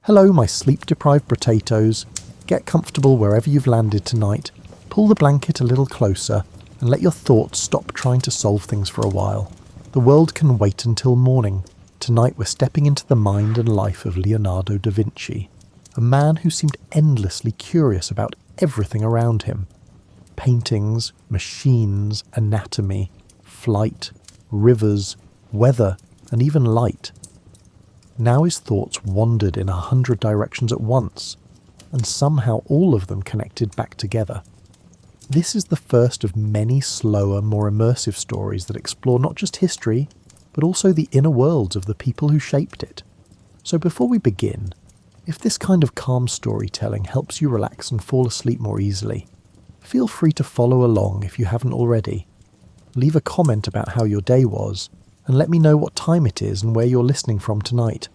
Hello, my sleep-deprived potatoes. Get comfortable wherever you've landed tonight, pull the blanket a little closer, and let your thoughts stop trying to solve things for a while. The world can wait until morning. Tonight we're stepping into the mind and life of Leonardo da Vinci, a man who seemed endlessly curious about everything around him. Paintings, machines, anatomy, flight, rivers, weather, and even light. Now his thoughts wandered in 100 directions at once, and somehow all of them connected back together. This is the first of many slower, more immersive stories that explore not just history, but also the inner worlds of the people who shaped it. So before we begin, if this kind of calm storytelling helps you relax and fall asleep more easily, feel free to follow along if you haven't already. Leave a comment about how your day was, and let me know what time it is and where you're listening from tonight.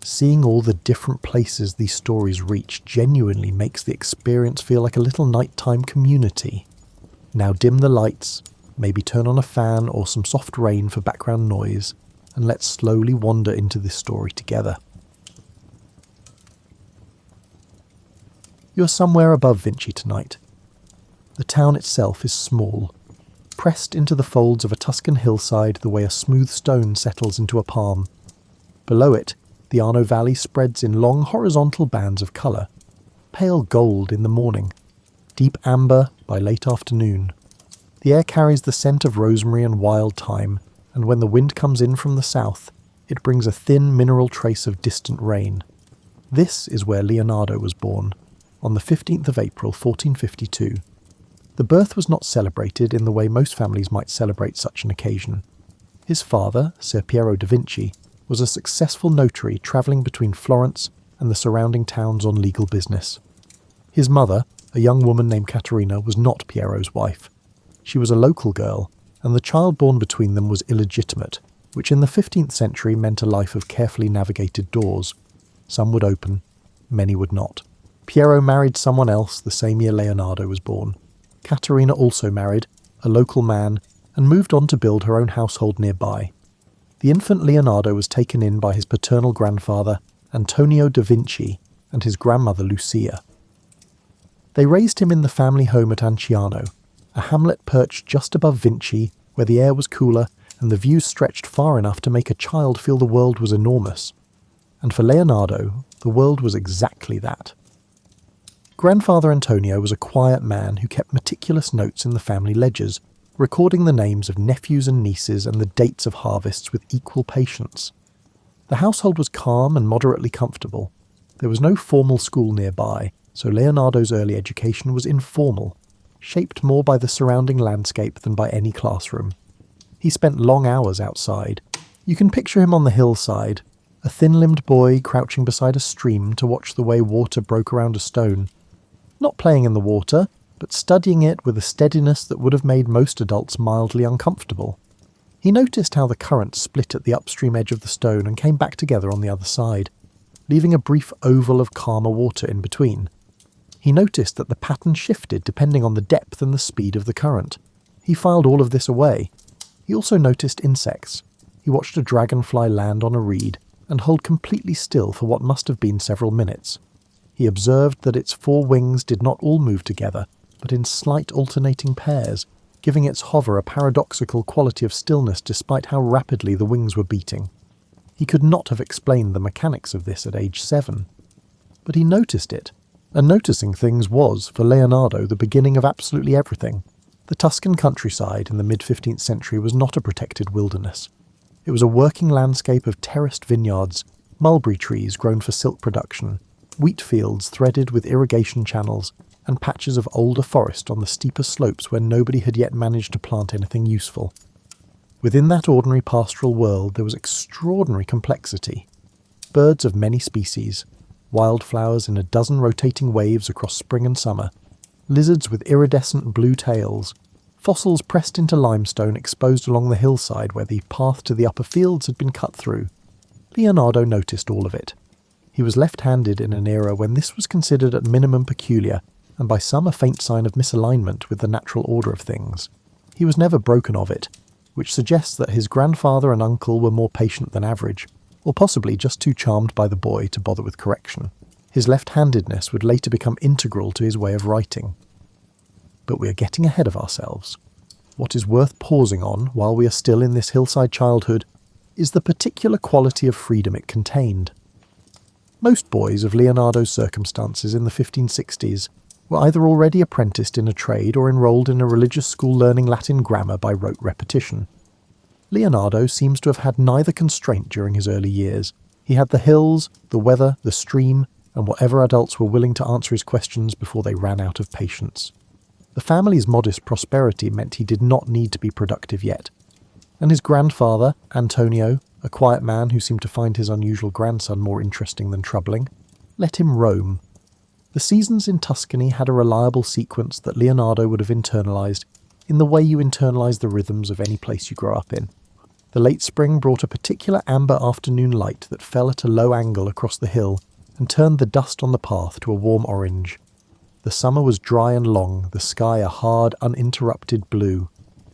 Seeing all the different places these stories reach genuinely makes the experience feel like a little nighttime community. Now dim the lights, maybe turn on a fan or some soft rain for background noise, and let's slowly wander into this story together. You're somewhere above Vinci tonight. The town itself is small, pressed into the folds of a Tuscan hillside the way a smooth stone settles into a palm. Below it, the Arno Valley spreads in long horizontal bands of colour, pale gold in the morning, deep amber by late afternoon. The air carries the scent of rosemary and wild thyme, and when the wind comes in from the south, it brings a thin mineral trace of distant rain. This is where Leonardo was born, on the 15th of April 1452. The birth was not celebrated in the way most families might celebrate such an occasion. His father, Ser Piero da Vinci, was a successful notary travelling between Florence and the surrounding towns on legal business. His mother, a young woman named Caterina, was not Piero's wife. She was a local girl, and the child born between them was illegitimate, which in the 15th century meant a life of carefully navigated doors. Some would open, many would not. Piero married someone else the same year Leonardo was born. Caterina also married, a local man, and moved on to build her own household nearby. The infant Leonardo was taken in by his paternal grandfather, Antonio da Vinci, and his grandmother Lucia. They raised him in the family home at Anciano, a hamlet perched just above Vinci, where the air was cooler and the views stretched far enough to make a child feel the world was enormous. And for Leonardo, the world was exactly that. Grandfather Antonio was a quiet man who kept meticulous notes in the family ledgers, recording the names of nephews and nieces and the dates of harvests with equal patience. The household was calm and moderately comfortable. There was no formal school nearby, so Leonardo's early education was informal, shaped more by the surrounding landscape than by any classroom. He spent long hours outside. You can picture him on the hillside, a thin-limbed boy crouching beside a stream to watch the way water broke around a stone. Not playing in the water, but studying it with a steadiness that would have made most adults mildly uncomfortable. He noticed how the current split at the upstream edge of the stone and came back together on the other side, leaving a brief oval of calmer water in between. He noticed that the pattern shifted depending on the depth and the speed of the current. He filed all of this away. He also noticed insects. He watched a dragonfly land on a reed and hold completely still for what must have been several minutes. He observed that its four wings did not all move together, but in slight alternating pairs, giving its hover a paradoxical quality of stillness despite how rapidly the wings were beating. He could not have explained the mechanics of this at age 7. But he noticed it, and noticing things was, for Leonardo, the beginning of absolutely everything. The Tuscan countryside in the mid-15th century was not a protected wilderness. It was a working landscape of terraced vineyards, mulberry trees grown for silk production, wheat fields threaded with irrigation channels, and patches of older forest on the steeper slopes where nobody had yet managed to plant anything useful. Within that ordinary pastoral world there was extraordinary complexity. Birds of many species, wildflowers in a dozen rotating waves across spring and summer, lizards with iridescent blue tails, fossils pressed into limestone exposed along the hillside where the path to the upper fields had been cut through. Leonardo noticed all of it. He was left-handed in an era when this was considered at minimum peculiar, and by some a faint sign of misalignment with the natural order of things. He was never broken of it, which suggests that his grandfather and uncle were more patient than average. or possibly just too charmed by the boy to bother with correction. His left-handedness would later become integral to his way of writing. But we are getting ahead of ourselves. What is worth pausing on while we are still in this hillside childhood is the particular quality of freedom it contained. Most boys of Leonardo's circumstances in the 1560s were either already apprenticed in a trade or enrolled in a religious school learning Latin grammar by rote repetition. Leonardo seems to have had neither constraint during his early years. He had the hills, the weather, the stream, and whatever adults were willing to answer his questions before they ran out of patience. The family's modest prosperity meant he did not need to be productive yet, and his grandfather, Antonio, a quiet man who seemed to find his unusual grandson more interesting than troubling, let him roam. The seasons in Tuscany had a reliable sequence that Leonardo would have internalized in the way you internalize the rhythms of any place you grow up in. The late spring brought a particular amber afternoon light that fell at a low angle across the hill and turned the dust on the path to a warm orange. The summer was dry and long, the sky a hard, uninterrupted blue.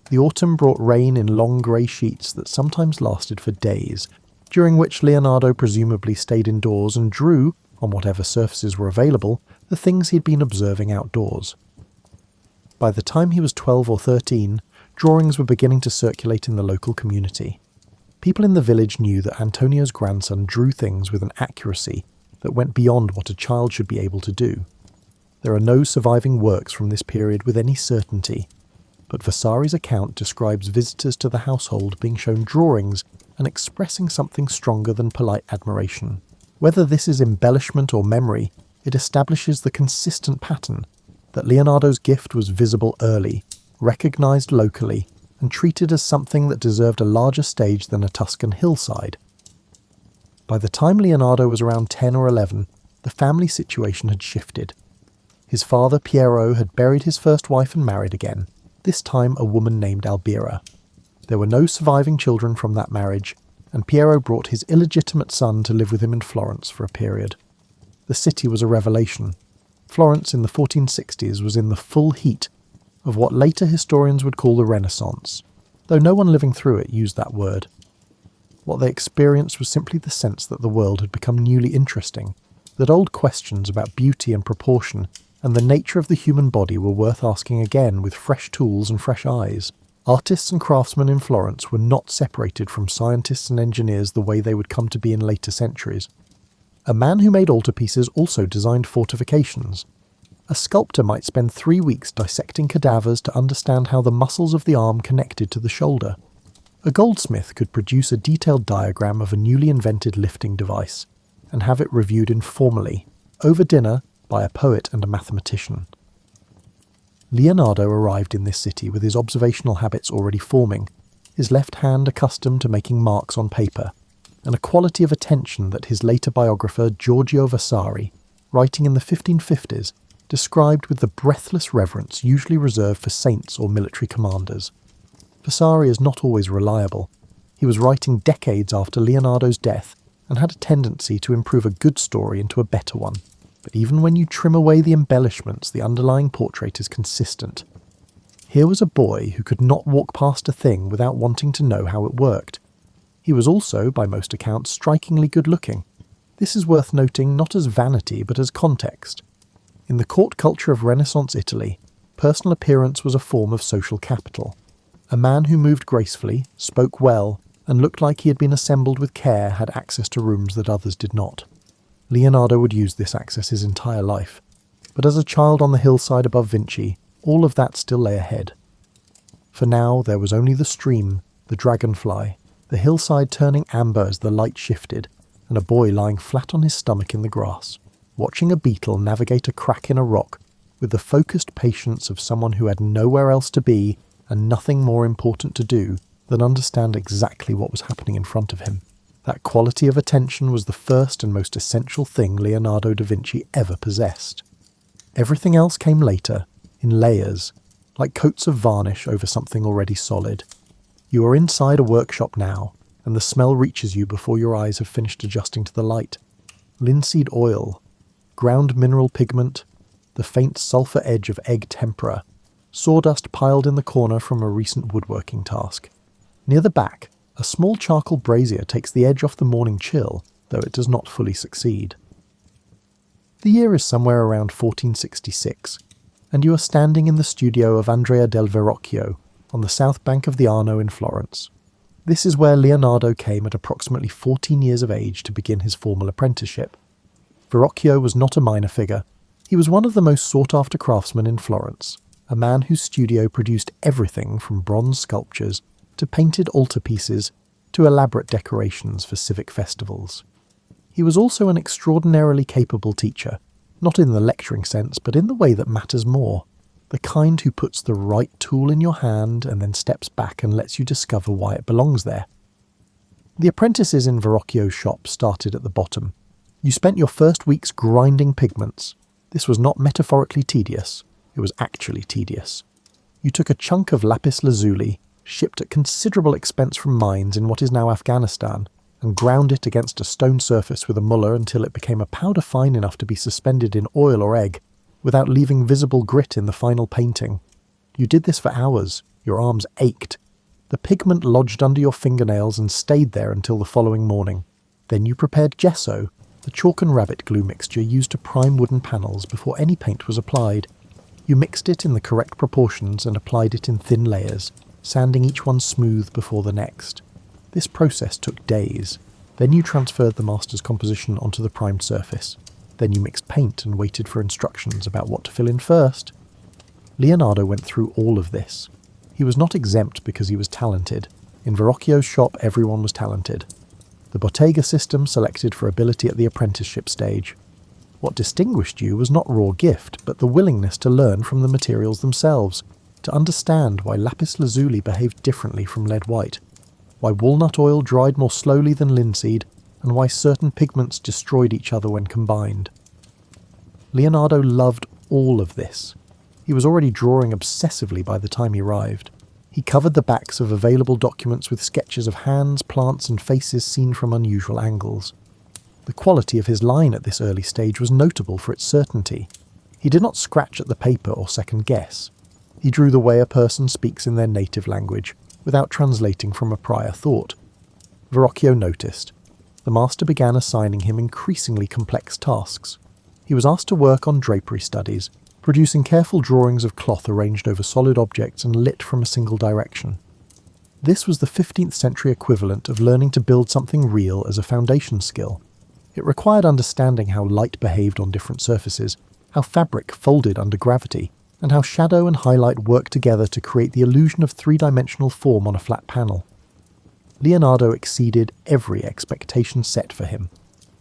The autumn brought rain in long grey sheets that sometimes lasted for days, during which Leonardo presumably stayed indoors and drew, on whatever surfaces were available, the things he'd been observing outdoors. By the time he was 12 or 13, drawings were beginning to circulate in the local community. People in the village knew that Antonio's grandson drew things with an accuracy that went beyond what a child should be able to do. There are no surviving works from this period with any certainty, but Vasari's account describes visitors to the household being shown drawings and expressing something stronger than polite admiration. Whether this is embellishment or memory, it establishes the consistent pattern that Leonardo's gift was visible early, recognised locally, and treated as something that deserved a larger stage than a Tuscan hillside. By the time Leonardo was around 10 or 11, the family situation had shifted. His father, Piero, had buried his first wife and married again, this time a woman named Albira. There were no surviving children from that marriage, and Piero brought his illegitimate son to live with him in Florence for a period. The city was a revelation. Florence in the 1460s was in the full heat of what later historians would call the Renaissance, though no one living through it used that word. What they experienced was simply the sense that the world had become newly interesting, that old questions about beauty and proportion and the nature of the human body were worth asking again with fresh tools and fresh eyes. Artists and craftsmen in Florence were not separated from scientists and engineers the way they would come to be in later centuries. A man who made altarpieces also designed fortifications. A sculptor might spend 3 weeks dissecting cadavers to understand how the muscles of the arm connected to the shoulder. A goldsmith could produce a detailed diagram of a newly invented lifting device and have it reviewed informally, over dinner, by a poet and a mathematician. Leonardo arrived in this city with his observational habits already forming, his left hand accustomed to making marks on paper, and a quality of attention that his later biographer Giorgio Vasari, writing in the 1550s, described with the breathless reverence usually reserved for saints or military commanders. Vasari is not always reliable. He was writing decades after Leonardo's death and had a tendency to improve a good story into a better one. But even when you trim away the embellishments, the underlying portrait is consistent. Here was a boy who could not walk past a thing without wanting to know how it worked. He was also, by most accounts, strikingly good-looking. This is worth noting not as vanity but as context. In the court culture of Renaissance Italy, personal appearance was a form of social capital. A man who moved gracefully, spoke well, and looked like he had been assembled with care had access to rooms that others did not. Leonardo would use this access his entire life, but as a child on the hillside above Vinci, all of that still lay ahead. For now there was only the stream, the dragonfly, the hillside turning amber as the light shifted, and a boy lying flat on his stomach in the grass, watching a beetle navigate a crack in a rock with the focused patience of someone who had nowhere else to be and nothing more important to do than understand exactly what was happening in front of him. That quality of attention was the first and most essential thing Leonardo da Vinci ever possessed. Everything else came later, in layers, like coats of varnish over something already solid. You are inside a workshop now, and the smell reaches you before your eyes have finished adjusting to the light. Linseed oil, ground mineral pigment, the faint sulphur edge of egg tempera, sawdust piled in the corner from a recent woodworking task. Near the back, A small charcoal brazier takes the edge off the morning chill, though it does not fully succeed. The year is somewhere around 1466, and you are standing in the studio of Andrea del Verrocchio on the south bank of the Arno in Florence. This is where Leonardo came at approximately 14 years of age to begin his formal apprenticeship. Verrocchio was not a minor figure. He was one of the most sought-after craftsmen in Florence, a man whose studio produced everything from bronze sculptures to painted altarpieces to elaborate decorations for civic festivals. He was also an extraordinarily capable teacher, not in the lecturing sense, but in the way that matters more, the kind who puts the right tool in your hand and then steps back and lets you discover why it belongs there. The apprentices in Verrocchio's shop started at the bottom. You spent your first weeks grinding pigments. This was not metaphorically tedious, it was actually tedious. You took a chunk of lapis lazuli, shipped at considerable expense from mines in what is now Afghanistan, and ground it against a stone surface with a muller until it became a powder fine enough to be suspended in oil or egg, without leaving visible grit in the final painting. You did this for hours. Your arms ached. The pigment lodged under your fingernails and stayed there until the following morning. Then you prepared gesso, the chalk and rabbit glue mixture used to prime wooden panels before any paint was applied. You mixed it in the correct proportions and applied it in thin layers, sanding each one smooth before the next. This process took days. Then you transferred the master's composition onto the primed surface. Then you mixed paint and waited for instructions about what to fill in first. Leonardo went through all of this. He was not exempt because he was talented. In Verrocchio's shop, everyone was talented. The bottega system selected for ability at the apprenticeship stage. What distinguished you was not raw gift, but the willingness to learn from the materials themselves, to understand why lapis lazuli behaved differently from lead white, why walnut oil dried more slowly than linseed, and why certain pigments destroyed each other when combined. Leonardo loved all of this. He was already drawing obsessively by the time he arrived. He covered the backs of available documents with sketches of hands, plants, and faces seen from unusual angles. The quality of his line at this early stage was notable for its certainty. He did not scratch at the paper or second guess. He drew the way a person speaks in their native language, without translating from a prior thought. Verrocchio noticed. The master began assigning him increasingly complex tasks. He was asked to work on drapery studies, producing careful drawings of cloth arranged over solid objects and lit from a single direction. This was the 15th century equivalent of learning to build something real as a foundation skill. It required understanding how light behaved on different surfaces, how fabric folded under gravity, and how shadow and highlight worked together to create the illusion of three-dimensional form on a flat panel. Leonardo exceeded every expectation set for him.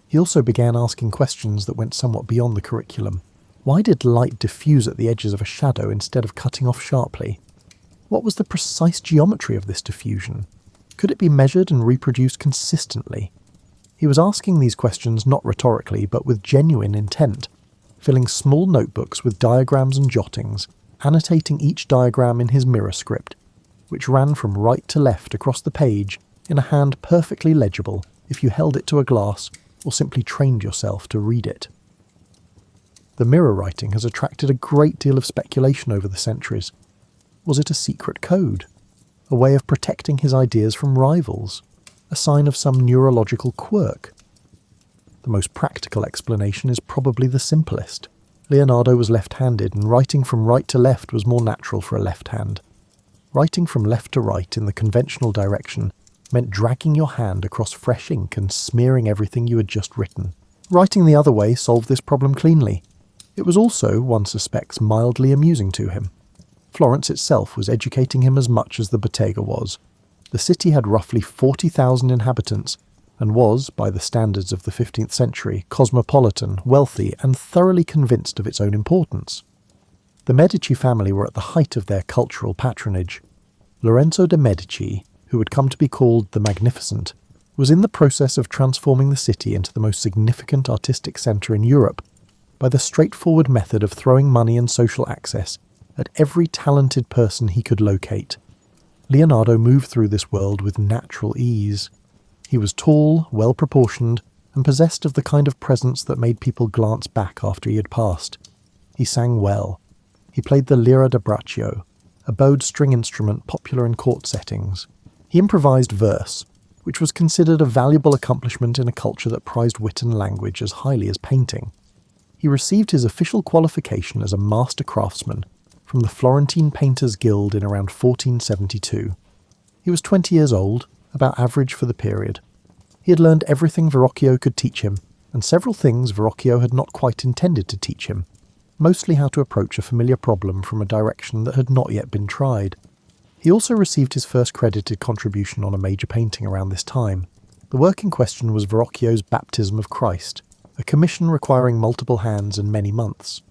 He also began asking questions that went somewhat beyond the curriculum. Why did light diffuse at the edges of a shadow instead of cutting off sharply? What was the precise geometry of this diffusion? Could it be measured and reproduced consistently? He was asking these questions not rhetorically, but with genuine intent, filling small notebooks with diagrams and jottings, annotating each diagram in his mirror script, which ran from right to left across the page in a hand perfectly legible if you held it to a glass or simply trained yourself to read it. The mirror writing has attracted a great deal of speculation over the centuries. Was it a secret code? A way of protecting his ideas from rivals? A sign of some neurological quirk? The most practical explanation is probably the simplest. Leonardo was left-handed, and writing from right to left was more natural for a left hand. Writing from left to right in the conventional direction meant dragging your hand across fresh ink and smearing everything you had just written. Writing the other way solved this problem cleanly. It was also, one suspects, mildly amusing to him. Florence itself was educating him as much as the bottega was. The city had roughly 40,000 inhabitants and was, by the standards of the 15th century, cosmopolitan, wealthy, and thoroughly convinced of its own importance. The Medici family were at the height of their cultural patronage. Lorenzo de' Medici, who would come to be called the Magnificent, was in the process of transforming the city into the most significant artistic centre in Europe by the straightforward method of throwing money and social access at every talented person he could locate. Leonardo moved through this world with natural ease. He was tall, well-proportioned, and possessed of the kind of presence that made people glance back after he had passed. He sang well. He played the lira da braccio, a bowed string instrument popular in court settings. He He improvised verse, which was considered a valuable accomplishment in a culture that prized wit and language as highly as painting. He received his official qualification as a master craftsman from the Florentine Painters Guild in around 1472. He was 20 years old, about average for the period. He had learned everything Verrocchio could teach him, and several things Verrocchio had not quite intended to teach him, mostly how to approach a familiar problem from a direction that had not yet been tried. He also received his first credited contribution on a major painting around this time. The work in question was Verrocchio's Baptism of Christ, a commission requiring multiple hands and many months.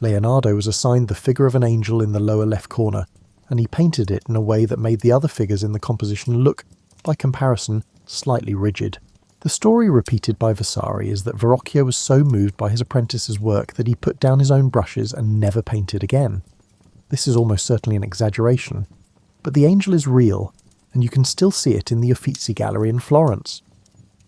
Leonardo was assigned the figure of an angel in the lower left corner, and he painted it in a way that made the other figures in the composition look, by comparison, slightly rigid. The story repeated by Vasari is that Verrocchio was so moved by his apprentice's work that he put down his own brushes and never painted again. This is almost certainly an exaggeration, but the angel is real, and you can still see it in the Uffizi Gallery in Florence.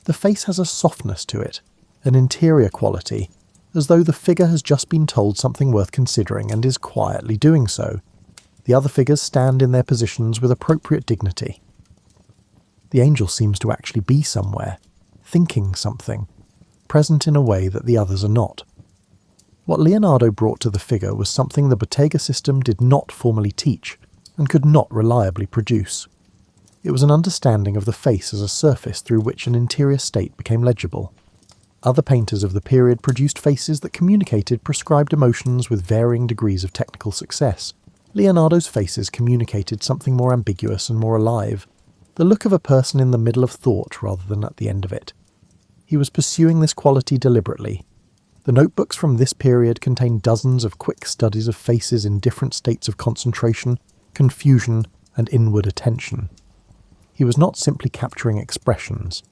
The face has a softness to it, an interior quality, as though the figure has just been told something worth considering and is quietly doing so. The other figures stand in their positions with appropriate dignity. The angel seems to actually be somewhere, thinking something, present in a way that the others are not. What Leonardo brought to the figure was something the Bottega system did not formally teach, and could not reliably produce. It was an understanding of the face as a surface through which an interior state became legible. Other painters of the period produced faces that communicated prescribed emotions with varying degrees of technical success. Leonardo's faces communicated something more ambiguous and more alive, the look of a person in the middle of thought rather than at the end of it. He was pursuing this quality deliberately. The notebooks from this period contain dozens of quick studies of faces in different states of concentration, confusion, and inward attention. He was not simply capturing expressions.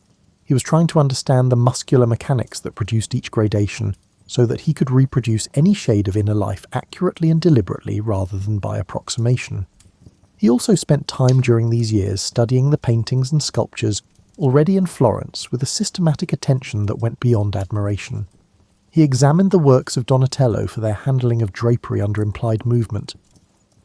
He was trying to understand the muscular mechanics that produced each gradation so that he could reproduce any shade of inner life accurately and deliberately rather than by approximation. He also spent time during these years studying the paintings and sculptures already in Florence with a systematic attention that went beyond admiration. He examined the works of Donatello for their handling of drapery under implied movement.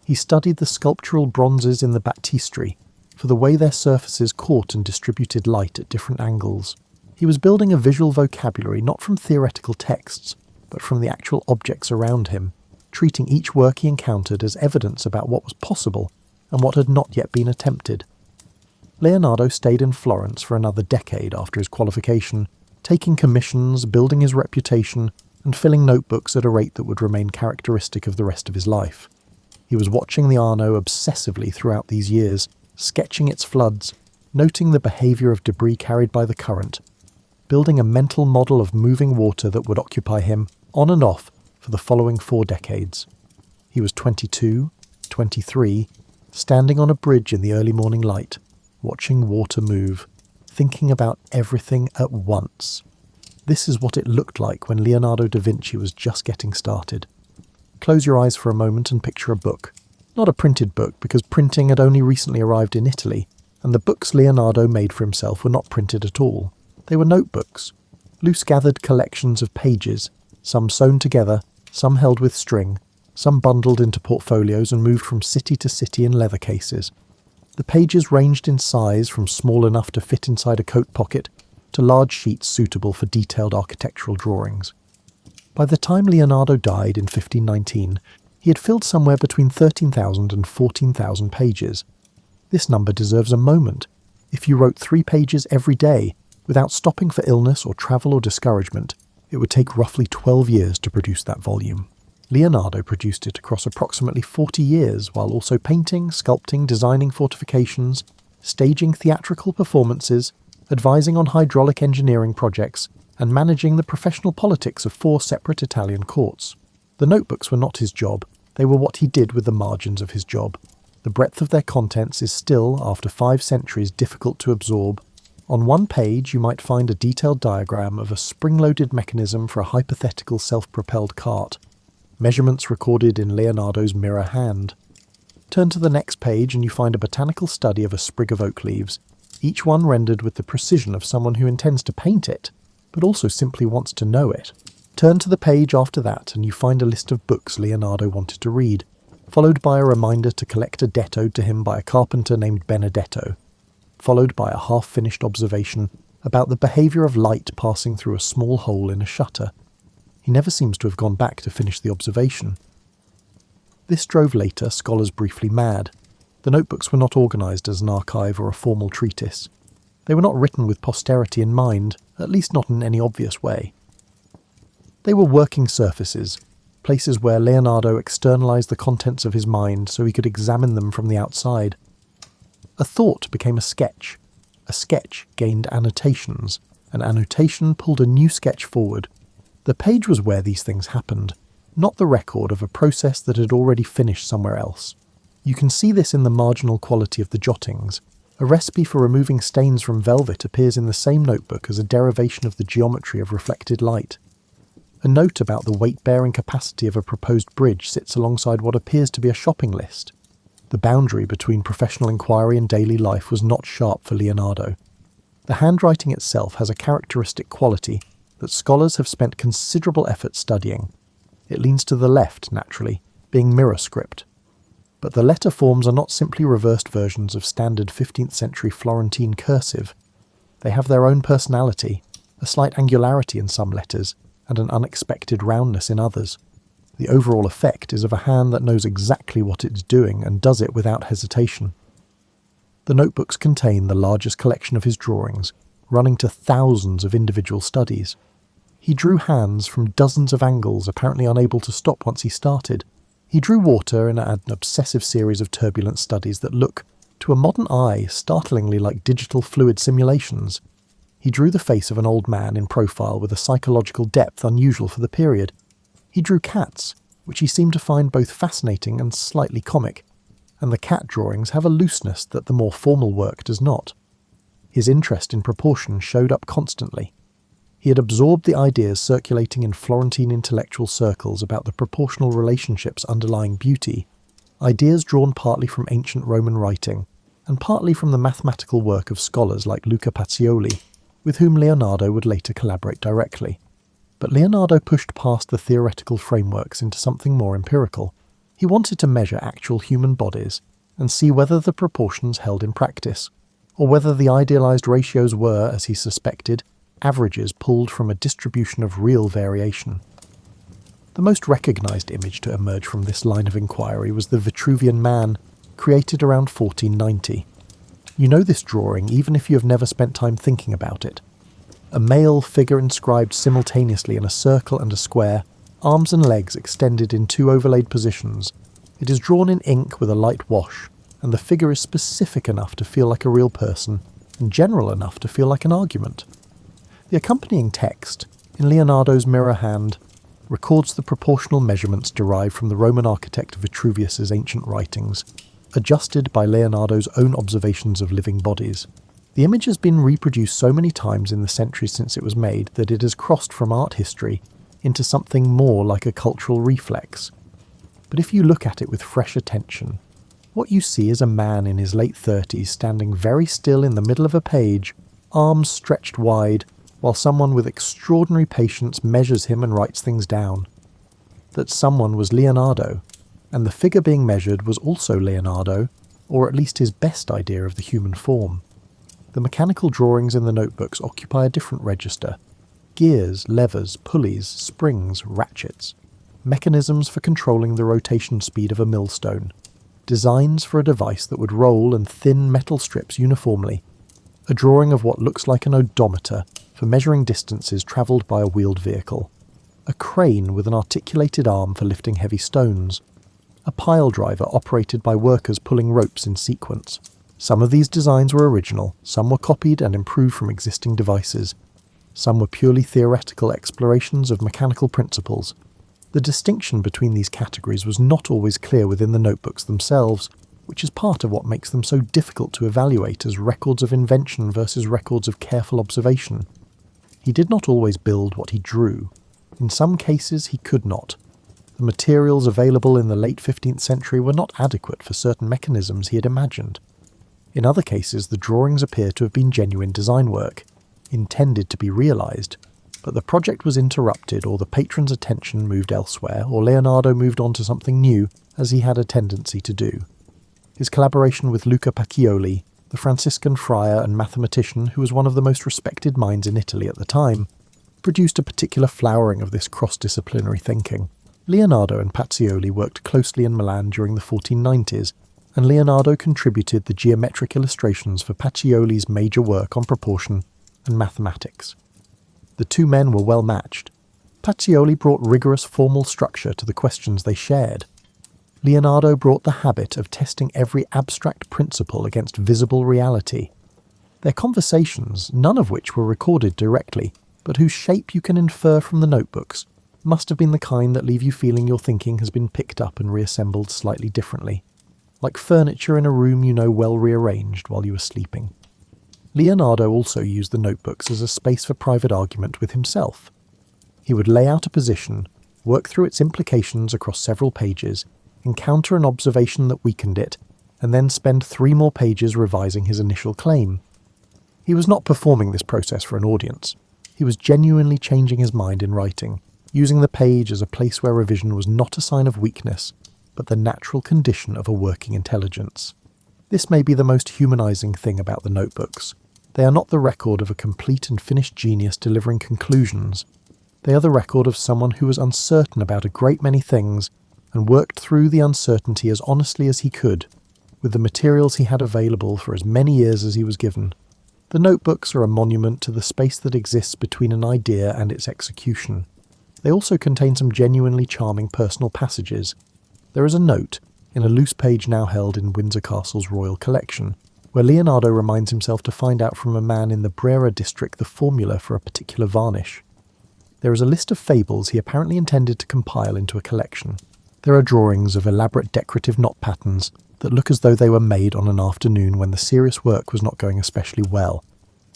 He studied the sculptural bronzes in the baptistery for the way their surfaces caught and distributed light at different angles. He was building a visual vocabulary not from theoretical texts, but from the actual objects around him, treating each work he encountered as evidence about what was possible and what had not yet been attempted. Leonardo stayed in Florence for another decade after his qualification, taking commissions, building his reputation, and filling notebooks at a rate that would remain characteristic of the rest of his life. He was watching the Arno obsessively throughout these years, sketching its floods, noting the behaviour of debris carried by the current, building a mental model of moving water that would occupy him, on and off, for the following 4 decades. He was 22, 23, standing on a bridge in the early morning light, watching water move, thinking about everything at once. This is what it looked like when Leonardo da Vinci was just getting started. Close your eyes for a moment and picture a book. Not a printed book, because printing had only recently arrived in Italy, and the books Leonardo made for himself were not printed at all. They were notebooks, loose-gathered collections of pages, some sewn together, some held with string, some bundled into portfolios and moved from city to city in leather cases. The pages ranged in size from small enough to fit inside a coat pocket to large sheets suitable for detailed architectural drawings. By the time Leonardo died in 1519, he had filled somewhere between 13,000 and 14,000 pages. This number deserves a moment. If you wrote 3 pages every day, without stopping for illness or travel or discouragement, it would take roughly 12 years to produce that volume. Leonardo produced it across approximately 40 years while also painting, sculpting, designing fortifications, staging theatrical performances, advising on hydraulic engineering projects, and managing the professional politics of 4 separate Italian courts. The notebooks were not his job, they were what he did with the margins of his job. The breadth of their contents is still, after 5 centuries, difficult to absorb. On one page you might find a detailed diagram of a spring-loaded mechanism for a hypothetical self-propelled cart. Measurements recorded in Leonardo's mirror hand. Turn to the next page and you find a botanical study of a sprig of oak leaves, each one rendered with the precision of someone who intends to paint it, but also simply wants to know it. Turn to the page after that and you find a list of books Leonardo wanted to read, followed by a reminder to collect a debt owed to him by a carpenter named Benedetto. followed by a half-finished observation about the behaviour of light passing through a small hole in a shutter. He never seems to have gone back to finish the observation. This drove later scholars briefly mad. The notebooks were not organised as an archive or a formal treatise. They were not written with posterity in mind, at least not in any obvious way. They were working surfaces, places where Leonardo externalised the contents of his mind so he could examine them from the outside. A thought became a sketch gained annotations, an annotation pulled a new sketch forward. The page was where these things happened, not the record of a process that had already finished somewhere else. You can see this in the marginal quality of the jottings. A recipe for removing stains from velvet appears in the same notebook as a derivation of the geometry of reflected light. A note about the weight-bearing capacity of a proposed bridge sits alongside what appears to be a shopping list. The boundary between professional inquiry and daily life was not sharp for Leonardo. The handwriting itself has a characteristic quality that scholars have spent considerable effort studying. It leans to the left, naturally, being mirror script. But the letter forms are not simply reversed versions of standard 15th century Florentine cursive. They have their own personality, a slight angularity in some letters, and an unexpected roundness in others. The overall effect is of a hand that knows exactly what it's doing and does it without hesitation. The notebooks contain the largest collection of his drawings, running to thousands of individual studies. He drew hands from dozens of angles, apparently unable to stop once he started. He drew water in an obsessive series of turbulent studies that look, to a modern eye, startlingly like digital fluid simulations. He drew the face of an old man in profile with a psychological depth unusual for the period. He drew cats, which he seemed to find both fascinating and slightly comic, and the cat drawings have a looseness that the more formal work does not. His interest in proportion showed up constantly. He had absorbed the ideas circulating in Florentine intellectual circles about the proportional relationships underlying beauty, ideas drawn partly from ancient Roman writing, and partly from the mathematical work of scholars like Luca Pacioli, with whom Leonardo would later collaborate directly. But Leonardo pushed past the theoretical frameworks into something more empirical. He wanted to measure actual human bodies and see whether the proportions held in practice, or whether the idealized ratios were, as he suspected, averages pulled from a distribution of real variation. The most recognized image to emerge from this line of inquiry was the Vitruvian Man, created around 1490. You know this drawing even if you have never spent time thinking about it. A male figure inscribed simultaneously in a circle and a square, arms and legs extended in two overlaid positions. It is drawn in ink with a light wash, and the figure is specific enough to feel like a real person, and general enough to feel like an argument. The accompanying text, in Leonardo's mirror hand, records the proportional measurements derived from the Roman architect Vitruvius's ancient writings, adjusted by Leonardo's own observations of living bodies. The image has been reproduced so many times in the centuries since it was made that it has crossed from art history into something more like a cultural reflex. But if you look at it with fresh attention, what you see is a man in his late 30s standing very still in the middle of a page, arms stretched wide, while someone with extraordinary patience measures him and writes things down. That someone was Leonardo, and the figure being measured was also Leonardo, or at least his best idea of the human form. The mechanical drawings in the notebooks occupy a different register. Gears, levers, pulleys, springs, ratchets. Mechanisms for controlling the rotation speed of a millstone. Designs for a device that would roll and thin metal strips uniformly. A drawing of what looks like an odometer for measuring distances travelled by a wheeled vehicle. A crane with an articulated arm for lifting heavy stones. A pile driver operated by workers pulling ropes in sequence. Some of these designs were original, some were copied and improved from existing devices. Some were purely theoretical explorations of mechanical principles. The distinction between these categories was not always clear within the notebooks themselves, which is part of what makes them so difficult to evaluate as records of invention versus records of careful observation. He did not always build what he drew. In some cases he could not. The materials available in the late 15th century were not adequate for certain mechanisms he had imagined. In other cases, the drawings appear to have been genuine design work, intended to be realised, but the project was interrupted or the patron's attention moved elsewhere, or Leonardo moved on to something new, as he had a tendency to do. His collaboration with Luca Pacioli, the Franciscan friar and mathematician who was one of the most respected minds in Italy at the time, produced a particular flowering of this cross-disciplinary thinking. Leonardo and Pacioli worked closely in Milan during the 1490s, and Leonardo contributed the geometric illustrations for Pacioli's major work on proportion and mathematics. The two men were well matched. Pacioli brought rigorous formal structure to the questions they shared. Leonardo brought the habit of testing every abstract principle against visible reality. Their conversations, none of which were recorded directly, but whose shape you can infer from the notebooks, must have been the kind that leave you feeling your thinking has been picked up and reassembled slightly differently, like furniture in a room you know well rearranged while you were sleeping. Leonardo also used the notebooks as a space for private argument with himself. He would lay out a position, work through its implications across several pages, encounter an observation that weakened it, and then spend 3 more pages revising his initial claim. He was not performing this process for an audience. He was genuinely changing his mind in writing, using the page as a place where revision was not a sign of weakness, but the natural condition of a working intelligence. This may be the most humanizing thing about the notebooks. They are not the record of a complete and finished genius delivering conclusions. They are the record of someone who was uncertain about a great many things and worked through the uncertainty as honestly as he could, with the materials he had available for as many years as he was given. The notebooks are a monument to the space that exists between an idea and its execution. They also contain some genuinely charming personal passages. There is a note, in a loose page now held in Windsor Castle's royal collection, where Leonardo reminds himself to find out from a man in the Brera district the formula for a particular varnish. There is a list of fables he apparently intended to compile into a collection. There are drawings of elaborate decorative knot patterns that look as though they were made on an afternoon when the serious work was not going especially well.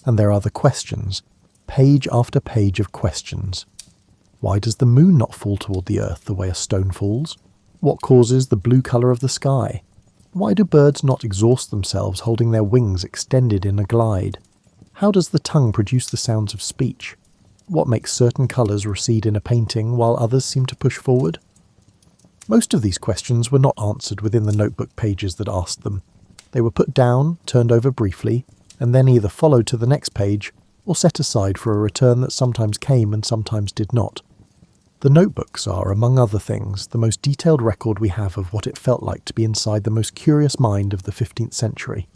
And there are the questions, page after page of questions. Why does the moon not fall toward the earth the way a stone falls? What causes the blue colour of the sky? Why do birds not exhaust themselves holding their wings extended in a glide? How does the tongue produce the sounds of speech? What makes certain colours recede in a painting while others seem to push forward? Most of these questions were not answered within the notebook pages that asked them. They were put down, turned over briefly, and then either followed to the next page or set aside for a return that sometimes came and sometimes did not. The notebooks are, among other things, the most detailed record we have of what it felt like to be inside the most curious mind of the 15th century.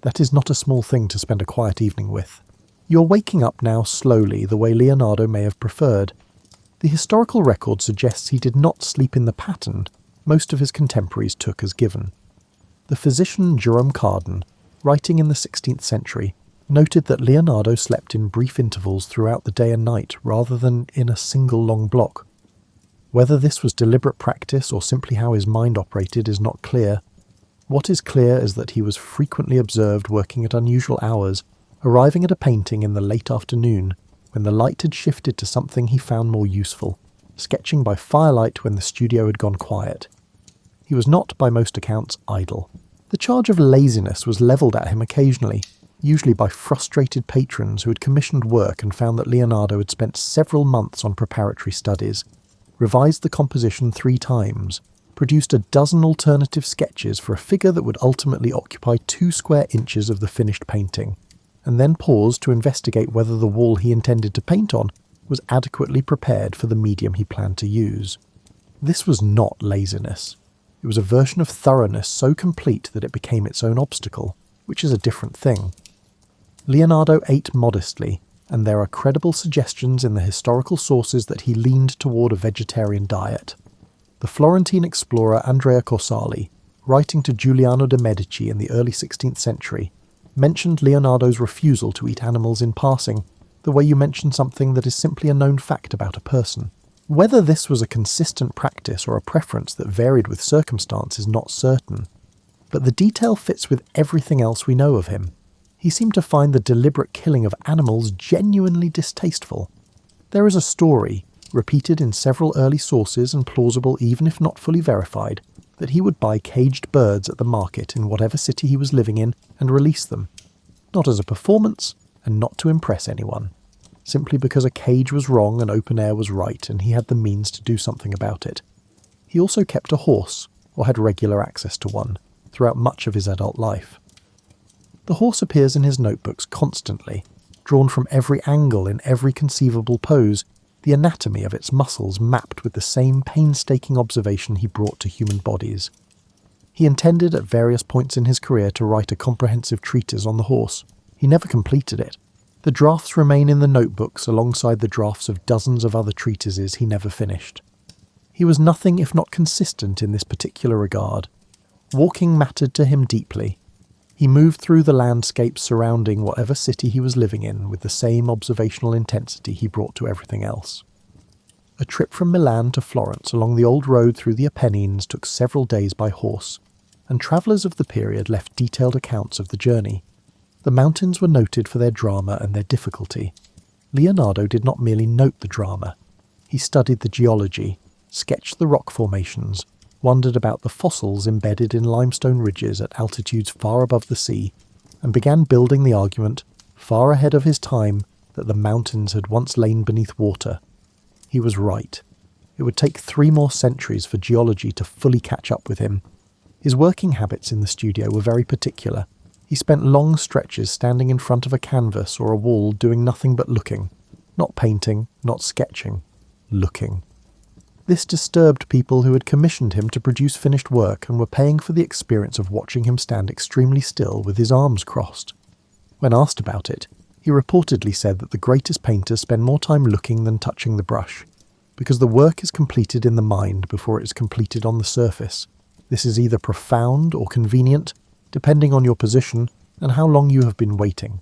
That is not a small thing to spend a quiet evening with. You're waking up now slowly the way Leonardo may have preferred. The historical record suggests he did not sleep in the pattern most of his contemporaries took as given. The physician Jerome Cardan, writing in the 16th century, noted that Leonardo slept in brief intervals throughout the day and night rather than in a single long block. Whether this was deliberate practice or simply how his mind operated is not clear. What is clear is that he was frequently observed working at unusual hours, arriving at a painting in the late afternoon when the light had shifted to something he found more useful, sketching by firelight when the studio had gone quiet. He was not, by most accounts, idle. The charge of laziness was levelled at him occasionally, usually by frustrated patrons who had commissioned work and found that Leonardo had spent several months on preparatory studies, revised the composition 3 times, produced a dozen alternative sketches for a figure that would ultimately occupy 2 square inches of the finished painting, and then paused to investigate whether the wall he intended to paint on was adequately prepared for the medium he planned to use. This was not laziness. It was a version of thoroughness so complete that it became its own obstacle, which is a different thing. Leonardo ate modestly, and there are credible suggestions in the historical sources that he leaned toward a vegetarian diet. The Florentine explorer Andrea Corsali, writing to Giuliano de' Medici in the early 16th century, mentioned Leonardo's refusal to eat animals in passing, the way you mention something that is simply a known fact about a person. Whether this was a consistent practice or a preference that varied with circumstance is not certain, but the detail fits with everything else we know of him. He seemed to find the deliberate killing of animals genuinely distasteful. There is a story, repeated in several early sources and plausible even if not fully verified, that he would buy caged birds at the market in whatever city he was living in and release them, not as a performance and not to impress anyone, simply because a cage was wrong and open air was right and he had the means to do something about it. He also kept a horse, or had regular access to one, throughout much of his adult life. The horse appears in his notebooks constantly, drawn from every angle in every conceivable pose, the anatomy of its muscles mapped with the same painstaking observation he brought to human bodies. He intended at various points in his career to write a comprehensive treatise on the horse. He never completed it. The drafts remain in the notebooks alongside the drafts of dozens of other treatises he never finished. He was nothing if not consistent in this particular regard. Walking mattered to him deeply. He moved through the landscapes surrounding whatever city he was living in with the same observational intensity he brought to everything else. A trip from Milan to Florence along the old road through the Apennines took several days by horse, and travellers of the period left detailed accounts of the journey. The mountains were noted for their drama and their difficulty. Leonardo did not merely note the drama. He studied the geology, sketched the rock formations, wondered about the fossils embedded in limestone ridges at altitudes far above the sea, and began building the argument, far ahead of his time, that the mountains had once lain beneath water. He was right. It would take 3 more centuries for geology to fully catch up with him. His working habits in the studio were very particular. He spent long stretches standing in front of a canvas or a wall doing nothing but looking. Not painting, not sketching. Looking. This disturbed people who had commissioned him to produce finished work and were paying for the experience of watching him stand extremely still with his arms crossed. When asked about it, he reportedly said that the greatest painters spend more time looking than touching the brush, because the work is completed in the mind before it is completed on the surface. This is either profound or convenient, depending on your position and how long you have been waiting.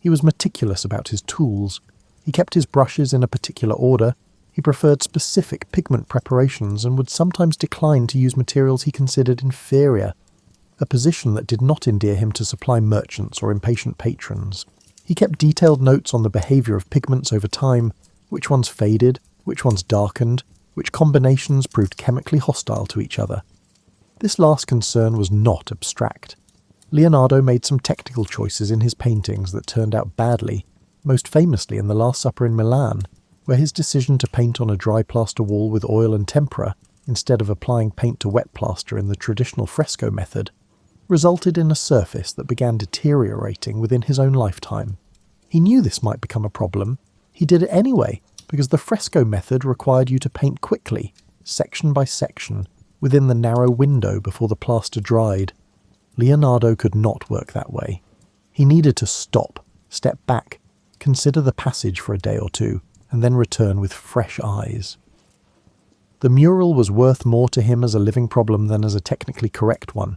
He was meticulous about his tools. He kept his brushes in a particular order. He preferred specific pigment preparations and would sometimes decline to use materials he considered inferior, a position that did not endear him to supply merchants or impatient patrons. He kept detailed notes on the behaviour of pigments over time, which ones faded, which ones darkened, which combinations proved chemically hostile to each other. This last concern was not abstract. Leonardo made some technical choices in his paintings that turned out badly, most famously in The Last Supper in Milan, where his decision to paint on a dry plaster wall with oil and tempera, instead of applying paint to wet plaster in the traditional fresco method, resulted in a surface that began deteriorating within his own lifetime. He knew this might become a problem. He did it anyway, because the fresco method required you to paint quickly, section by section, within the narrow window before the plaster dried. Leonardo could not work that way. He needed to stop, step back, consider the passage for a day or two, and then return with fresh eyes. The mural was worth more to him as a living problem than as a technically correct one.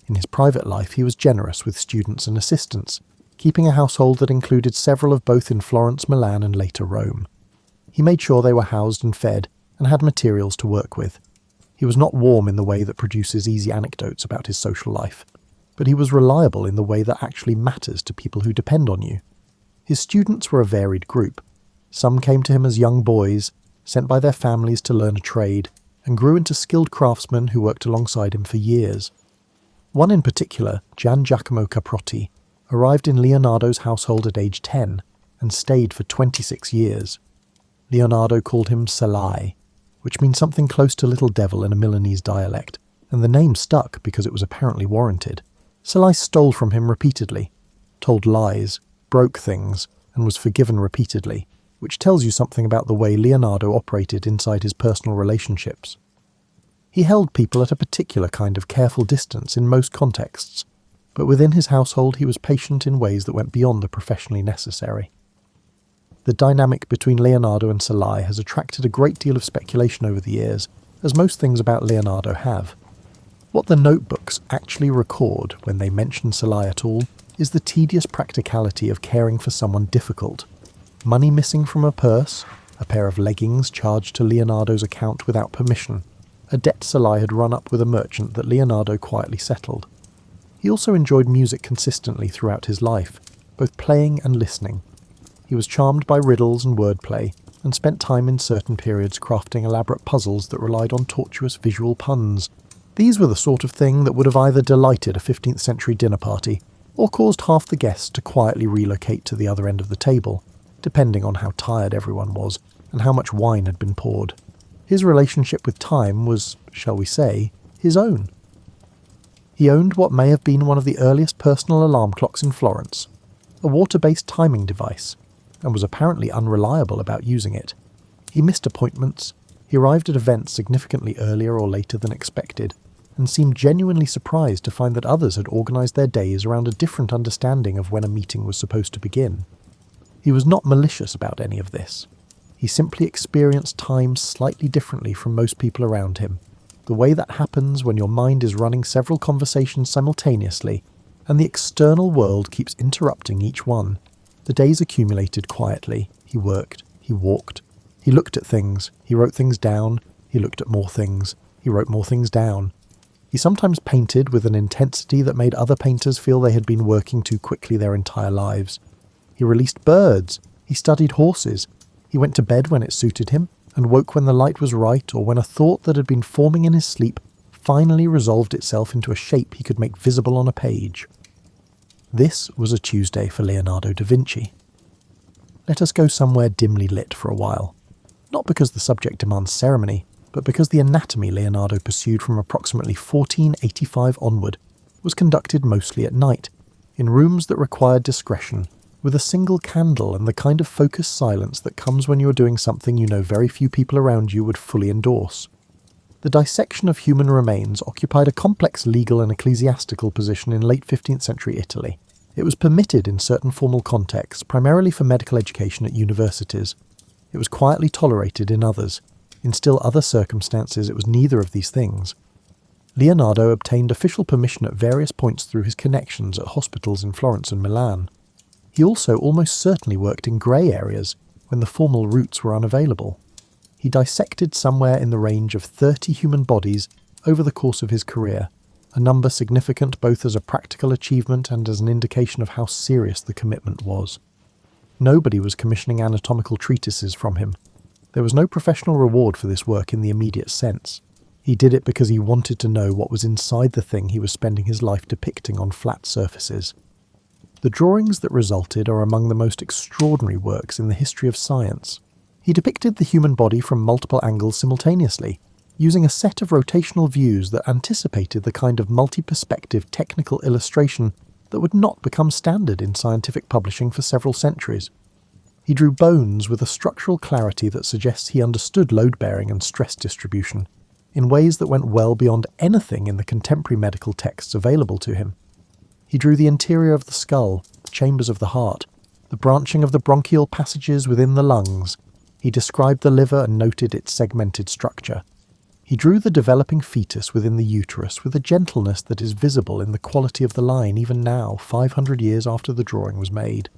In his private life he was generous with students and assistants, keeping a household that included several of both in Florence, Milan and later Rome. He made sure they were housed and fed, and had materials to work with. He was not warm in the way that produces easy anecdotes about his social life, but he was reliable in the way that actually matters to people who depend on you. His students were a varied group. Some came to him as young boys, sent by their families to learn a trade, and grew into skilled craftsmen who worked alongside him for years. One in particular, Gian Giacomo Caprotti, arrived in Leonardo's household at age 10 and stayed for 26 years. Leonardo called him Salai, which means something close to little devil in a Milanese dialect, and the name stuck because it was apparently warranted. Salai stole from him repeatedly, told lies, broke things, and was forgiven repeatedly, which tells you something about the way Leonardo operated inside his personal relationships. He held people at a particular kind of careful distance in most contexts, but within his household he was patient in ways that went beyond the professionally necessary. The dynamic between Leonardo and Salai has attracted a great deal of speculation over the years, as most things about Leonardo have. What the notebooks actually record, when they mention Salai at all, is the tedious practicality of caring for someone difficult. Money missing from a purse, a pair of leggings charged to Leonardo's account without permission, a debt Salai had run up with a merchant that Leonardo quietly settled. He also enjoyed music consistently throughout his life, both playing and listening. He was charmed by riddles and wordplay, and spent time in certain periods crafting elaborate puzzles that relied on tortuous visual puns. These were the sort of thing that would have either delighted a 15th century dinner party, or caused half the guests to quietly relocate to the other end of the table, depending on how tired everyone was and how much wine had been poured. His relationship with time was, shall we say, his own. He owned what may have been one of the earliest personal alarm clocks in Florence, a water-based timing device, and was apparently unreliable about using it. He missed appointments, he arrived at events significantly earlier or later than expected, and seemed genuinely surprised to find that others had organised their days around a different understanding of when a meeting was supposed to begin. He was not malicious about any of this. He simply experienced time slightly differently from most people around him, the way that happens when your mind is running several conversations simultaneously, and the external world keeps interrupting each one. The days accumulated quietly. He worked, he walked, he looked at things, he wrote things down, he looked at more things, he wrote more things down. He sometimes painted with an intensity that made other painters feel they had been working too quickly their entire lives. He released birds, he studied horses, he went to bed when it suited him, and woke when the light was right or when a thought that had been forming in his sleep finally resolved itself into a shape he could make visible on a page. This was a Tuesday for Leonardo da Vinci. Let us go somewhere dimly lit for a while. Not because the subject demands ceremony, but because the anatomy Leonardo pursued from approximately 1485 onward was conducted mostly at night, in rooms that required discretion, with a single candle and the kind of focused silence that comes when you are doing something you know very few people around you would fully endorse. The dissection of human remains occupied a complex legal and ecclesiastical position in late 15th century Italy. It was permitted in certain formal contexts, primarily for medical education at universities. It was quietly tolerated in others. In still other circumstances, it was neither of these things. Leonardo obtained official permission at various points through his connections at hospitals in Florence and Milan. He also almost certainly worked in grey areas when the formal routes were unavailable. He dissected somewhere in the range of 30 human bodies over the course of his career, a number significant both as a practical achievement and as an indication of how serious the commitment was. Nobody was commissioning anatomical treatises from him. There was no professional reward for this work in the immediate sense. He did it because he wanted to know what was inside the thing he was spending his life depicting on flat surfaces. The drawings that resulted are among the most extraordinary works in the history of science. He depicted the human body from multiple angles simultaneously, using a set of rotational views that anticipated the kind of multi-perspective technical illustration that would not become standard in scientific publishing for several centuries. He drew bones with a structural clarity that suggests he understood load-bearing and stress distribution, in ways that went well beyond anything in the contemporary medical texts available to him. He drew the interior of the skull, the chambers of the heart, the branching of the bronchial passages within the lungs. He described the liver and noted its segmented structure. He drew the developing fetus within the uterus with a gentleness that is visible in the quality of the line even now, 500 years after the drawing was made.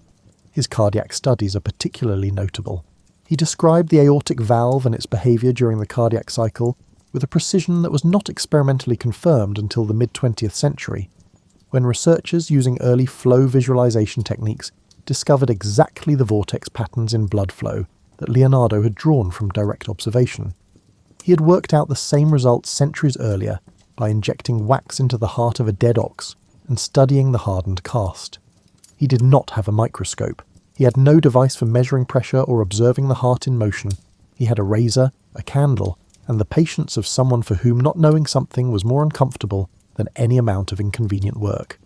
His cardiac studies are particularly notable. He described the aortic valve and its behaviour during the cardiac cycle with a precision that was not experimentally confirmed until the mid-20th century, when researchers using early flow visualization techniques discovered exactly the vortex patterns in blood flow that Leonardo had drawn from direct observation. He had worked out the same results centuries earlier by injecting wax into the heart of a dead ox and studying the hardened cast. He did not have a microscope. He had no device for measuring pressure or observing the heart in motion. He had a razor, a candle, and the patience of someone for whom not knowing something was more uncomfortable than any amount of inconvenient work.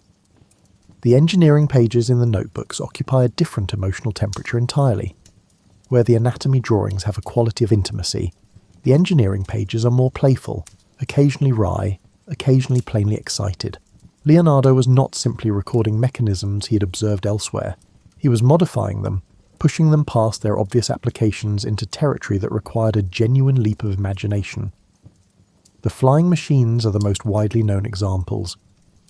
The engineering pages in the notebooks occupy a different emotional temperature entirely. Where the anatomy drawings have a quality of intimacy, the engineering pages are more playful, occasionally wry, occasionally plainly excited. Leonardo was not simply recording mechanisms he had observed elsewhere. He was modifying them, pushing them past their obvious applications into territory that required a genuine leap of imagination. The flying machines are the most widely known examples.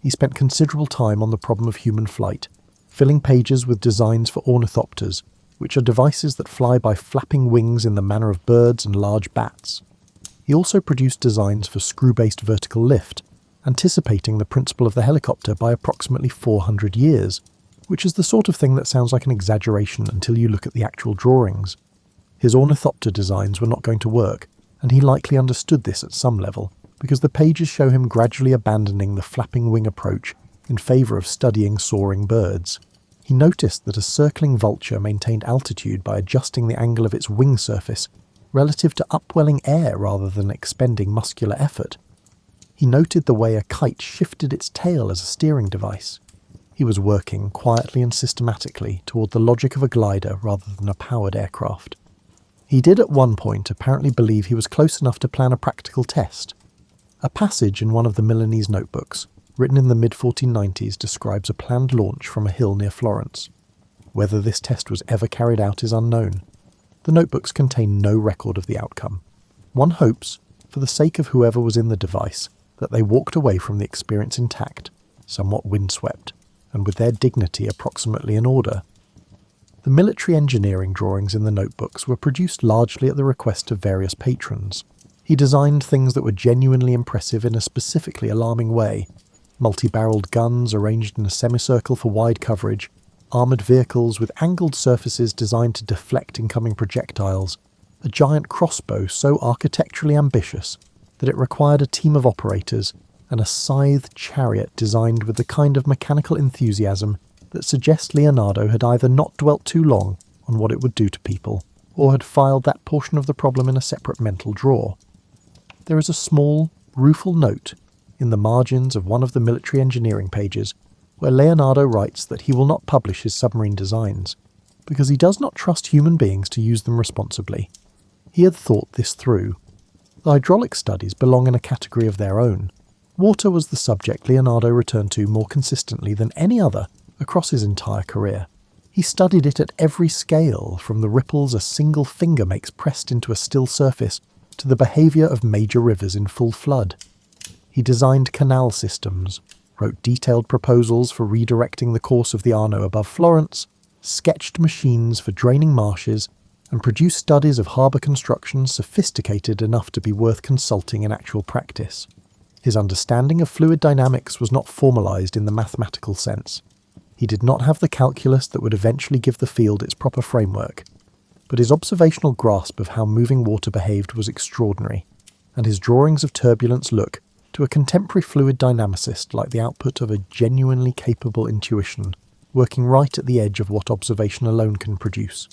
He spent considerable time on the problem of human flight, filling pages with designs for ornithopters, which are devices that fly by flapping wings in the manner of birds and large bats. He also produced designs for screw-based vertical lift, anticipating the principle of the helicopter by approximately 400 years, which is the sort of thing that sounds like an exaggeration until you look at the actual drawings. His ornithopter designs were not going to work, and he likely understood this at some level, because the pages show him gradually abandoning the flapping wing approach in favour of studying soaring birds. He noticed that a circling vulture maintained altitude by adjusting the angle of its wing surface relative to upwelling air rather than expending muscular effort. He noted the way a kite shifted its tail as a steering device. He was working quietly and systematically toward the logic of a glider rather than a powered aircraft. He did at one point apparently believe he was close enough to plan a practical test. A passage in one of the Milanese notebooks, written in the mid-1490s, describes a planned launch from a hill near Florence. Whether this test was ever carried out is unknown. The notebooks contain no record of the outcome. One hopes, for the sake of whoever was in the device, that they walked away from the experience intact, somewhat windswept, and with their dignity approximately in order. The military engineering drawings in the notebooks were produced largely at the request of various patrons. He designed things that were genuinely impressive in a specifically alarming way: multi-barreled guns arranged in a semicircle for wide coverage, armoured vehicles with angled surfaces designed to deflect incoming projectiles, a giant crossbow so architecturally ambitious that it required a team of operators, and a scythed chariot designed with the kind of mechanical enthusiasm that suggests Leonardo had either not dwelt too long on what it would do to people, or had filed that portion of the problem in a separate mental drawer. There is a small, rueful note in the margins of one of the military engineering pages where Leonardo writes that he will not publish his submarine designs, because he does not trust human beings to use them responsibly. He had thought this through. The hydraulic studies belong in a category of their own. Water was the subject Leonardo returned to more consistently than any other across his entire career. He studied it at every scale, from the ripples a single finger makes pressed into a still surface to the behaviour of major rivers in full flood. He designed canal systems, wrote detailed proposals for redirecting the course of the Arno above Florence, sketched machines for draining marshes, and produced studies of harbour construction sophisticated enough to be worth consulting in actual practice. His understanding of fluid dynamics was not formalised in the mathematical sense. He did not have the calculus that would eventually give the field its proper framework, but his observational grasp of how moving water behaved was extraordinary, and his drawings of turbulence look, to a contemporary fluid dynamicist, like the output of a genuinely capable intuition, working right at the edge of what observation alone can produce.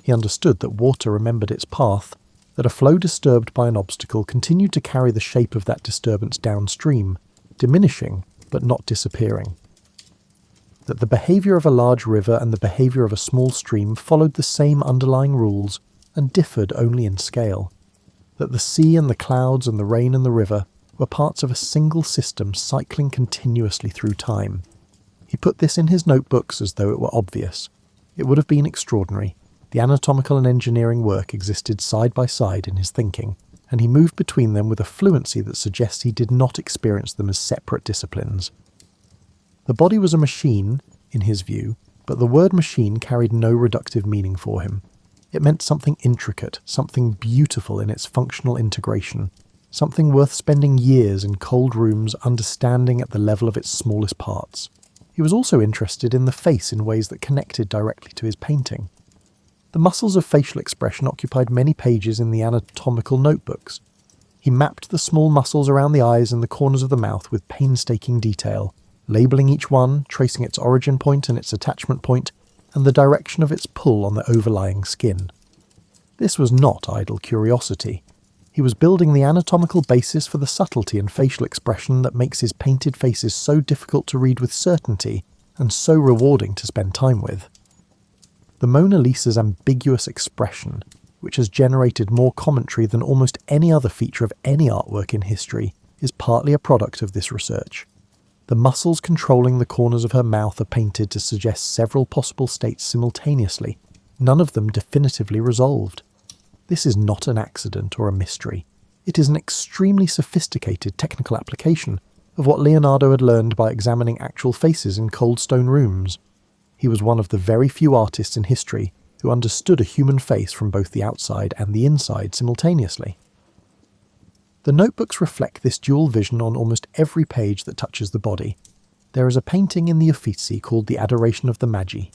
He understood that water remembered its path, that a flow disturbed by an obstacle continued to carry the shape of that disturbance downstream, diminishing but not disappearing. That the behaviour of a large river and the behaviour of a small stream followed the same underlying rules and differed only in scale. That the sea and the clouds and the rain and the river were parts of a single system cycling continuously through time. He put this in his notebooks as though it were obvious. It would have been extraordinary. The anatomical and engineering work existed side by side in his thinking, and he moved between them with a fluency that suggests he did not experience them as separate disciplines. The body was a machine, in his view, but the word machine carried no reductive meaning for him. It meant something intricate, something beautiful in its functional integration, something worth spending years in cold rooms understanding at the level of its smallest parts. He was also interested in the face in ways that connected directly to his painting. The muscles of facial expression occupied many pages in the anatomical notebooks. He mapped the small muscles around the eyes and the corners of the mouth with painstaking detail, labelling each one, tracing its origin point and its attachment point, and the direction of its pull on the overlying skin. This was not idle curiosity. He was building the anatomical basis for the subtlety and facial expression that makes his painted faces so difficult to read with certainty and so rewarding to spend time with. The Mona Lisa's ambiguous expression, which has generated more commentary than almost any other feature of any artwork in history, is partly a product of this research. The muscles controlling the corners of her mouth are painted to suggest several possible states simultaneously, none of them definitively resolved. This is not an accident or a mystery. It is an extremely sophisticated technical application of what Leonardo had learned by examining actual faces in cold stone rooms. He was one of the very few artists in history who understood a human face from both the outside and the inside simultaneously. The notebooks reflect this dual vision on almost every page that touches the body. There is a painting in the Uffizi called The Adoration of the Magi.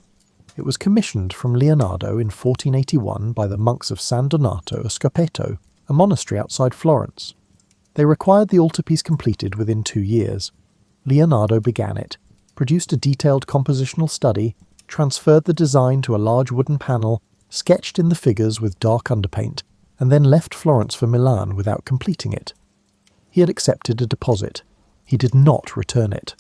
It was commissioned from Leonardo in 1481 by the monks of San Donato a Scopeto, a monastery outside Florence. They required the altarpiece completed within 2 years. Leonardo began it, produced a detailed compositional study, transferred the design to a large wooden panel, sketched in the figures with dark underpaint, and then left Florence for Milan without completing it. He had accepted a deposit. He did not return it.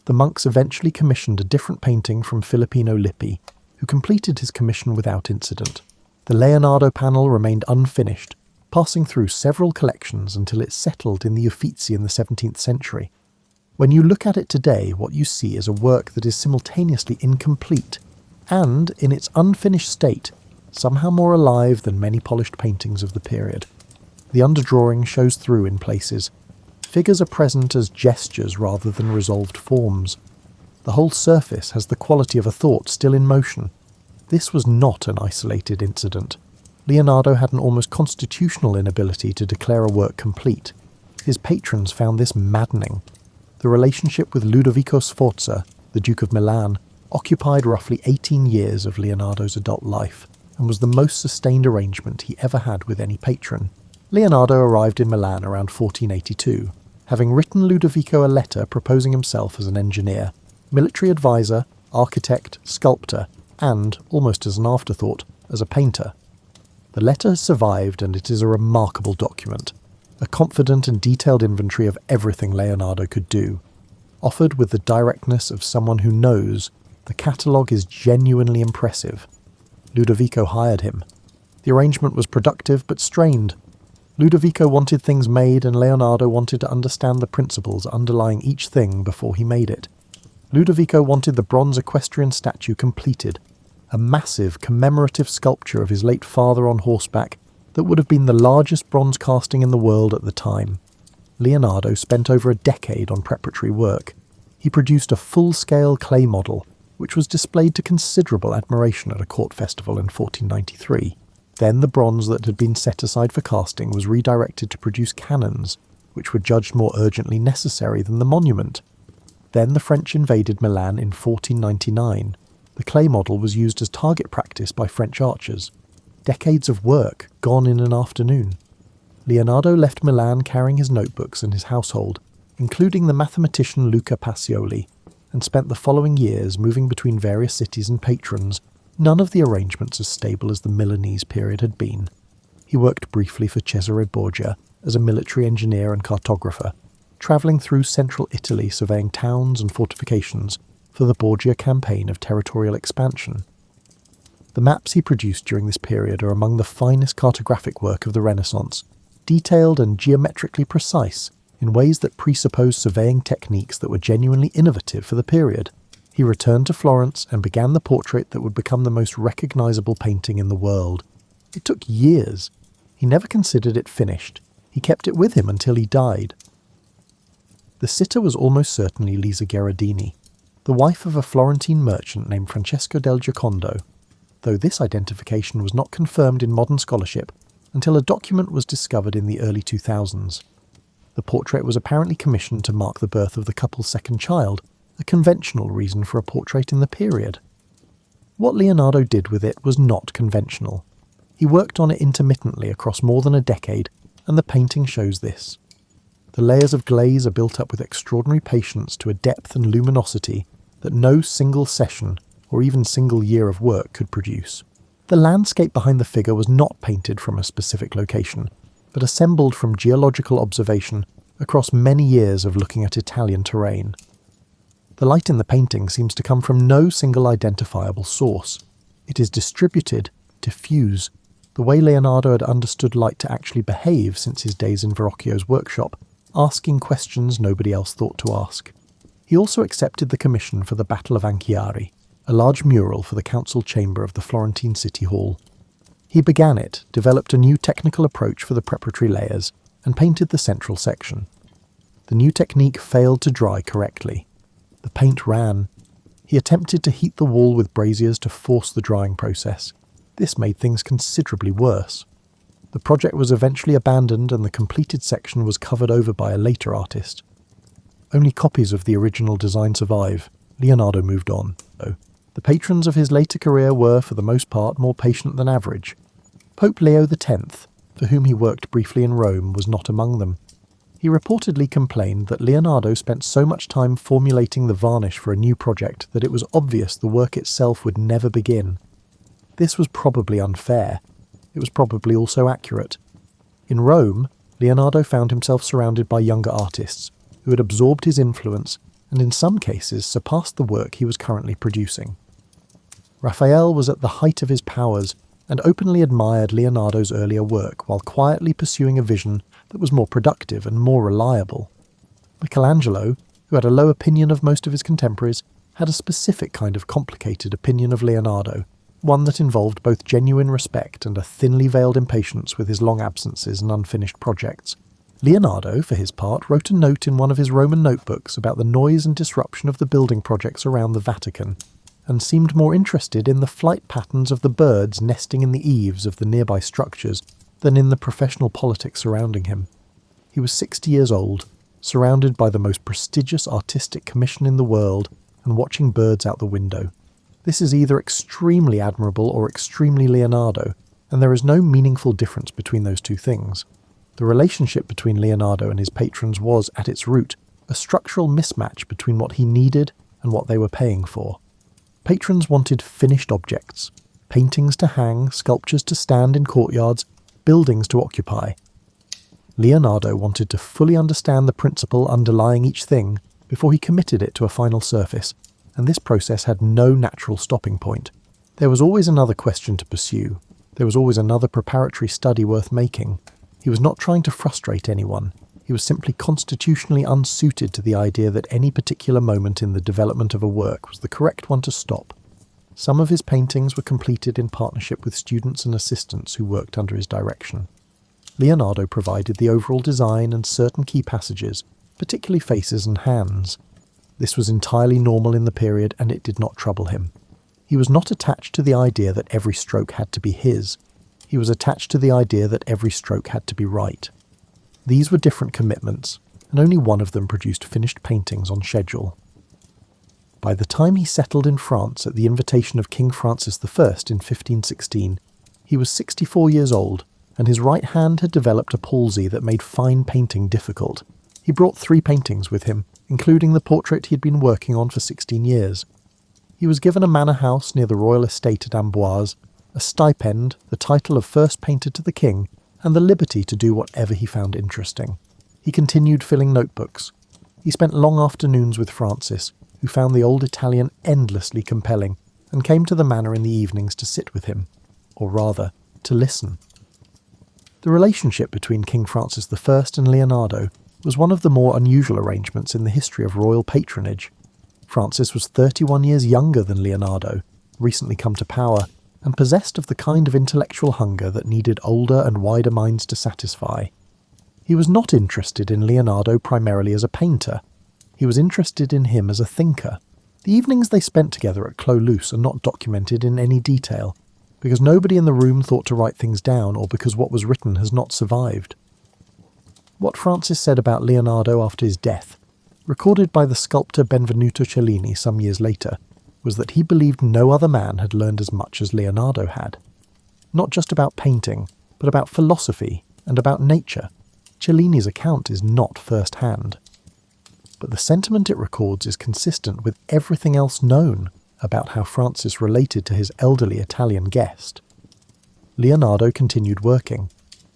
The monks eventually commissioned a different painting from Filippino Lippi, who completed his commission without incident. The Leonardo panel remained unfinished, passing through several collections until it settled in the Uffizi in the 17th century. When you look at it today, what you see is a work that is simultaneously incomplete and, in its unfinished state, somehow more alive than many polished paintings of the period. The underdrawing shows through in places. Figures are present as gestures rather than resolved forms. The whole surface has the quality of a thought still in motion. This was not an isolated incident. Leonardo had an almost constitutional inability to declare a work complete. His patrons found this maddening. The relationship with Ludovico Sforza, the Duke of Milan, occupied roughly 18 years of Leonardo's adult life, and was the most sustained arrangement he ever had with any patron. Leonardo arrived in Milan around 1482, having written Ludovico a letter proposing himself as an engineer, military advisor, architect, sculptor, and, almost as an afterthought, as a painter. The letter has survived, and it is a remarkable document, a confident and detailed inventory of everything Leonardo could do. Offered with the directness of someone who knows, the catalogue is genuinely impressive. Ludovico hired him. The arrangement was productive but strained. Ludovico wanted things made, and Leonardo wanted to understand the principles underlying each thing before he made it. Ludovico wanted the bronze equestrian statue completed, a massive commemorative sculpture of his late father on horseback that would have been the largest bronze casting in the world at the time. Leonardo spent over a decade on preparatory work. He produced a full-scale clay model, which was displayed to considerable admiration at a court festival in 1493. Then the bronze that had been set aside for casting was redirected to produce cannons, which were judged more urgently necessary than the monument. Then the French invaded Milan in 1499. The clay model was used as target practice by French archers. Decades of work gone in an afternoon. Leonardo left Milan carrying his notebooks and his household, including the mathematician Luca Pacioli, and spent the following years moving between various cities and patrons, none of the arrangements as stable as the Milanese period had been. He worked briefly for Cesare Borgia as a military engineer and cartographer, travelling through central Italy surveying towns and fortifications for the Borgia campaign of territorial expansion. The maps he produced during this period are among the finest cartographic work of the Renaissance, detailed and geometrically precise in ways that presuppose surveying techniques that were genuinely innovative for the period. He returned to Florence and began the portrait that would become the most recognisable painting in the world. It took years. He never considered it finished. He kept it with him until he died. The sitter was almost certainly Lisa Gherardini, the wife of a Florentine merchant named Francesco del Giocondo, though this identification was not confirmed in modern scholarship until a document was discovered in the early 2000s. The portrait was apparently commissioned to mark the birth of the couple's second child, a conventional reason for a portrait in the period. What Leonardo did with it was not conventional. He worked on it intermittently across more than a decade, and the painting shows this. The layers of glaze are built up with extraordinary patience to a depth and luminosity that no single session or even single year of work could produce. The landscape behind the figure was not painted from a specific location, but assembled from geological observation across many years of looking at Italian terrain. The light in the painting seems to come from no single identifiable source. It is distributed, diffuse, the way Leonardo had understood light to actually behave since his days in Verrocchio's workshop, asking questions nobody else thought to ask. He also accepted the commission for the Battle of Anchiari, a large mural for the council chamber of the Florentine City Hall. He began it, developed a new technical approach for the preparatory layers, and painted the central section. The new technique failed to dry correctly. The paint ran. He attempted to heat the wall with braziers to force the drying process. This made things considerably worse. The project was eventually abandoned and the completed section was covered over by a later artist. Only copies of the original design survive. Leonardo moved on, though. The patrons of his later career were, for the most part, more patient than average. Pope Leo X, for whom he worked briefly in Rome, was not among them. He reportedly complained that Leonardo spent so much time formulating the varnish for a new project that it was obvious the work itself would never begin. This was probably unfair. It was probably also accurate. In Rome, Leonardo found himself surrounded by younger artists who had absorbed his influence and in some cases surpassed the work he was currently producing. Raphael was at the height of his powers and openly admired Leonardo's earlier work while quietly pursuing a vision that was more productive and more reliable. Michelangelo, who had a low opinion of most of his contemporaries, had a specific kind of complicated opinion of Leonardo, one that involved both genuine respect and a thinly veiled impatience with his long absences and unfinished projects. Leonardo, for his part, wrote a note in one of his Roman notebooks about the noise and disruption of the building projects around the Vatican, and seemed more interested in the flight patterns of the birds nesting in the eaves of the nearby structures than in the professional politics surrounding him. He was 60 years old, surrounded by the most prestigious artistic commission in the world, and watching birds out the window. This is either extremely admirable or extremely Leonardo, and there is no meaningful difference between those two things. The relationship between Leonardo and his patrons was, at its root, a structural mismatch between what he needed and what they were paying for. Patrons wanted finished objects, paintings to hang, sculptures to stand in courtyards, buildings to occupy. Leonardo wanted to fully understand the principle underlying each thing before he committed it to a final surface, and this process had no natural stopping point. There was always another question to pursue. There was always another preparatory study worth making. He was not trying to frustrate anyone. He was simply constitutionally unsuited to the idea that any particular moment in the development of a work was the correct one to stop. Some of his paintings were completed in partnership with students and assistants who worked under his direction. Leonardo provided the overall design and certain key passages, particularly faces and hands. This was entirely normal in the period, and it did not trouble him. He was not attached to the idea that every stroke had to be his. He was attached to the idea that every stroke had to be right. These were different commitments, and only one of them produced finished paintings on schedule. By the time he settled in France at the invitation of King Francis I in 1516, he was 64 years old, and his right hand had developed a palsy that made fine painting difficult. He brought 3 paintings with him, including the portrait he had been working on for 16 years. He was given a manor house near the royal estate at Amboise, a stipend, the title of first painter to the king, and the liberty to do whatever he found interesting. He continued filling notebooks. He spent long afternoons with Francis, who found the old Italian endlessly compelling, and came to the manor in the evenings to sit with him, or rather, to listen. The relationship between King Francis I and Leonardo was one of the more unusual arrangements in the history of royal patronage. Francis was 31 years younger than Leonardo, recently come to power, and possessed of the kind of intellectual hunger that needed older and wider minds to satisfy. He was not interested in Leonardo primarily as a painter. He was interested in him as a thinker. The evenings they spent together at Clos Luz are not documented in any detail, because nobody in the room thought to write things down or because what was written has not survived. What Francis said about Leonardo after his death, recorded by the sculptor Benvenuto Cellini some years later, was that he believed no other man had learned as much as Leonardo had. Not just about painting, but about philosophy and about nature. Cellini's account is not first-hand. But the sentiment it records is consistent with everything else known about how Francis related to his elderly Italian guest. Leonardo continued working.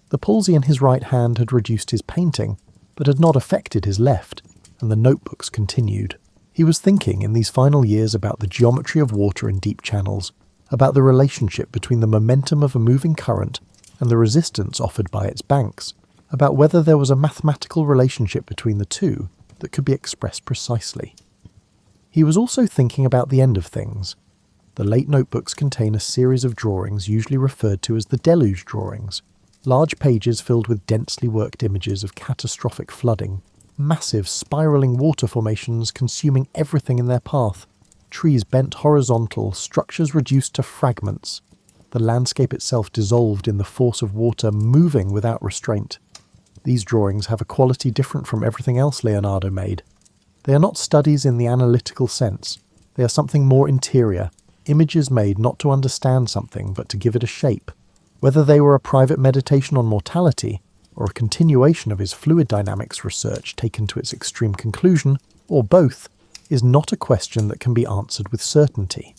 The palsy in his right hand had reduced his painting, but had not affected his left, and the notebooks continued. He was thinking in these final years about the geometry of water in deep channels, about the relationship between the momentum of a moving current and the resistance offered by its banks, about whether there was a mathematical relationship between the two that could be expressed precisely. He was also thinking about the end of things. The late notebooks contain a series of drawings usually referred to as the deluge drawings, large pages filled with densely worked images of catastrophic flooding, massive spiralling water formations consuming everything in their path, trees bent horizontal, structures reduced to fragments, the landscape itself dissolved in the force of water moving without restraint. These drawings have a quality different from everything else Leonardo made. They are not studies in the analytical sense. They are something more interior, images made not to understand something but to give it a shape. Whether they were a private meditation on mortality, or a continuation of his fluid dynamics research taken to its extreme conclusion, or both, is not a question that can be answered with certainty.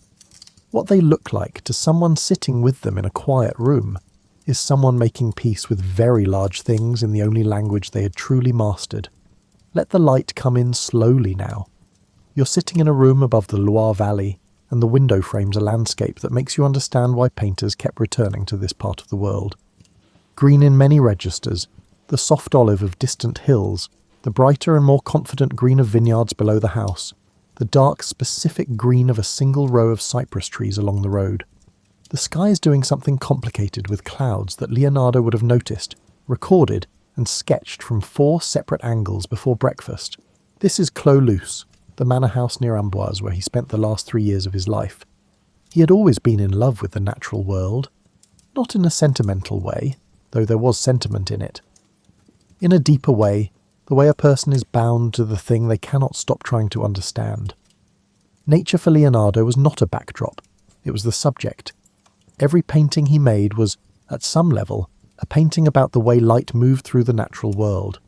What they look like to someone sitting with them in a quiet room is someone making peace with very large things in the only language they had truly mastered. Let the light come in slowly now. You're sitting in a room above the Loire Valley, and the window frames a landscape that makes you understand why painters kept returning to this part of the world. Green in many registers, the soft olive of distant hills, the brighter and more confident green of vineyards below the house, the dark specific green of a single row of cypress trees along the road. The sky is doing something complicated with clouds that Leonardo would have noticed, recorded, and sketched from 4 separate angles before breakfast. This is Clos Luce, the manor house near Amboise where he spent the last 3 years of his life. He had always been in love with the natural world, not in a sentimental way, though there was sentiment in it. In a deeper way, the way a person is bound to the thing they cannot stop trying to understand. Nature for Leonardo was not a backdrop, it was the subject. Every painting he made was, at some level, a painting about the way light moved through the natural world.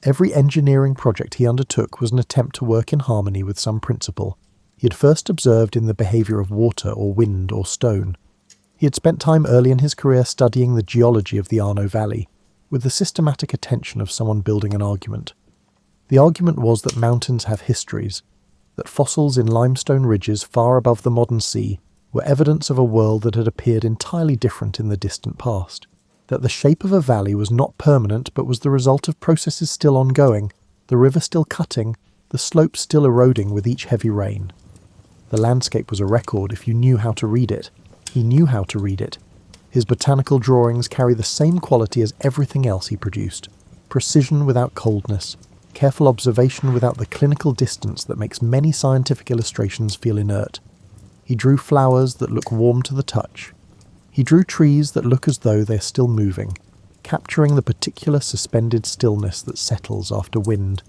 Every engineering project he undertook was an attempt to work in harmony with some principle he had first observed in the behaviour of water or wind or stone. He had spent time early in his career studying the geology of the Arno Valley, with the systematic attention of someone building an argument. The argument was that mountains have histories, that fossils in limestone ridges far above the modern sea were evidence of a world that had appeared entirely different in the distant past, that the shape of a valley was not permanent but was the result of processes still ongoing, the river still cutting, the slopes still eroding with each heavy rain. The landscape was a record if you knew how to read it. He knew how to read it. His botanical drawings carry the same quality as everything else he produced. Precision without coldness, careful observation without the clinical distance that makes many scientific illustrations feel inert. He drew flowers that look warm to the touch. He drew trees that look as though they are still moving, capturing the particular suspended stillness that settles after wind.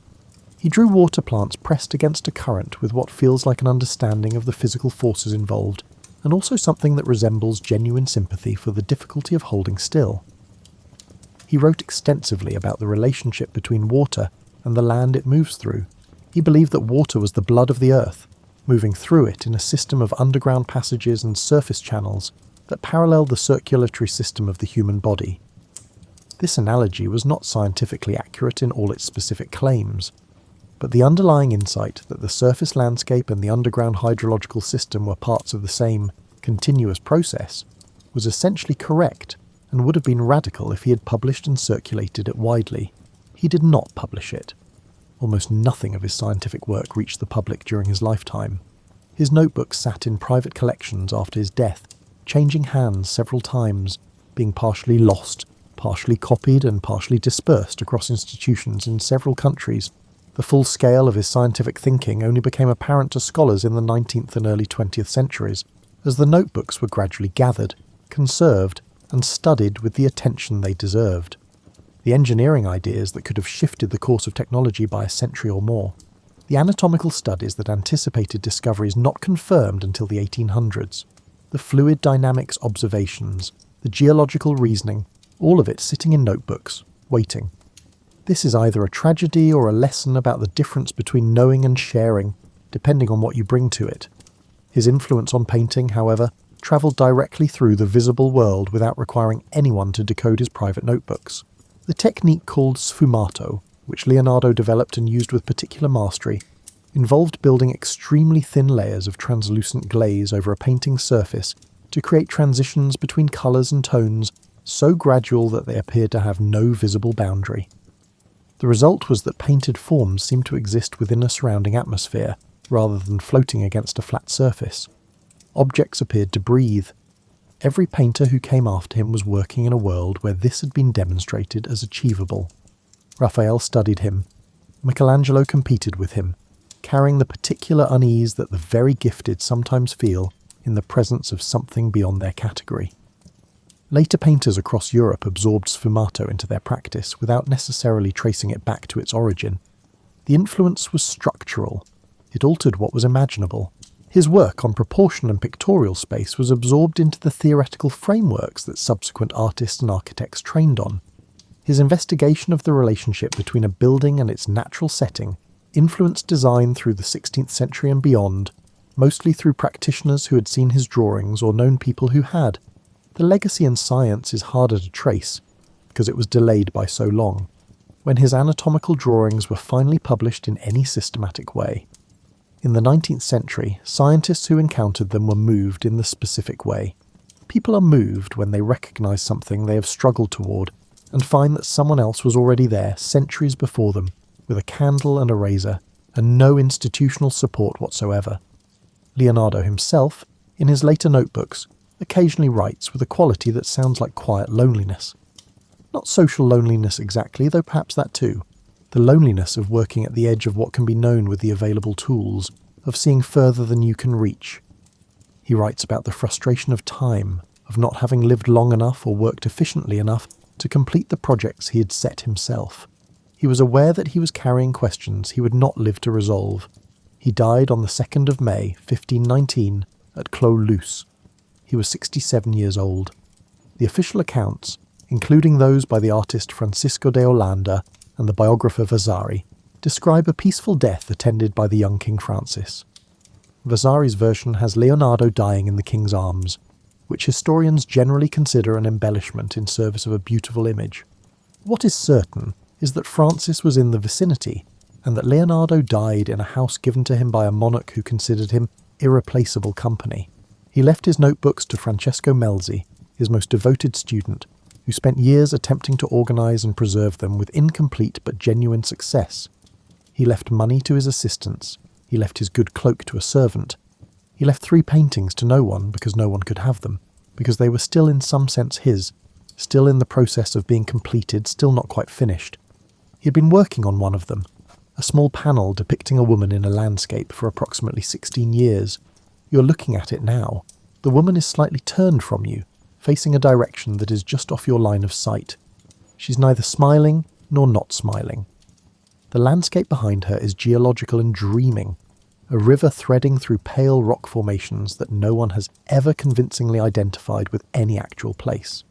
He drew water plants pressed against a current with what feels like an understanding of the physical forces involved, and also something that resembles genuine sympathy for the difficulty of holding still. He wrote extensively about the relationship between water and the land it moves through. He believed that water was the blood of the earth, moving through it in a system of underground passages and surface channels that paralleled the circulatory system of the human body. This analogy was not scientifically accurate in all its specific claims, but the underlying insight that the surface landscape and the underground hydrological system were parts of the same, continuous process was essentially correct and would have been radical if he had published and circulated it widely. He did not publish it. Almost nothing of his scientific work reached the public during his lifetime. His notebooks sat in private collections after his death, changing hands several times, being partially lost, partially copied and partially dispersed across institutions in several countries. The full scale of his scientific thinking only became apparent to scholars in the 19th and early 20th centuries, as the notebooks were gradually gathered, conserved, and studied with the attention they deserved. The engineering ideas that could have shifted the course of technology by a century or more, the anatomical studies that anticipated discoveries not confirmed until the 1800s, the fluid dynamics observations, the geological reasoning, all of it sitting in notebooks, waiting. This is either a tragedy or a lesson about the difference between knowing and sharing, depending on what you bring to it. His influence on painting, however, travelled directly through the visible world without requiring anyone to decode his private notebooks. The technique called sfumato, which Leonardo developed and used with particular mastery, involved building extremely thin layers of translucent glaze over a painting's surface to create transitions between colours and tones so gradual that they appeared to have no visible boundary. The result was that painted forms seemed to exist within a surrounding atmosphere, rather than floating against a flat surface. Objects appeared to breathe. Every painter who came after him was working in a world where this had been demonstrated as achievable. Raphael studied him. Michelangelo competed with him, carrying the particular unease that the very gifted sometimes feel in the presence of something beyond their category. Later painters across Europe absorbed sfumato into their practice without necessarily tracing it back to its origin. The influence was structural. It altered what was imaginable. His work on proportion and pictorial space was absorbed into the theoretical frameworks that subsequent artists and architects trained on. His investigation of the relationship between a building and its natural setting influenced design through the 16th century and beyond, mostly through practitioners who had seen his drawings or known people who had. The legacy in science is harder to trace, because it was delayed by so long, when his anatomical drawings were finally published in any systematic way. In the 19th century, scientists who encountered them were moved in the specific way. People are moved when they recognise something they have struggled toward and find that someone else was already there centuries before them, with a candle and a razor, and no institutional support whatsoever. Leonardo himself, in his later notebooks, occasionally writes with a quality that sounds like quiet loneliness. Not social loneliness exactly, though perhaps that too. The loneliness of working at the edge of what can be known with the available tools, of seeing further than you can reach. He writes about the frustration of time, of not having lived long enough or worked efficiently enough to complete the projects he had set himself. He was aware that he was carrying questions he would not live to resolve. He died on the 2nd of May, 1519, at Clos-Leuce. He was 67 years old. The official accounts, including those by the artist Francisco de Holanda and the biographer Vasari, describe a peaceful death attended by the young King Francis. Vasari's version has Leonardo dying in the king's arms, which historians generally consider an embellishment in service of a beautiful image. What is certain is that Francis was in the vicinity, and that Leonardo died in a house given to him by a monarch who considered him irreplaceable company. He left his notebooks to Francesco Melzi, his most devoted student, who spent years attempting to organise and preserve them with incomplete but genuine success. He left money to his assistants. He left his good cloak to a servant. He left 3 paintings to no one because no one could have them, because they were still in some sense his, still in the process of being completed, still not quite finished. He had been working on one of them, a small panel depicting a woman in a landscape, for approximately 16 years. You're looking at it now. The woman is slightly turned from you, facing a direction that is just off your line of sight. She's neither smiling nor not smiling. The landscape behind her is geological and dreaming, a river threading through pale rock formations that no one has ever convincingly identified with any actual place.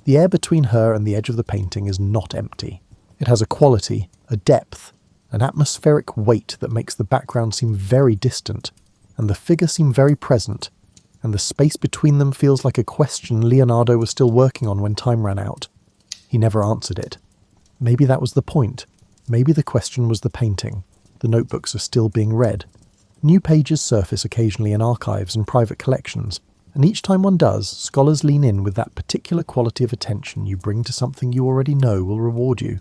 The air between her and the edge of the painting is not empty. It has a quality, a depth, an atmospheric weight that makes the background seem very distant, and the figure seem very present, and the space between them feels like a question Leonardo was still working on when time ran out. He never answered it. Maybe that was the point. Maybe the question was the painting. The notebooks are still being read. New pages surface occasionally in archives and private collections, and each time one does, scholars lean in with that particular quality of attention you bring to something you already know will reward you.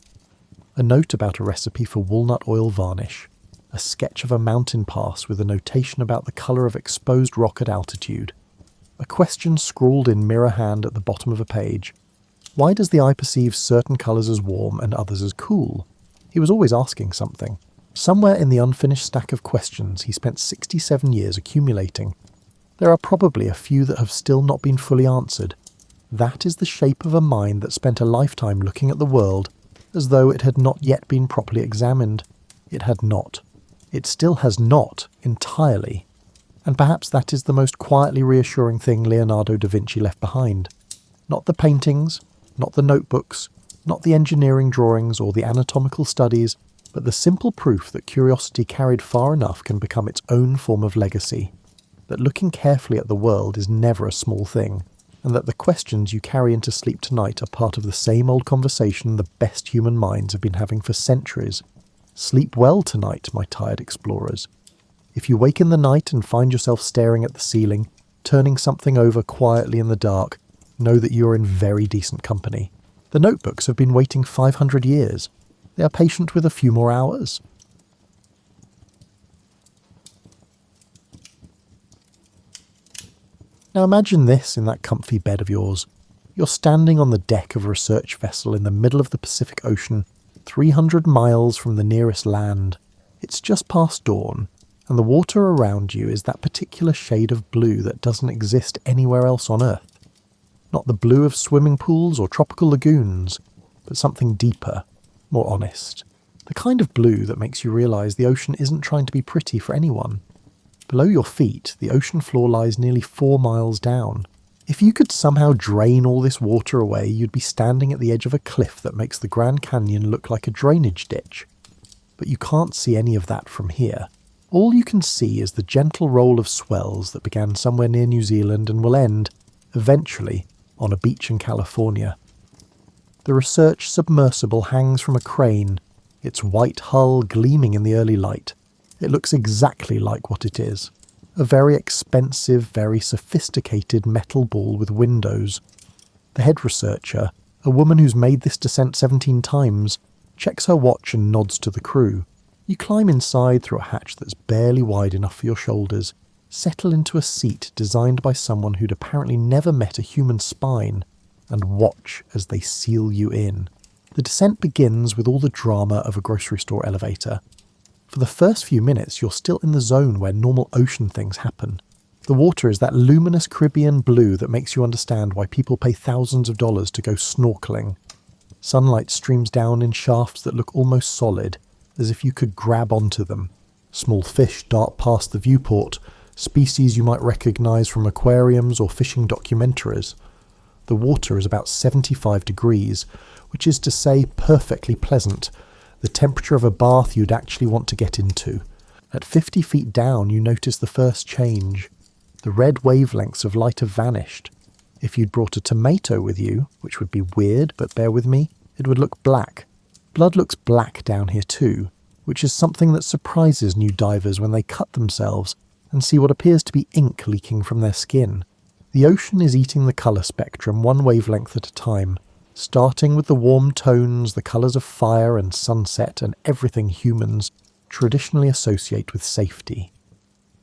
A note about a recipe for walnut oil varnish, a sketch of a mountain pass with a notation about the colour of exposed rock at altitude, a question scrawled in mirror hand at the bottom of a page. Why does the eye perceive certain colours as warm and others as cool? He was always asking something. Somewhere in the unfinished stack of questions he spent 67 years accumulating, there are probably a few that have still not been fully answered. That is the shape of a mind that spent a lifetime looking at the world as though it had not yet been properly examined. It had not. It still has not, entirely. And perhaps that is the most quietly reassuring thing Leonardo da Vinci left behind. Not the paintings, not the notebooks, not the engineering drawings or the anatomical studies, but the simple proof that curiosity carried far enough can become its own form of legacy, that looking carefully at the world is never a small thing, and that the questions you carry into sleep tonight are part of the same old conversation the best human minds have been having for centuries. Sleep well tonight, my tired explorers. If you wake in the night and find yourself staring at the ceiling, turning something over quietly in the dark, know that you are in very decent company. The notebooks have been waiting 500 years. They are patient with a few more hours. Now imagine this in that comfy bed of yours. You're standing on the deck of a research vessel in the middle of the Pacific Ocean, 300 miles from the nearest land. It's just past dawn, and the water around you is that particular shade of blue that doesn't exist anywhere else on Earth. Not the blue of swimming pools or tropical lagoons, but something deeper, more honest. The kind of blue that makes you realise the ocean isn't trying to be pretty for anyone. Below your feet, the ocean floor lies nearly 4 miles down. If you could somehow drain all this water away, you'd be standing at the edge of a cliff that makes the Grand Canyon look like a drainage ditch. But you can't see any of that from here. All you can see is the gentle roll of swells that began somewhere near New Zealand and will end, eventually on a beach in California. The research submersible hangs from a crane, its white hull gleaming in the early light. It looks exactly like what it is. A very expensive, very sophisticated metal ball with windows. The head researcher, a woman who's made this descent 17 times, checks her watch and nods to the crew. You climb inside through a hatch that's barely wide enough for your shoulders, settle into a seat designed by someone who'd apparently never met a human spine, and watch as they seal you in. The descent begins with all the drama of a grocery store elevator. For the first few minutes, you're still in the zone where normal ocean things happen. The water is that luminous Caribbean blue that makes you understand why people pay thousands of dollars to go snorkeling. Sunlight streams down in shafts that look almost solid, as if you could grab onto them. Small fish dart past the viewport, species you might recognise from aquariums or fishing documentaries. The water is about 75 degrees, which is to say perfectly pleasant, the temperature of a bath you'd actually want to get into. At 50 feet down you notice the first change. The red wavelengths of light have vanished. If you'd brought a tomato with you, which would be weird, but bear with me, it would look black. Blood looks black down here too, which is something that surprises new divers when they cut themselves and see what appears to be ink leaking from their skin. The ocean is eating the colour spectrum one wavelength at a time, starting with the warm tones, the colours of fire and sunset and everything humans traditionally associate with safety.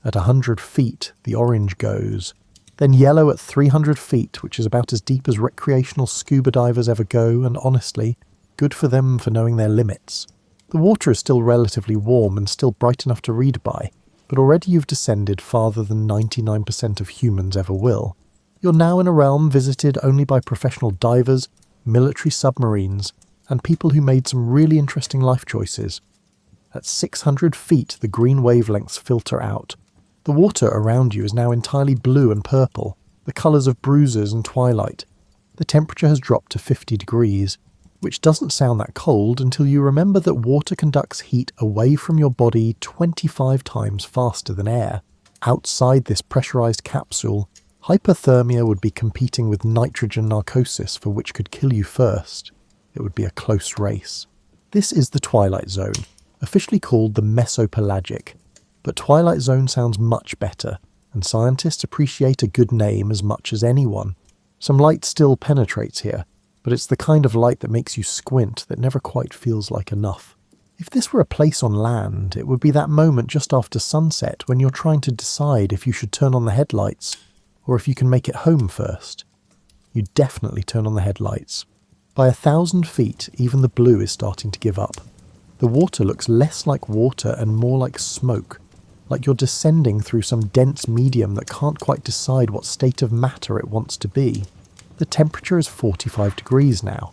At 100 feet, the orange goes, then yellow at 300 feet, which is about as deep as recreational scuba divers ever go, and honestly, good for them for knowing their limits. The water is still relatively warm and still bright enough to read by, but already you've descended farther than 99% of humans ever will. You're now in a realm visited only by professional divers, military submarines, and people who made some really interesting life choices. At 600 feet, the green wavelengths filter out. The water around you is now entirely blue and purple, the colours of bruises and twilight. The temperature has dropped to 50 degrees, which doesn't sound that cold until you remember that water conducts heat away from your body 25 times faster than air. Outside this pressurized capsule, hypothermia would be competing with nitrogen narcosis for which could kill you first. It would be a close race. This is the Twilight Zone, officially called the Mesopelagic, but Twilight Zone sounds much better, and scientists appreciate a good name as much as anyone. Some light still penetrates here, but it's the kind of light that makes you squint that never quite feels like enough. If this were a place on land, it would be that moment just after sunset when you're trying to decide if you should turn on the headlights, or if you can make it home first. You definitely turn on the headlights. By 1,000 feet, even the blue is starting to give up. The water looks less like water and more like smoke, like you're descending through some dense medium that can't quite decide what state of matter it wants to be. The temperature is 45 degrees now.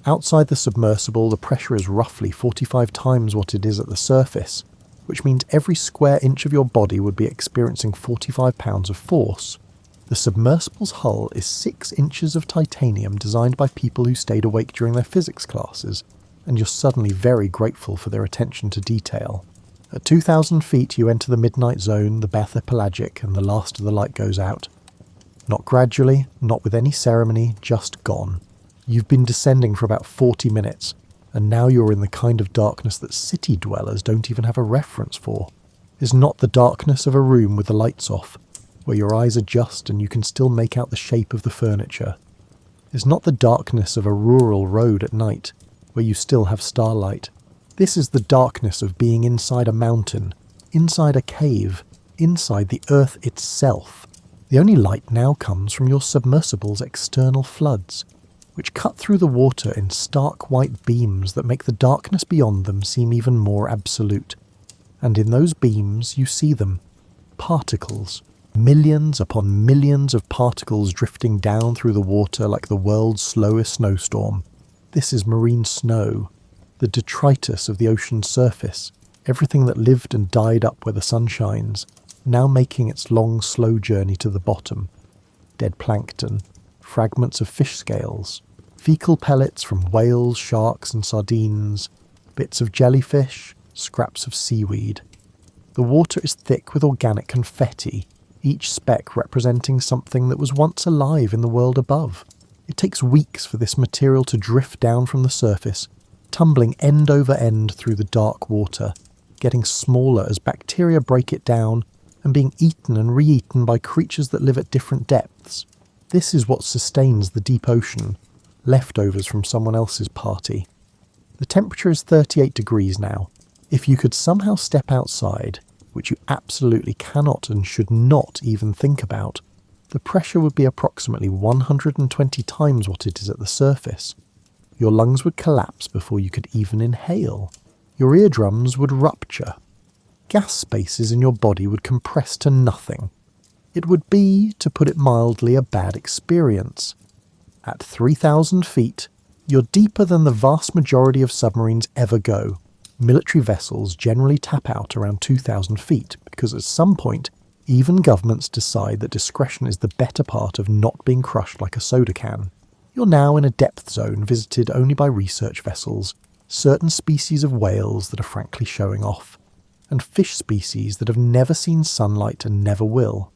Outside the submersible, the pressure is roughly 45 times what it is at the surface, which means every square inch of your body would be experiencing 45 pounds of force. The submersible's hull is 6 inches of titanium designed by people who stayed awake during their physics classes, and you're suddenly very grateful for their attention to detail. At 2,000 feet you enter the midnight zone, the Mesopelagic, and the last of the light goes out. Not gradually, not with any ceremony, just gone. You've been descending for about 40 minutes, and now you're in the kind of darkness that city dwellers don't even have a reference for. It's not the darkness of a room with the lights off, where your eyes adjust and you can still make out the shape of the furniture. It's not the darkness of a rural road at night, where you still have starlight. This is the darkness of being inside a mountain, inside a cave, inside the earth itself. The only light now comes from your submersible's external floods, which cut through the water in stark white beams that make the darkness beyond them seem even more absolute. And in those beams you see them. Particles. Millions upon millions of particles drifting down through the water like the world's slowest snowstorm. This is marine snow, the detritus of the ocean's surface, everything that lived and died up where the sun shines, now making its long, slow journey to the bottom. Dead plankton, fragments of fish scales, fecal pellets from whales, sharks and sardines, bits of jellyfish, scraps of seaweed. The water is thick with organic confetti, each speck representing something that was once alive in the world above. It takes weeks for this material to drift down from the surface, tumbling end over end through the dark water, getting smaller as bacteria break it down, and being eaten and re-eaten by creatures that live at different depths. This is what sustains the deep ocean, leftovers from someone else's party. The temperature is 38 degrees now. If you could somehow step outside, which you absolutely cannot and should not even think about, the pressure would be approximately 120 times what it is at the surface. Your lungs would collapse before you could even inhale. Your eardrums would rupture. Gas spaces in your body would compress to nothing. It would be, to put it mildly, a bad experience. At 3,000 feet, you're deeper than the vast majority of submarines ever go. Military vessels generally tap out around 2,000 feet because at some point, even governments decide that discretion is the better part of not being crushed like a soda can. You're now in a depth zone visited only by research vessels, certain species of whales that are frankly showing off, and fish species that have never seen sunlight and never will.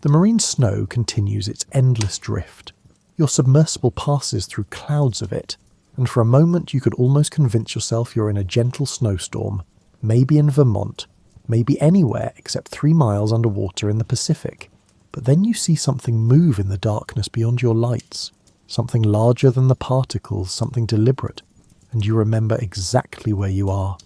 The marine snow continues its endless drift. Your submersible passes through clouds of it, and for a moment you could almost convince yourself you're in a gentle snowstorm, maybe in Vermont, maybe anywhere except 3 miles underwater in the Pacific. But then you see something move in the darkness beyond your lights, something larger than the particles, something deliberate, and you remember exactly where you are.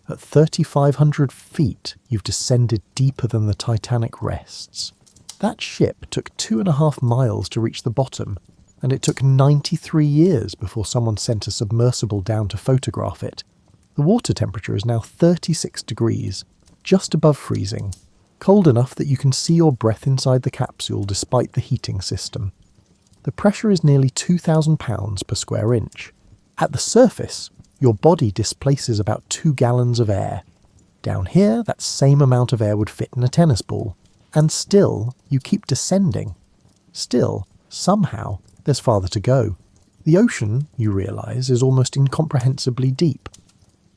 At 3,500 feet, you've descended deeper than the Titanic rests. That ship took 2.5 miles to reach the bottom, and it took 93 years before someone sent a submersible down to photograph it. The water temperature is now 36 degrees, just above freezing, cold enough that you can see your breath inside the capsule despite the heating system. The pressure is nearly 2,000 pounds per square inch. At the surface, your body displaces about 2 gallons of air. Down here, that same amount of air would fit in a tennis ball. And still, you keep descending. Still, somehow, there's farther to go. The ocean, you realise, is almost incomprehensibly deep.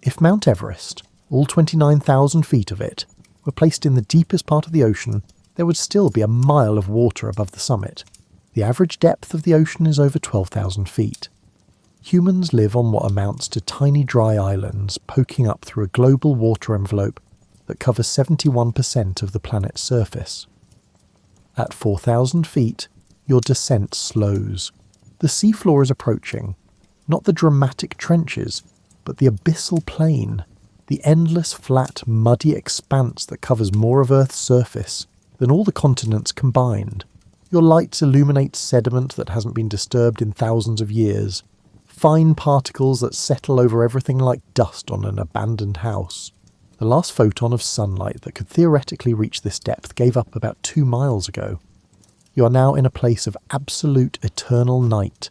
If Mount Everest, all 29,000 feet of it, were placed in the deepest part of the ocean, there would still be a mile of water above the summit. The average depth of the ocean is over 12,000 feet. Humans live on what amounts to tiny dry islands poking up through a global water envelope that covers 71% of the planet's surface. At 4,000 feet, your descent slows. The seafloor is approaching, not the dramatic trenches, but the abyssal plain, the endless flat, muddy expanse that covers more of Earth's surface than all the continents combined. Your lights illuminate sediment that hasn't been disturbed in thousands of years, fine particles that settle over everything like dust on an abandoned house. The last photon of sunlight that could theoretically reach this depth gave up about 2 miles ago. You are now in a place of absolute eternal night,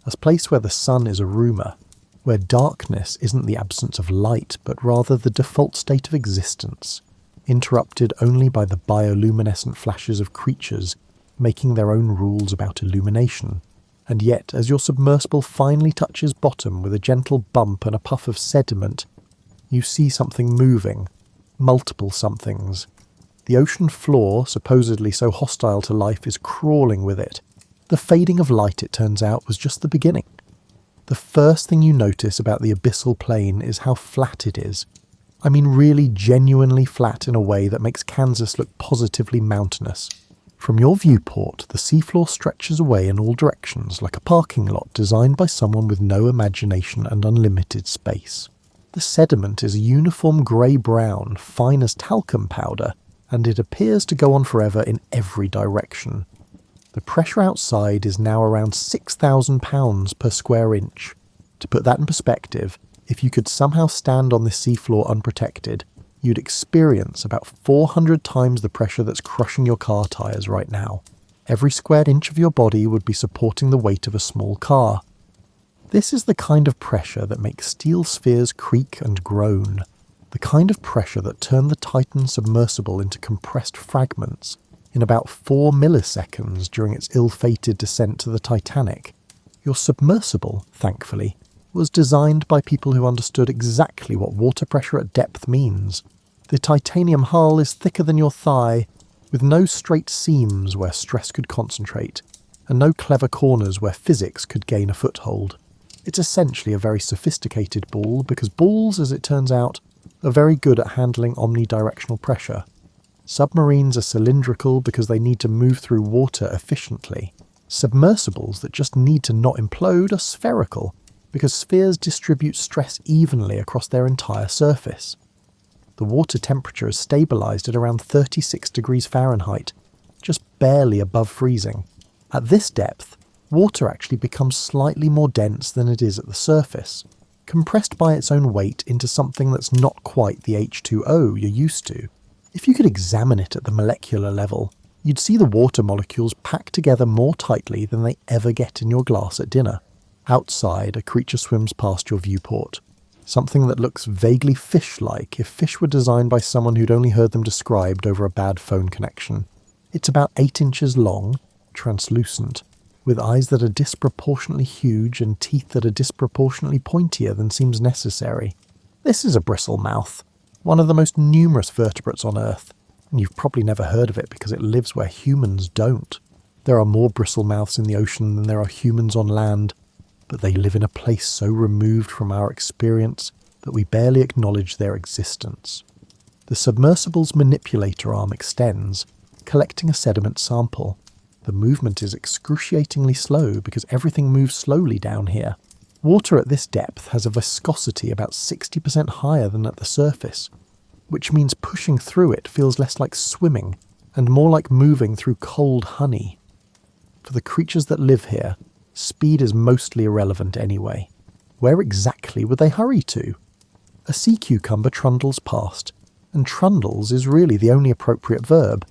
a place where the sun is a rumour, where darkness isn't the absence of light, but rather the default state of existence, interrupted only by the bioluminescent flashes of creatures making their own rules about illumination. And yet, as your submersible finally touches bottom with a gentle bump and a puff of sediment, you see something moving, multiple somethings. The ocean floor, supposedly so hostile to life, is crawling with it. The fading of light, it turns out, was just the beginning. The first thing you notice about the abyssal plain is how flat it is. I mean really genuinely flat in a way that makes Kansas look positively mountainous. From your viewport, the seafloor stretches away in all directions like a parking lot designed by someone with no imagination and unlimited space. The sediment is a uniform grey-brown, fine as talcum powder, and it appears to go on forever in every direction. The pressure outside is now around 6,000 pounds per square inch. To put that in perspective, if you could somehow stand on this seafloor unprotected, you'd experience about 400 times the pressure that's crushing your car tyres right now. Every square inch of your body would be supporting the weight of a small car. This is the kind of pressure that makes steel spheres creak and groan, the kind of pressure that turned the Titan submersible into compressed fragments in about 4 milliseconds during its ill-fated descent to the Titanic. Your submersible, thankfully, was designed by people who understood exactly what water pressure at depth means. The titanium hull is thicker than your thigh, with no straight seams where stress could concentrate, and no clever corners where physics could gain a foothold. It's essentially a very sophisticated ball because balls, as it turns out, are very good at handling omnidirectional pressure. Submarines are cylindrical because they need to move through water efficiently. Submersibles that just need to not implode are spherical because spheres distribute stress evenly across their entire surface. The water temperature is stabilised at around 36 degrees Fahrenheit, just barely above freezing. At this depth, water actually becomes slightly more dense than it is at the surface, compressed by its own weight into something that's not quite the H2O you're used to. If you could examine it at the molecular level, you'd see the water molecules packed together more tightly than they ever get in your glass at dinner. Outside, a creature swims past your viewport. Something that looks vaguely fish-like if fish were designed by someone who'd only heard them described over a bad phone connection. It's about 8 inches long, translucent, with eyes that are disproportionately huge and teeth that are disproportionately pointier than seems necessary. This is a bristlemouth, one of the most numerous vertebrates on Earth, and you've probably never heard of it because it lives where humans don't. There are more bristlemouths in the ocean than there are humans on land, but they live in a place so removed from our experience that we barely acknowledge their existence. The submersible's manipulator arm extends, collecting a sediment sample. The movement is excruciatingly slow because everything moves slowly down here. Water at this depth has a viscosity about 60% higher than at the surface, which means pushing through it feels less like swimming and more like moving through cold honey. For the creatures that live here, speed is mostly irrelevant anyway. Where exactly would they hurry to? A sea cucumber trundles past, and trundles is really the only appropriate verb.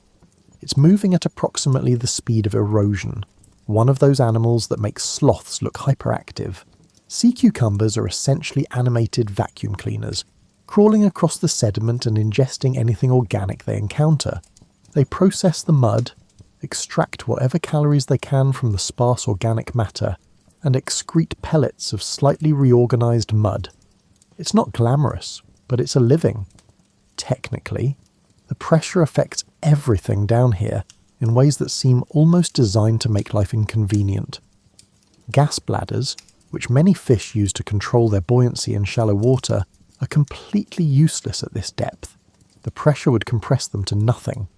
It's moving at approximately the speed of erosion, one of those animals that makes sloths look hyperactive. Sea cucumbers are essentially animated vacuum cleaners, crawling across the sediment and ingesting anything organic they encounter. They process the mud, extract whatever calories they can from the sparse organic matter, and excrete pellets of slightly reorganized mud. It's not glamorous, but it's a living. Technically, the pressure affects everything down here in ways that seem almost designed to make life inconvenient. Gas bladders, which many fish use to control their buoyancy in shallow water, are completely useless at this depth. The pressure would compress them to nothing.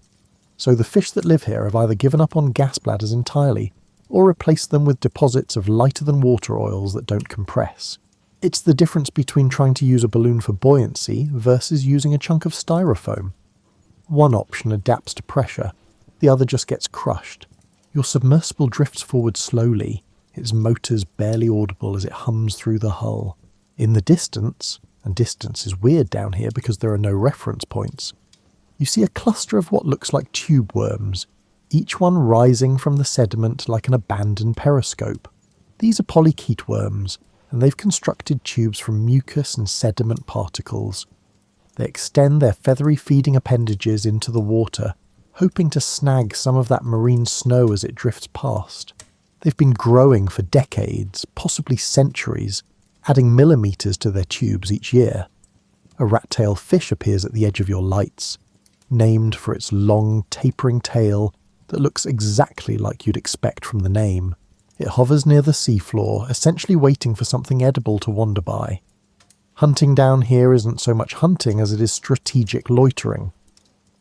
So the fish that live here have either given up on gas bladders entirely, or replaced them with deposits of lighter-than-water oils that don't compress. It's the difference between trying to use a balloon for buoyancy versus using a chunk of styrofoam. One option adapts to pressure, the other just gets crushed. Your submersible drifts forward slowly, its motors barely audible as it hums through the hull. In the distance, and distance is weird down here because there are no reference points, you see a cluster of what looks like tube worms, each one rising from the sediment like an abandoned periscope. These are polychaete worms, and they've constructed tubes from mucus and sediment particles. They extend their feathery feeding appendages into the water, hoping to snag some of that marine snow as it drifts past. They've been growing for decades, possibly centuries, adding millimeters to their tubes each year. A rat-tail fish appears at the edge of your lights, named for its long, tapering tail that looks exactly like you'd expect from the name. It hovers near the seafloor, essentially waiting for something edible to wander by. Hunting down here isn't so much hunting as it is strategic loitering.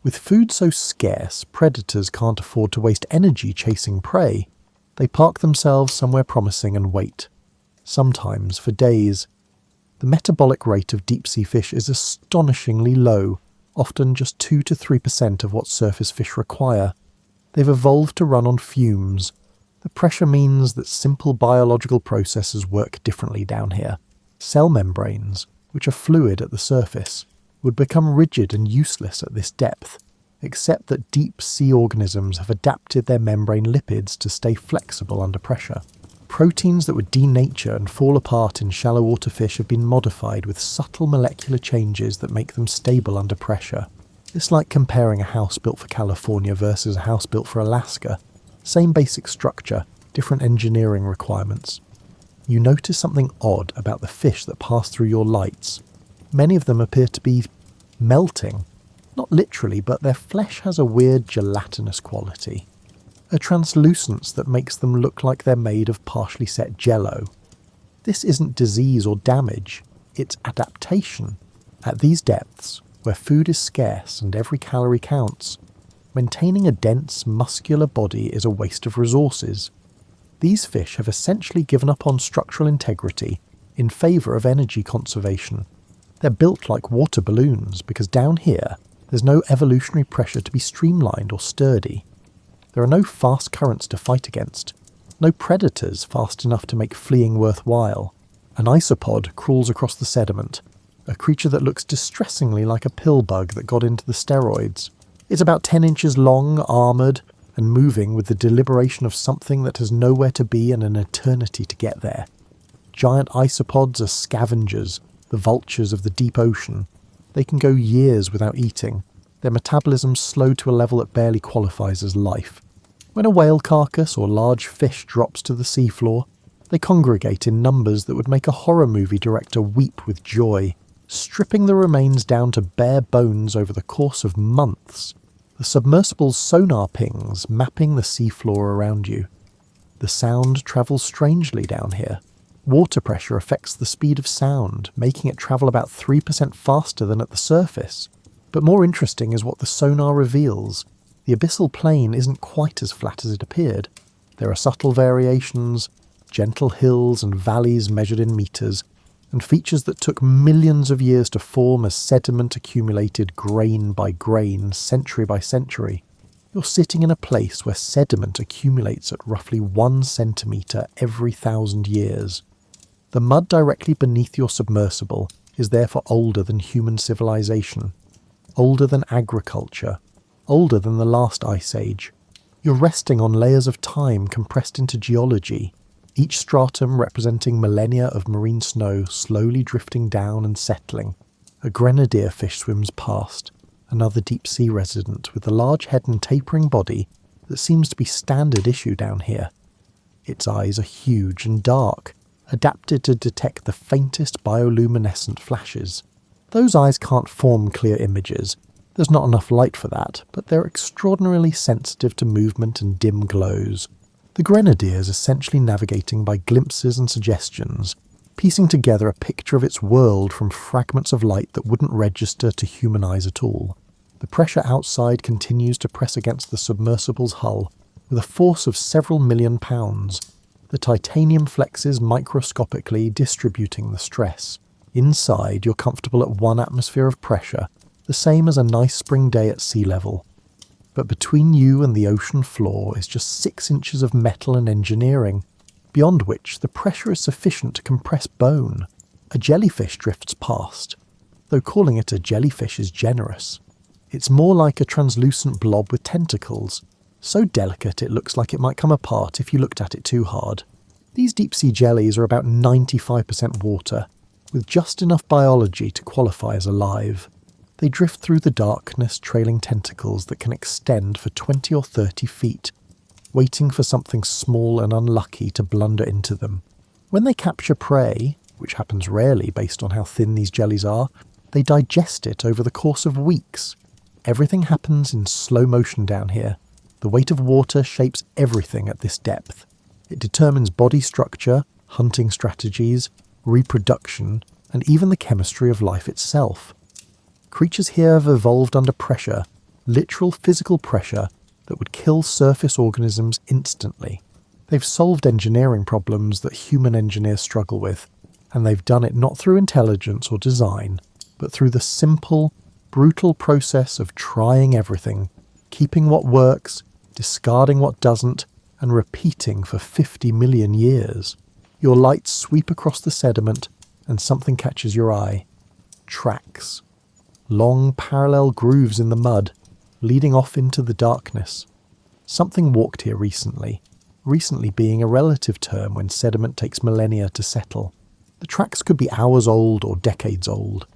With food so scarce, predators can't afford to waste energy chasing prey. They park themselves somewhere promising and wait, sometimes for days. The metabolic rate of deep-sea fish is astonishingly low, often just 2 to 3% of what surface fish require. They've evolved to run on fumes. The pressure means that simple biological processes work differently down here. Cell membranes, which are fluid at the surface, would become rigid and useless at this depth, except that deep-sea organisms have adapted their membrane lipids to stay flexible under pressure. Proteins that would denature and fall apart in shallow water fish have been modified with subtle molecular changes that make them stable under pressure. It's like comparing a house built for California versus a house built for Alaska. Same basic structure, different engineering requirements. You notice something odd about the fish that pass through your lights. Many of them appear to be melting. Not literally, but their flesh has a weird gelatinous quality. A translucence that makes them look like they're made of partially set jello. This isn't disease or damage, it's adaptation. At these depths, where food is scarce and every calorie counts, maintaining a dense, muscular body is a waste of resources. These fish have essentially given up on structural integrity in favour of energy conservation. They're built like water balloons because down here, there's no evolutionary pressure to be streamlined or sturdy. There are no fast currents to fight against, no predators fast enough to make fleeing worthwhile. An isopod crawls across the sediment, a creature that looks distressingly like a pill bug that got into the steroids. It's about 10 inches long, armoured, and moving with the deliberation of something that has nowhere to be and an eternity to get there. Giant isopods are scavengers, the vultures of the deep ocean. They can go years without eating, their metabolism's slow to a level that barely qualifies as life. When a whale carcass or large fish drops to the seafloor, they congregate in numbers that would make a horror movie director weep with joy, stripping the remains down to bare bones over the course of months. The submersible's sonar pings mapping the seafloor around you. The sound travels strangely down here. Water pressure affects the speed of sound, making it travel about 3% faster than at the surface. But more interesting is what the sonar reveals. The abyssal plain isn't quite as flat as it appeared. There are subtle variations, gentle hills and valleys measured in meters, and features that took millions of years to form as sediment accumulated grain by grain, century by century. You're sitting in a place where sediment accumulates at roughly 1 centimetre every 1,000 years. The mud directly beneath your submersible is therefore older than human civilization, older than agriculture, older than the last ice age. You're resting on layers of time compressed into geology, each stratum representing millennia of marine snow slowly drifting down and settling. A grenadier fish swims past, another deep-sea resident with a large head and tapering body that seems to be standard issue down here. Its eyes are huge and dark, adapted to detect the faintest bioluminescent flashes. Those eyes can't form clear images. There's not enough light for that, but they're extraordinarily sensitive to movement and dim glows. The grenadier is essentially navigating by glimpses and suggestions, piecing together a picture of its world from fragments of light that wouldn't register to human eyes at all. The pressure outside continues to press against the submersible's hull with a force of several million pounds. The titanium flexes microscopically, distributing the stress. Inside, you're comfortable at 1 atmosphere of pressure, the same as a nice spring day at sea level. But between you and the ocean floor is just 6 inches of metal and engineering, beyond which the pressure is sufficient to compress bone. A jellyfish drifts past, though calling it a jellyfish is generous. It's more like a translucent blob with tentacles, so delicate it looks like it might come apart if you looked at it too hard. These deep-sea jellies are about 95% water, with just enough biology to qualify as alive. They drift through the darkness, trailing tentacles that can extend for 20 or 30 feet, waiting for something small and unlucky to blunder into them. When they capture prey, which happens rarely based on how thin these jellies are, they digest it over the course of weeks. Everything happens in slow motion down here. The weight of water shapes everything at this depth. It determines body structure, hunting strategies, reproduction, and even the chemistry of life itself. Creatures here have evolved under pressure, literal physical pressure, that would kill surface organisms instantly. They've solved engineering problems that human engineers struggle with, and they've done it not through intelligence or design, but through the simple, brutal process of trying everything, keeping what works, discarding what doesn't, and repeating for 50 million years. Your lights sweep across the sediment, and something catches your eye. Tracks. Long parallel grooves in the mud, leading off into the darkness. Something walked here recently being a relative term when sediment takes millennia to settle. The tracks could be hours old or decades old.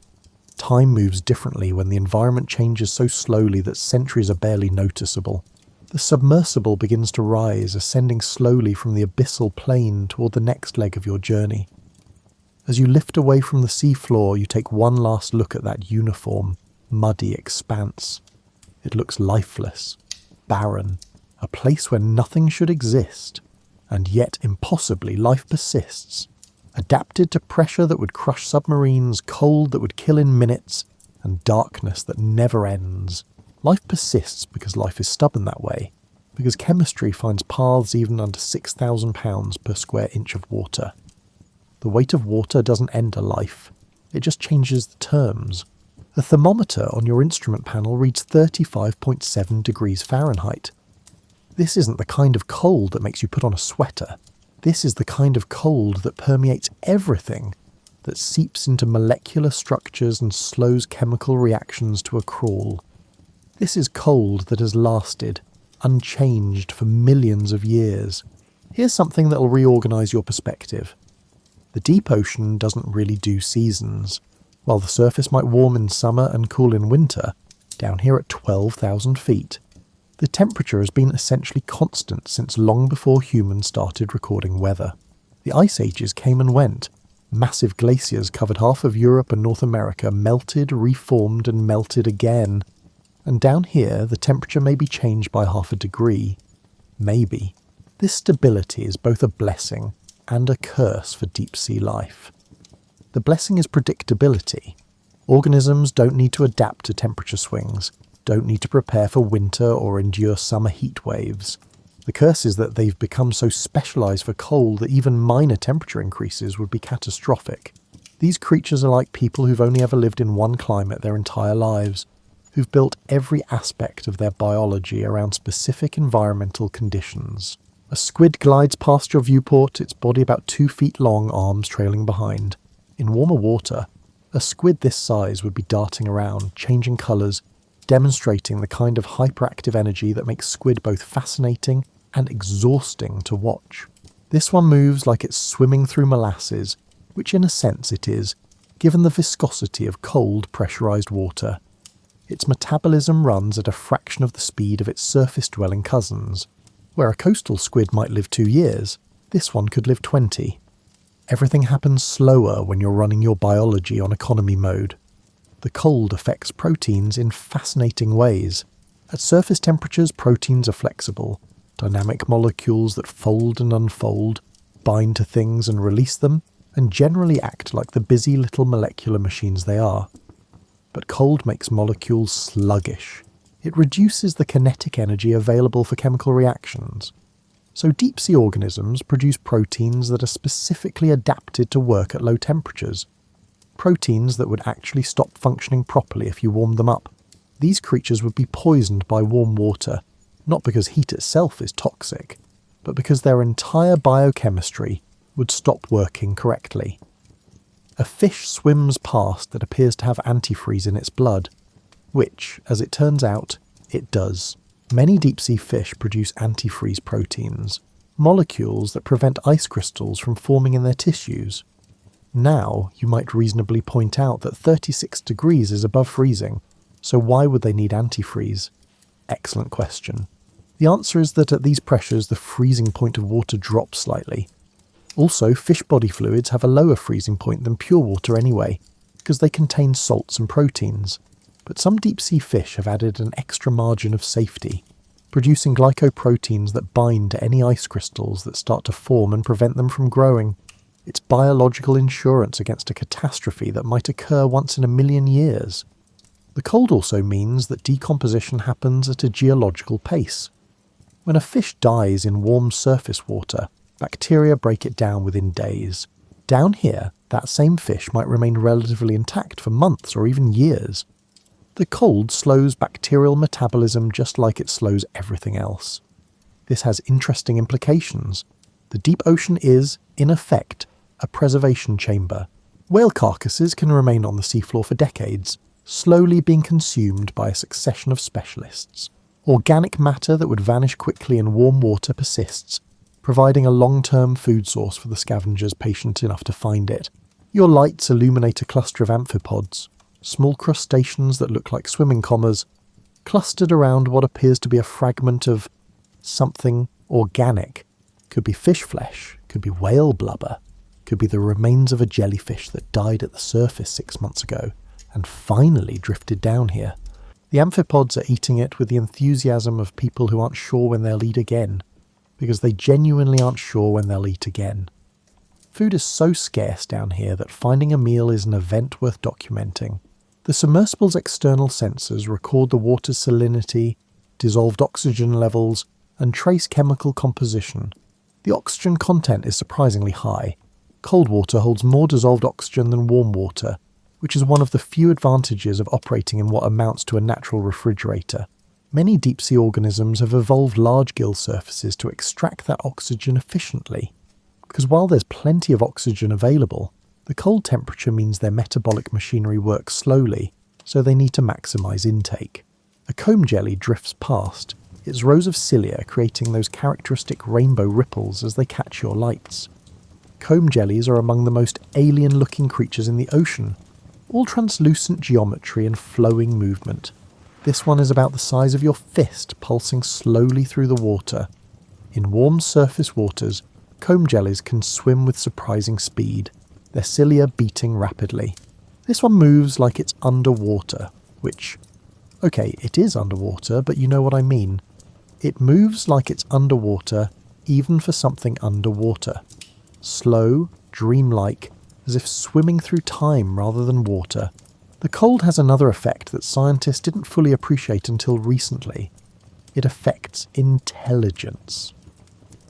Time moves differently when the environment changes so slowly that centuries are barely noticeable. The submersible begins to rise, ascending slowly from the abyssal plain toward the next leg of your journey. As you lift away from the seafloor, you take one last look at that uniform, muddy expanse. It looks lifeless, barren, a place where nothing should exist, and yet impossibly life persists. Adapted to pressure that would crush submarines, cold that would kill in minutes, and darkness that never ends. Life persists because life is stubborn that way, because chemistry finds paths even under 6,000 pounds per square inch of water. The weight of water doesn't end a life, it just changes the terms. The thermometer on your instrument panel reads 35.7 degrees Fahrenheit. This isn't the kind of cold that makes you put on a sweater. This is the kind of cold that permeates everything, that seeps into molecular structures and slows chemical reactions to a crawl. This is cold that has lasted, unchanged for millions of years. Here's something that'll reorganise your perspective. The deep ocean doesn't really do seasons. While the surface might warm in summer and cool in winter, down here at 12,000 feet, the temperature has been essentially constant since long before humans started recording weather. The ice ages came and went. Massive glaciers covered half of Europe and North America, melted, reformed and melted again. And down here, the temperature may be changed by half a degree. Maybe. This stability is both a blessing and a curse for deep-sea life. The blessing is predictability. Organisms don't need to adapt to temperature swings, don't need to prepare for winter or endure summer heat waves. The curse is that they've become so specialised for cold that even minor temperature increases would be catastrophic. These creatures are like people who've only ever lived in one climate their entire lives, who've built every aspect of their biology around specific environmental conditions. A squid glides past your viewport, its body about 2 feet long, arms trailing behind. In warmer water, a squid this size would be darting around, changing colours, demonstrating the kind of hyperactive energy that makes squid both fascinating and exhausting to watch. This one moves like it's swimming through molasses, which in a sense it is, given the viscosity of cold, pressurised water. Its metabolism runs at a fraction of the speed of its surface-dwelling cousins. Where a coastal squid might live 2 years, this one could live 20. Everything happens slower when you're running your biology on economy mode. The cold affects proteins in fascinating ways. At surface temperatures, proteins are flexible, dynamic molecules that fold and unfold, bind to things and release them, and generally act like the busy little molecular machines they are. But cold makes molecules sluggish. It reduces the kinetic energy available for chemical reactions. So deep-sea organisms produce proteins that are specifically adapted to work at low temperatures. Proteins that would actually stop functioning properly if you warmed them up. These creatures would be poisoned by warm water, not because heat itself is toxic, but because their entire biochemistry would stop working correctly. A fish swims past that appears to have antifreeze in its blood, which, as it turns out, it does. Many deep-sea fish produce antifreeze proteins, molecules that prevent ice crystals from forming in their tissues. Now, you might reasonably point out that 36 degrees is above freezing, so why would they need antifreeze? Excellent question. The answer is that at these pressures the freezing point of water drops slightly. Also, fish body fluids have a lower freezing point than pure water anyway, because they contain salts and proteins. But some deep-sea fish have added an extra margin of safety, producing glycoproteins that bind to any ice crystals that start to form and prevent them from growing. It's biological insurance against a catastrophe that might occur once in a million years. The cold also means that decomposition happens at a geological pace. When a fish dies in warm surface water, bacteria break it down within days. Down here, that same fish might remain relatively intact for months or even years. The cold slows bacterial metabolism just like it slows everything else. This has interesting implications. The deep ocean is, in effect, a preservation chamber. Whale carcasses can remain on the seafloor for decades, slowly being consumed by a succession of specialists. Organic matter that would vanish quickly in warm water persists, providing a long-term food source for the scavengers patient enough to find it. Your lights illuminate a cluster of amphipods, small crustaceans that look like swimming commas, clustered around what appears to be a fragment of something organic. Could be fish flesh, could be whale blubber, could be the remains of a jellyfish that died at the surface 6 months ago, and finally drifted down here. The amphipods are eating it with the enthusiasm of people who aren't sure when they'll eat again, because they genuinely aren't sure when they'll eat again. Food is so scarce down here that finding a meal is an event worth documenting. The submersible's external sensors record the water's salinity, dissolved oxygen levels, and trace chemical composition. The oxygen content is surprisingly high. Cold water holds more dissolved oxygen than warm water, which is one of the few advantages of operating in what amounts to a natural refrigerator. Many deep-sea organisms have evolved large gill surfaces to extract that oxygen efficiently, because while there's plenty of oxygen available, the cold temperature means their metabolic machinery works slowly, so they need to maximise intake. A comb jelly drifts past, its rows of cilia creating those characteristic rainbow ripples as they catch your lights. Comb jellies are among the most alien-looking creatures in the ocean, all translucent geometry and flowing movement. This one is about the size of your fist, pulsing slowly through the water. In warm surface waters, comb jellies can swim with surprising speed, their cilia beating rapidly. This one moves like it's underwater, which, okay, it is underwater, but you know what I mean. It moves like it's underwater, even for something underwater. Slow, dreamlike, as if swimming through time rather than water. The cold has another effect that scientists didn't fully appreciate until recently. It affects intelligence.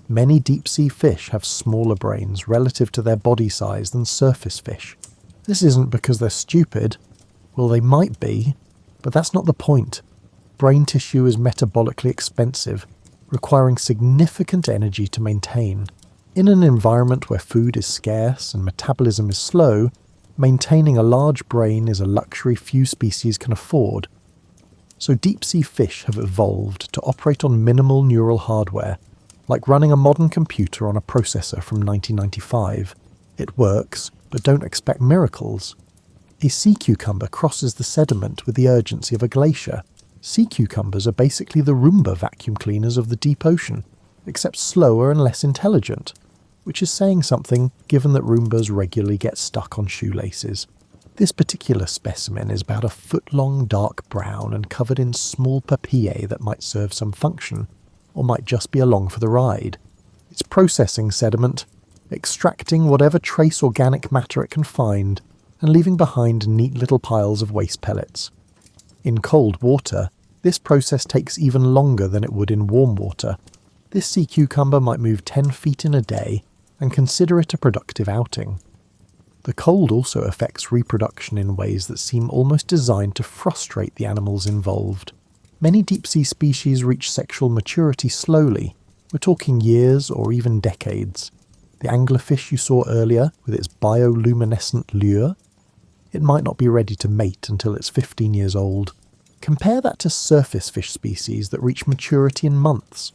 Many deep-sea fish have smaller brains relative to their body size than surface fish. This isn't because they're stupid. Well, they might be, but that's not the point. Brain tissue is metabolically expensive, requiring significant energy to maintain. In an environment where food is scarce and metabolism is slow, maintaining a large brain is a luxury few species can afford. So deep-sea fish have evolved to operate on minimal neural hardware, like running a modern computer on a processor from 1995. It works, but don't expect miracles. A sea cucumber crosses the sediment with the urgency of a glacier. Sea cucumbers are basically the Roomba vacuum cleaners of the deep ocean, except slower and less intelligent, which is saying something given that Roombas regularly get stuck on shoelaces. This particular specimen is about a foot-long dark brown and covered in small papillae that might serve some function, or might just be along for the ride. It's processing sediment, extracting whatever trace organic matter it can find, and leaving behind neat little piles of waste pellets. In cold water, this process takes even longer than it would in warm water. This sea cucumber might move 10 feet in a day, and consider it a productive outing. The cold also affects reproduction in ways that seem almost designed to frustrate the animals involved. Many deep-sea species reach sexual maturity slowly. We're talking years or even decades. The anglerfish you saw earlier, with its bioluminescent lure, it might not be ready to mate until it's 15 years old. Compare that to surface fish species that reach maturity in months.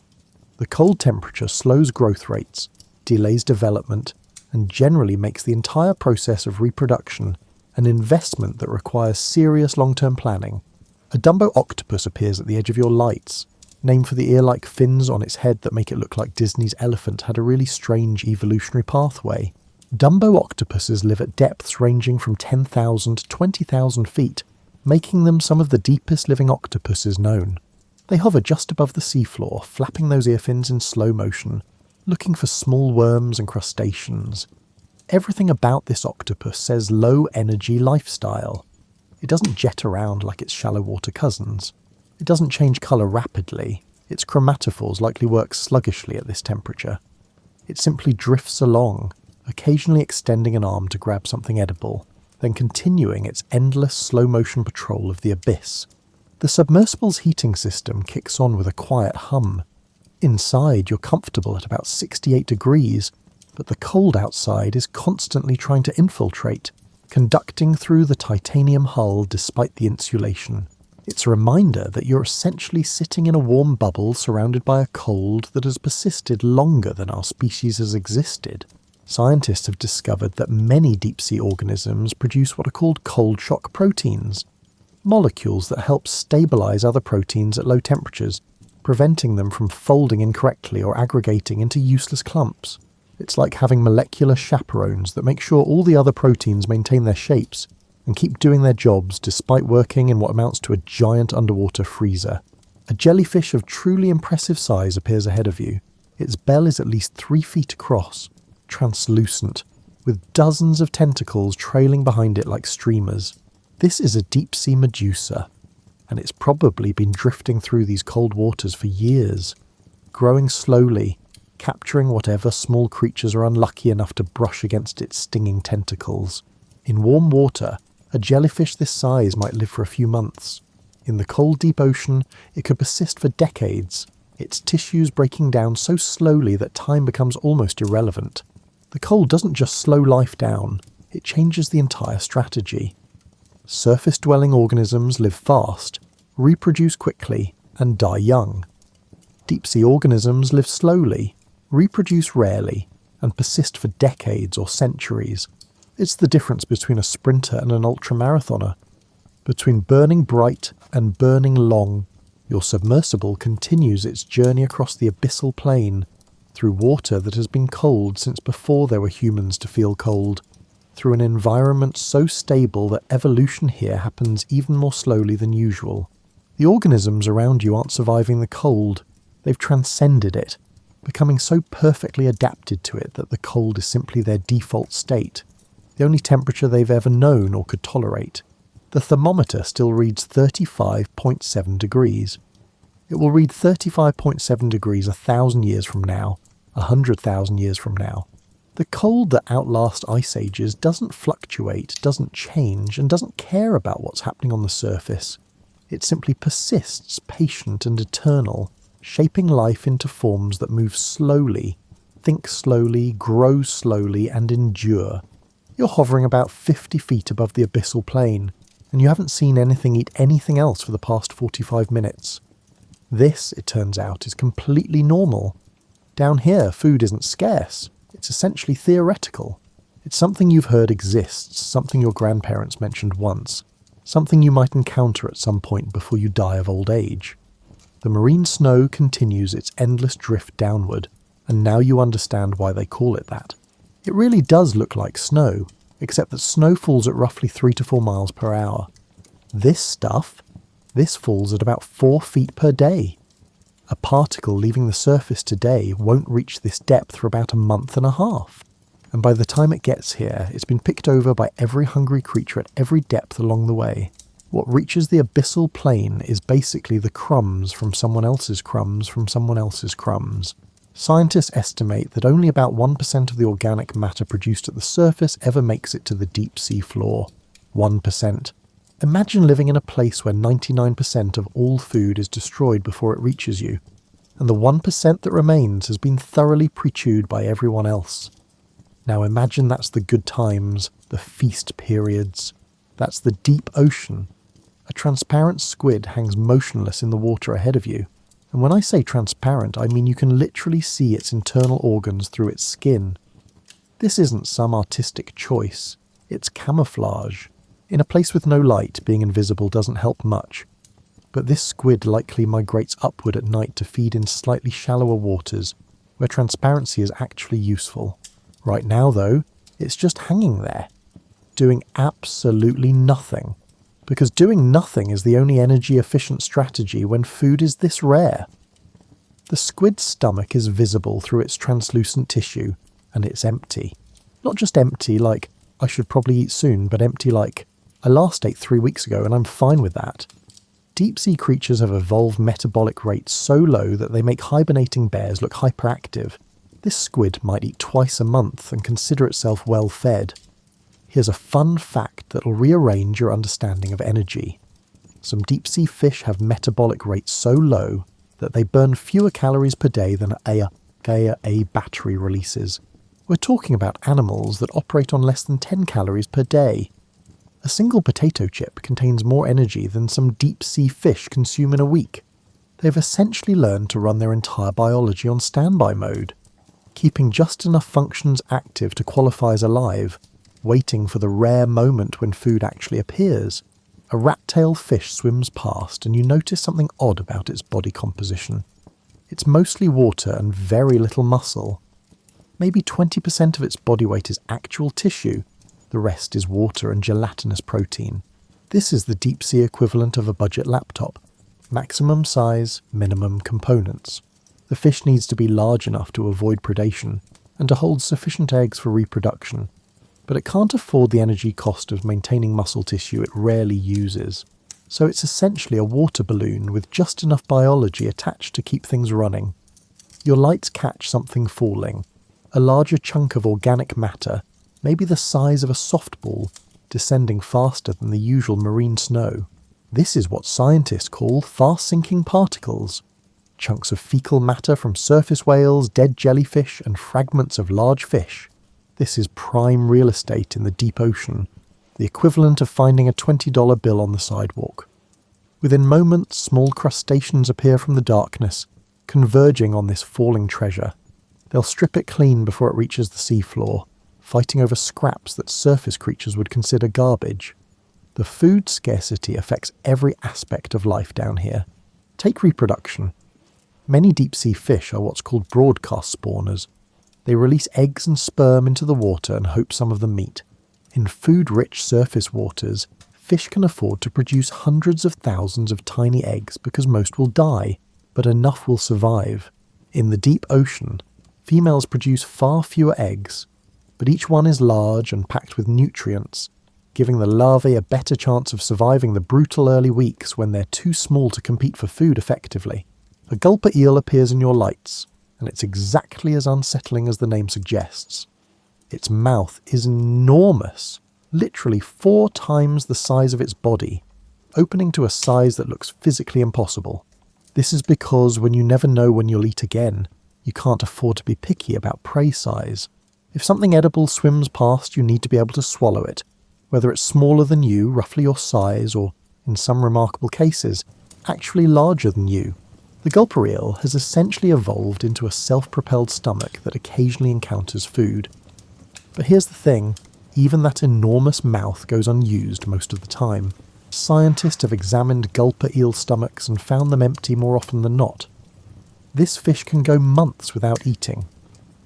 The cold temperature slows growth rates, delays development, and generally makes the entire process of reproduction an investment that requires serious long-term planning. A Dumbo octopus appears at the edge of your lights, named for the ear-like fins on its head that make it look like Disney's elephant had a really strange evolutionary pathway. Dumbo octopuses live at depths ranging from 10,000 to 20,000 feet, making them some of the deepest living octopuses known. They hover just above the seafloor, flapping those ear fins in slow motion, looking for small worms and crustaceans. Everything about this octopus says low-energy lifestyle. It doesn't jet around like its shallow water cousins. It doesn't change colour rapidly. Its chromatophores likely work sluggishly at this temperature. It simply drifts along, occasionally extending an arm to grab something edible, then continuing its endless slow-motion patrol of the abyss. The submersible's heating system kicks on with a quiet hum. Inside, you're comfortable at about 68 degrees, but the cold outside is constantly trying to infiltrate, conducting through the titanium hull despite the insulation. It's a reminder that you're essentially sitting in a warm bubble surrounded by a cold that has persisted longer than our species has existed. Scientists have discovered that many deep-sea organisms produce what are called cold shock proteins, molecules that help stabilize other proteins at low temperatures, preventing them from folding incorrectly or aggregating into useless clumps. It's like having molecular chaperones that make sure all the other proteins maintain their shapes, and keep doing their jobs despite working in what amounts to a giant underwater freezer. A jellyfish of truly impressive size appears ahead of you. Its bell is at least 3 feet across, translucent, with dozens of tentacles trailing behind it like streamers. This is a deep-sea Medusa, and it's probably been drifting through these cold waters for years, growing slowly, capturing whatever small creatures are unlucky enough to brush against its stinging tentacles. In warm water, a jellyfish this size might live for a few months. In the cold deep ocean, it could persist for decades, its tissues breaking down so slowly that time becomes almost irrelevant. The cold doesn't just slow life down, it changes the entire strategy. Surface-dwelling organisms live fast, reproduce quickly, and die young. Deep-sea organisms live slowly, reproduce rarely, and persist for decades or centuries. It's the difference between a sprinter and an ultramarathoner. Between burning bright and burning long, your submersible continues its journey across the abyssal plain, through water that has been cold since before there were humans to feel cold, through an environment so stable that evolution here happens even more slowly than usual. The organisms around you aren't surviving the cold, they've transcended it, becoming so perfectly adapted to it that the cold is simply their default state, the only temperature they've ever known or could tolerate. The thermometer still reads 35.7 degrees. It will read 35.7 degrees 1,000 years from now, 100,000 years from now. The cold that outlasts ice ages doesn't fluctuate, doesn't change, and doesn't care about what's happening on the surface. It simply persists, patient and eternal, shaping life into forms that move slowly, think slowly, grow slowly, and endure. You're hovering about 50 feet above the abyssal plain, and you haven't seen anything eat anything else for the past 45 minutes. This, it turns out, is completely normal. Down here, food isn't scarce. It's essentially theoretical. It's something you've heard exists, something your grandparents mentioned once, something you might encounter at some point before you die of old age. The marine snow continues its endless drift downward, and now you understand why they call it that. It really does look like snow, except that snow falls at roughly 3 to 4 miles per hour. This falls at about 4 feet per day. A particle leaving the surface today won't reach this depth for about a month and a half. And by the time it gets here, it's been picked over by every hungry creature at every depth along the way. What reaches the abyssal plain is basically the crumbs from someone else's crumbs from someone else's crumbs. Scientists estimate that only about 1% of the organic matter produced at the surface ever makes it to the deep sea floor. 1%. Imagine living in a place where 99% of all food is destroyed before it reaches you, and the 1% that remains has been thoroughly pre-chewed by everyone else. Now imagine that's the good times, the feast periods. That's the deep ocean. A transparent squid hangs motionless in the water ahead of you. And when I say transparent, I mean you can literally see its internal organs through its skin. This isn't some artistic choice. It's camouflage. In a place with no light, being invisible doesn't help much. But this squid likely migrates upward at night to feed in slightly shallower waters, where transparency is actually useful. Right now, though, it's just hanging there, doing absolutely nothing. Because doing nothing is the only energy-efficient strategy when food is this rare. The squid's stomach is visible through its translucent tissue, and it's empty. Not just empty like, I should probably eat soon, but empty like, I last ate 3 weeks ago and I'm fine with that. Deep-sea creatures have evolved metabolic rates so low that they make hibernating bears look hyperactive. This squid might eat twice a month and consider itself well-fed. Here's a fun fact that'll rearrange your understanding of energy. Some deep-sea fish have metabolic rates so low that they burn fewer calories per day than a battery releases. We're talking about animals that operate on less than 10 calories per day. A single potato chip contains more energy than some deep-sea fish consume in a week. They've essentially learned to run their entire biology on standby mode, keeping just enough functions active to qualify as alive, waiting for the rare moment when food actually appears. A rat-tailed fish swims past and you notice something odd about its body composition. It's mostly water and very little muscle. Maybe 20% of its body weight is actual tissue, The rest is water and gelatinous protein. This is the deep-sea equivalent of a budget laptop. Maximum size, minimum components. The fish needs to be large enough to avoid predation, and to hold sufficient eggs for reproduction. But it can't afford the energy cost of maintaining muscle tissue it rarely uses. So it's essentially a water balloon with just enough biology attached to keep things running. Your lights catch something falling, a larger chunk of organic matter, maybe the size of a softball, descending faster than the usual marine snow. This is what scientists call fast-sinking particles. Chunks of fecal matter from surface whales, dead jellyfish, and fragments of large fish. This is prime real estate in the deep ocean, the equivalent of finding a $20 bill on the sidewalk. Within moments, small crustaceans appear from the darkness, converging on this falling treasure. They'll strip it clean before it reaches the seafloor, fighting over scraps that surface creatures would consider garbage. The food scarcity affects every aspect of life down here. Take reproduction. Many deep-sea fish are what's called broadcast spawners. They release eggs and sperm into the water and hope some of them meet. In food-rich surface waters, fish can afford to produce hundreds of thousands of tiny eggs because most will die, but enough will survive. In the deep ocean, females produce far fewer eggs, but each one is large and packed with nutrients, giving the larvae a better chance of surviving the brutal early weeks when they're too small to compete for food effectively. A gulper eel appears in your lights, and it's exactly as unsettling as the name suggests. Its mouth is enormous, literally 4 times the size of its body, opening to a size that looks physically impossible. This is because when you never know when you'll eat again, you can't afford to be picky about prey size. If something edible swims past, you need to be able to swallow it, whether it's smaller than you, roughly your size, or, in some remarkable cases, actually larger than you. The gulper eel has essentially evolved into a self-propelled stomach that occasionally encounters food. But here's the thing, even that enormous mouth goes unused most of the time. Scientists have examined gulper eel stomachs and found them empty more often than not. This fish can go months without eating.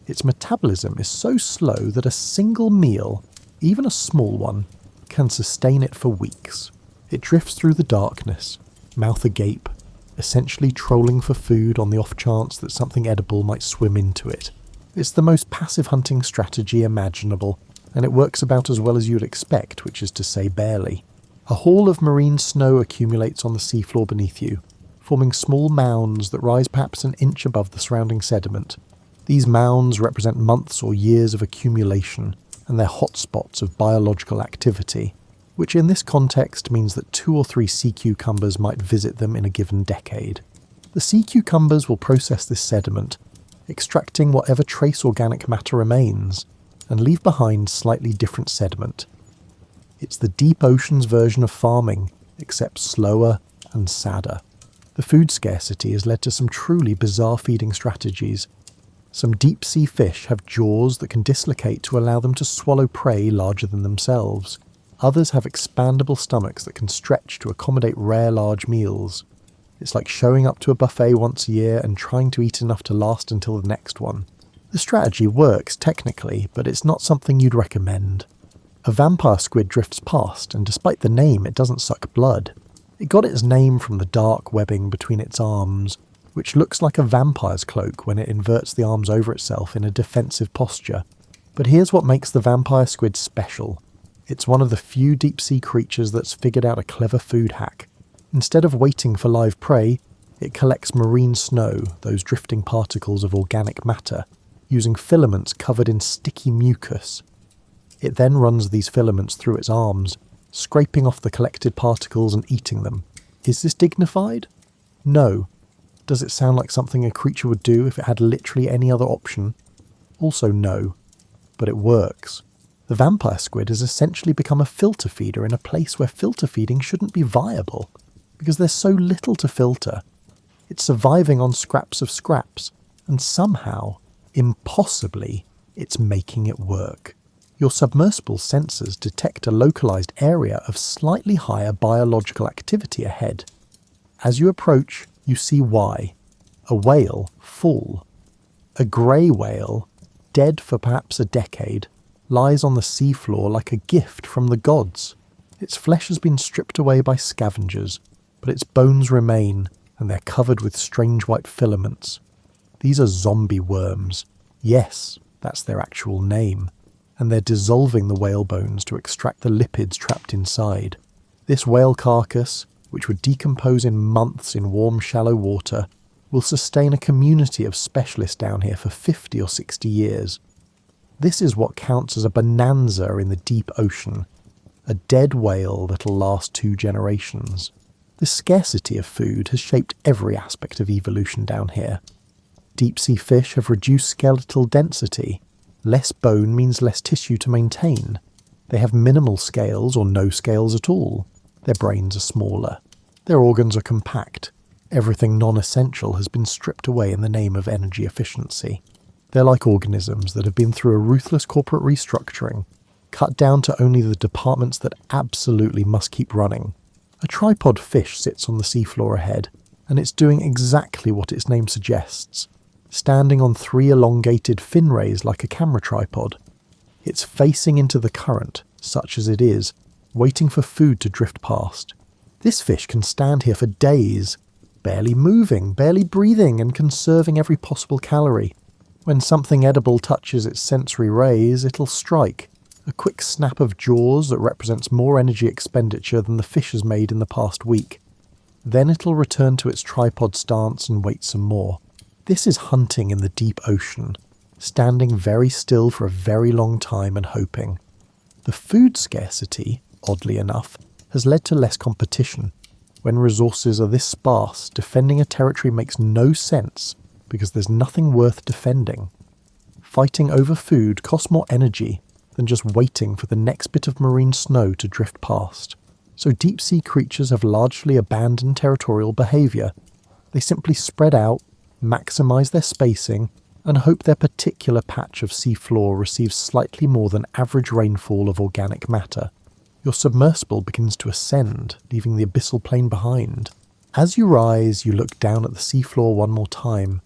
Its metabolism is so slow that a single meal, even a small one, can sustain it for weeks. It drifts through the darkness, mouth agape, essentially trolling for food on the off chance that something edible might swim into it. It's the most passive hunting strategy imaginable, and it works about as well as you'd expect, which is to say barely. A haul of marine snow accumulates on the seafloor beneath you, forming small mounds that rise perhaps an inch above the surrounding sediment. These mounds represent months or years of accumulation, and they're hotspots of biological activity, which in this context means that 2 or 3 sea cucumbers might visit them in a given decade. The sea cucumbers will process this sediment, extracting whatever trace organic matter remains, and leave behind slightly different sediment. It's the deep ocean's version of farming, except slower and sadder. The food scarcity has led to some truly bizarre feeding strategies. Some deep-sea fish have jaws that can dislocate to allow them to swallow prey larger than themselves. Others have expandable stomachs that can stretch to accommodate rare large meals. It's like showing up to a buffet once a year and trying to eat enough to last until the next one. The strategy works technically, but it's not something you'd recommend. A vampire squid drifts past, and despite the name, it doesn't suck blood. It got its name from the dark webbing between its arms, which looks like a vampire's cloak when it inverts the arms over itself in a defensive posture. But here's what makes the vampire squid special. It's one of the few deep-sea creatures that's figured out a clever food hack. Instead of waiting for live prey, it collects marine snow, those drifting particles of organic matter, using filaments covered in sticky mucus. It then runs these filaments through its arms, scraping off the collected particles and eating them. Is this dignified? No. Does it sound like something a creature would do if it had literally any other option? Also no. But it works. The vampire squid has essentially become a filter feeder in a place where filter feeding shouldn't be viable, because there's so little to filter. It's surviving on scraps of scraps, and somehow, impossibly, it's making it work. Your submersible sensors detect a localized area of slightly higher biological activity ahead. As you approach, you see why. A whale full. A grey whale, dead for perhaps a decade, lies on the seafloor like a gift from the gods. Its flesh has been stripped away by scavengers, but its bones remain, and they're covered with strange white filaments. These are zombie worms. Yes, that's their actual name. And they're dissolving the whale bones to extract the lipids trapped inside. This whale carcass, which would decompose in months in warm, shallow water, will sustain a community of specialists down here for 50 or 60 years. This is what counts as a bonanza in the deep ocean, a dead whale that'll last 2 generations. The scarcity of food has shaped every aspect of evolution down here. Deep-sea fish have reduced skeletal density. Less bone means less tissue to maintain. They have minimal scales or no scales at all. Their brains are smaller. Their organs are compact. Everything non-essential has been stripped away in the name of energy efficiency. They're like organisms that have been through a ruthless corporate restructuring, cut down to only the departments that absolutely must keep running. A tripod fish sits on the seafloor ahead, and it's doing exactly what its name suggests, standing on 3 elongated fin rays like a camera tripod. It's facing into the current, such as it is, waiting for food to drift past. This fish can stand here for days, barely moving, barely breathing, and conserving every possible calorie. When something edible touches its sensory rays, it'll strike, a quick snap of jaws that represents more energy expenditure than the fish has made in the past week. Then it'll return to its tripod stance and wait some more. This is hunting in the deep ocean, standing very still for a very long time and hoping. The food scarcity, oddly enough, has led to less competition. When resources are this sparse, defending a territory makes no sense because there's nothing worth defending. Fighting over food costs more energy than just waiting for the next bit of marine snow to drift past. So deep-sea creatures have largely abandoned territorial behaviour. They simply spread out, maximise their spacing, and hope their particular patch of seafloor receives slightly more than average rainfall of organic matter. Your submersible begins to ascend, leaving the abyssal plain behind. As you rise, you look down at the seafloor one more time,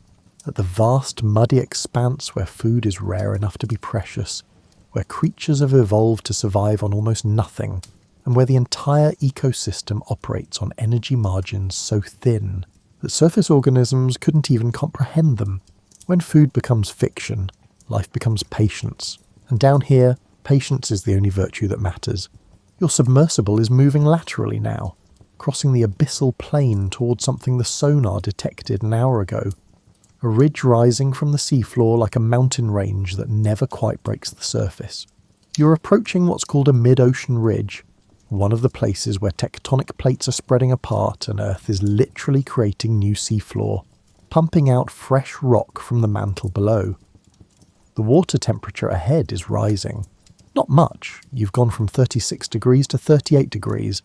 at the vast muddy expanse where food is rare enough to be precious, where creatures have evolved to survive on almost nothing, and where the entire ecosystem operates on energy margins so thin that surface organisms couldn't even comprehend them. When food becomes fiction, life becomes patience, and down here, patience is the only virtue that matters. Your submersible is moving laterally now, crossing the abyssal plain towards something the sonar detected an hour ago. A ridge rising from the seafloor like a mountain range that never quite breaks the surface. You're approaching what's called a mid-ocean ridge, one of the places where tectonic plates are spreading apart and Earth is literally creating new seafloor, pumping out fresh rock from the mantle below. The water temperature ahead is rising. Not much, you've gone from 36 degrees to 38 degrees,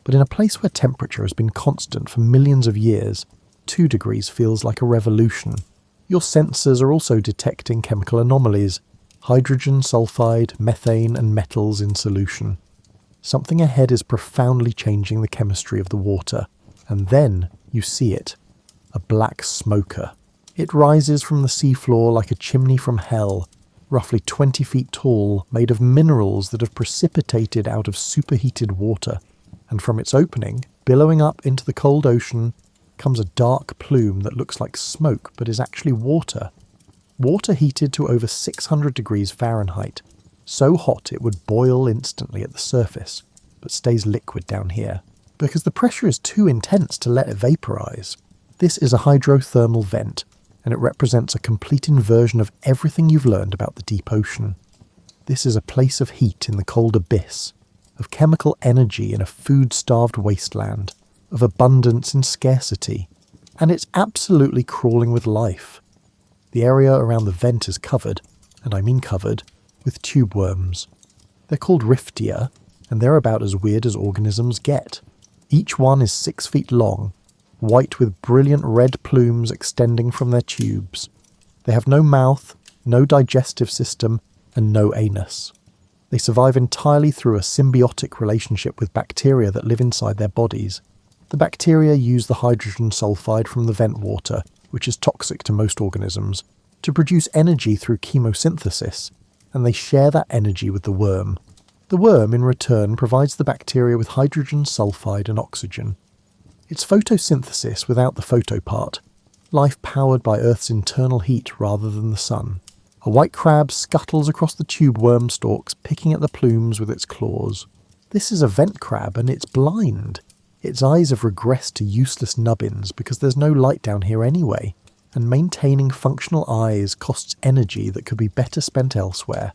but in a place where temperature has been constant for millions of years, 2 degrees feels like a revolution. Your sensors are also detecting chemical anomalies, hydrogen sulfide, methane and metals in solution. Something ahead is profoundly changing the chemistry of the water, and then you see it. A black smoker. It rises from the seafloor like a chimney from hell, roughly 20 feet tall, made of minerals that have precipitated out of superheated water, and from its opening, billowing up into the cold ocean, comes a dark plume that looks like smoke but is actually water. Water heated to over 600 degrees Fahrenheit, so hot it would boil instantly at the surface, but stays liquid down here, because the pressure is too intense to let it vaporize. This is a hydrothermal vent, and it represents a complete inversion of everything you've learned about the deep ocean. This is a place of heat in the cold abyss, of chemical energy in a food-starved wasteland, of abundance in scarcity, and it's absolutely crawling with life. The area around the vent is covered, and I mean covered, with tube worms. They're called riftia, and they're about as weird as organisms get. Each one is 6 feet long, white with brilliant red plumes extending from their tubes. They have no mouth, no digestive system, and no anus. They survive entirely through a symbiotic relationship with bacteria that live inside their bodies. The bacteria use the hydrogen sulfide from the vent water, which is toxic to most organisms, to produce energy through chemosynthesis, and they share that energy with the worm. The worm, in return, provides the bacteria with hydrogen sulfide and oxygen. It's photosynthesis without the photo part, life powered by Earth's internal heat rather than the sun. A white crab scuttles across the tube worm stalks, picking at the plumes with its claws. This is a vent crab, and it's blind. Its eyes have regressed to useless nubbins because there's no light down here anyway, and maintaining functional eyes costs energy that could be better spent elsewhere.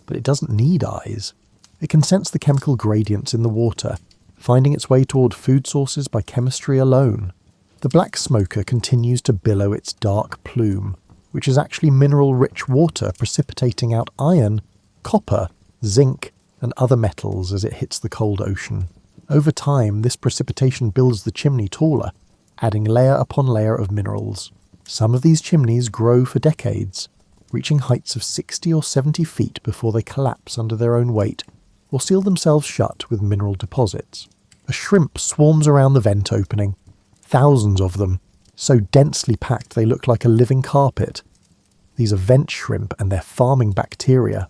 But it doesn't need eyes. It can sense the chemical gradients in the water, finding its way toward food sources by chemistry alone. The black smoker continues to billow its dark plume, which is actually mineral-rich water precipitating out iron, copper, zinc, and other metals as it hits the cold ocean. Over time, this precipitation builds the chimney taller, adding layer upon layer of minerals. Some of these chimneys grow for decades, reaching heights of 60 or 70 feet before they collapse under their own weight, or seal themselves shut with mineral deposits. A shrimp swarms around the vent opening, thousands of them, so densely packed they look like a living carpet. These are vent shrimp, and they're farming bacteria.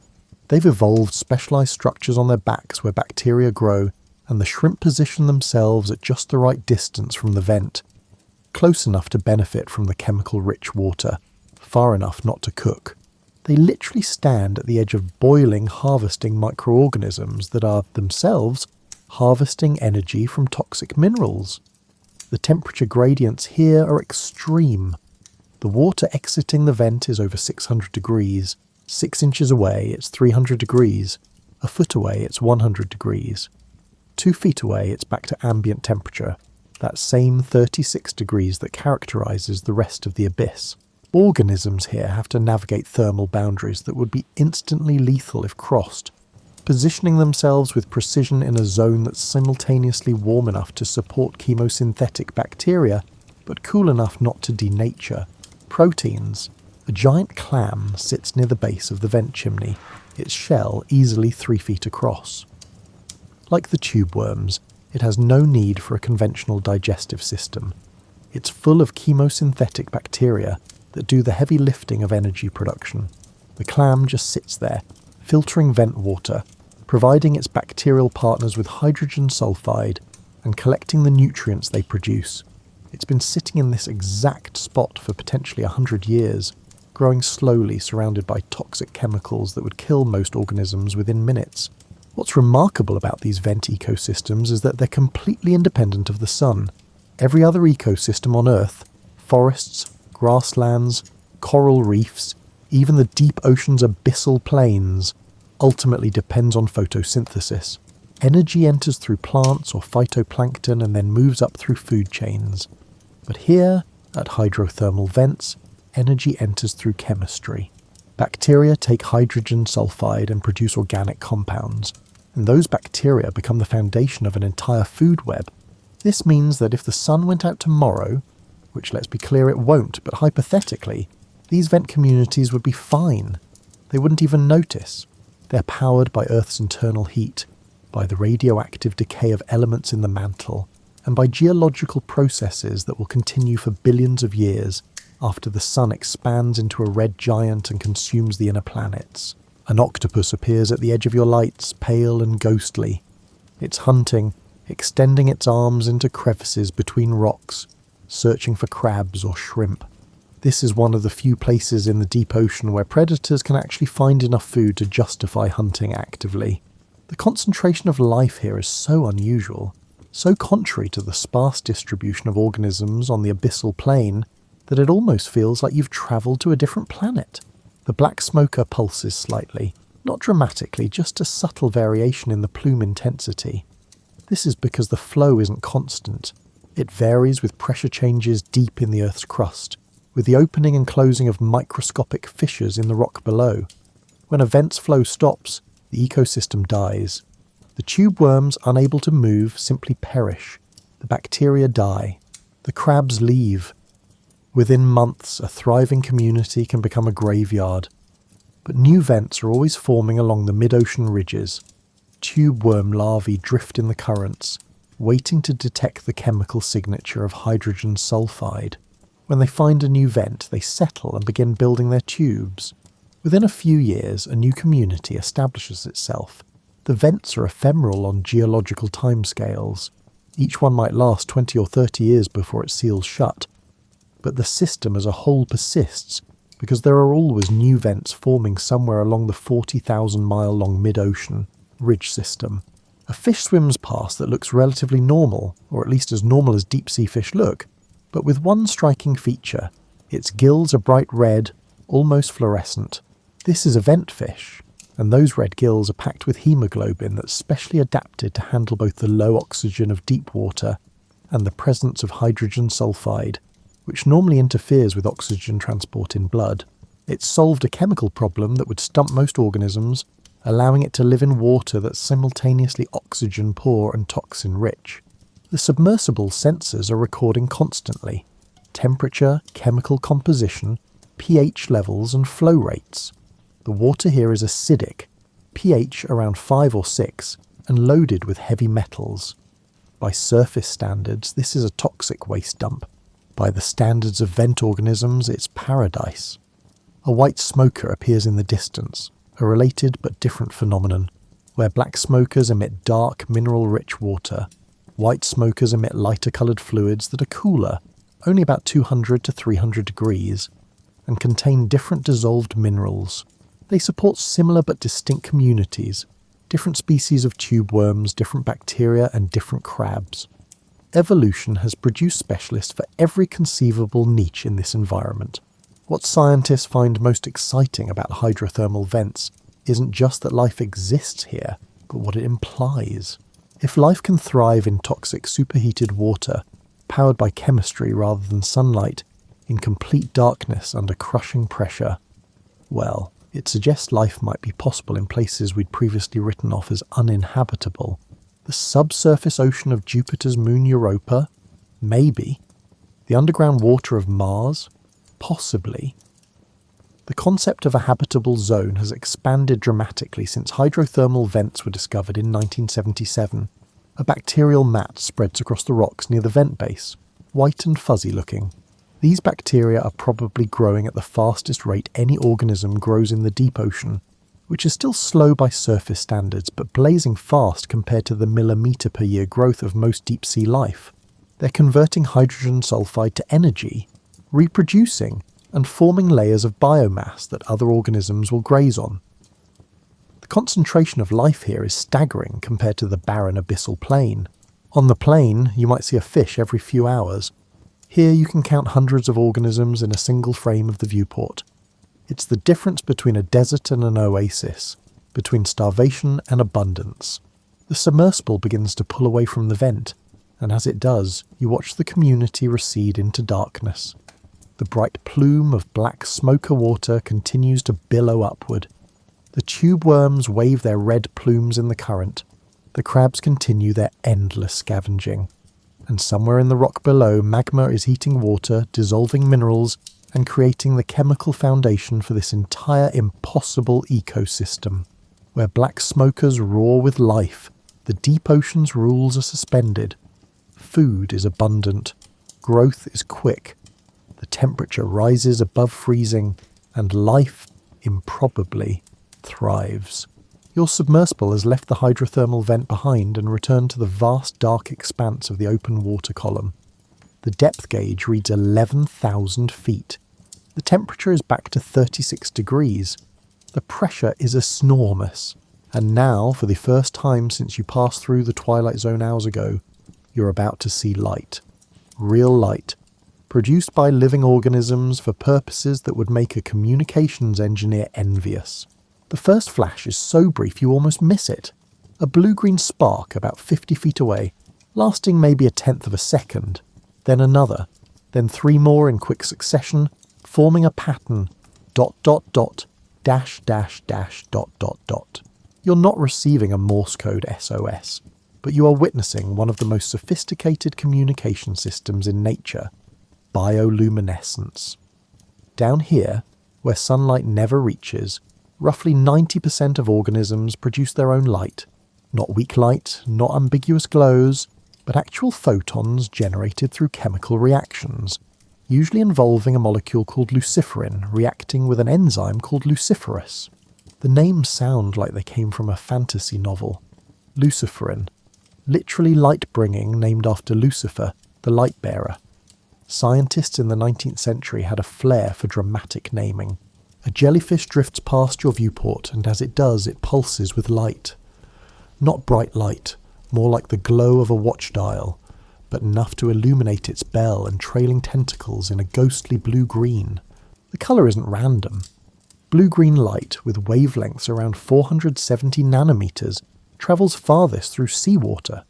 They've evolved specialized structures on their backs where bacteria grow, and the shrimp position themselves at just the right distance from the vent, close enough to benefit from the chemical-rich water, far enough not to cook. They literally stand at the edge of boiling, harvesting microorganisms that are, themselves, harvesting energy from toxic minerals. The temperature gradients here are extreme. The water exiting the vent is over 600 degrees. 6 inches away, it's 300 degrees. A foot away, it's 100 degrees. 2 feet away, it's back to ambient temperature, that same 36 degrees that characterizes the rest of the abyss. Organisms here have to navigate thermal boundaries that would be instantly lethal if crossed, positioning themselves with precision in a zone that's simultaneously warm enough to support chemosynthetic bacteria, but cool enough not to denature. Proteins. A giant clam sits near the base of the vent chimney, its shell easily 3 feet across. Like the tube worms, it has no need for a conventional digestive system. It's full of chemosynthetic bacteria that do the heavy lifting of energy production. The clam just sits there, filtering vent water, providing its bacterial partners with hydrogen sulfide and collecting the nutrients they produce. It's been sitting in this exact spot for potentially 100 years, growing slowly surrounded by toxic chemicals that would kill most organisms within minutes. What's remarkable about these vent ecosystems is that they're completely independent of the sun. Every other ecosystem on Earth, forests, grasslands, coral reefs, even the deep ocean's abyssal plains, ultimately depends on photosynthesis. Energy enters through plants or phytoplankton and then moves up through food chains. But here, at hydrothermal vents, energy enters through chemistry. Bacteria take hydrogen sulfide and produce organic compounds, and those bacteria become the foundation of an entire food web. This means that if the sun went out tomorrow, which let's be clear it won't, but hypothetically, these vent communities would be fine. They wouldn't even notice. They're powered by Earth's internal heat, by the radioactive decay of elements in the mantle, and by geological processes that will continue for billions of years after the sun expands into a red giant and consumes the inner planets. An octopus appears at the edge of your lights, pale and ghostly. It's hunting, extending its arms into crevices between rocks, searching for crabs or shrimp. This is one of the few places in the deep ocean where predators can actually find enough food to justify hunting actively. The concentration of life here is so unusual, so contrary to the sparse distribution of organisms on the abyssal plane, that it almost feels like you've travelled to a different planet. The black smoker pulses slightly, not dramatically, just a subtle variation in the plume intensity. This is because the flow isn't constant. It varies with pressure changes deep in the Earth's crust, with the opening and closing of microscopic fissures in the rock below. When a vent's flow stops, the ecosystem dies. The tube worms, unable to move, simply perish. The bacteria die. The crabs leave. Within months, a thriving community can become a graveyard. But new vents are always forming along the mid-ocean ridges. Tube worm larvae drift in the currents, waiting to detect the chemical signature of hydrogen sulfide. When they find a new vent, they settle and begin building their tubes. Within a few years, a new community establishes itself. The vents are ephemeral on geological timescales. Each one might last 20 or 30 years before it seals shut. But the system as a whole persists, because there are always new vents forming somewhere along the 40,000-mile-long mid-ocean ridge system. A fish swims past that looks relatively normal, or at least as normal as deep-sea fish look, but with one striking feature. Its gills are bright red, almost fluorescent. This is a vent fish, and those red gills are packed with hemoglobin that's specially adapted to handle both the low oxygen of deep water and the presence of hydrogen sulfide, which normally interferes with oxygen transport in blood. It solved a chemical problem that would stump most organisms, allowing it to live in water that's simultaneously oxygen-poor and toxin-rich. The submersible sensors are recording constantly: temperature, chemical composition, pH levels and flow rates. The water here is acidic, pH around 5 or 6, and loaded with heavy metals. By surface standards, this is a toxic waste dump. By the standards of vent organisms, it's paradise. A white smoker appears in the distance, a related but different phenomenon, where black smokers emit dark, mineral-rich water. White smokers emit lighter-coloured fluids that are cooler, only about 200 to 300 degrees, and contain different dissolved minerals. They support similar but distinct communities, different species of tube worms, different bacteria, and different crabs. Evolution has produced specialists for every conceivable niche in this environment. What scientists find most exciting about hydrothermal vents isn't just that life exists here, but what it implies. If life can thrive in toxic superheated water, powered by chemistry rather than sunlight, in complete darkness under crushing pressure, well, it suggests life might be possible in places we'd previously written off as uninhabitable. The subsurface ocean of Jupiter's moon Europa? Maybe. The underground water of Mars? Possibly. The concept of a habitable zone has expanded dramatically since hydrothermal vents were discovered in 1977. A bacterial mat spreads across the rocks near the vent base, white and fuzzy looking. These bacteria are probably growing at the fastest rate any organism grows in the deep ocean, which is still slow by surface standards but blazing fast compared to the millimetre per year growth of most deep-sea life. They're converting hydrogen sulfide to energy, reproducing, and forming layers of biomass that other organisms will graze on. The concentration of life here is staggering compared to the barren abyssal plain. On the plain, you might see a fish every few hours. Here you can count hundreds of organisms in a single frame of the viewport. It's the difference between a desert and an oasis, between starvation and abundance. The submersible begins to pull away from the vent, and as it does, you watch the community recede into darkness. The bright plume of black smoker water continues to billow upward. The tube worms wave their red plumes in the current. The crabs continue their endless scavenging. And somewhere in the rock below, magma is heating water, dissolving minerals, and creating the chemical foundation for this entire impossible ecosystem. Where black smokers roar with life, the deep ocean's rules are suspended. Food is abundant. Growth is quick. The temperature rises above freezing, and life, improbably, thrives. Your submersible has left the hydrothermal vent behind and returned to the vast dark expanse of the open water column. The depth gauge reads 11,000 feet. The temperature is back to 36 degrees. The pressure is enormous. And now, for the first time since you passed through the twilight zone hours ago, you're about to see light. Real light. Produced by living organisms for purposes that would make a communications engineer envious. The first flash is so brief you almost miss it. A blue-green spark about 50 feet away, lasting maybe a tenth of a second. Then another. Then three more in quick succession, forming a pattern. ... .. You're not receiving a Morse code SOS, but you are witnessing one of the most sophisticated communication systems in nature. Bioluminescence. Down here, where sunlight never reaches, roughly 90% of organisms produce their own light. Not weak light, not ambiguous glows, but actual photons generated through chemical reactions. usually involving a molecule called luciferin reacting with an enzyme called luciferase. The names sound like they came from a fantasy novel. Luciferin, literally light-bringing, named after Lucifer, the light-bearer. Scientists in the 19th century had a flair for dramatic naming. A jellyfish drifts past your viewport, and as it does, it pulses with light. Not bright light, more like the glow of a watch dial, but enough to illuminate its bell and trailing tentacles in a ghostly blue-green. The colour isn't random. Blue-green light, with wavelengths around 470 nanometers, travels farthest through seawater.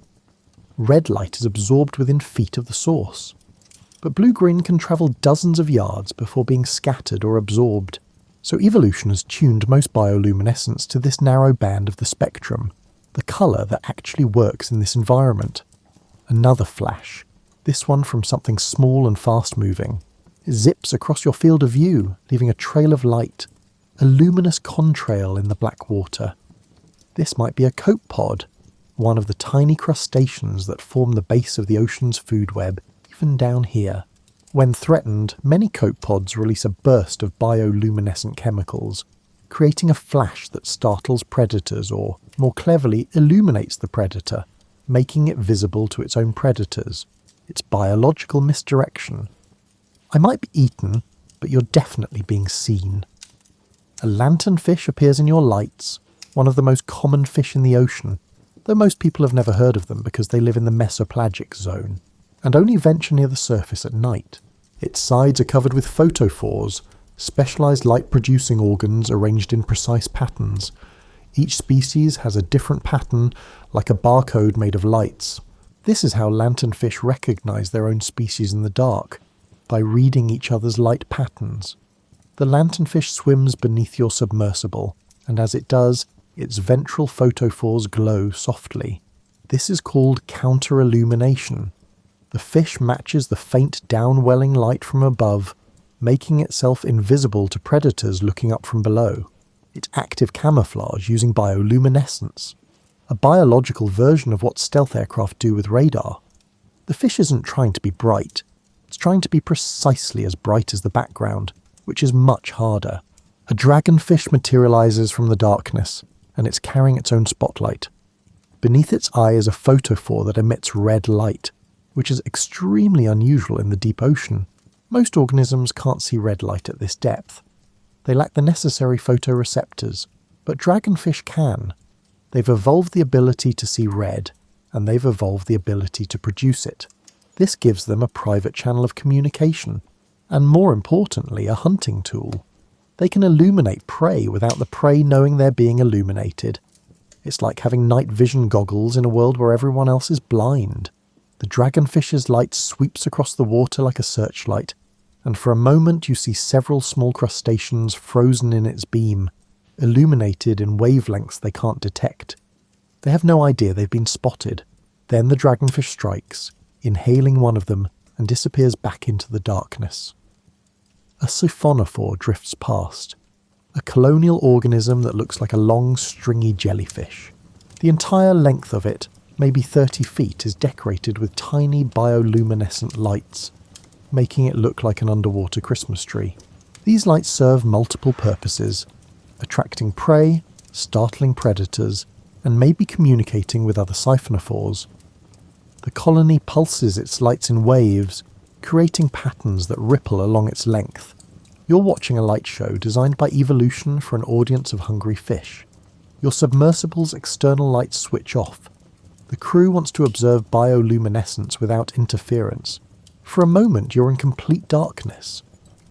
Red light is absorbed within feet of the source. But blue-green can travel dozens of yards before being scattered or absorbed, so evolution has tuned most bioluminescence to this narrow band of the spectrum, the colour that actually works in this environment. Another flash, this one from something small and fast-moving. It zips across your field of view, leaving a trail of light, a luminous contrail in the black water. This might be a copepod, one of the tiny crustaceans that form the base of the ocean's food web, even down here. When threatened, many copepods release a burst of bioluminescent chemicals, creating a flash that startles predators or, more cleverly, illuminates the predator, making it visible to its own predators. It's biological misdirection. I might be eaten, but you're definitely being seen. A lanternfish appears in your lights, one of the most common fish in the ocean, though most people have never heard of them because they live in the mesopelagic zone, and only venture near the surface at night. Its sides are covered with photophores, specialised light-producing organs arranged in precise patterns. Each species has a different pattern, like a barcode made of lights. This is how lanternfish recognise their own species in the dark, by reading each other's light patterns. The lanternfish swims beneath your submersible, and as it does, its ventral photophores glow softly. This is called counter-illumination. The fish matches the faint downwelling light from above, making itself invisible to predators looking up from below. It's active camouflage using bioluminescence, a biological version of what stealth aircraft do with radar. The fish isn't trying to be bright, it's trying to be precisely as bright as the background, which is much harder. A dragonfish materializes from the darkness, and it's carrying its own spotlight. Beneath its eye is a photophore that emits red light, which is extremely unusual in the deep ocean. Most organisms can't see red light at this depth. They lack the necessary photoreceptors, but dragonfish can. They've evolved the ability to see red, and they've evolved the ability to produce it. This gives them a private channel of communication, and more importantly, a hunting tool. They can illuminate prey without the prey knowing they're being illuminated. It's like having night vision goggles in a world where everyone else is blind. The dragonfish's light sweeps across the water like a searchlight, and for a moment you see several small crustaceans frozen in its beam, illuminated in wavelengths they can't detect. They have no idea they've been spotted. Then the dragonfish strikes, inhaling one of them, and disappears back into the darkness. A siphonophore drifts past, a colonial organism that looks like a long, stringy jellyfish. The entire length of it, maybe 30 feet, is decorated with tiny bioluminescent lights, making it look like an underwater Christmas tree. These lights serve multiple purposes, attracting prey, startling predators, and maybe communicating with other siphonophores. The colony pulses its lights in waves, creating patterns that ripple along its length. You're watching a light show designed by evolution for an audience of hungry fish. Your submersible's external lights switch off. The crew wants to observe bioluminescence without interference. For a moment you're in complete darkness,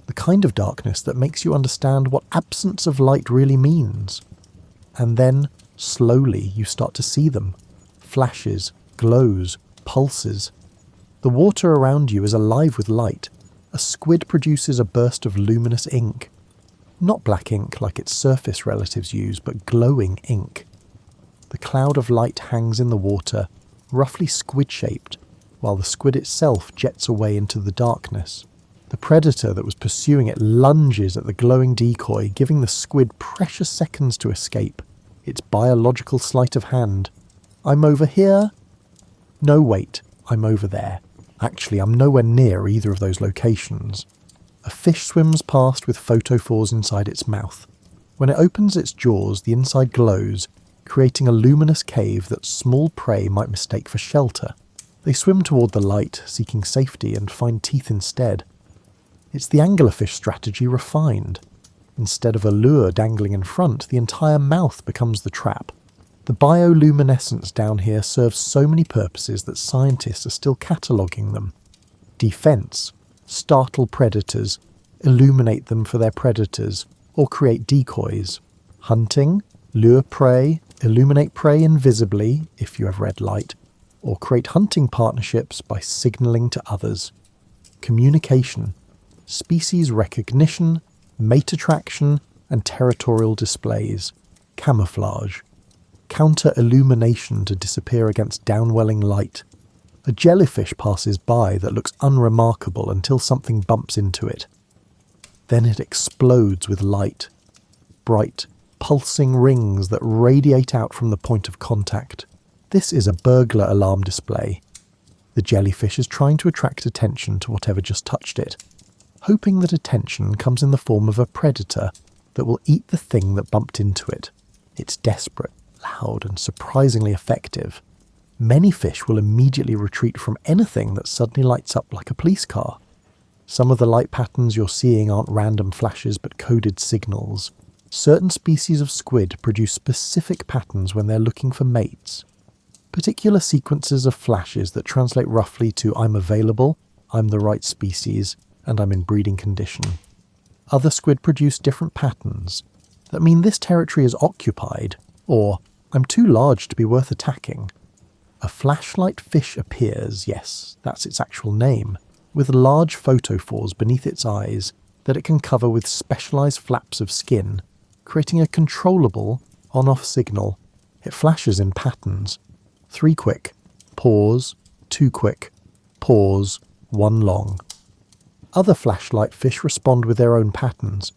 the kind of darkness that makes you understand what absence of light really means. And then, slowly, you start to see them. Flashes, glows, pulses. The water around you is alive with light. A squid produces a burst of luminous ink. Not black ink like its surface relatives use, but glowing ink. The cloud of light hangs in the water, roughly squid-shaped, while the squid itself jets away into the darkness. The predator that was pursuing it lunges at the glowing decoy, giving the squid precious seconds to escape. Its biological sleight of hand. I'm over here. No, wait, I'm over there. Actually, I'm nowhere near either of those locations. A fish swims past with photophores inside its mouth. When it opens its jaws, the inside glows, creating a luminous cave that small prey might mistake for shelter. They swim toward the light, seeking safety, and find teeth instead. It's the anglerfish strategy refined. Instead of a lure dangling in front, the entire mouth becomes the trap. The bioluminescence down here serves so many purposes that scientists are still cataloguing them. Defense, startle predators, illuminate them for their predators, or create decoys. Hunting, lure prey, illuminate prey invisibly, if you have red light, or create hunting partnerships by signalling to others. Communication, species recognition, mate attraction, and territorial displays. Camouflage, counter-illumination to disappear against downwelling light. A jellyfish passes by that looks unremarkable until something bumps into it. Then it explodes with light. Bright, pulsing rings that radiate out from the point of contact. This is a burglar alarm display. The jellyfish is trying to attract attention to whatever just touched it, hoping that attention comes in the form of a predator that will eat the thing that bumped into it. It's desperate, loud, and surprisingly effective. Many fish will immediately retreat from anything that suddenly lights up like a police car. Some of the light patterns you're seeing aren't random flashes but coded signals. Certain species of squid produce specific patterns when they're looking for mates. Particular sequences of flashes that translate roughly to "I'm available," "I'm the right species," and "I'm in breeding condition." Other squid produce different patterns that mean this territory is occupied, or "I'm too large to be worth attacking." A flashlight fish appears, yes, that's its actual name, with large photophores beneath its eyes that it can cover with specialized flaps of skin, creating a controllable on-off signal. It flashes in patterns. 3 quick, pause, 2 quick, pause, 1 long. Other flashlight fish respond with their own patterns.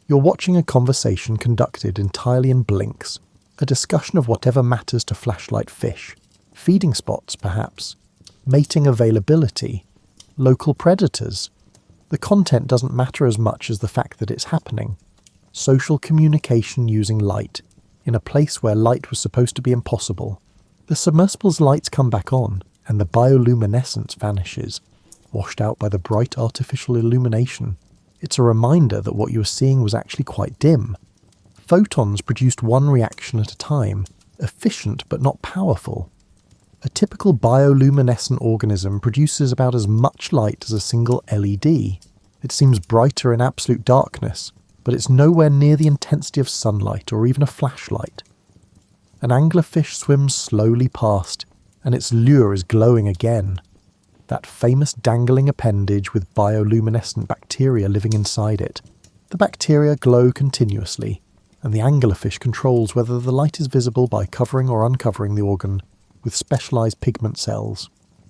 You're watching a conversation conducted entirely in blinks, a discussion of whatever matters to flashlight fish. Feeding spots, perhaps. Mating availability. Local predators. The content doesn't matter as much as the fact that it's happening. Social communication using light, in a place where light was supposed to be impossible. The submersible's lights come back on, and the bioluminescence vanishes, washed out by the bright artificial illumination. It's a reminder that what you were seeing was actually quite dim. Photons produced one reaction at a time, efficient but not powerful. A typical bioluminescent organism produces about as much light as a single LED. It seems brighter in absolute darkness, but it's nowhere near the intensity of sunlight or even a flashlight. An anglerfish swims slowly past, and its lure is glowing again. That famous dangling appendage with bioluminescent bacteria living inside it. The bacteria glow continuously, and the anglerfish controls whether the light is visible by covering or uncovering the organ with specialized pigment cells.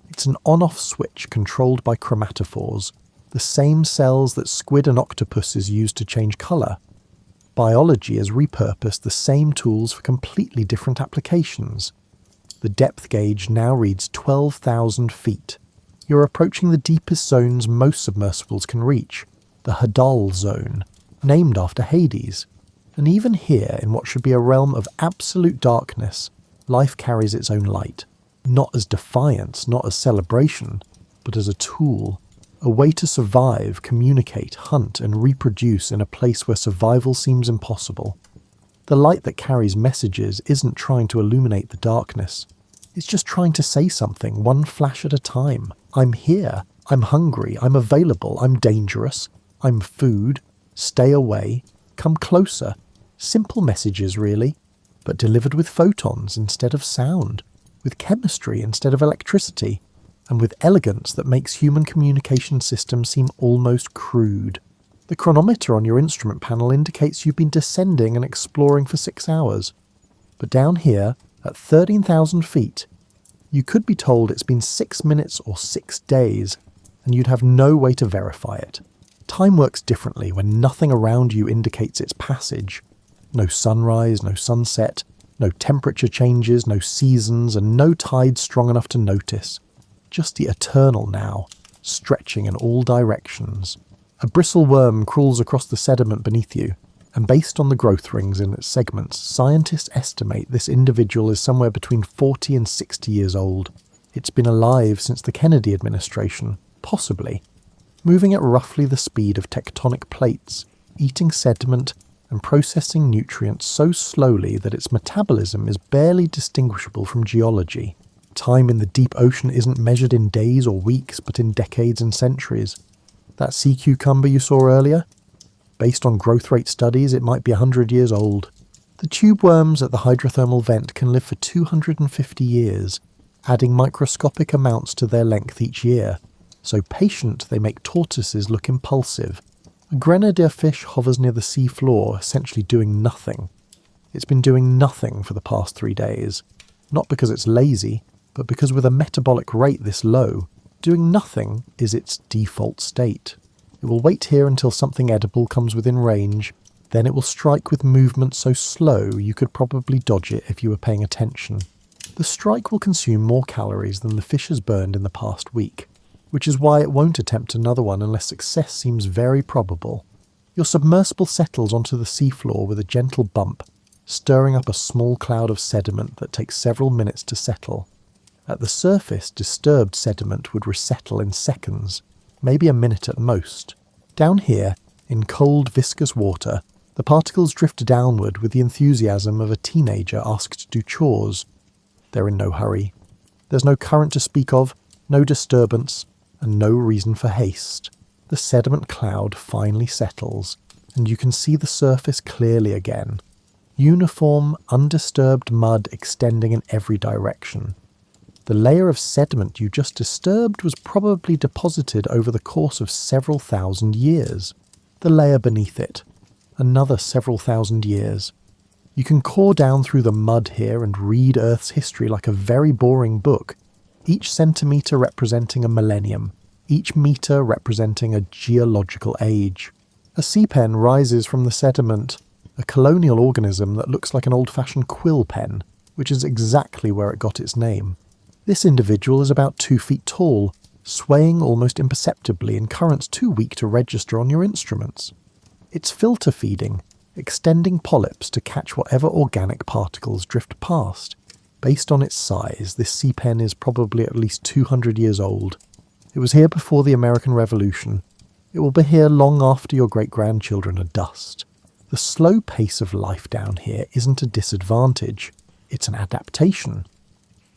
It's an on-off switch controlled by chromatophores, the same cells that squid and octopuses use to change color. Biology has repurposed the same tools for completely different applications. The depth gauge now reads 12,000 feet. You're approaching the deepest zones most submersibles can reach, the Hadal zone, named after Hades. And even here, in what should be a realm of absolute darkness, life carries its own light. Not as defiance, not as celebration, but as a tool. A way to survive, communicate, hunt, and reproduce in a place where survival seems impossible. The light that carries messages isn't trying to illuminate the darkness. It's just trying to say something, one flash at a time. I'm here. I'm hungry. I'm available. I'm dangerous. I'm food. Stay away. Come closer. Simple messages, really, but delivered with photons instead of sound, with chemistry instead of electricity, and with elegance that makes human communication systems seem almost crude. The chronometer on your instrument panel indicates you've been descending and exploring for 6 hours. But down here, at 13,000 feet, you could be told it's been 6 minutes or 6 days, and you'd have no way to verify it. Time works differently when nothing around you indicates its passage. No sunrise, no sunset, no temperature changes, no seasons, and no tide strong enough to notice. just the eternal now, stretching in all directions. A bristle worm crawls across the sediment beneath you, and based on the growth rings in its segments, scientists estimate this individual is somewhere between 40 and 60 years old. It's been alive since the Kennedy administration, possibly, moving at roughly the speed of tectonic plates, eating sediment and processing nutrients so slowly that its metabolism is barely distinguishable from geology. Time in the deep ocean isn't measured in days or weeks, but in decades and centuries. That sea cucumber you saw earlier? Based on growth rate studies, it might be 100 years old. The tube worms at the hydrothermal vent can live for 250 years, adding microscopic amounts to their length each year. So patient, they make tortoises look impulsive. A grenadier fish hovers near the sea floor, essentially doing nothing. It's been doing nothing for the past 3 days. Not because it's lazy, but because with a metabolic rate this low, doing nothing is its default state. It will wait here until something edible comes within range, then it will strike with movement so slow you could probably dodge it if you were paying attention. The strike will consume more calories than the fish has burned in the past week, which is why it won't attempt another one unless success seems very probable. Your submersible settles onto the seafloor with a gentle bump, stirring up a small cloud of sediment that takes several minutes to settle. At the surface, disturbed sediment would resettle in seconds, maybe a minute at most. Down here, in cold, viscous water, the particles drift downward with the enthusiasm of a teenager asked to do chores. They're in no hurry. There's no current to speak of, no disturbance, and no reason for haste. The sediment cloud finally settles, and you can see the surface clearly again. Uniform, undisturbed mud extending in every direction. The layer of sediment you just disturbed was probably deposited over the course of several thousand years. The layer beneath it, another several thousand years. You can core down through the mud here and read Earth's history like a very boring book, each centimetre representing a millennium, each metre representing a geological age. A sea pen rises from the sediment, a colonial organism that looks like an old-fashioned quill pen, which is exactly where it got its name. This individual is about 2 feet tall, swaying almost imperceptibly in currents too weak to register on your instruments. It's filter feeding, extending polyps to catch whatever organic particles drift past. Based on its size, this sea pen is probably at least 200 years old. It was here before the American Revolution. It will be here long after your great-grandchildren are dust. The slow pace of life down here isn't a disadvantage, it's an adaptation.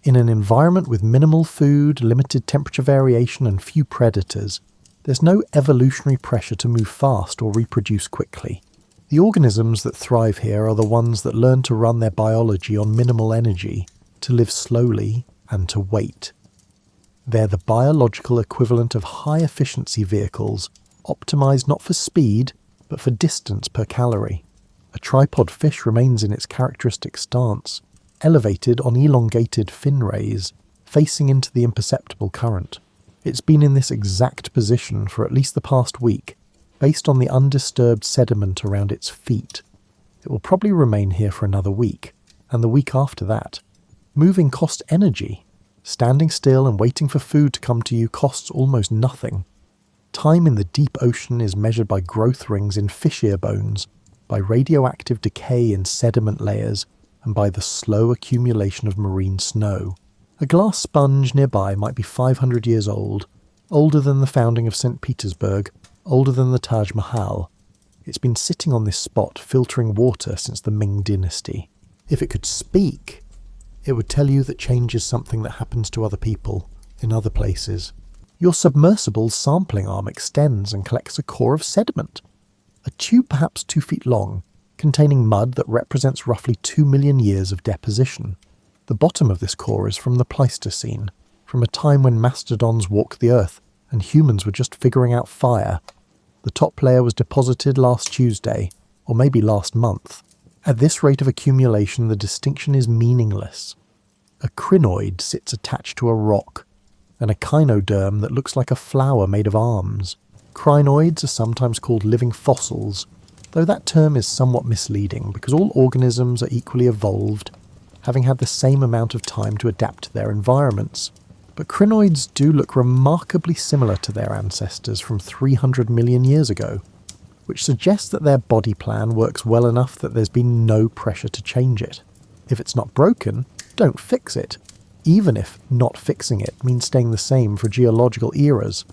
In an environment with minimal food, limited temperature variation and few predators, there's no evolutionary pressure to move fast or reproduce quickly. The organisms that thrive here are the ones that learn to run their biology on minimal energy, to live slowly and to wait. They're the biological equivalent of high-efficiency vehicles, optimized not for speed, but for distance per calorie. A tripod fish remains in its characteristic stance, elevated on elongated fin rays, facing into the imperceptible current. It's been in this exact position for at least the past week, based on the undisturbed sediment around its feet. It will probably remain here for another week, and the week after that. Moving costs energy. Standing still and waiting for food to come to you costs almost nothing. Time in the deep ocean is measured by growth rings in fish ear bones, by radioactive decay in sediment layers, and by the slow accumulation of marine snow. A glass sponge nearby might be 500 years old, older than the founding of St. Petersburg, older than the Taj Mahal. It's been sitting on this spot filtering water since the Ming dynasty. If it could speak, it would tell you that change is something that happens to other people, in other places. Your submersible's sampling arm extends and collects a core of sediment. A tube perhaps 2 feet long, containing mud that represents roughly 2 million years of deposition. The bottom of this core is from the Pleistocene, from a time when mastodons walked the earth and humans were just figuring out fire. The top layer was deposited last Tuesday, or maybe last month. At this rate of accumulation, the distinction is meaningless. A crinoid sits attached to a rock, and a kynoderm that looks like a flower made of arms. Crinoids are sometimes called living fossils, though that term is somewhat misleading because all organisms are equally evolved, having had the same amount of time to adapt to their environments. But crinoids do look remarkably similar to their ancestors from 300 million years ago, which suggests that their body plan works well enough that there's been no pressure to change it. If it's not broken, don't fix it, even if not fixing it means staying the same for geological eras.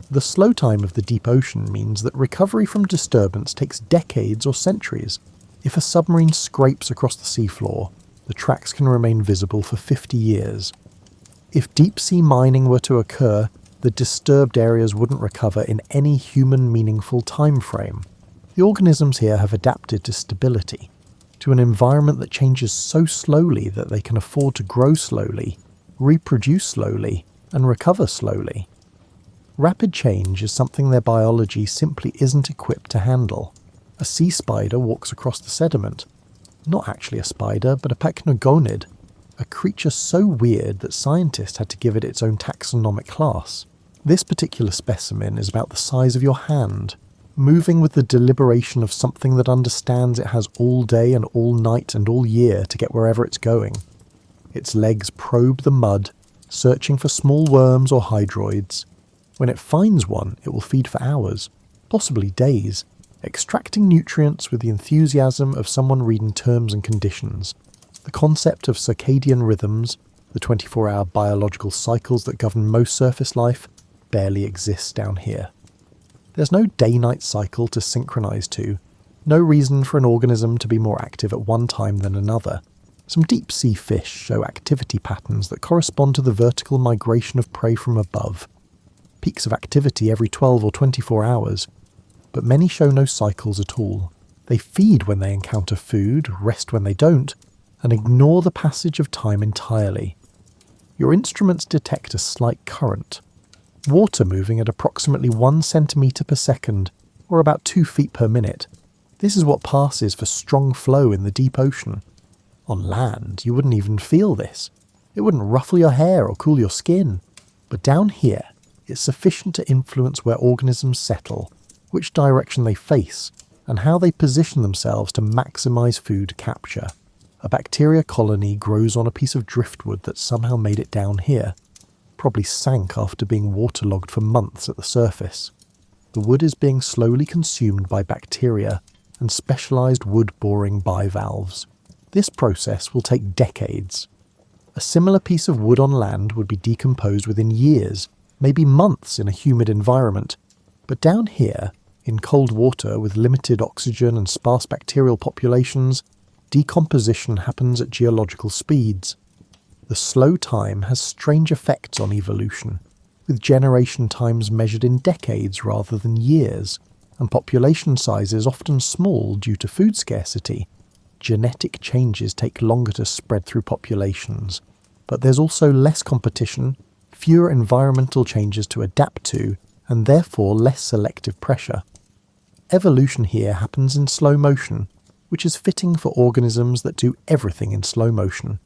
The slow time of the deep ocean means that recovery from disturbance takes decades or centuries. If a submarine scrapes across the seafloor, the tracks can remain visible for 50 years. If deep-sea mining were to occur, the disturbed areas wouldn't recover in any human meaningful time frame. The organisms here have adapted to stability, to an environment that changes so slowly that they can afford to grow slowly, reproduce slowly, and recover slowly. Rapid change is something their biology simply isn't equipped to handle. A sea spider walks across the sediment. Not actually a spider, but a pachnogonid, a creature so weird that scientists had to give it its own taxonomic class. This particular specimen is about the size of your hand, moving with the deliberation of something that understands it has all day and all night and all year to get wherever it's going. Its legs probe the mud, searching for small worms or hydroids. When it finds one, it will feed for hours, possibly days, extracting nutrients with the enthusiasm of someone reading terms and conditions. The concept of circadian rhythms, the 24-hour biological cycles that govern most surface life, barely exists down here. There's no day-night cycle to synchronize to, no reason for an organism to be more active at one time than another. Some deep-sea fish show activity patterns that correspond to the vertical migration of prey from above. Peaks of activity every 12 or 24 hours, but many show no cycles at all. They feed when they encounter food, rest when they don't, and ignore the passage of time entirely. Your instruments detect a slight current, water moving at approximately 1 centimetre per second, or about 2 feet per minute. This is what passes for strong flow in the deep ocean. On land, you wouldn't even feel this. It wouldn't ruffle your hair or cool your skin. But down here, it's sufficient to influence where organisms settle, which direction they face, and how they position themselves to maximise food capture. A bacteria colony grows on a piece of driftwood that somehow made it down here. Probably sank after being waterlogged for months at the surface. The wood is being slowly consumed by bacteria and specialised wood-boring bivalves. This process will take decades. A similar piece of wood on land would be decomposed within years, maybe months in a humid environment. But down here, in cold water with limited oxygen and sparse bacterial populations, decomposition happens at geological speeds. The slow time has strange effects on evolution, with generation times measured in decades rather than years, and population sizes often small due to food scarcity. Genetic changes take longer to spread through populations, but there's also less competition, fewer environmental changes to adapt to, and therefore less selective pressure. Evolution here happens in slow motion, which is fitting for organisms that do everything in slow motion.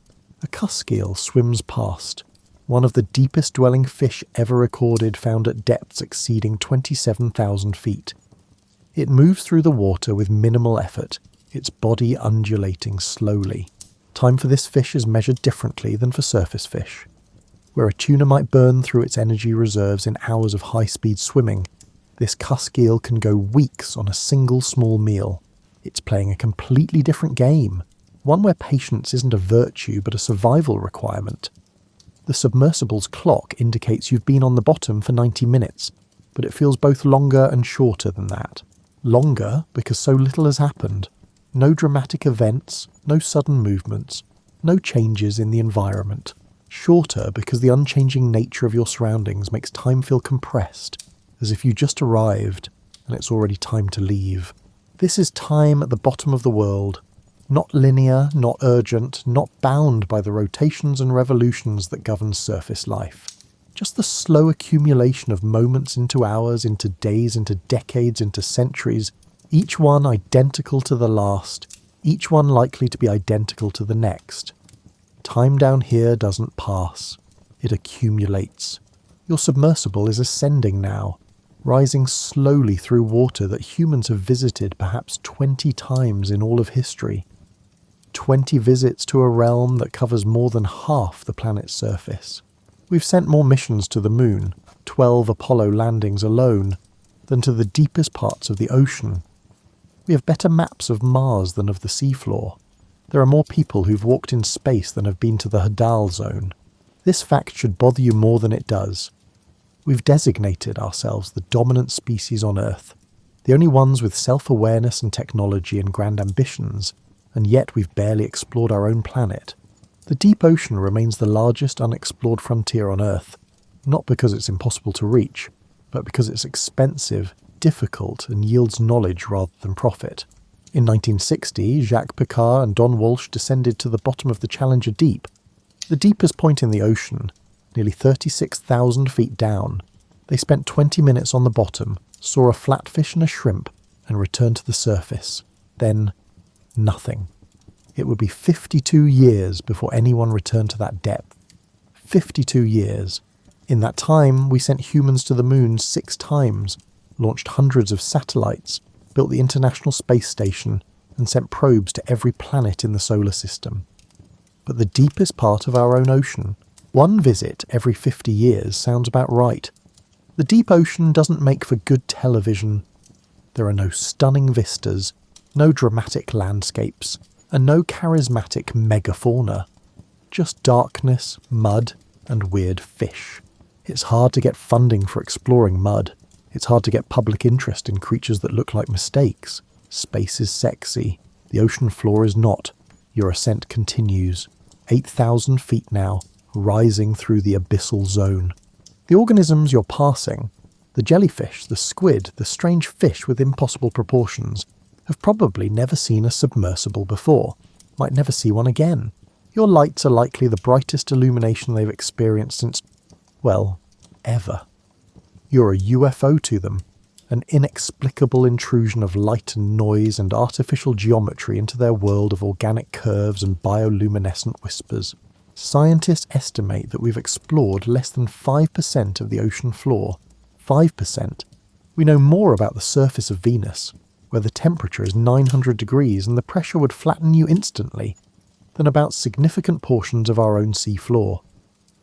A cusk eel swims past, one of the deepest dwelling fish ever recorded, found at depths exceeding 27,000 feet. It moves through the water with minimal effort, its body undulating slowly. Time for this fish is measured differently than for surface fish. Where a tuna might burn through its energy reserves in hours of high-speed swimming, this cusk eel can go weeks on a single small meal. It's playing a completely different game, one where patience isn't a virtue but a survival requirement. The submersible's clock indicates you've been on the bottom for 90 minutes, but it feels both longer and shorter than that. Longer because so little has happened. No dramatic events, no sudden movements, no changes in the environment. Shorter because the unchanging nature of your surroundings makes time feel compressed, as if you just arrived and it's already time to leave. This is time at the bottom of the world, not linear, not urgent, not bound by the rotations and revolutions that govern surface life. Just the slow accumulation of moments into hours, into days, into decades, into centuries, each one identical to the last, each one likely to be identical to the next. Time down here doesn't pass. It accumulates. Your submersible is ascending now, rising slowly through water that humans have visited perhaps 20 times in all of history. 20 visits to a realm that covers more than half the planet's surface. We've sent more missions to the moon, 12 Apollo landings alone, than to the deepest parts of the ocean. We have better maps of Mars than of the seafloor. There are more people who've walked in space than have been to the Hadal Zone. This fact should bother you more than it does. We've designated ourselves the dominant species on Earth, the only ones with self-awareness and technology and grand ambitions, and yet we've barely explored our own planet. The deep ocean remains the largest unexplored frontier on Earth, not because it's impossible to reach, but because it's expensive, difficult, and yields knowledge rather than profit. In 1960, Jacques Piccard and Don Walsh descended to the bottom of the Challenger Deep, the deepest point in the ocean, nearly 36,000 feet down. They spent 20 minutes on the bottom, saw a flatfish and a shrimp, and returned to the surface. Then, nothing. It would be 52 years before anyone returned to that depth. 52 years. In that time, we sent humans to the moon 6 times, launched hundreds of satellites, built the International Space Station, and sent probes to every planet in the solar system. But the deepest part of our own ocean, one visit every 50 years sounds about right. The deep ocean doesn't make for good television. There are no stunning vistas, no dramatic landscapes, and no charismatic megafauna. Just darkness, mud, and weird fish. It's hard to get funding for exploring mud. It's hard to get public interest in creatures that look like mistakes. Space is sexy. The ocean floor is not. Your ascent continues. 8,000 feet now, rising through the abyssal zone. The organisms you're passing, the jellyfish, the squid, the strange fish with impossible proportions, have probably never seen a submersible before, might never see one again. Your lights are likely the brightest illumination they've experienced since, well, ever. You're a UFO to them, an inexplicable intrusion of light and noise and artificial geometry into their world of organic curves and bioluminescent whispers. Scientists estimate that we've explored less than 5% of the ocean floor. 5%. We know more about the surface of Venus, where the temperature is 900 degrees and the pressure would flatten you instantly, than about significant portions of our own sea floor.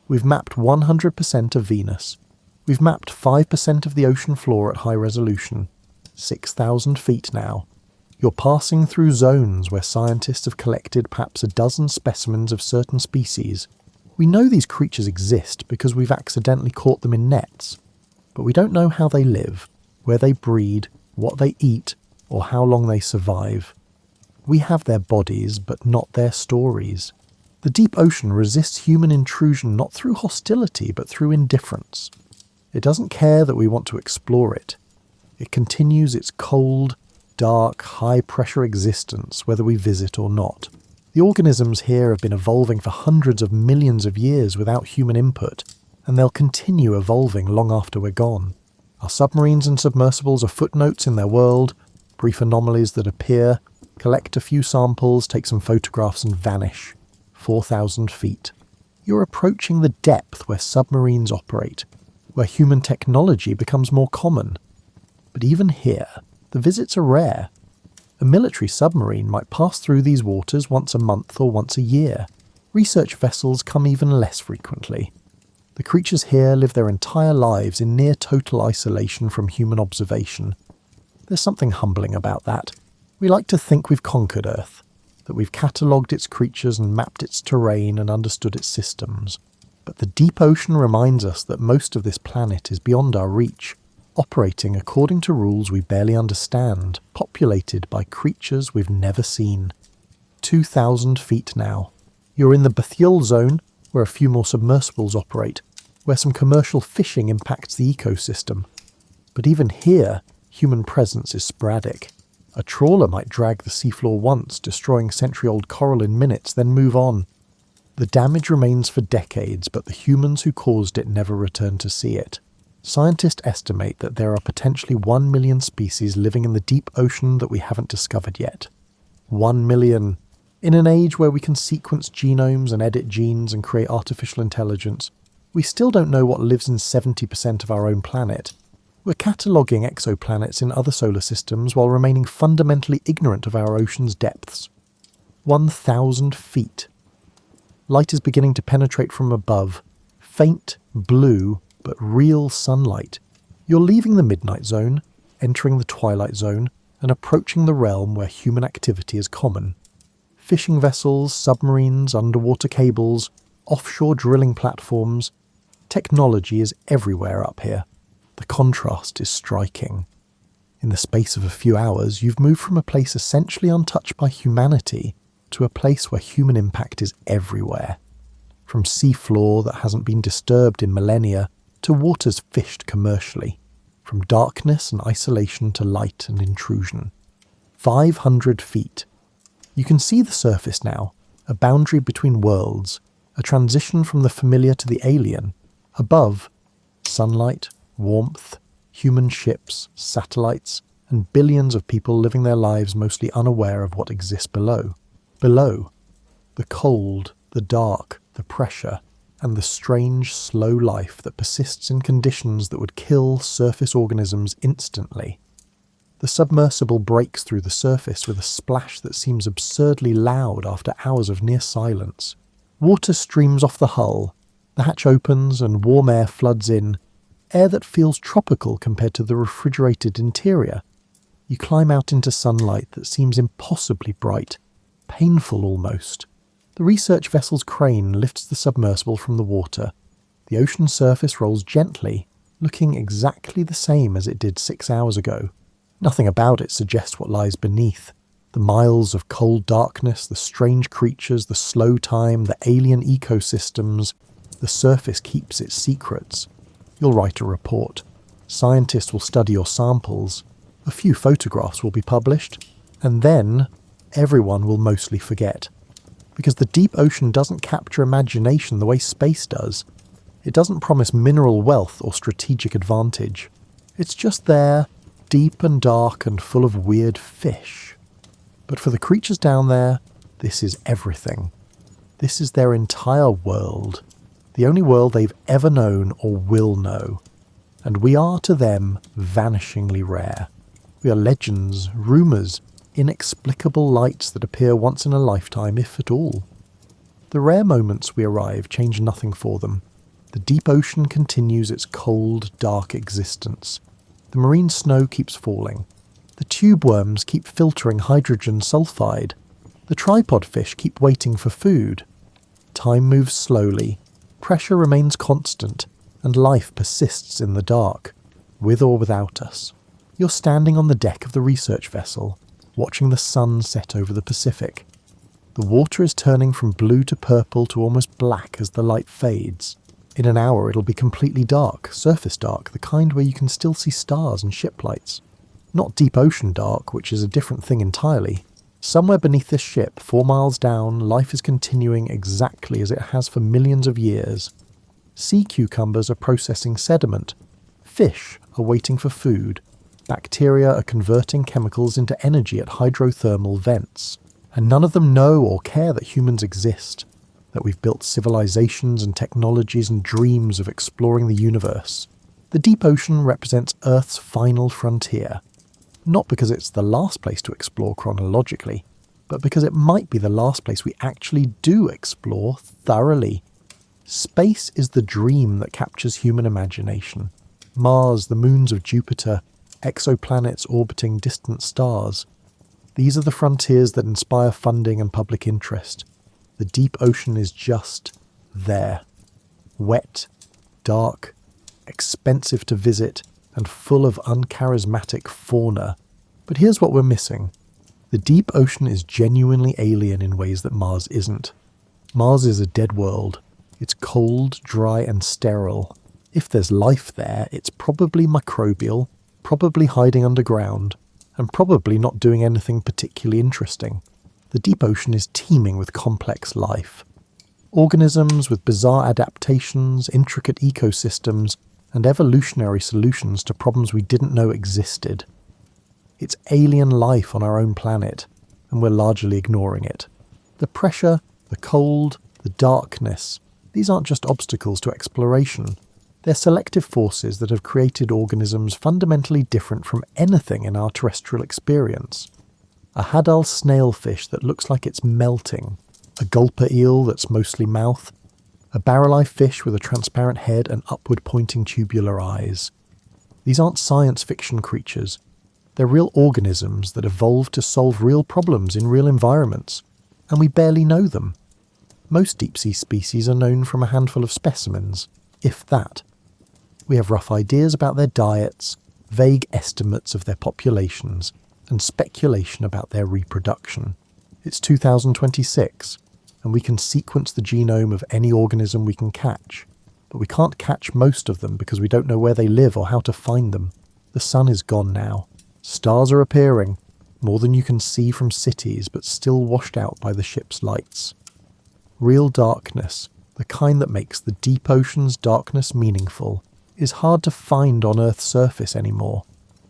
We've mapped 100% of Venus. We've mapped 5% of the ocean floor at high resolution. 6,000 feet now. You're passing through zones where scientists have collected perhaps a dozen specimens of certain species. We know these creatures exist because we've accidentally caught them in nets, but we don't know how they live, where they breed, what they eat, or how long they survive. We have their bodies, but not their stories. The deep ocean resists human intrusion not through hostility, but through indifference. It doesn't care that we want to explore it. It continues its cold, dark, high-pressure existence whether we visit or not. The organisms here have been evolving for hundreds of millions of years without human input, and they'll continue evolving long after we're gone. Our submarines and submersibles are footnotes in their world, brief anomalies that appear, collect a few samples, take some photographs and vanish. 4,000 feet. You're approaching the depth where submarines operate, where human technology becomes more common. But even here, the visits are rare. A military submarine might pass through these waters once a month or once a year. Research vessels come even less frequently. The creatures here live their entire lives in near total isolation from human observation. There's something humbling about that. We like to think we've conquered Earth, that we've catalogued its creatures and mapped its terrain and understood its systems. But the deep ocean reminds us that most of this planet is beyond our reach, operating according to rules we barely understand, populated by creatures we've never seen. 2,000 feet now. You're in the bathyal zone, where a few more submersibles operate, where some commercial fishing impacts the ecosystem. But even here, human presence is sporadic. A trawler might drag the seafloor once, destroying century-old coral in minutes, then move on. The damage remains for decades, but the humans who caused it never return to see it. Scientists estimate that there are potentially 1 million species living in the deep ocean that we haven't discovered yet. 1 million. In an age where we can sequence genomes and edit genes and create artificial intelligence, we still don't know what lives in 70% of our own planet. We're cataloguing exoplanets in other solar systems while remaining fundamentally ignorant of our ocean's depths. 1,000 feet. Light is beginning to penetrate from above. faint, blue, but real sunlight. You're leaving the midnight zone, entering the twilight zone, and approaching the realm where human activity is common. Fishing vessels, submarines, underwater cables, offshore drilling platforms. Technology is everywhere up here. The contrast is striking. In the space of a few hours, you've moved from a place essentially untouched by humanity to a place where human impact is everywhere. From seafloor that hasn't been disturbed in millennia to waters fished commercially. From darkness and isolation to light and intrusion. 500 feet. You can see the surface now, a boundary between worlds, a transition from the familiar to the alien. Above, sunlight, warmth, human ships, satellites, and billions of people living their lives mostly unaware of what exists below. Below, the cold, the dark, the pressure, and the strange, slow life that persists in conditions that would kill surface organisms instantly. The submersible breaks through the surface with a splash that seems absurdly loud after hours of near silence. Water streams off the hull, the hatch opens and warm air floods in, air that feels tropical compared to the refrigerated interior. You climb out into sunlight that seems impossibly bright, painful almost. The research vessel's crane lifts the submersible from the water. The ocean surface rolls gently, looking exactly the same as it did 6 hours ago. Nothing about it suggests what lies beneath. The miles of cold darkness, the strange creatures, the slow time, the alien ecosystems. The surface keeps its secrets. You'll write a report. Scientists will study your samples. A few photographs will be published. And then, everyone will mostly forget. Because the deep ocean doesn't capture imagination the way space does. It doesn't promise mineral wealth or strategic advantage. It's just there, deep and dark and full of weird fish. But for the creatures down there, this is everything. This is their entire world. The only world they've ever known or will know. And we are to them vanishingly rare. We are legends, rumours, inexplicable lights that appear once in a lifetime, if at all. The rare moments we arrive change nothing for them. The deep ocean continues its cold, dark existence. The marine snow keeps falling. The tube worms keep filtering hydrogen sulfide. The tripod fish keep waiting for food. Time moves slowly. Pressure remains constant, and life persists in the dark, with or without us. You're standing on the deck of the research vessel, watching the sun set over the Pacific. The water is turning from blue to purple to almost black as the light fades. In an hour it'll be completely dark, surface dark, the kind where you can still see stars and ship lights. Not deep ocean dark, which is a different thing entirely. Somewhere beneath this ship, 4 miles down, life is continuing exactly as it has for millions of years. Sea cucumbers are processing sediment. Fish are waiting for food. Bacteria are converting chemicals into energy at hydrothermal vents. And none of them know or care that humans exist, that we've built civilizations and technologies and dreams of exploring the universe. The deep ocean represents Earth's final frontier. Not because it's the last place to explore chronologically, but because it might be the last place we actually do explore thoroughly. Space is the dream that captures human imagination. Mars, the moons of Jupiter, exoplanets orbiting distant stars. These are the frontiers that inspire funding and public interest. The deep ocean is just there. Wet, dark, expensive to visit, and full of uncharismatic fauna. But here's what we're missing. The deep ocean is genuinely alien in ways that Mars isn't. Mars is a dead world. It's cold, dry, and sterile. If there's life there, it's probably microbial, probably hiding underground, and probably not doing anything particularly interesting. The deep ocean is teeming with complex life. Organisms with bizarre adaptations, intricate ecosystems, and evolutionary solutions to problems we didn't know existed. It's alien life on our own planet, and we're largely ignoring it. The pressure, the cold, the darkness, these aren't just obstacles to exploration. They're selective forces that have created organisms fundamentally different from anything in our terrestrial experience. A hadal snailfish that looks like it's melting, a gulper eel that's mostly mouth, A barrel-eye fish with a transparent head and upward-pointing tubular eyes. These aren't science fiction creatures. They're real organisms that evolved to solve real problems in real environments, and we barely know them. Most deep-sea species are known from a handful of specimens, if that. We have rough ideas about their diets, vague estimates of their populations, and speculation about their reproduction. It's 2026, and we can sequence the genome of any organism we can catch, but we can't catch most of them because we don't know where they live or how to find them. The sun is gone now. Stars are appearing, more than you can see from cities, but still washed out by the ship's lights. Real darkness, the kind that makes the deep ocean's darkness meaningful, is hard to find on Earth's surface anymore.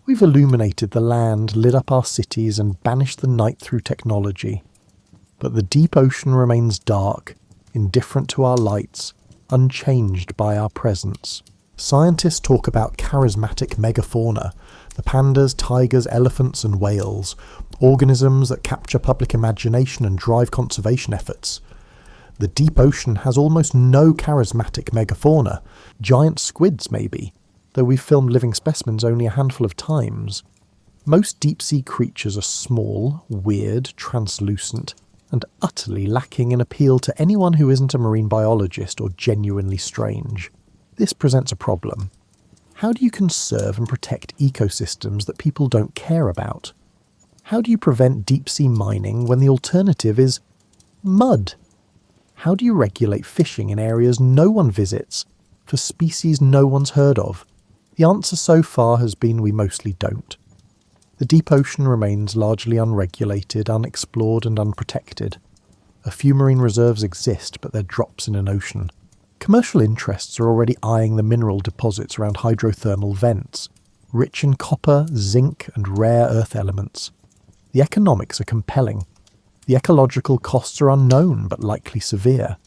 We've illuminated the land, lit up our cities, and banished the night through technology. But the deep ocean remains dark, indifferent to our lights, unchanged by our presence. Scientists talk about charismatic megafauna, the pandas, tigers, elephants and whales, organisms that capture public imagination and drive conservation efforts. The deep ocean has almost no charismatic megafauna, giant squids maybe, though we've filmed living specimens only a handful of times. Most deep-sea creatures are small, weird, translucent, and utterly lacking in appeal to anyone who isn't a marine biologist or genuinely strange. This presents a problem. How do you conserve and protect ecosystems that people don't care about? How do you prevent deep-sea mining when the alternative is mud? How do you regulate fishing in areas no one visits, for species no one's heard of? The answer so far has been we mostly don't. The deep ocean remains largely unregulated, unexplored and unprotected. A few marine reserves exist, but they're drops in an ocean. Commercial interests are already eyeing the mineral deposits around hydrothermal vents, rich in copper, zinc and rare earth elements. The economics are compelling. The ecological costs are unknown but likely severe.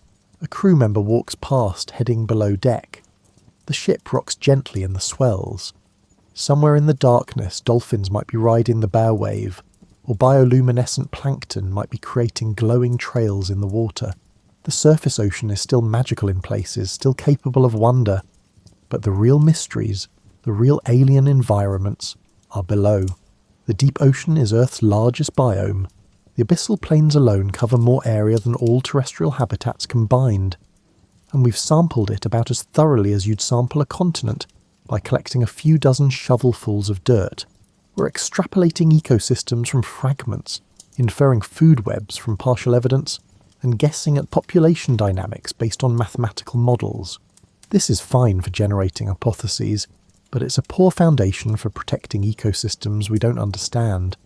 A crew member walks past, heading below deck. The ship rocks gently in the swells. Somewhere in the darkness, dolphins might be riding the bow wave, or bioluminescent plankton might be creating glowing trails in the water. The surface ocean is still magical in places, still capable of wonder, but the real mysteries, the real alien environments, are below. The deep ocean is Earth's largest biome. The abyssal plains alone cover more area than all terrestrial habitats combined, and we've sampled it about as thoroughly as you'd sample a continent by collecting a few dozen shovelfuls of dirt. We're extrapolating ecosystems from fragments, inferring food webs from partial evidence, and guessing at population dynamics based on mathematical models. This is fine for generating hypotheses, but it's a poor foundation for protecting ecosystems we don't understand.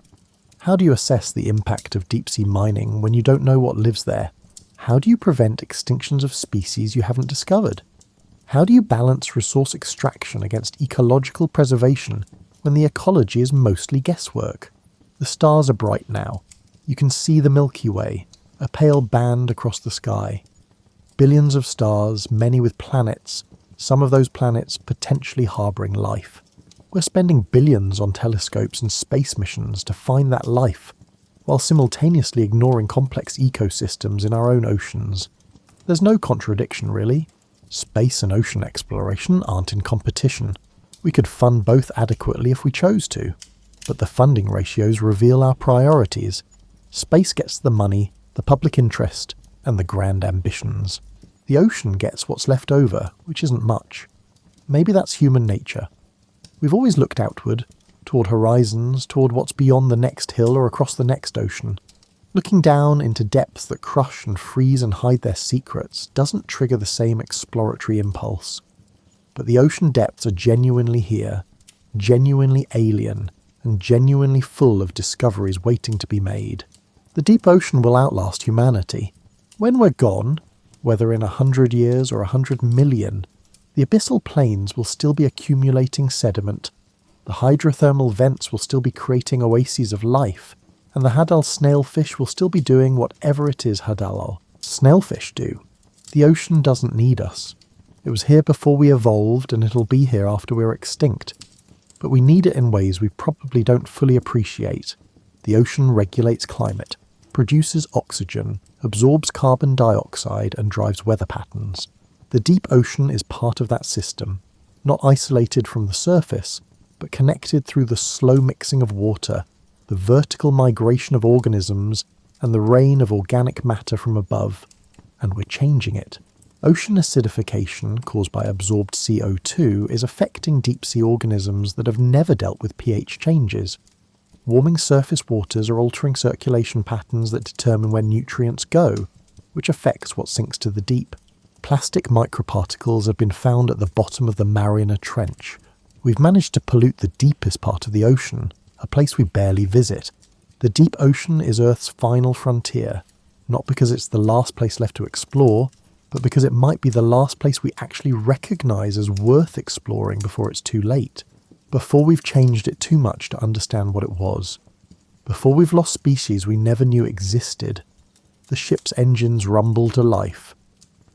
How do you assess the impact of deep-sea mining when you don't know what lives there? How do you prevent extinctions of species you haven't discovered? How do you balance resource extraction against ecological preservation when the ecology is mostly guesswork? The stars are bright now. You can see the Milky Way, a pale band across the sky. Billions of stars, many with planets, some of those planets potentially harbouring life. We're spending billions on telescopes and space missions to find that life, while simultaneously ignoring complex ecosystems in our own oceans. There's no contradiction, really. Space and ocean exploration aren't in competition. We could fund both adequately if we chose to, but the funding ratios reveal our priorities. Space gets the money, the public interest, and the grand ambitions. The ocean gets what's left over, which isn't much. Maybe that's human nature. We've always looked outward, toward horizons, toward what's beyond the next hill or across the next ocean. Looking down into depths that crush and freeze and hide their secrets doesn't trigger the same exploratory impulse. But the ocean depths are genuinely here, genuinely alien, and genuinely full of discoveries waiting to be made. The deep ocean will outlast humanity. When we're gone, whether in 100 years or 100 million, the abyssal plains will still be accumulating sediment, the hydrothermal vents will still be creating oases of life, and the Hadal snailfish will still be doing whatever it is Hadal snailfish do. The ocean doesn't need us. It was here before we evolved, and it'll be here after we're extinct. But we need it in ways we probably don't fully appreciate. The ocean regulates climate. produces oxygen, absorbs carbon dioxide and drives weather patterns. The deep ocean is part of that system, not isolated from the surface, but connected through the slow mixing of water, the vertical migration of organisms, and the rain of organic matter from above. And we're changing it. Ocean acidification, caused by absorbed CO2, is affecting deep-sea organisms that have never dealt with pH changes. Warming surface waters are altering circulation patterns that determine where nutrients go, which affects what sinks to the deep. Plastic microparticles have been found at the bottom of the Mariana Trench. We've managed to pollute the deepest part of the ocean, a place we barely visit. The deep ocean is Earth's final frontier, not because it's the last place left to explore, but because it might be the last place we actually recognise as worth exploring before it's too late, before we've changed it too much to understand what it was, before we've lost species we never knew existed. The ship's engines rumble to life.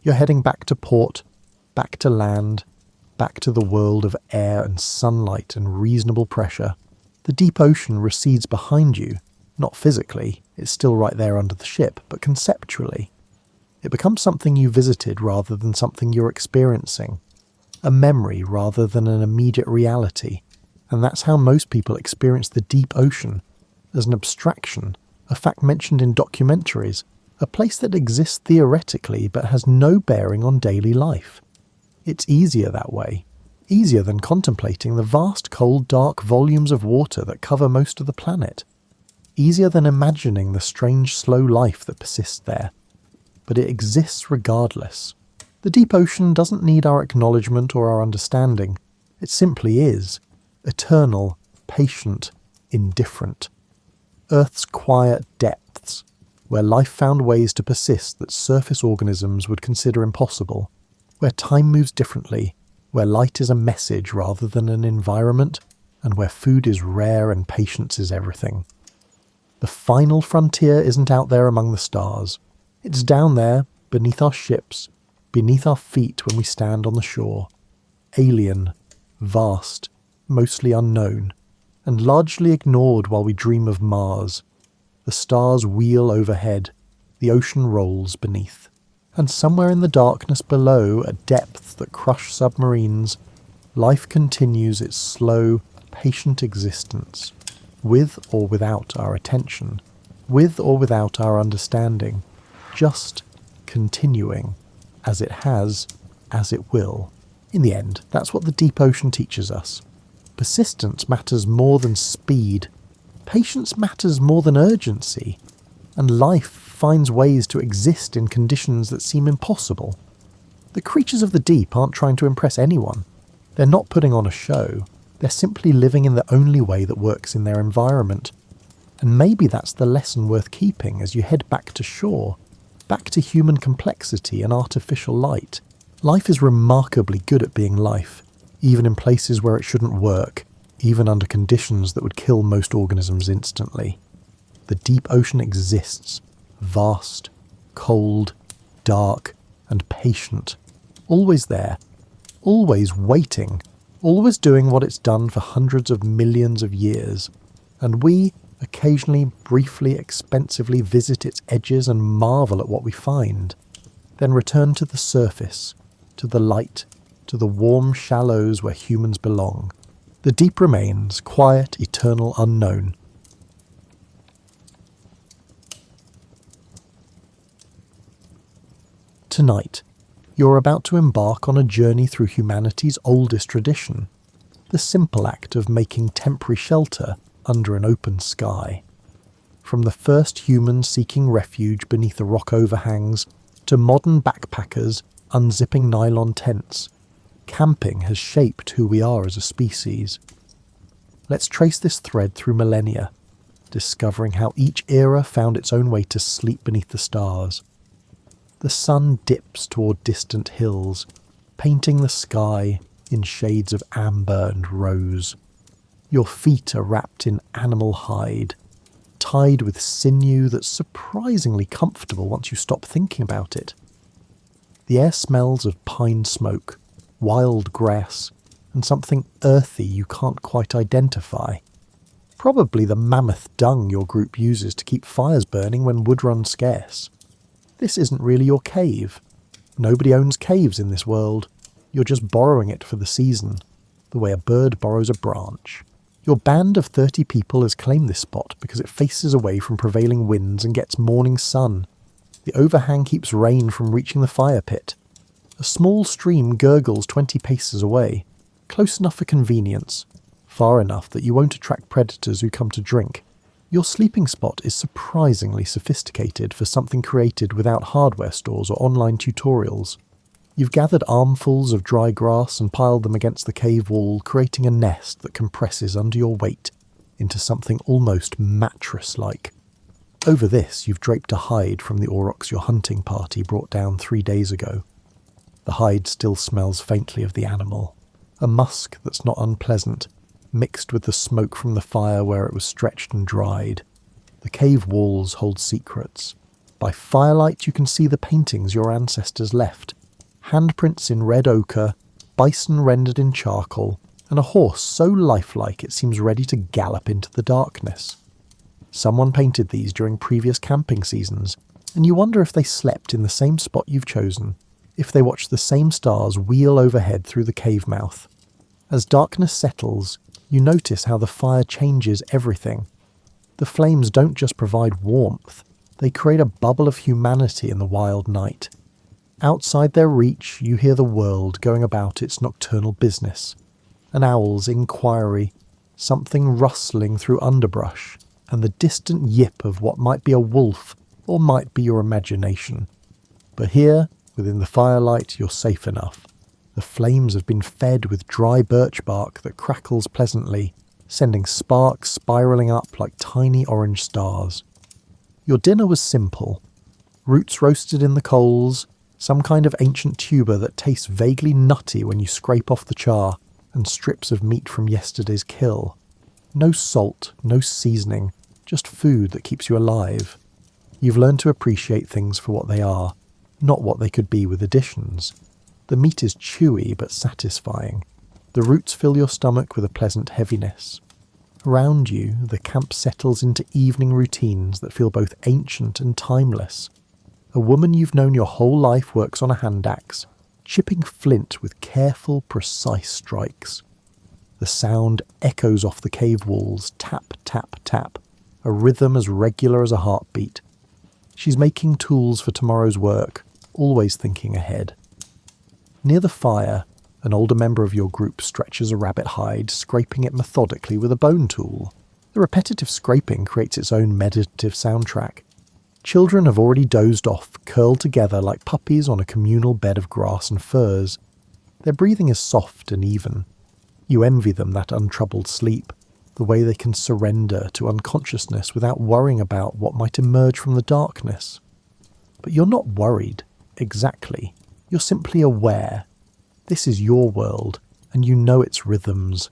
You're heading back to port, back to land, back to the world of air and sunlight and reasonable pressure. The deep ocean recedes behind you, not physically, it's still right there under the ship, but conceptually. It becomes something you visited rather than something you're experiencing, a memory rather than an immediate reality, and that's how most people experience the deep ocean, as an abstraction, a fact mentioned in documentaries, a place that exists theoretically but has no bearing on daily life. It's easier that way, easier than contemplating the vast cold dark volumes of water that cover most of the planet, easier than imagining the strange slow life that persists there. But it exists regardless. The deep ocean doesn't need our acknowledgement or our understanding. It simply is. Eternal, patient, indifferent. Earth's quiet depths, where life found ways to persist that surface organisms would consider impossible, where time moves differently, where light is a message rather than an environment, and where food is rare and patience is everything. The final frontier isn't out there among the stars. It's down there, beneath our ships, beneath our feet when we stand on the shore. Alien, vast, mostly unknown, and largely ignored while we dream of Mars. The stars wheel overhead, the ocean rolls beneath. And somewhere in the darkness below, at depths that crush submarines, life continues its slow, patient existence, with or without our attention, with or without our understanding. Just continuing, as it has, as it will. In the end, that's what the deep ocean teaches us. Persistence matters more than speed. Patience matters more than urgency. And life finds ways to exist in conditions that seem impossible. The creatures of the deep aren't trying to impress anyone. They're not putting on a show. They're simply living in the only way that works in their environment. And maybe that's the lesson worth keeping as you head back to shore. Back to human complexity and artificial light. Life is remarkably good at being life, even in places where it shouldn't work, even under conditions that would kill most organisms instantly. The deep ocean exists, vast, cold, dark, and patient. Always there, always waiting, always doing what it's done for hundreds of millions of years. And we occasionally, briefly, expensively visit its edges and marvel at what we find, then return to the surface, to the light, to the warm shallows where humans belong. The deep remains, quiet, eternal, unknown. Tonight, you're about to embark on a journey through humanity's oldest tradition, the simple act of making temporary shelter under an open sky. From the first humans seeking refuge beneath the rock overhangs to modern backpackers unzipping nylon tents, camping has shaped who we are as a species. Let's trace this thread through millennia, discovering how each era found its own way to sleep beneath the stars. The sun dips toward distant hills, painting the sky in shades of amber and rose. Your feet are wrapped in animal hide, tied with sinew that's surprisingly comfortable once you stop thinking about it. The air smells of pine smoke, wild grass, and something earthy you can't quite identify. Probably the mammoth dung your group uses to keep fires burning when wood runs scarce. This isn't really your cave. Nobody owns caves in this world. You're just borrowing it for the season, the way a bird borrows a branch. Your band of 30 people has claimed this spot because it faces away from prevailing winds and gets morning sun. The overhang keeps rain from reaching the fire pit. A small stream gurgles 20 paces away, close enough for convenience, far enough that you won't attract predators who come to drink. Your sleeping spot is surprisingly sophisticated for something created without hardware stores or online tutorials. You've gathered armfuls of dry grass and piled them against the cave wall, creating a nest that compresses under your weight into something almost mattress-like. Over this, you've draped a hide from the aurochs your hunting party brought down 3 days ago. The hide still smells faintly of the animal, a musk that's not unpleasant, mixed with the smoke from the fire where it was stretched and dried. The cave walls hold secrets. By firelight you can see the paintings your ancestors left. Handprints in red ochre, bison rendered in charcoal, and a horse so lifelike it seems ready to gallop into the darkness. Someone painted these during previous camping seasons, and you wonder if they slept in the same spot you've chosen, if they watched the same stars wheel overhead through the cave mouth. As darkness settles, you notice how the fire changes everything. The flames don't just provide warmth, they create a bubble of humanity in the wild night. Outside their reach, you hear the world going about its nocturnal business. An owl's inquiry, something rustling through underbrush, and the distant yip of what might be a wolf or might be your imagination. But here, within the firelight, you're safe enough. The flames have been fed with dry birch bark that crackles pleasantly, sending sparks spiralling up like tiny orange stars. Your dinner was simple. Roots roasted in the coals, some kind of ancient tuber that tastes vaguely nutty when you scrape off the char, and strips of meat from yesterday's kill. No salt, no seasoning, just food that keeps you alive. You've learned to appreciate things for what they are, not what they could be with additions. The meat is chewy but satisfying. The roots fill your stomach with a pleasant heaviness. Around you, the camp settles into evening routines that feel both ancient and timeless. A woman you've known your whole life works on a hand axe, chipping flint with careful, precise strikes. The sound echoes off the cave walls, tap, tap, tap, a rhythm as regular as a heartbeat. She's making tools for tomorrow's work, always thinking ahead. Near the fire, an older member of your group stretches a rabbit hide, scraping it methodically with a bone tool. The repetitive scraping creates its own meditative soundtrack. Children have already dozed off, curled together like puppies on a communal bed of grass and furs. Their breathing is soft and even. You envy them that untroubled sleep, the way they can surrender to unconsciousness without worrying about what might emerge from the darkness. But you're not worried, exactly. You're simply aware. This is your world, and you know its rhythms.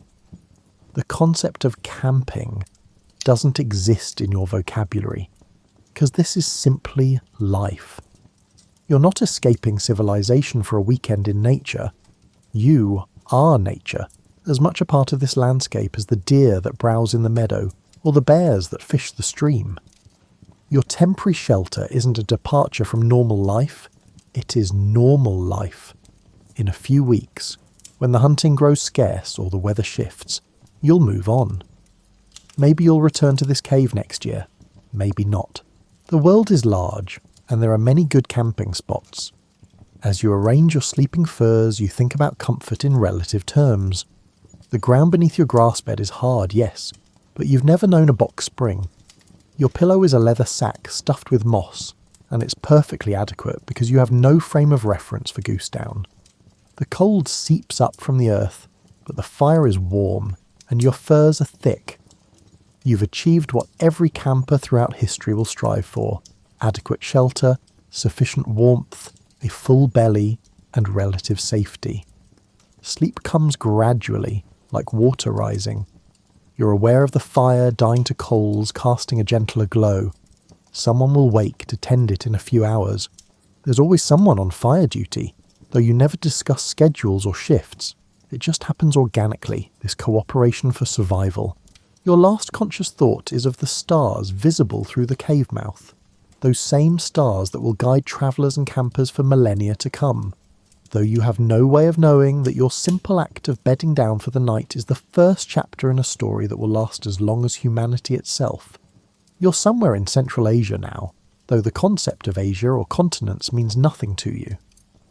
The concept of camping doesn't exist in your vocabulary, because this is simply life. You're not escaping civilization for a weekend in nature. You are nature, as much a part of this landscape as the deer that browse in the meadow, or the bears that fish the stream. Your temporary shelter isn't a departure from normal life, it is normal life. In a few weeks, when the hunting grows scarce or the weather shifts, you'll move on. Maybe you'll return to this cave next year, maybe not. The world is large, and there are many good camping spots. As you arrange your sleeping furs, you think about comfort in relative terms. The ground beneath your grass bed is hard, yes, but you've never known a box spring. Your pillow is a leather sack stuffed with moss, and it's perfectly adequate because you have no frame of reference for goose down. The cold seeps up from the earth, but the fire is warm, and your furs are thick. You've achieved what every camper throughout history will strive for: adequate shelter, sufficient warmth, a full belly, and relative safety. Sleep comes gradually, like water rising. You're aware of the fire dying to coals, casting a gentler glow. Someone will wake to tend it in a few hours. There's always someone on fire duty, though you never discuss schedules or shifts. It just happens organically, this cooperation for survival. Your last conscious thought is of the stars visible through the cave mouth, those same stars that will guide travellers and campers for millennia to come, though you have no way of knowing that your simple act of bedding down for the night is the first chapter in a story that will last as long as humanity itself. You're somewhere in Central Asia now, though the concept of Asia or continents means nothing to you.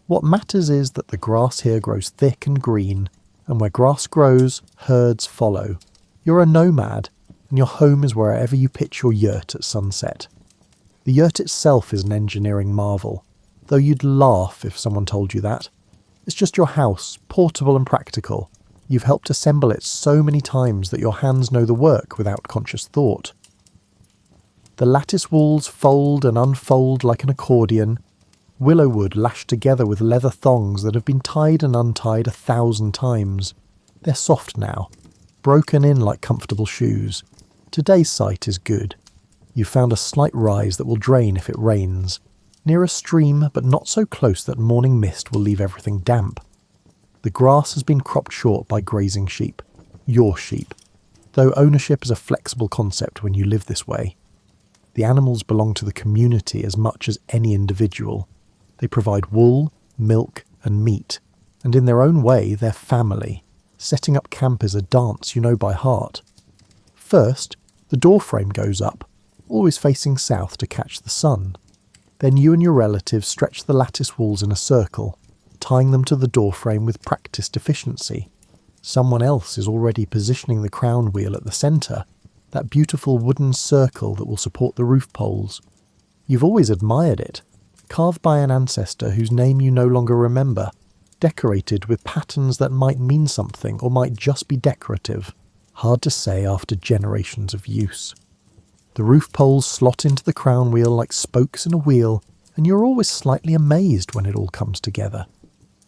What matters is that the grass here grows thick and green, and where grass grows, herds follow. You're a nomad, and your home is wherever you pitch your yurt at sunset. The yurt itself is an engineering marvel, though you'd laugh if someone told you that. It's just your house, portable and practical. You've helped assemble it so many times that your hands know the work without conscious thought. The lattice walls fold and unfold like an accordion, willow wood lashed together with leather thongs that have been tied and untied 1,000 times. They're soft now, broken in like comfortable shoes. Today's site is good. You've found a slight rise that will drain if it rains, near a stream but not so close that morning mist will leave everything damp. The grass has been cropped short by grazing sheep, your sheep, though ownership is a flexible concept when you live this way. The animals belong to the community as much as any individual. They provide wool, milk and meat, and in their own way they're family. Setting up camp is a dance you know by heart. First, the doorframe goes up, always facing south to catch the sun. Then you and your relatives stretch the lattice walls in a circle, tying them to the doorframe with practiced efficiency. Someone else is already positioning the crown wheel at the centre, that beautiful wooden circle that will support the roof poles. You've always admired it, carved by an ancestor whose name you no longer remember, decorated with patterns that might mean something or might just be decorative. Hard to say after generations of use. The roof poles slot into the crown wheel like spokes in a wheel, and you're always slightly amazed when it all comes together.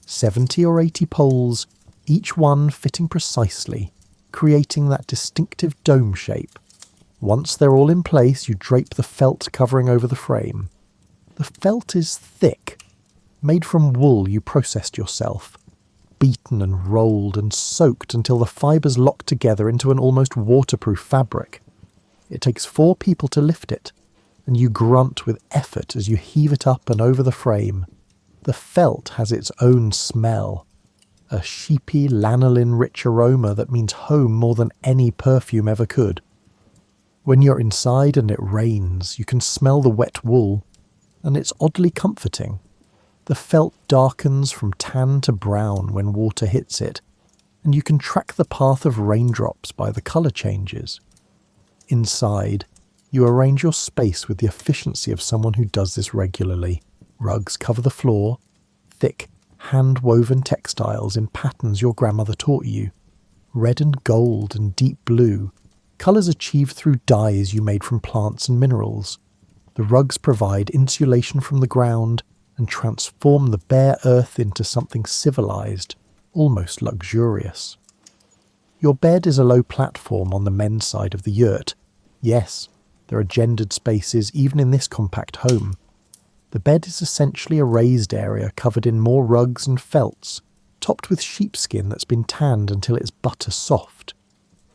70 or 80 poles, each one fitting precisely, creating that distinctive dome shape. Once they're all in place, you drape the felt covering over the frame. The felt is thick, made from wool you processed yourself, beaten and rolled and soaked until the fibres lock together into an almost waterproof fabric. It takes 4 people to lift it, and you grunt with effort as you heave it up and over the frame. The felt has its own smell, a sheepy, lanolin-rich aroma that means home more than any perfume ever could. When you're inside and it rains, you can smell the wet wool, and it's oddly comforting. The felt darkens from tan to brown when water hits it, and you can track the path of raindrops by the colour changes. Inside, you arrange your space with the efficiency of someone who does this regularly. Rugs cover the floor, thick, hand-woven textiles in patterns your grandmother taught you. Red and gold and deep blue, colours achieved through dyes you made from plants and minerals. The rugs provide insulation from the ground and transform the bare earth into something civilized, almost luxurious. Your bed is a low platform on the men's side of the yurt. Yes, there are gendered spaces even in this compact home. The bed is essentially a raised area covered in more rugs and felts, topped with sheepskin that's been tanned until it's butter soft.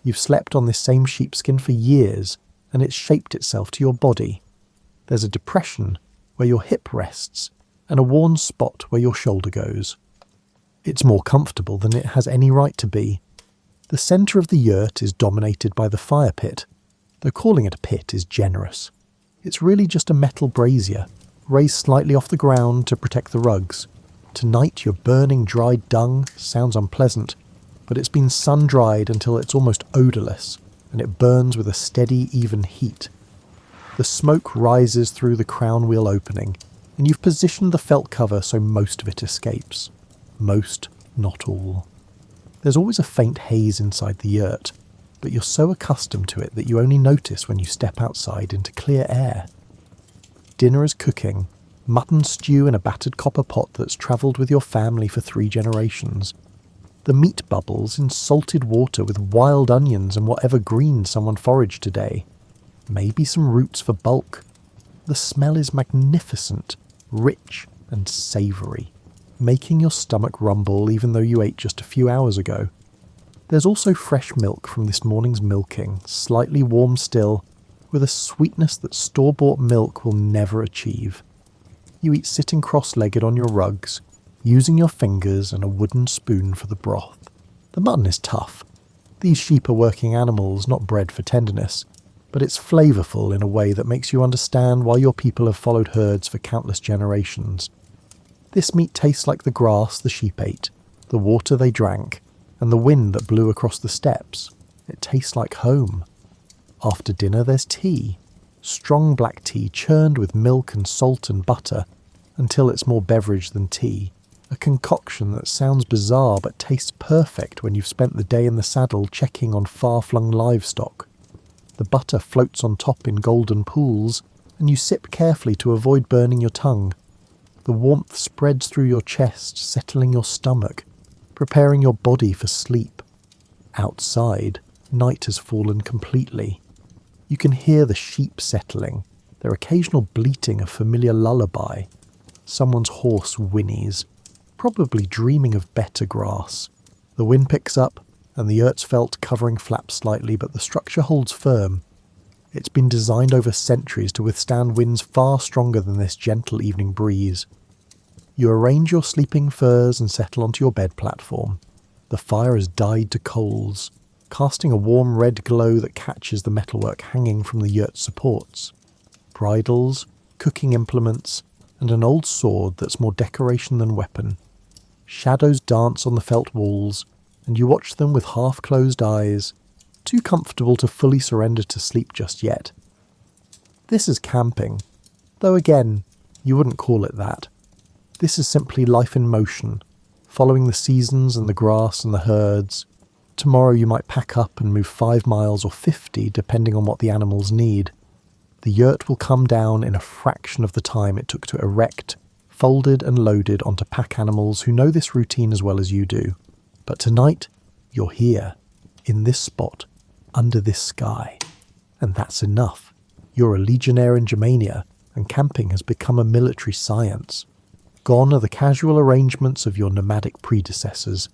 You've slept on this same sheepskin for years, and it's shaped itself to your body. There's a depression where your hip rests, and a worn spot where your shoulder goes. It's more comfortable than it has any right to be. The centre of the yurt is dominated by the fire pit, though calling it a pit is generous. It's really just a metal brazier, raised slightly off the ground to protect the rugs. Tonight your burning dried dung sounds unpleasant, but it's been sun-dried until it's almost odourless, and it burns with a steady, even heat. The smoke rises through the crown wheel opening, and you've positioned the felt cover so most of it escapes. Most, not all. There's always a faint haze inside the yurt, but you're so accustomed to it that you only notice when you step outside into clear air. Dinner is cooking, mutton stew in a battered copper pot that's travelled with your family for 3 generations. The meat bubbles in salted water with wild onions and whatever greens someone foraged today. Maybe some roots for bulk. The smell is magnificent, rich and savoury, making your stomach rumble even though you ate just a few hours ago. There's also fresh milk from this morning's milking, slightly warm still, with a sweetness that store-bought milk will never achieve. You eat sitting cross-legged on your rugs, using your fingers and a wooden spoon for the broth. The mutton is tough. These sheep are working animals, not bred for tenderness, but it's flavourful in a way that makes you understand why your people have followed herds for countless generations. This meat tastes like the grass the sheep ate, the water they drank, and the wind that blew across the steppes. It tastes like home. After dinner there's tea. Strong black tea churned with milk and salt and butter until it's more beverage than tea. A concoction that sounds bizarre but tastes perfect when you've spent the day in the saddle checking on far-flung livestock. The butter floats on top in golden pools, and you sip carefully to avoid burning your tongue. The warmth spreads through your chest, settling your stomach, preparing your body for sleep. Outside, night has fallen completely. You can hear the sheep settling, their occasional bleating a familiar lullaby. Someone's horse whinnies, probably dreaming of better grass. The wind picks up, and the Ertzfeld covering flaps slightly, but the structure holds firm. It's been designed over centuries to withstand winds far stronger than this gentle evening breeze. You arrange your sleeping furs and settle onto your bed platform. The fire has died to coals, casting a warm red glow that catches the metalwork hanging from the yurt supports. Bridles, cooking implements, and an old sword that's more decoration than weapon. Shadows dance on the felt walls, and you watch them with half-closed eyes, too comfortable to fully surrender to sleep just yet. This is camping, though again, you wouldn't call it that. This is simply life in motion, following the seasons and the grass and the herds. Tomorrow you might pack up and move 5 miles or 50, depending on what the animals need. The yurt will come down in a fraction of the time it took to erect, folded and loaded onto pack animals who know this routine as well as you do. But tonight, you're here, in this spot, under this sky. And that's enough. You're a legionnaire in Germania, and camping has become a military science. Gone are the casual arrangements of your nomadic predecessors.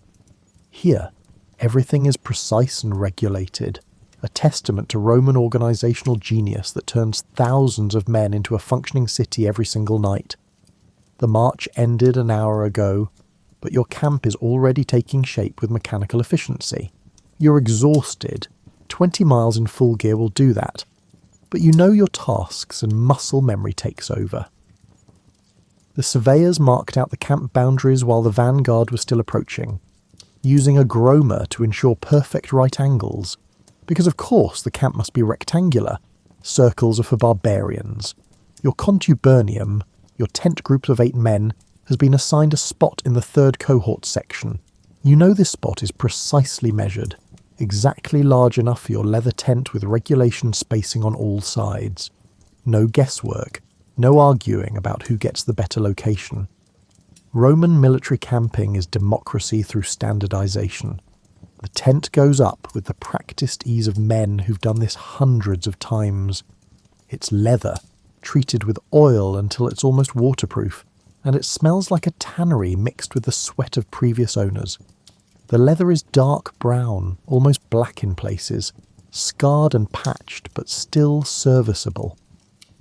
Here, everything is precise and regulated, a testament to Roman organisational genius that turns thousands of men into a functioning city every single night. The march ended an hour ago, but your camp is already taking shape with mechanical efficiency. You're exhausted. 20 miles in full gear will do that. But you know your tasks and muscle memory takes over. The surveyors marked out the camp boundaries while the vanguard was still approaching, using a gromer to ensure perfect right angles, because of course the camp must be rectangular. Circles are for barbarians. Your contubernium, your tent group of 8 men, has been assigned a spot in the 3rd cohort section. You know this spot is precisely measured, exactly large enough for your leather tent with regulation spacing on all sides. No guesswork, no arguing about who gets the better location. Roman military camping is democracy through standardization. The tent goes up with the practiced ease of men who've done this hundreds of times. It's leather, treated with oil until it's almost waterproof, and it smells like a tannery mixed with the sweat of previous owners. The leather is dark brown, almost black in places, scarred and patched, but still serviceable.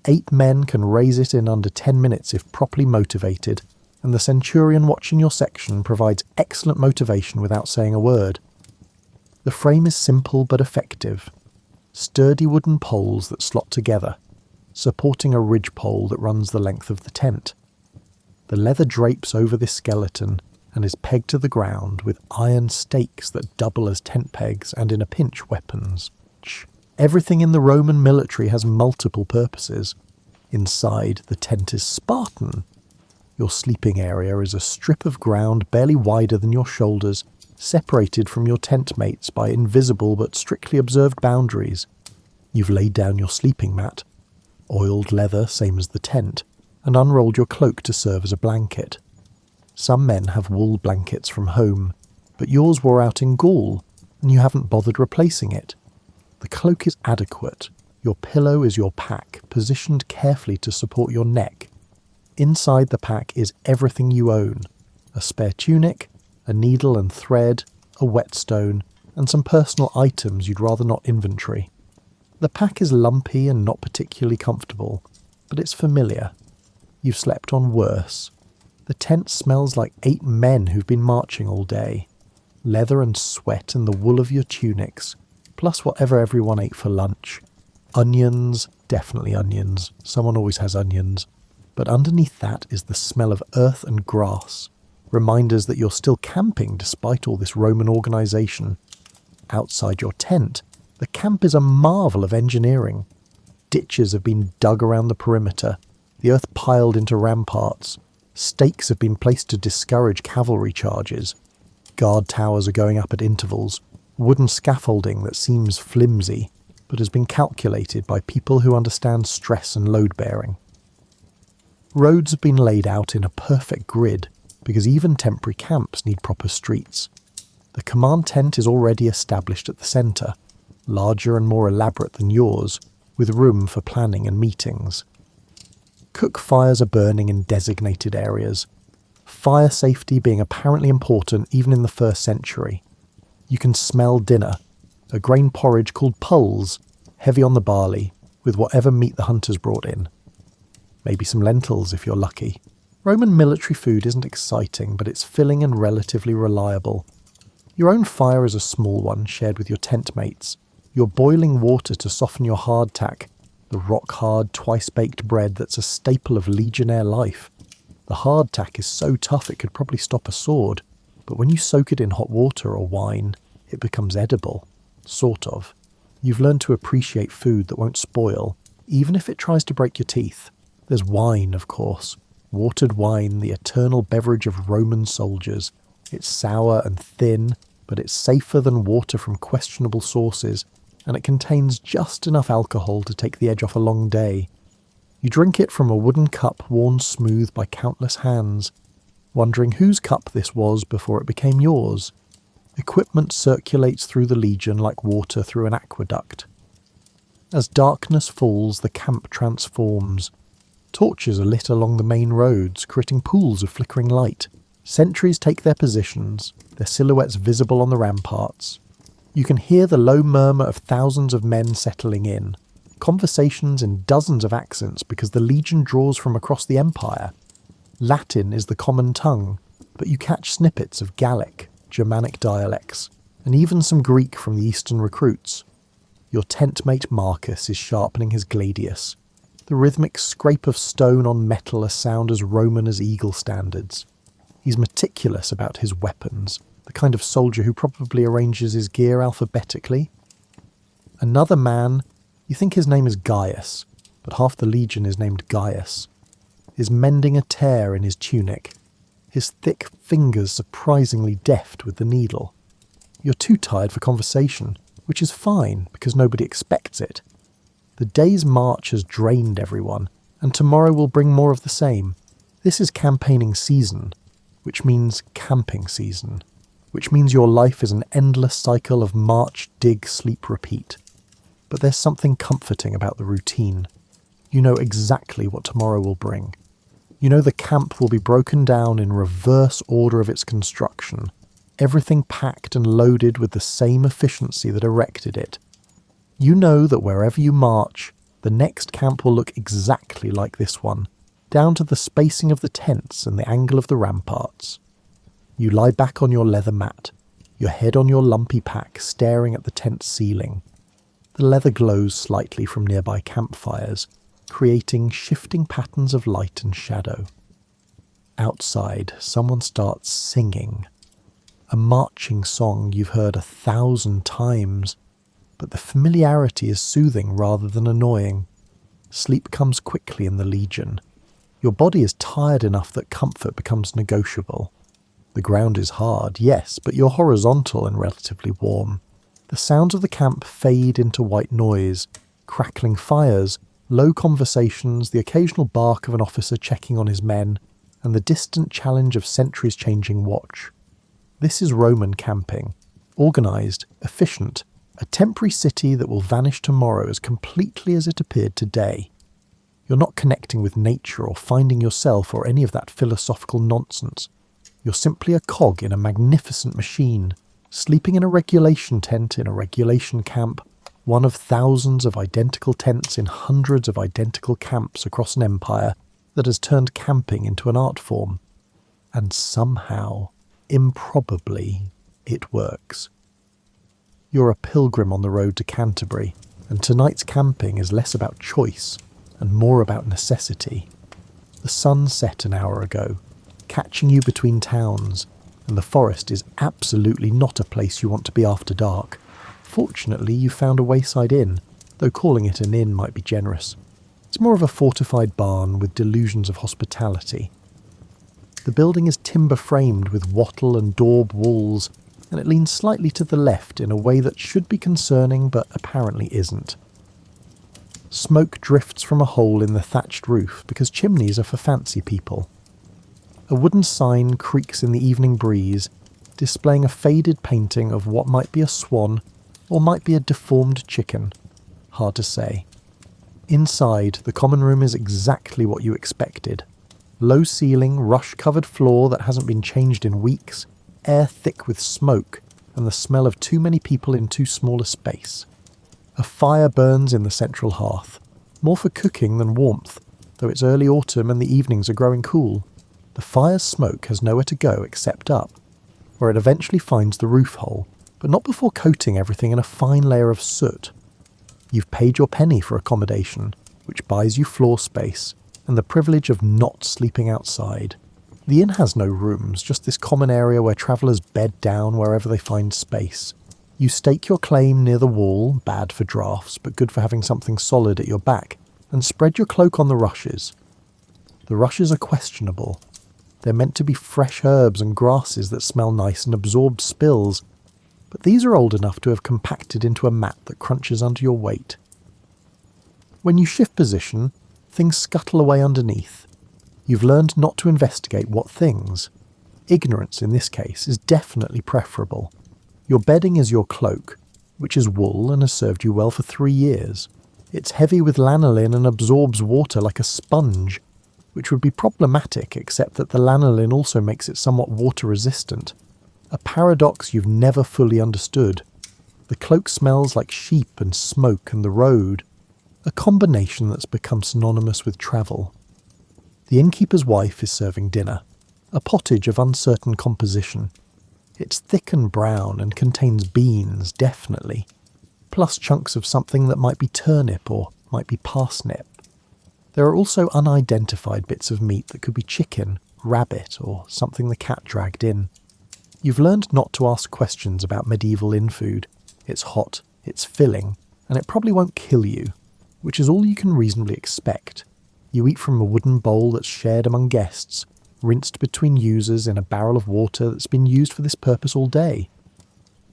8 men can raise it in under 10 minutes if properly motivated, and the centurion watching your section provides excellent motivation without saying a word. The frame is simple but effective. Sturdy wooden poles that slot together, supporting a ridgepole that runs the length of the tent. The leather drapes over this skeleton and is pegged to the ground with iron stakes that double as tent pegs and in a pinch weapons. Everything in the Roman military has multiple purposes. Inside, the tent is Spartan. Your sleeping area is a strip of ground barely wider than your shoulders, separated from your tent mates by invisible but strictly observed boundaries. You've laid down your sleeping mat, oiled leather same as the tent, and unrolled your cloak to serve as a blanket. Some men have wool blankets from home, but yours wore out in Gaul, and you haven't bothered replacing it. The cloak is adequate. Your pillow is your pack, positioned carefully to support your neck. Inside the pack is everything you own: a spare tunic, a needle and thread, a whetstone, and some personal items you'd rather not inventory. The pack is lumpy and not particularly comfortable, but it's familiar. You've slept on worse. The tent smells like 8 men who've been marching all day. Leather and sweat and the wool of your tunics, plus whatever everyone ate for lunch. Onions, definitely onions. Someone always has onions. But underneath that is the smell of earth and grass. Reminders that you're still camping despite all this Roman organisation. Outside your tent, the camp is a marvel of engineering. Ditches have been dug around the perimeter, the earth piled into ramparts. Stakes have been placed to discourage cavalry charges. Guard towers are going up at intervals. Wooden scaffolding that seems flimsy, but has been calculated by people who understand stress and load bearing. Roads have been laid out in a perfect grid, because even temporary camps need proper streets. The command tent is already established at the centre, larger and more elaborate than yours, with room for planning and meetings. Cook fires are burning in designated areas, fire safety being apparently important even in the 1st century. You can smell dinner, a grain porridge called pulse, heavy on the barley, with whatever meat the hunters brought in. Maybe some lentils if you're lucky. Roman military food isn't exciting, but it's filling and relatively reliable. Your own fire is a small one shared with your tent mates. Your boiling water to soften your hardtack, the rock-hard, twice-baked bread that's a staple of legionnaire life. The hardtack is so tough it could probably stop a sword, but when you soak it in hot water or wine, it becomes edible. Sort of. You've learned to appreciate food that won't spoil, even if it tries to break your teeth. There's wine, of course. Watered wine, the eternal beverage of Roman soldiers. It's sour and thin, but it's safer than water from questionable sources, and it contains just enough alcohol to take the edge off a long day. You drink it from a wooden cup worn smooth by countless hands, wondering whose cup this was before it became yours. Equipment circulates through the legion like water through an aqueduct. As darkness falls, the camp transforms. Torches are lit along the main roads, creating pools of flickering light. Sentries take their positions, their silhouettes visible on the ramparts. You can hear the low murmur of thousands of men settling in. Conversations in dozens of accents because the legion draws from across the empire. Latin is the common tongue, but you catch snippets of Gallic, Germanic dialects, and even some Greek from the eastern recruits. Your tent mate Marcus is sharpening his gladius. The rhythmic scrape of stone on metal a sound as Roman as eagle standards. He's meticulous about his weapons, the kind of soldier who probably arranges his gear alphabetically. Another man, you think his name is Gaius, but half the legion is named Gaius, is mending a tear in his tunic, his thick fingers surprisingly deft with the needle. You're too tired for conversation, which is fine because nobody expects it. The day's march has drained everyone, and tomorrow will bring more of the same. This is campaigning season, which means camping season, which means your life is an endless cycle of march, dig, sleep, repeat. But there's something comforting about the routine. You know exactly what tomorrow will bring. You know the camp will be broken down in reverse order of its construction, everything packed and loaded with the same efficiency that erected it. You know that wherever you march, the next camp will look exactly like this one, down to the spacing of the tents and the angle of the ramparts. You lie back on your leather mat, your head on your lumpy pack staring at the tent ceiling. The leather glows slightly from nearby campfires, creating shifting patterns of light and shadow. Outside, someone starts singing. A marching song you've heard 1,000 times, but the familiarity is soothing rather than annoying. Sleep comes quickly in the legion. Your body is tired enough that comfort becomes negotiable. The ground is hard, yes, but you're horizontal and relatively warm. The sounds of the camp fade into white noise, crackling fires, low conversations, the occasional bark of an officer checking on his men, and the distant challenge of sentries changing watch. This is Roman camping. Organised, efficient, a temporary city that will vanish tomorrow as completely as it appeared today. You're not connecting with nature or finding yourself or any of that philosophical nonsense. You're simply a cog in a magnificent machine, sleeping in a regulation tent in a regulation camp, one of thousands of identical tents in hundreds of identical camps across an empire that has turned camping into an art form. And somehow, improbably, it works. You're a pilgrim on the road to Canterbury, and tonight's camping is less about choice and more about necessity. The sun set an hour ago, catching you between towns, and the forest is absolutely not a place you want to be after dark. Fortunately, you found a wayside inn, though calling it an inn might be generous. It's more of a fortified barn with delusions of hospitality. The building is timber-framed with wattle and daub walls, and it leans slightly to the left in a way that should be concerning but apparently isn't. Smoke drifts from a hole in the thatched roof because chimneys are for fancy people. A wooden sign creaks in the evening breeze, displaying a faded painting of what might be a swan or might be a deformed chicken. Hard to say. Inside, the common room is exactly what you expected. Low ceiling, rush-covered floor that hasn't been changed in weeks, air thick with smoke, and the smell of too many people in too small a space. A fire burns in the central hearth, more for cooking than warmth, though it's early autumn and the evenings are growing cool. The fire's smoke has nowhere to go except up, where it eventually finds the roof hole, but not before coating everything in a fine layer of soot. You've paid your penny for accommodation, which buys you floor space, and the privilege of not sleeping outside. The inn has no rooms, just this common area where travellers bed down wherever they find space. You stake your claim near the wall, bad for drafts, but good for having something solid at your back, and spread your cloak on the rushes. The rushes are questionable. They're meant to be fresh herbs and grasses that smell nice and absorb spills, but these are old enough to have compacted into a mat that crunches under your weight. When you shift position, things scuttle away underneath. You've learned not to investigate what things. Ignorance, in this case, is definitely preferable. Your bedding is your cloak, which is wool and has served you well for 3 years. It's heavy with lanolin and absorbs water like a sponge, which would be problematic except that the lanolin also makes it somewhat water-resistant. A paradox you've never fully understood. The cloak smells like sheep and smoke and the road, a combination that's become synonymous with travel. The innkeeper's wife is serving dinner, a pottage of uncertain composition. It's thick and brown and contains beans, definitely, plus chunks of something that might be turnip or might be parsnip. There are also unidentified bits of meat that could be chicken, rabbit, or something the cat dragged in. You've learned not to ask questions about medieval inn food. It's hot, it's filling, and it probably won't kill you, which is all you can reasonably expect. You eat from a wooden bowl that's shared among guests, rinsed between users in a barrel of water that's been used for this purpose all day.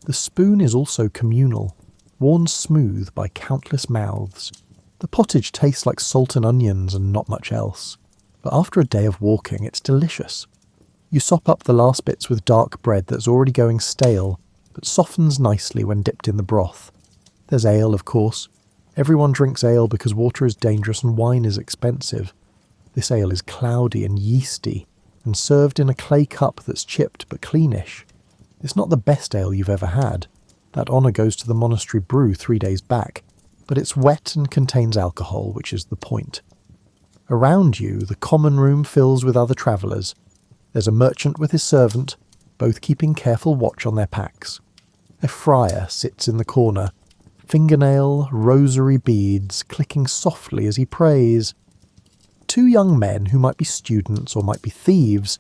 The spoon is also communal, worn smooth by countless mouths. The pottage tastes like salt and onions and not much else, but after a day of walking it's delicious. You sop up the last bits with dark bread that's already going stale, but softens nicely when dipped in the broth. There's ale, of course. Everyone drinks ale because water is dangerous and wine is expensive. This ale is cloudy and yeasty, and served in a clay cup that's chipped but cleanish. It's not the best ale you've ever had. That honour goes to the monastery brew 3 days back, but it's wet and contains alcohol, which is the point. Around you, the common room fills with other travellers. There's a merchant with his servant, both keeping careful watch on their packs. A friar sits in the corner, fingernail, rosary beads, clicking softly as he prays. 2 young men who might be students or might be thieves,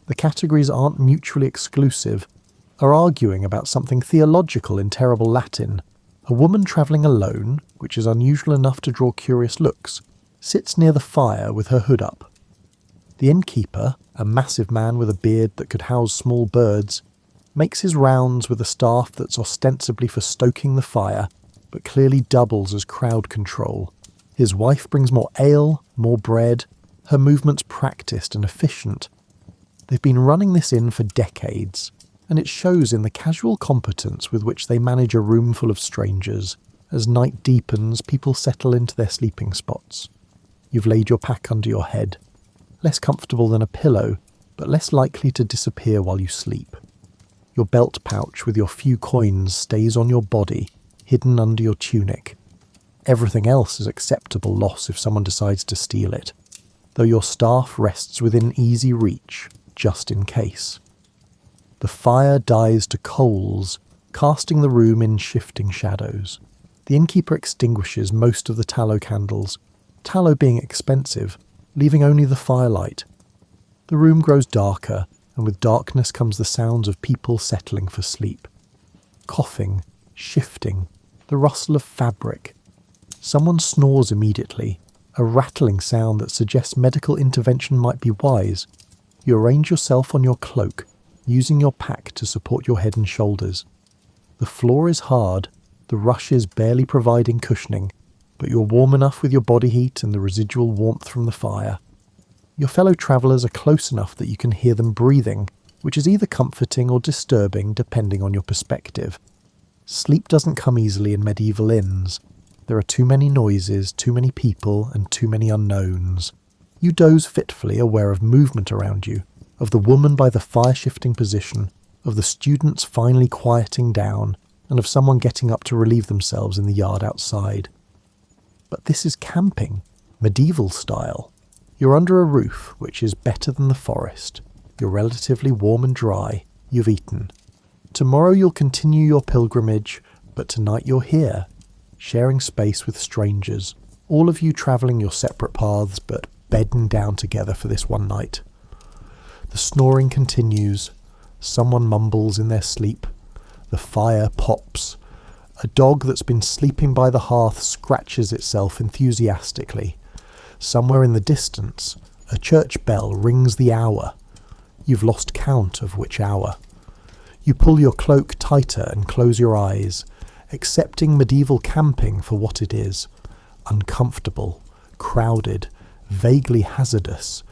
the categories aren't mutually exclusive, are arguing about something theological in terrible Latin. A woman travelling alone, which is unusual enough to draw curious looks, sits near the fire with her hood up. The innkeeper, a massive man with a beard that could house small birds, makes his rounds with a staff that's ostensibly for stoking the fire, but clearly doubles as crowd control. His wife brings more ale, more bread, her movements practised and efficient. They've been running this inn for decades, and it shows in the casual competence with which they manage a room full of strangers. As night deepens, people settle into their sleeping spots. You've laid your pack under your head, less comfortable than a pillow, but less likely to disappear while you sleep. Your belt pouch with your few coins stays on your body, hidden under your tunic. Everything else is acceptable loss if someone decides to steal it, though your staff rests within easy reach, just in case. The fire dies to coals, casting the room in shifting shadows. The innkeeper extinguishes most of the tallow candles, tallow being expensive, leaving only the firelight. The room grows darker, and with darkness comes the sounds of people settling for sleep. Coughing, shifting, the rustle of fabric. Someone snores immediately, a rattling sound that suggests medical intervention might be wise. You arrange yourself on your cloak, using your pack to support your head and shoulders. The floor is hard, the rushes barely providing cushioning, but you're warm enough with your body heat and the residual warmth from the fire. Your fellow travellers are close enough that you can hear them breathing, which is either comforting or disturbing depending on your perspective. Sleep doesn't come easily in medieval inns. There are too many noises, too many people, and too many unknowns. You doze fitfully, aware of movement around you, of the woman by the fire-shifting position, of the students finally quieting down, and of someone getting up to relieve themselves in the yard outside. But this is camping, medieval style. You're under a roof, which is better than the forest. You're relatively warm and dry. You've eaten. Tomorrow you'll continue your pilgrimage, but tonight you're here, sharing space with strangers, all of you travelling your separate paths, but bedding down together for this one night. The snoring continues. Someone mumbles in their sleep. The fire pops. A dog that's been sleeping by the hearth scratches itself enthusiastically. Somewhere in the distance, a church bell rings the hour. You've lost count of which hour. You pull your cloak tighter and close your eyes, accepting medieval camping for what it is. Uncomfortable, crowded, vaguely hazardous,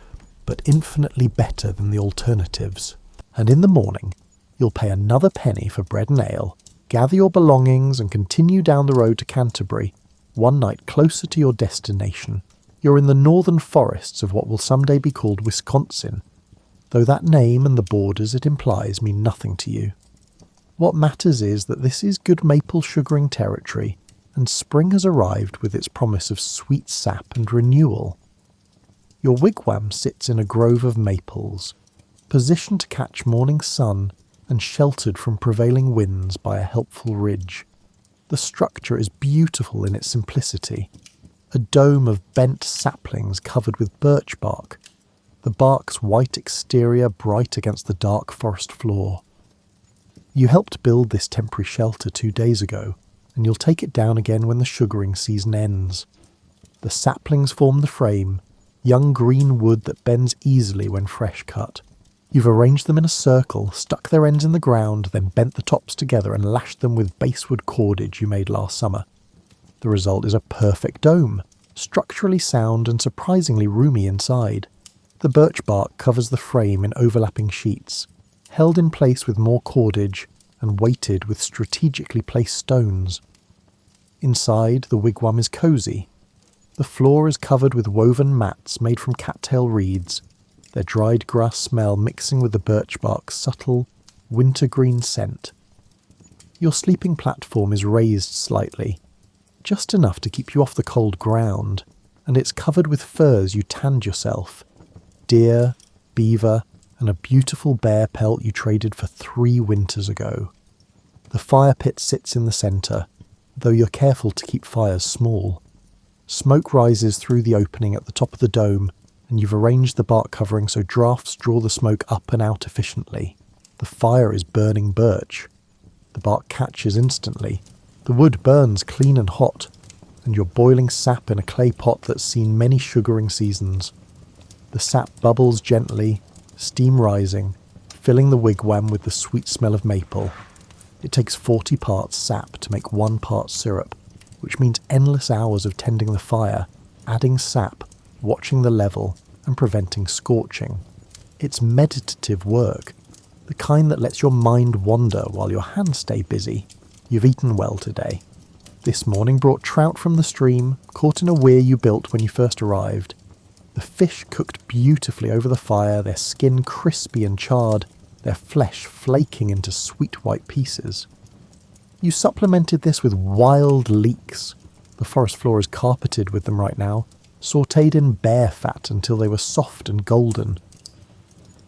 but infinitely better than the alternatives. And in the morning, you'll pay another penny for bread and ale, gather your belongings and continue down the road to Canterbury, one night closer to your destination. You're in the northern forests of what will someday be called Wisconsin, though that name and the borders it implies mean nothing to you. What matters is that this is good maple sugaring territory, and spring has arrived with its promise of sweet sap and renewal. Your wigwam sits in a grove of maples, positioned to catch morning sun and sheltered from prevailing winds by a helpful ridge. The structure is beautiful in its simplicity. A dome of bent saplings covered with birch bark, the bark's white exterior bright against the dark forest floor. You helped build this temporary shelter 2 days ago, and you'll take it down again when the sugaring season ends. The saplings form the frame, young green wood that bends easily when fresh cut. You've arranged them in a circle, stuck their ends in the ground, then bent the tops together and lashed them with basswood cordage you made last summer. The result is a perfect dome, structurally sound and surprisingly roomy inside. The birch bark covers the frame in overlapping sheets, held in place with more cordage and weighted with strategically placed stones. Inside, the wigwam is cosy. The floor is covered with woven mats made from cattail reeds, their dried grass smell mixing with the birch bark's subtle, wintergreen scent. Your sleeping platform is raised slightly, just enough to keep you off the cold ground, and it's covered with furs you tanned yourself. Deer, beaver, and a beautiful bear pelt you traded for 3 winters ago. The fire pit sits in the centre, though you're careful to keep fires small. Smoke rises through the opening at the top of the dome, and you've arranged the bark covering so drafts draw the smoke up and out efficiently. The fire is burning birch. The bark catches instantly. The wood burns clean and hot, and you're boiling sap in a clay pot that's seen many sugaring seasons. The sap bubbles gently, steam rising, filling the wigwam with the sweet smell of maple. It takes 40 parts sap to make 1 part syrup, which means endless hours of tending the fire, adding sap, watching the level, and preventing scorching. It's meditative work, the kind that lets your mind wander while your hands stay busy. You've eaten well today. This morning brought trout from the stream, caught in a weir you built when you first arrived. The fish cooked beautifully over the fire, their skin crispy and charred, their flesh flaking into sweet white pieces. You supplemented this with wild leeks. The forest floor is carpeted with them right now, sautéed in bear fat until they were soft and golden.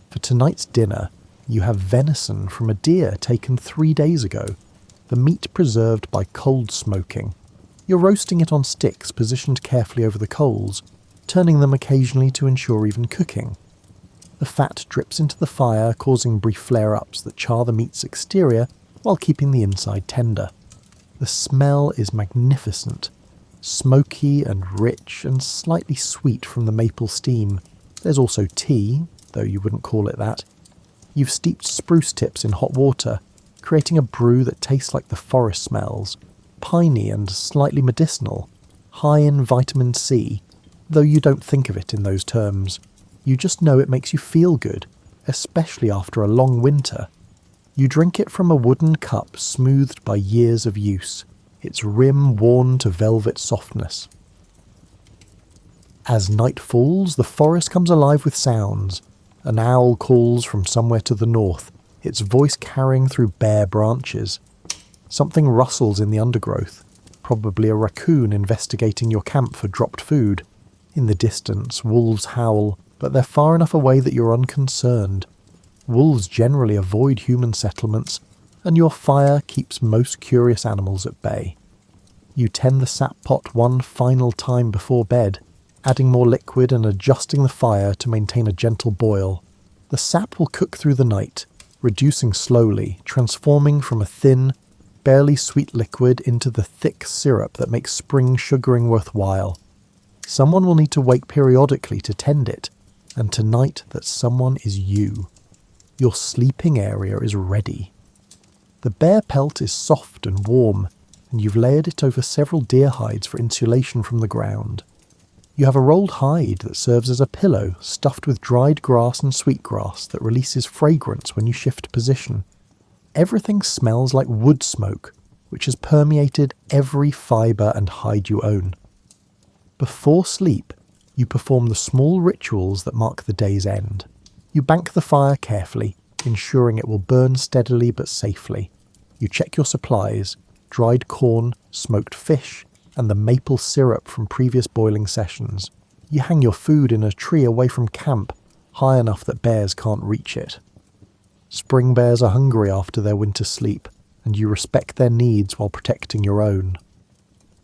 For tonight's dinner, you have venison from a deer taken 3 days ago, the meat preserved by cold smoking. You're roasting it on sticks positioned carefully over the coals, turning them occasionally to ensure even cooking. The fat drips into the fire, causing brief flare-ups that char the meat's exterior while keeping the inside tender. The smell is magnificent, smoky and rich and slightly sweet from the maple steam. There's also tea, though you wouldn't call it that. You've steeped spruce tips in hot water, creating a brew that tastes like the forest smells, piney and slightly medicinal, high in vitamin C, though you don't think of it in those terms. You just know it makes you feel good, especially after a long winter. You drink it from a wooden cup smoothed by years of use, its rim worn to velvet softness. As night falls, the forest comes alive with sounds. An owl calls from somewhere to the north, its voice carrying through bare branches. Something rustles in the undergrowth, probably a raccoon investigating your camp for dropped food. In the distance, wolves howl, but they're far enough away that you're unconcerned. Wolves generally avoid human settlements, and your fire keeps most curious animals at bay. You tend the sap pot one final time before bed, adding more liquid and adjusting the fire to maintain a gentle boil. The sap will cook through the night, reducing slowly, transforming from a thin, barely sweet liquid into the thick syrup that makes spring sugaring worthwhile. Someone will need to wake periodically to tend it, and tonight that someone is you. Your sleeping area is ready. The bear pelt is soft and warm, and you've layered it over several deer hides for insulation from the ground. You have a rolled hide that serves as a pillow stuffed with dried grass and sweetgrass that releases fragrance when you shift position. Everything smells like wood smoke, which has permeated every fibre and hide you own. Before sleep, you perform the small rituals that mark the day's end. You bank the fire carefully, ensuring it will burn steadily but safely. You check your supplies, dried corn, smoked fish, and the maple syrup from previous boiling sessions. You hang your food in a tree away from camp, high enough that bears can't reach it. Spring bears are hungry after their winter sleep, and you respect their needs while protecting your own.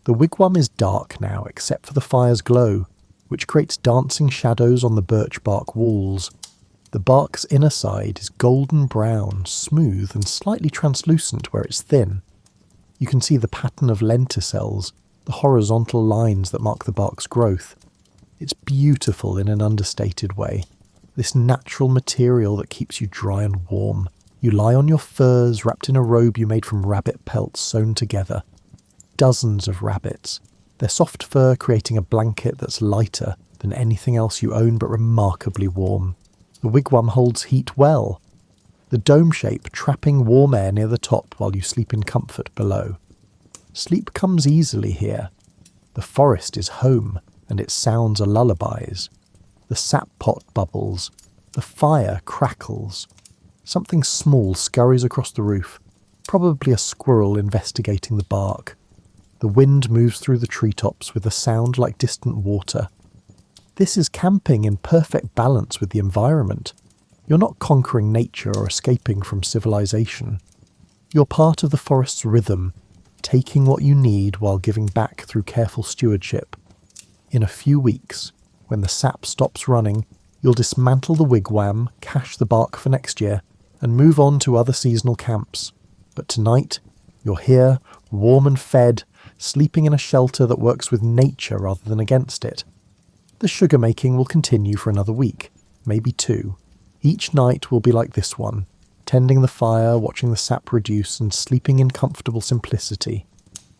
The wigwam is dark now except for the fire's glow, which creates dancing shadows on the birch bark walls. The bark's inner side is golden brown, smooth and slightly translucent where it's thin. You can see the pattern of lenticels, the horizontal lines that mark the bark's growth. It's beautiful in an understated way, this natural material that keeps you dry and warm. You lie on your furs wrapped in a robe you made from rabbit pelts sewn together. Dozens of rabbits, their soft fur creating a blanket that's lighter than anything else you own but remarkably warm. The wigwam holds heat well, the dome shape trapping warm air near the top while you sleep in comfort below. Sleep comes easily here. The forest is home, and its sounds are lullabies. The sap pot bubbles. The fire crackles. Something small scurries across the roof, probably a squirrel investigating the bark. The wind moves through the treetops with a sound like distant water. This is camping in perfect balance with the environment. You're not conquering nature or escaping from civilization. You're part of the forest's rhythm, taking what you need while giving back through careful stewardship. In a few weeks, when the sap stops running, you'll dismantle the wigwam, cache the bark for next year, and move on to other seasonal camps. But tonight, you're here, warm and fed, sleeping in a shelter that works with nature rather than against it. The sugar making will continue for another week, maybe 2. Each night will be like this one, tending the fire, watching the sap reduce, and sleeping in comfortable simplicity.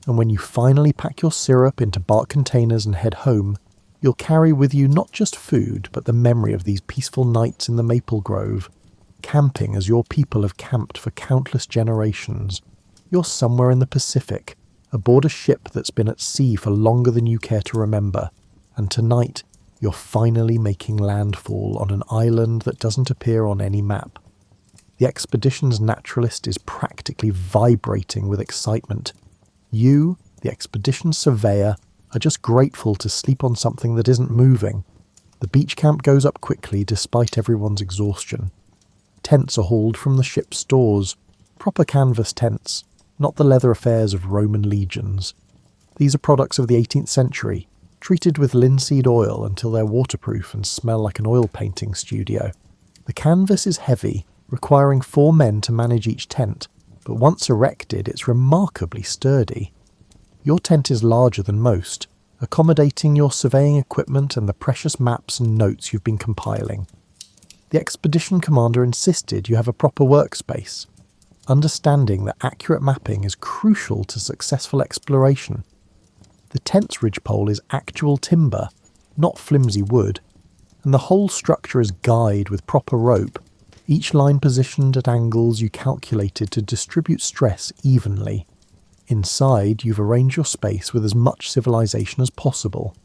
And when you finally pack your syrup into bark containers and head home, you'll carry with you not just food, but the memory of these peaceful nights in the maple grove, camping as your people have camped for countless generations. You're somewhere in the Pacific, aboard a ship that's been at sea for longer than you care to remember, and tonight you're finally making landfall on an island that doesn't appear on any map. The expedition's naturalist is practically vibrating with excitement. You, the expedition's surveyor, are just grateful to sleep on something that isn't moving. The beach camp goes up quickly despite everyone's exhaustion. Tents are hauled from the ship's stores, proper canvas tents, not the leather affairs of Roman legions. These are products of the 18th century, treated with linseed oil until they're waterproof and smell like an oil painting studio. The canvas is heavy, requiring 4 men to manage each tent, but once erected it's remarkably sturdy. Your tent is larger than most, accommodating your surveying equipment and the precious maps and notes you've been compiling. The expedition commander insisted you have a proper workspace, understanding that accurate mapping is crucial to successful exploration. The tent's ridgepole is actual timber, not flimsy wood, and the whole structure is guyed with proper rope, each line positioned at angles you calculated to distribute stress evenly. Inside, you've arranged your space with as much civilization as possible.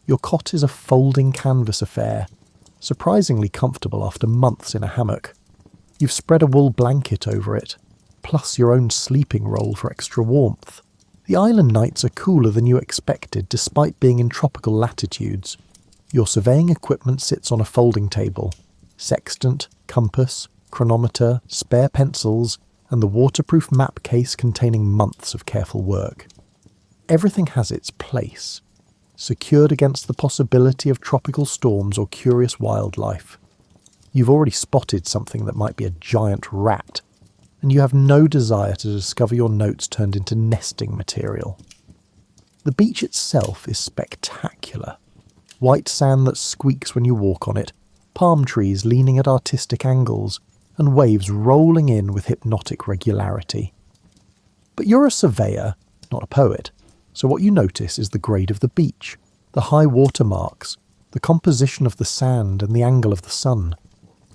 Your cot is a folding canvas affair, surprisingly comfortable after months in a hammock. You've spread a wool blanket over it, plus your own sleeping roll for extra warmth. The island nights are cooler than you expected despite being in tropical latitudes. Your surveying equipment sits on a folding table. Sextant, compass, chronometer, spare pencils, and the waterproof map case containing months of careful work. Everything has its place, secured against the possibility of tropical storms or curious wildlife. You've already spotted something that might be a giant rat, and you have no desire to discover your notes turned into nesting material. The beach itself is spectacular. White sand that squeaks when you walk on it, palm trees leaning at artistic angles, and waves rolling in with hypnotic regularity. But you're a surveyor, not a poet, so what you notice is the grade of the beach, the high water marks, the composition of the sand and the angle of the sun.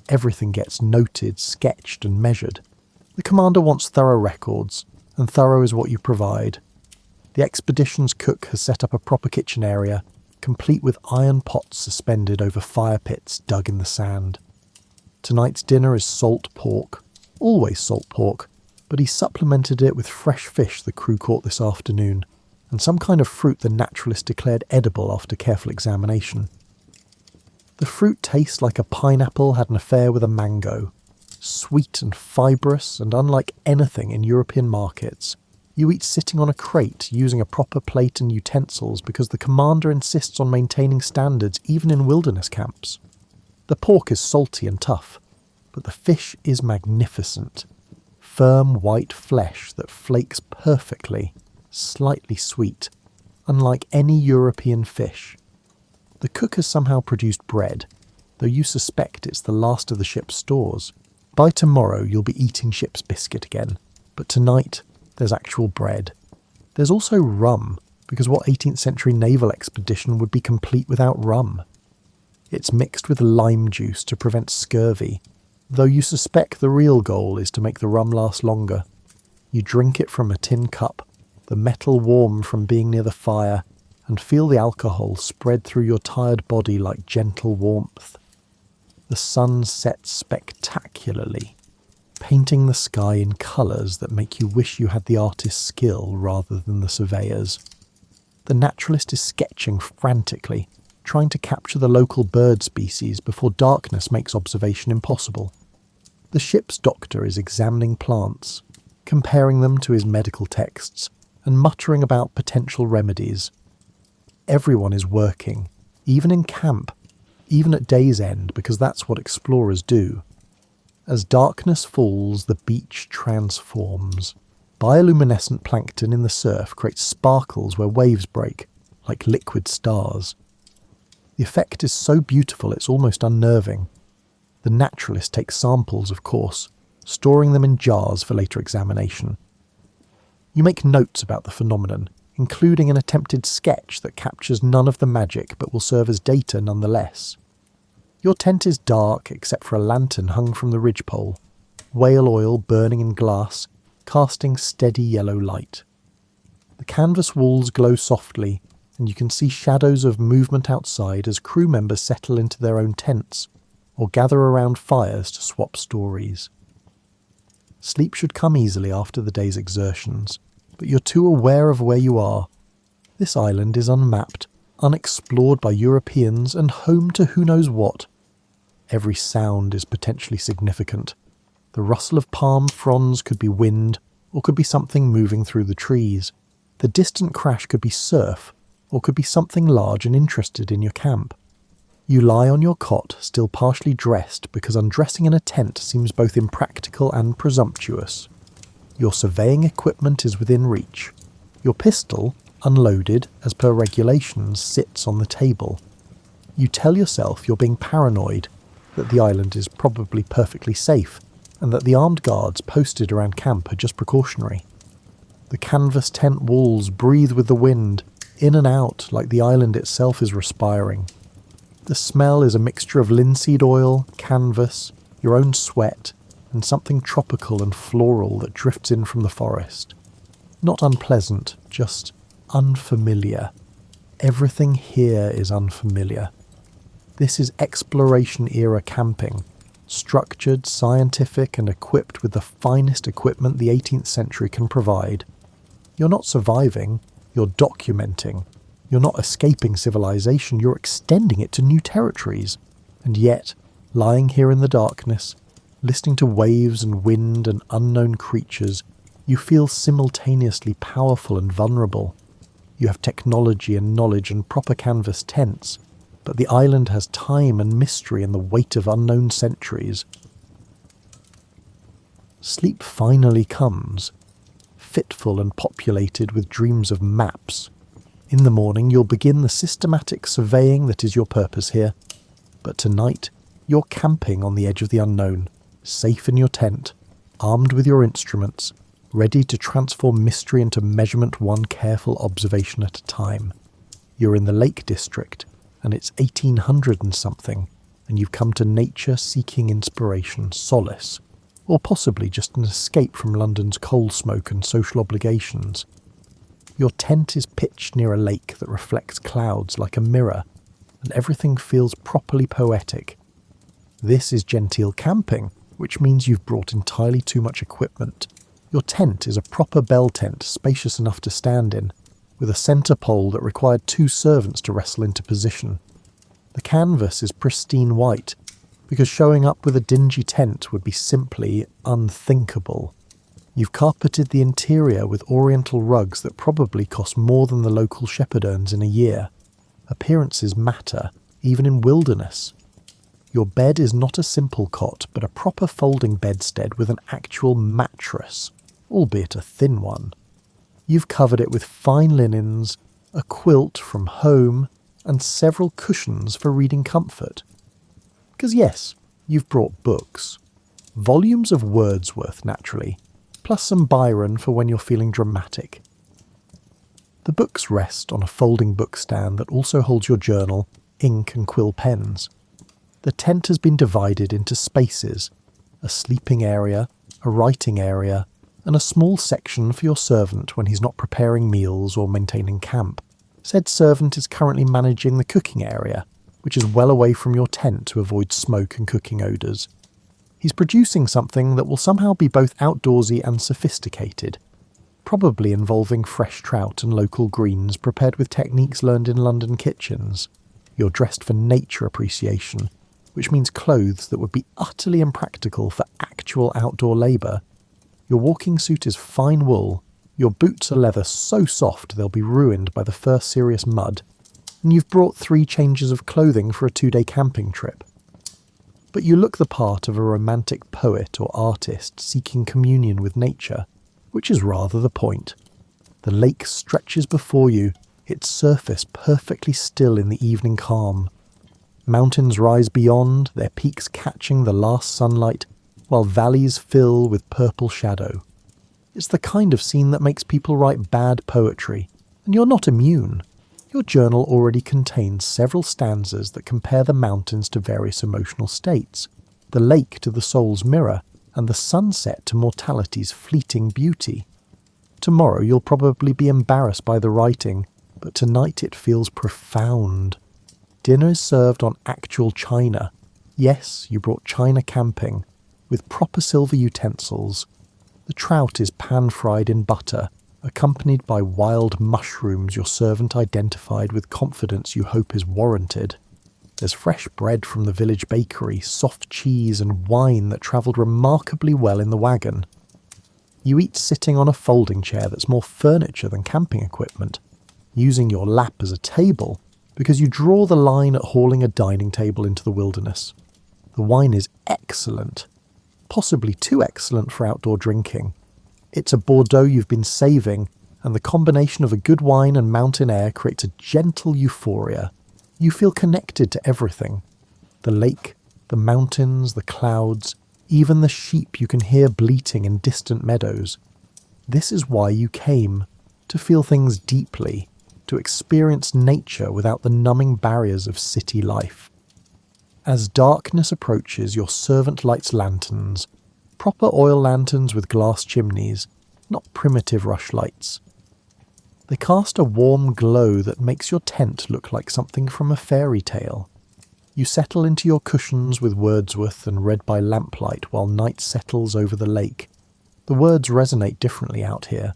Everything gets noted, sketched and measured. The commander wants thorough records, and thorough is what you provide. The expedition's cook has set up a proper kitchen area, complete with iron pots suspended over fire pits dug in the sand. Tonight's dinner is salt pork, always salt pork, but he supplemented it with fresh fish the crew caught this afternoon, and some kind of fruit the naturalist declared edible after careful examination. The fruit tastes like a pineapple had an affair with a mango, sweet and fibrous and unlike anything in European markets. You eat sitting on a crate using a proper plate and utensils because the commander insists on maintaining standards even in wilderness camps. The pork is salty and tough, but the fish is magnificent. Firm white flesh that flakes perfectly, slightly sweet, unlike any European fish. The cook has somehow produced bread, though you suspect it's the last of the ship's stores. By tomorrow you'll be eating ship's biscuit again, but tonight there's actual bread. There's also rum, because what 18th century naval expedition would be complete without rum? It's mixed with lime juice to prevent scurvy, though you suspect the real goal is to make the rum last longer. You drink it from a tin cup, the metal warm from being near the fire, and feel the alcohol spread through your tired body like gentle warmth. The sun sets spectacularly, painting the sky in colours that make you wish you had the artist's skill rather than the surveyor's. The naturalist is sketching frantically, trying to capture the local bird species before darkness makes observation impossible. The ship's doctor is examining plants, comparing them to his medical texts, and muttering about potential remedies. Everyone is working, even in camp, even at day's end, because that's what explorers do. As darkness falls, the beach transforms. Bioluminescent plankton in the surf creates sparkles where waves break, like liquid stars. The effect is so beautiful it's almost unnerving. The naturalist takes samples, of course, storing them in jars for later examination. You make notes about the phenomenon, including an attempted sketch that captures none of the magic but will serve as data nonetheless. Your tent is dark except for a lantern hung from the ridgepole, whale oil burning in glass, casting steady yellow light. The canvas walls glow softly, and you can see shadows of movement outside as crew members settle into their own tents, or gather around fires to swap stories. Sleep should come easily after the day's exertions, but you're too aware of where you are. This island is unmapped, unexplored by Europeans, and home to who knows what. Every sound is potentially significant. The rustle of palm fronds could be wind, or could be something moving through the trees. The distant crash could be surf, or could be something large and interested in your camp. You lie on your cot, still partially dressed, because undressing in a tent seems both impractical and presumptuous. Your surveying equipment is within reach. Your pistol, unloaded as per regulations, sits on the table. You tell yourself you're being paranoid, that the island is probably perfectly safe, and that the armed guards posted around camp are just precautionary. The canvas tent walls breathe with the wind, in and out like the island itself is respiring. The smell is a mixture of linseed oil, canvas, your own sweat, and something tropical and floral that drifts in from the forest. Not unpleasant, just unfamiliar. Everything here is unfamiliar. This is exploration-era camping, structured, scientific, and equipped with the finest equipment the 18th century can provide. You're not surviving, you're documenting. You're not escaping civilization, you're extending it to new territories. And yet, lying here in the darkness, listening to waves and wind and unknown creatures, you feel simultaneously powerful and vulnerable. You have technology and knowledge and proper canvas tents, but the island has time and mystery and the weight of unknown centuries. Sleep finally comes, fitful and populated with dreams of maps. In the morning you'll begin the systematic surveying that is your purpose here, but tonight you're camping on the edge of the unknown, safe in your tent, armed with your instruments, ready to transform mystery into measurement one careful observation at a time. You're in the Lake District, and it's 1800 and something, and you've come to nature seeking inspiration, solace, or possibly just an escape from London's coal smoke and social obligations. Your tent is pitched near a lake that reflects clouds like a mirror, and everything feels properly poetic. This is genteel camping, which means you've brought entirely too much equipment. Your tent is a proper bell tent, spacious enough to stand in, with a centre pole that required 2 servants to wrestle into position. The canvas is pristine white, because showing up with a dingy tent would be simply unthinkable. You've carpeted the interior with oriental rugs that probably cost more than the local shepherd earns in a year. Appearances matter, even in wilderness. Your bed is not a simple cot, but a proper folding bedstead with an actual mattress, albeit a thin one. You've covered it with fine linens, a quilt from home, and several cushions for reading comfort. Because yes, you've brought books. Volumes of Wordsworth, naturally, plus some Byron for when you're feeling dramatic. The books rest on a folding book stand that also holds your journal, ink and quill pens. The tent has been divided into spaces, a sleeping area, a writing area, and a small section for your servant when he's not preparing meals or maintaining camp. Said servant is currently managing the cooking area, which is well away from your tent to avoid smoke and cooking odours. He's producing something that will somehow be both outdoorsy and sophisticated, probably involving fresh trout and local greens prepared with techniques learned in London kitchens. You're dressed for nature appreciation, which means clothes that would be utterly impractical for actual outdoor labour. Your walking suit is fine wool, your boots are leather so soft they'll be ruined by the first serious mud, and you've brought 3 changes of clothing for a 2-day camping trip. But you look the part of a romantic poet or artist seeking communion with nature, which is rather the point. The lake stretches before you, its surface perfectly still in the evening calm. Mountains rise beyond, their peaks catching the last sunlight, while valleys fill with purple shadow. It's the kind of scene that makes people write bad poetry, and you're not immune. Your journal already contains several stanzas that compare the mountains to various emotional states, the lake to the soul's mirror, and the sunset to mortality's fleeting beauty. Tomorrow you'll probably be embarrassed by the writing, but tonight it feels profound. Dinner is served on actual china. Yes, you brought china camping, with proper silver utensils, The trout is pan-fried in butter, accompanied by wild mushrooms your servant identified with confidence you hope is warranted. There's fresh bread from the village bakery, soft cheese and wine that travelled remarkably well in the wagon. You eat sitting on a folding chair that's more furniture than camping equipment, using your lap as a table because you draw the line at hauling a dining table into the wilderness. The wine is excellent, possibly too excellent for outdoor drinking. It's a Bordeaux you've been saving, and the combination of a good wine and mountain air creates a gentle euphoria. You feel connected to everything. The lake, the mountains, the clouds, even the sheep you can hear bleating in distant meadows. This is why you came, to feel things deeply, to experience nature without the numbing barriers of city life. As darkness approaches, your servant lights lanterns, proper oil lanterns with glass chimneys, not primitive rushlights. They cast a warm glow that makes your tent look like something from a fairy tale. You settle into your cushions with Wordsworth and read by lamplight while night settles over the lake. The words resonate differently out here.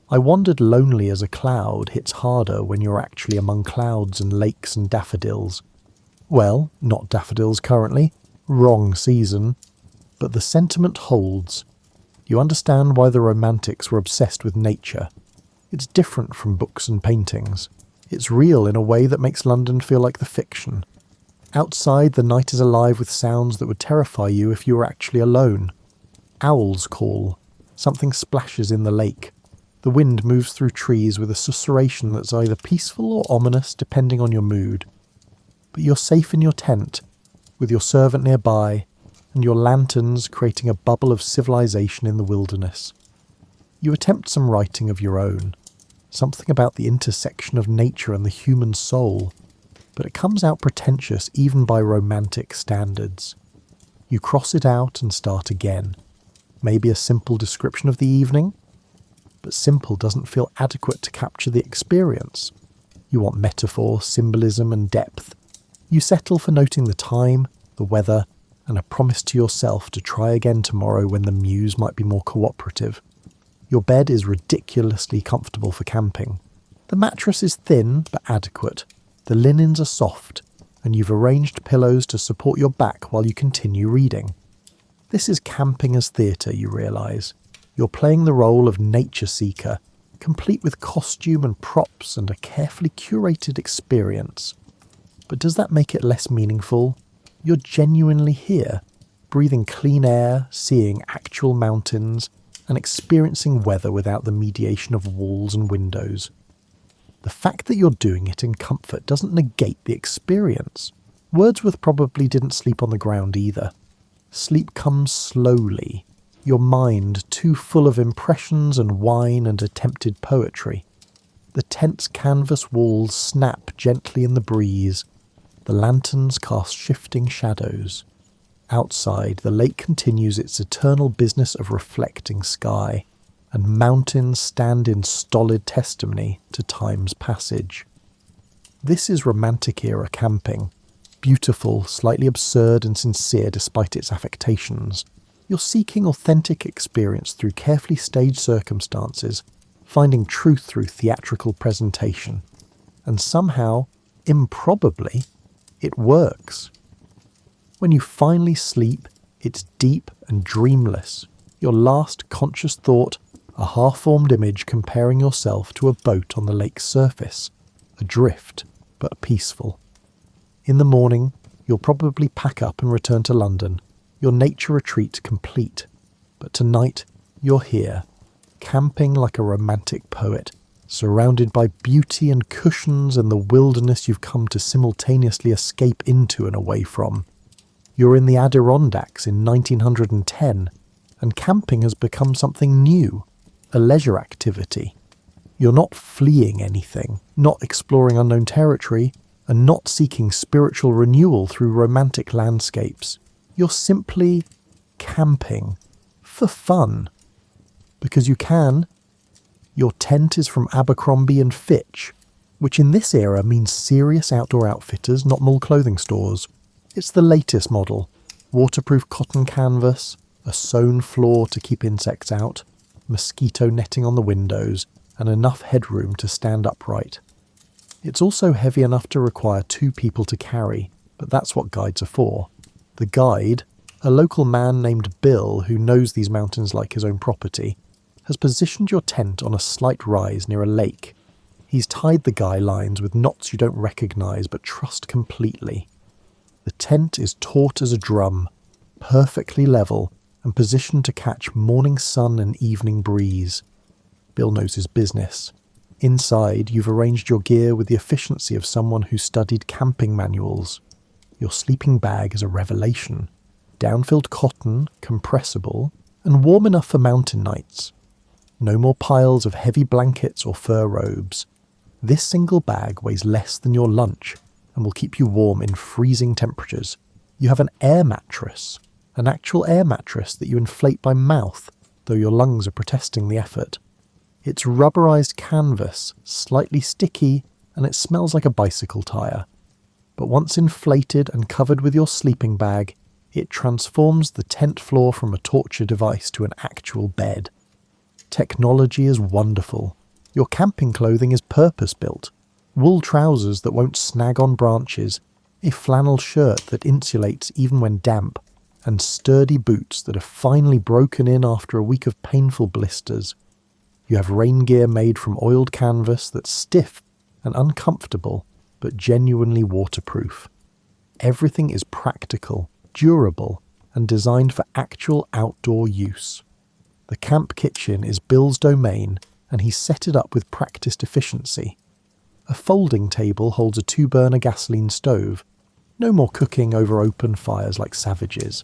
I wandered lonely as a cloud hits harder when you're actually among clouds and lakes and daffodils. Well, not daffodils currently, wrong season, but the sentiment holds. You understand why the Romantics were obsessed with nature. It's different from books and paintings. It's real in a way that makes London feel like the fiction. Outside, the night is alive with sounds that would terrify you if you were actually alone. Owls call. Something splashes in the lake. The wind moves through trees with a susurration that's either peaceful or ominous depending on your mood. But you're safe in your tent, with your servant nearby, and your lanterns creating a bubble of civilization in the wilderness. You attempt some writing of your own, something about the intersection of nature and the human soul, but it comes out pretentious even by romantic standards. You cross it out and start again. Maybe a simple description of the evening? But simple doesn't feel adequate to capture the experience. You want metaphor, symbolism and depth. You settle for noting the time, the weather, and a promise to yourself to try again tomorrow when the muse might be more cooperative. Your bed is ridiculously comfortable for camping. The mattress is thin but adequate. The linens are soft, and you've arranged pillows to support your back while you continue reading. This is camping as theatre, you realise. You're playing the role of nature seeker, complete with costume and props and a carefully curated experience. But does that make it less meaningful? You're genuinely here, breathing clean air, seeing actual mountains, and experiencing weather without the mediation of walls and windows. The fact that you're doing it in comfort doesn't negate the experience. Wordsworth probably didn't sleep on the ground either. Sleep comes slowly, your mind too full of impressions and wine and attempted poetry. The tent's canvas walls snap gently in the breeze. The lanterns cast shifting shadows. Outside, the lake continues its eternal business of reflecting sky, and mountains stand in stolid testimony to time's passage. This is Romantic-era camping. Beautiful, slightly absurd and sincere despite its affectations. You're seeking authentic experience through carefully staged circumstances, finding truth through theatrical presentation. And somehow, improbably, it works. When you finally sleep, it's deep and dreamless. Your last conscious thought, a half-formed image comparing yourself to a boat on the lake's surface, adrift, but peaceful. In the morning, you'll probably pack up and return to London, your nature retreat complete. But tonight, you're here, camping like a romantic poet, surrounded by beauty and cushions and the wilderness you've come to simultaneously escape into and away from. You're in the Adirondacks in 1910, and camping has become something new, a leisure activity. You're not fleeing anything, not exploring unknown territory, and not seeking spiritual renewal through romantic landscapes. You're simply camping, for fun. Because you can. Your tent is from Abercrombie and Fitch, which in this era means serious outdoor outfitters, not mall clothing stores. It's the latest model, waterproof cotton canvas, a sewn floor to keep insects out, mosquito netting on the windows, and enough headroom to stand upright. It's also heavy enough to require 2 people to carry, but that's what guides are for. The guide, a local man named Bill who knows these mountains like his own property, has positioned your tent on a slight rise near a lake. He's tied the guy lines with knots you don't recognise but trust completely. The tent is taut as a drum, perfectly level and positioned to catch morning sun and evening breeze. Bill knows his business. Inside, you've arranged your gear with the efficiency of someone who studied camping manuals. Your sleeping bag is a revelation. Down-filled cotton, compressible, and warm enough for mountain nights. No more piles of heavy blankets or fur robes. This single bag weighs less than your lunch and will keep you warm in freezing temperatures. You have an air mattress, an actual air mattress that you inflate by mouth, though your lungs are protesting the effort. It's rubberized canvas, slightly sticky, and it smells like a bicycle tire. But once inflated and covered with your sleeping bag, it transforms the tent floor from a torture device to an actual bed. Technology is wonderful. Your camping clothing is purpose-built. Wool trousers that won't snag on branches, a flannel shirt that insulates even when damp, and sturdy boots that are finely broken in after a week of painful blisters. You have rain gear made from oiled canvas that's stiff and uncomfortable, but genuinely waterproof. Everything is practical, durable, and designed for actual outdoor use. The camp kitchen is Bill's domain, and he set it up with practiced efficiency. A folding table holds a 2-burner gasoline stove. No more cooking over open fires like savages.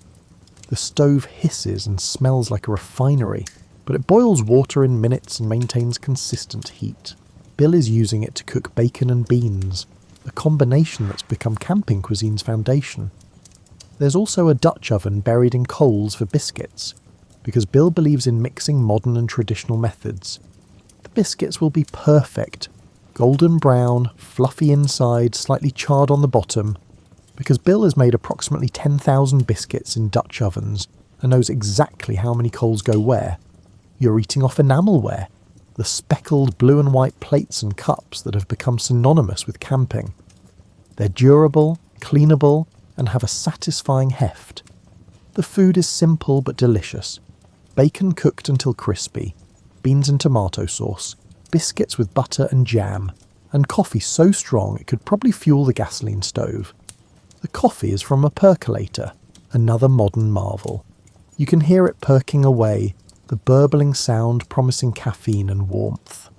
The stove hisses and smells like a refinery, but it boils water in minutes and maintains consistent heat. Bill is using it to cook bacon and beans, a combination that's become camping cuisine's foundation. There's also a Dutch oven buried in coals for biscuits, because Bill believes in mixing modern and traditional methods. The biscuits will be perfect, golden brown, fluffy inside, slightly charred on the bottom, because Bill has made approximately 10,000 biscuits in Dutch ovens and knows exactly how many coals go where. You're eating off enamelware, the speckled blue and white plates and cups that have become synonymous with camping. They're durable, cleanable, and have a satisfying heft. The food is simple but delicious. Bacon cooked until crispy, beans and tomato sauce, biscuits with butter and jam, and coffee so strong it could probably fuel the gasoline stove. The coffee is from a percolator, another modern marvel. You can hear it perking away, the burbling sound promising caffeine and warmth.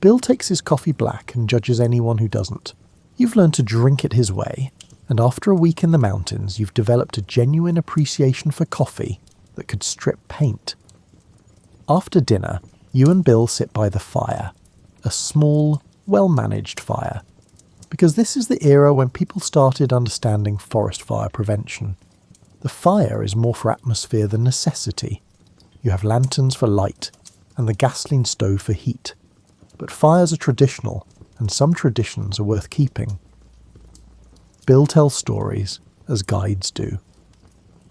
Bill takes his coffee black and judges anyone who doesn't. You've learned to drink it his way, and after a week in the mountains you've developed a genuine appreciation for coffee that could strip paint. After dinner, you and Bill sit by the fire, a small, well-managed fire, because this is the era when people started understanding forest fire prevention. The fire is more for atmosphere than necessity. You have lanterns for light, and the gasoline stove for heat. But fires are traditional, and some traditions are worth keeping. Bill tells stories, as guides do.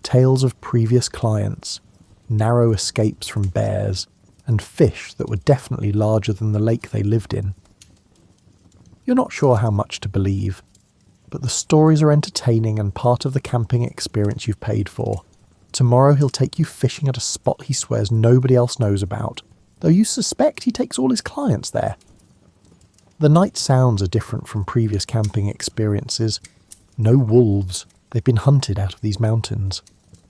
Tales of previous clients, narrow escapes from bears, and fish that were definitely larger than the lake they lived in. You're not sure how much to believe, but the stories are entertaining and part of the camping experience you've paid for. Tomorrow he'll take you fishing at a spot he swears nobody else knows about, though you suspect he takes all his clients there. The night sounds are different from previous camping experiences. No wolves, they've been hunted out of these mountains.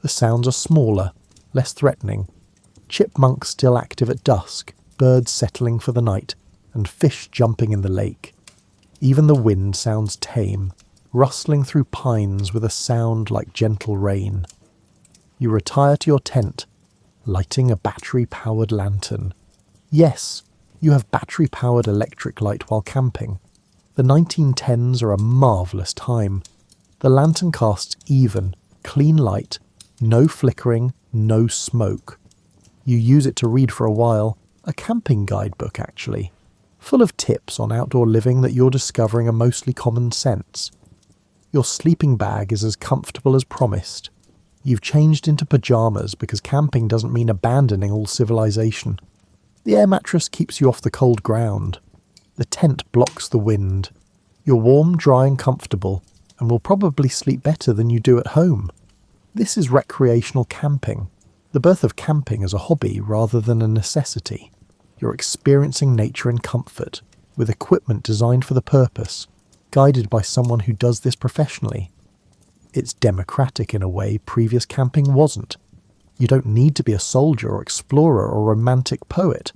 The sounds are smaller, less threatening. Chipmunks still active at dusk, birds settling for the night, and fish jumping in the lake. Even the wind sounds tame, rustling through pines with a sound like gentle rain. You retire to your tent, lighting a battery-powered lantern. Yes, you have battery-powered electric light while camping. The 1910s are a marvellous time. The lantern casts even, clean light, no flickering, no smoke. You use it to read for a while, a camping guidebook actually, full of tips on outdoor living that you're discovering are mostly common sense. Your sleeping bag is as comfortable as promised. You've changed into pyjamas because camping doesn't mean abandoning all civilization. The air mattress keeps you off the cold ground. The tent blocks the wind. You're warm, dry and comfortable, and will probably sleep better than you do at home. This is recreational camping, the birth of camping as a hobby rather than a necessity. You're experiencing nature in comfort, with equipment designed for the purpose, guided by someone who does this professionally. It's democratic in a way previous camping wasn't. You don't need to be a soldier or explorer or romantic poet.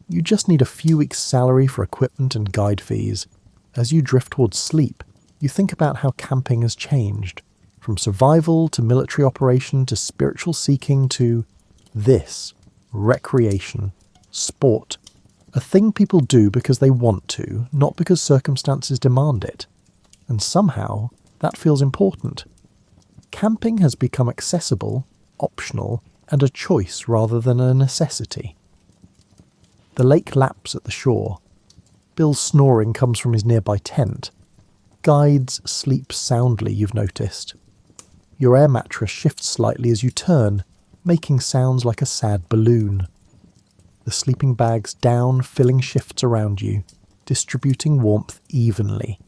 You just need a few weeks' salary for equipment and guide fees. As you drift towards sleep, you think about how camping has changed, from survival to military operation to spiritual seeking to this, recreation, sport, a thing people do because they want to, not because circumstances demand it. And somehow, that feels important. Camping has become accessible, optional, and a choice rather than a necessity. The lake laps at the shore. Bill's snoring comes from his nearby tent. Guides sleep soundly, you've noticed. Your air mattress shifts slightly as you turn, making sounds like a sad balloon. The sleeping bag's down, filling shifts around you, distributing warmth evenly.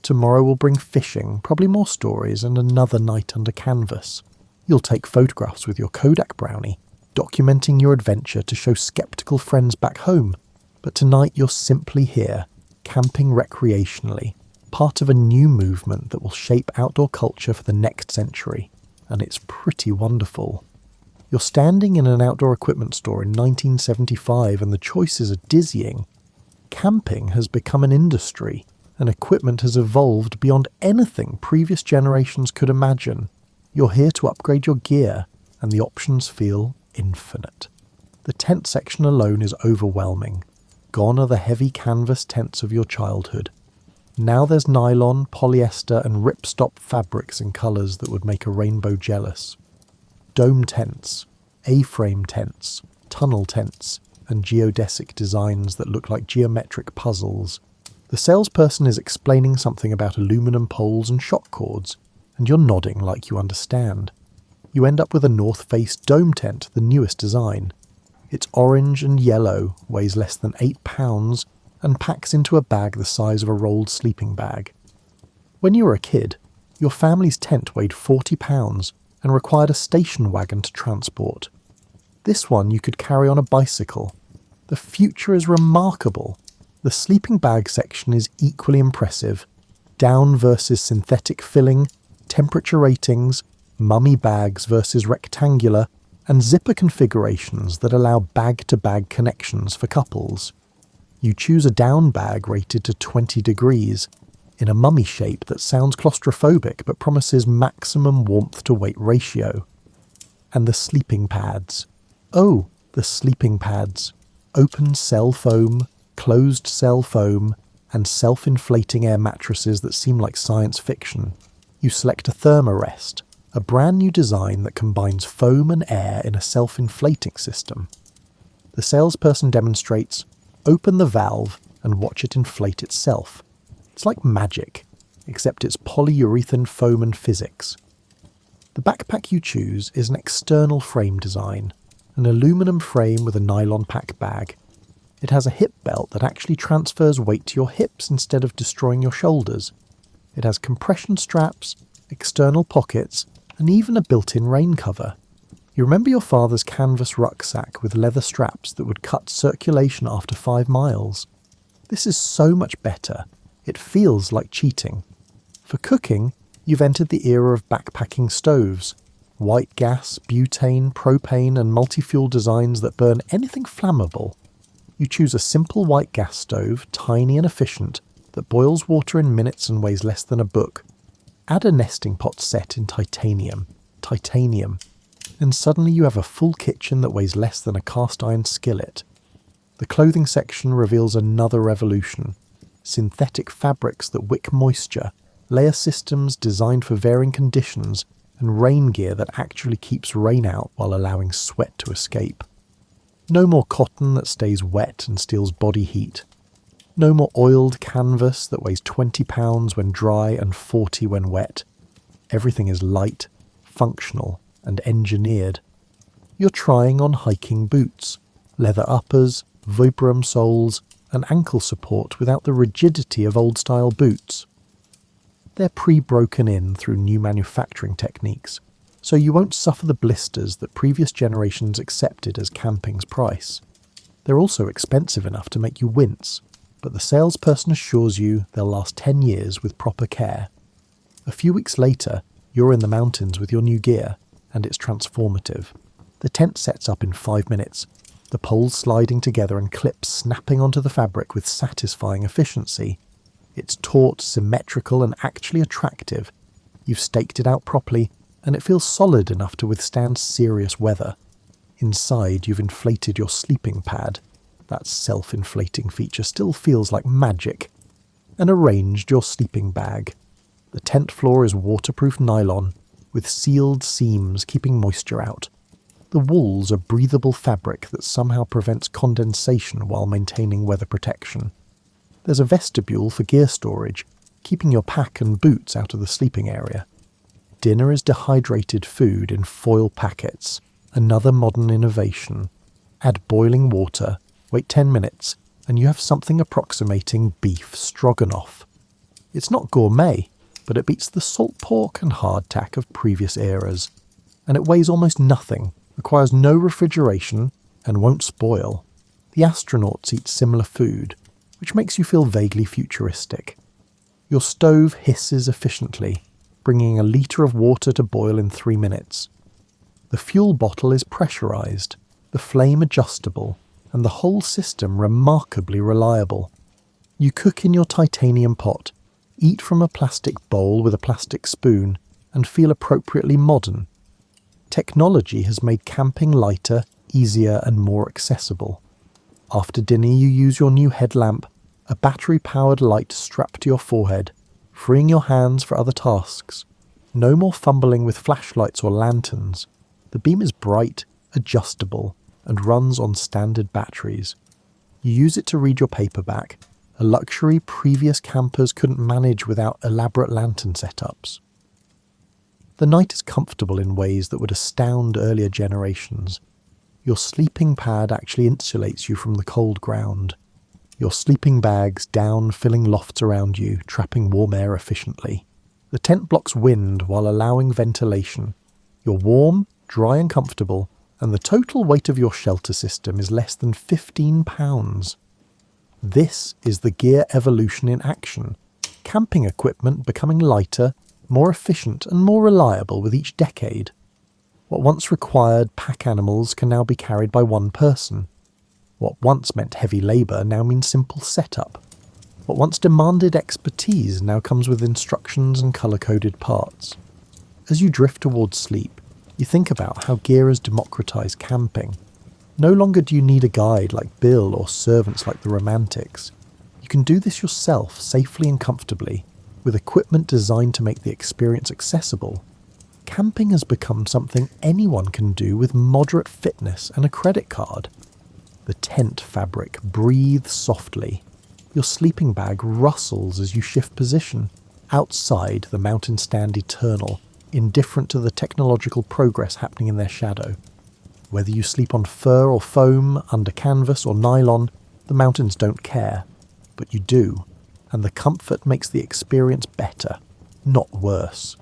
Tomorrow will bring fishing, probably more stories, and another night under canvas. You'll take photographs with your Kodak brownie, documenting your adventure to show skeptical friends back home. But tonight you're simply here, camping recreationally, part of a new movement that will shape outdoor culture for the next century, and it's pretty wonderful. You're standing in an outdoor equipment store in 1975 and the choices are dizzying. Camping has become an industry, and equipment has evolved beyond anything previous generations could imagine. You're here to upgrade your gear, and the options feel infinite. The tent section alone is overwhelming. Gone are the heavy canvas tents of your childhood. Now there's nylon, polyester and ripstop fabrics in colours that would make a rainbow jealous. Dome tents, A-frame tents, tunnel tents, and geodesic designs that look like geometric puzzles. The salesperson is explaining something about aluminum poles and shock cords, and you're nodding like you understand. You end up with a North Face dome tent, the newest design. It's orange and yellow, weighs less than 8 pounds, and packs into a bag the size of a rolled sleeping bag. When you were a kid, your family's tent weighed 40 pounds and required a station wagon to transport. This one you could carry on a bicycle. The future is remarkable. The sleeping bag section is equally impressive. Down versus synthetic filling, temperature ratings, mummy bags versus rectangular, and zipper configurations that allow bag-to-bag connections for couples. You choose a down bag rated to 20 degrees, in a mummy shape that sounds claustrophobic but promises maximum warmth to weight ratio. And the sleeping pads. Oh, the sleeping pads. Open cell foam, closed cell foam, and self-inflating air mattresses that seem like science fiction. You select a Thermarest, a brand new design that combines foam and air in a self-inflating system. The salesperson demonstrates, open the valve and watch it inflate itself. It's like magic, except it's polyurethane foam and physics. The backpack you choose is an external frame design, an aluminum frame with a nylon pack bag. It has a hip belt that actually transfers weight to your hips instead of destroying your shoulders. It has compression straps, external pockets, and even a built-in rain cover. You remember your father's canvas rucksack with leather straps that would cut circulation after 5 miles? This is so much better. It feels like cheating. For cooking, you've entered the era of backpacking stoves. White gas, butane, propane, and multi-fuel designs that burn anything flammable. You choose a simple white gas stove, tiny and efficient, that boils water in minutes and weighs less than a book. Add a nesting pot set in titanium, and suddenly you have a full kitchen that weighs less than a cast iron skillet. The clothing section reveals another revolution. Synthetic fabrics that wick moisture, layer systems designed for varying conditions, and rain gear that actually keeps rain out while allowing sweat to escape. No more cotton that stays wet and steals body heat. No more oiled canvas that weighs 20 pounds when dry and 40 when wet. Everything is light, functional, and engineered. You're trying on hiking boots, leather uppers, Vibram soles, and ankle support without the rigidity of old-style boots. They're pre-broken in through new manufacturing techniques, so you won't suffer the blisters that previous generations accepted as camping's price. They're also expensive enough to make you wince, but the salesperson assures you they'll last 10 years with proper care. A few weeks later, you're in the mountains with your new gear, and it's transformative. The tent sets up in 5 minutes, the poles sliding together and clips snapping onto the fabric with satisfying efficiency. It's taut, symmetrical, and actually attractive. You've staked it out properly, and it feels solid enough to withstand serious weather. Inside, you've inflated your sleeping pad. That self-inflating feature still feels like magic. And arranged your sleeping bag. The tent floor is waterproof nylon, with sealed seams keeping moisture out. The walls are breathable fabric that somehow prevents condensation while maintaining weather protection. There's a vestibule for gear storage, keeping your pack and boots out of the sleeping area. Dinner is dehydrated food in foil packets, another modern innovation. Add boiling water, wait 10 minutes, and you have something approximating beef stroganoff. It's not gourmet, but it beats the salt pork and hardtack of previous eras. And it weighs almost nothing, requires no refrigeration, and won't spoil. The astronauts eat similar food, which makes you feel vaguely futuristic. Your stove hisses efficiently, bringing a litre of water to boil in 3 minutes. The fuel bottle is pressurised, the flame adjustable, and the whole system remarkably reliable. You cook in your titanium pot, eat from a plastic bowl with a plastic spoon, and feel appropriately modern. Technology has made camping lighter, easier, and more accessible. After dinner you use your new headlamp, a battery-powered light strapped to your forehead, freeing your hands for other tasks. No more fumbling with flashlights or lanterns. The beam is bright, adjustable, and runs on standard batteries. You use it to read your paperback, a luxury previous campers couldn't manage without elaborate lantern setups. The night is comfortable in ways that would astound earlier generations. Your sleeping pad actually insulates you from the cold ground. Your sleeping bags down, filling lofts around you, trapping warm air efficiently. The tent blocks wind while allowing ventilation. You're warm, dry and comfortable, and the total weight of your shelter system is less than 15 pounds. This is the gear evolution in action. Camping equipment becoming lighter, more efficient and more reliable with each decade. What once required pack animals can now be carried by one person. What once meant heavy labour now means simple setup. What once demanded expertise now comes with instructions and colour-coded parts. As you drift towards sleep, you think about how gear has democratised camping. No longer do you need a guide like Bill or servants like the Romantics. You can do this yourself safely and comfortably, with equipment designed to make the experience accessible. Camping has become something anyone can do with moderate fitness and a credit card. The tent fabric breathes softly. Your sleeping bag rustles as you shift position. Outside, the mountains stand eternal, indifferent to the technological progress happening in their shadow. Whether you sleep on fur or foam, under canvas or nylon, the mountains don't care. But you do, and the comfort makes the experience better, not worse.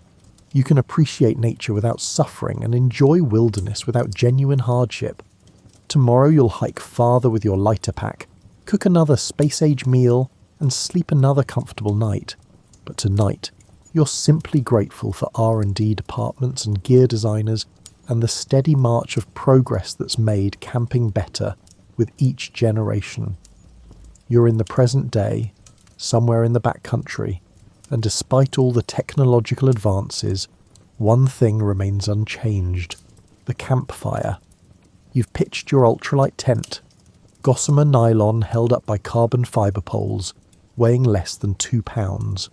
You can appreciate nature without suffering and enjoy wilderness without genuine hardship. Tomorrow you'll hike farther with your lighter pack, cook another space-age meal, and sleep another comfortable night. But tonight, you're simply grateful for R&D departments and gear designers and the steady march of progress that's made camping better with each generation. You're in the present day, somewhere in the backcountry, and despite all the technological advances, one thing remains unchanged: the campfire. You've pitched your ultralight tent, gossamer nylon held up by carbon fibre poles, weighing less than 2 pounds.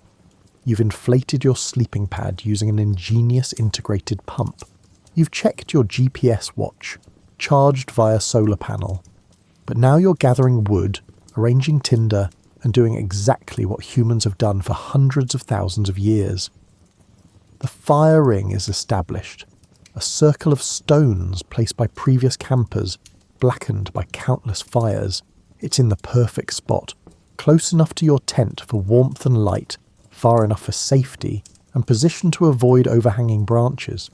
You've inflated your sleeping pad using an ingenious integrated pump. You've checked your GPS watch, charged via solar panel. But now you're gathering wood, arranging tinder, and doing exactly what humans have done for hundreds of thousands of years. The fire ring is established. a circle of stones placed by previous campers, blackened by countless fires. It's in the perfect spot, close enough to your tent for warmth and light, far enough for safety, and positioned to avoid overhanging branches.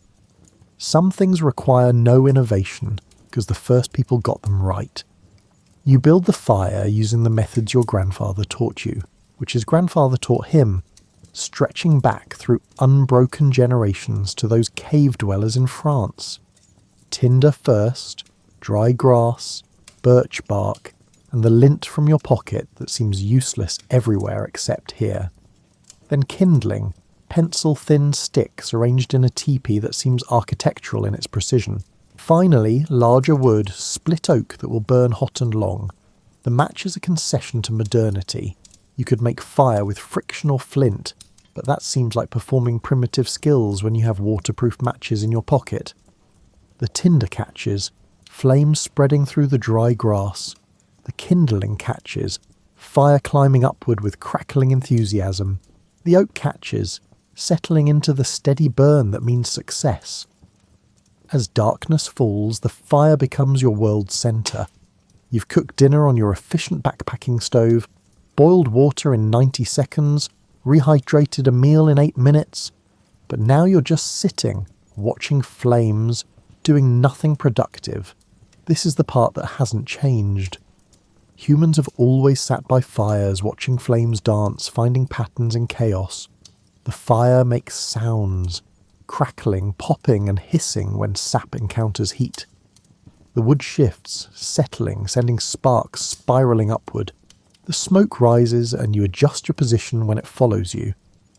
Some things require no innovation, because the first people got them right. You build the fire using the methods your grandfather taught you, which his grandfather taught him, stretching back through unbroken generations to those cave dwellers in France. Tinder first, dry grass, birch bark, and the lint from your pocket that seems useless everywhere except here. Then kindling, pencil-thin sticks arranged in a teepee that seems architectural in its precision. Finally, larger wood, split oak that will burn hot and long. The match is a concession to modernity. You could make fire with friction or flint, but that seems like performing primitive skills when you have waterproof matches in your pocket. The tinder catches, flames spreading through the dry grass. The kindling catches, fire climbing upward with crackling enthusiasm. The oak catches, settling into the steady burn that means success. As darkness falls, the fire becomes your world's centre. You've cooked dinner on your efficient backpacking stove, boiled water in 90 seconds, rehydrated a meal in 8 minutes, but now you're just sitting, watching flames, doing nothing productive. This is the part that hasn't changed. Humans have always sat by fires, watching flames dance, finding patterns in chaos. The fire makes sounds, crackling, popping and hissing when sap encounters heat. The wood shifts, settling, sending sparks spiralling upward. The smoke rises and you adjust your position when it follows you,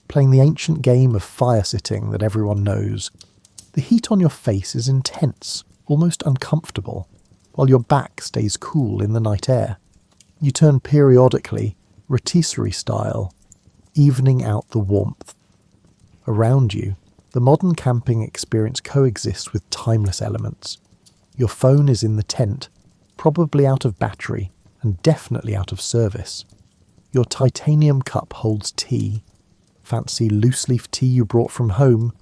playing the ancient game of fire-sitting that everyone knows. The heat on your face is intense, almost uncomfortable, while your back stays cool in the night air. You turn periodically, rotisserie style, evening out the warmth. Around you, the modern camping experience coexists with timeless elements. Your phone is in the tent, probably out of battery, and definitely out of service. Your titanium cup holds tea. Fancy loose-leaf tea you brought from home,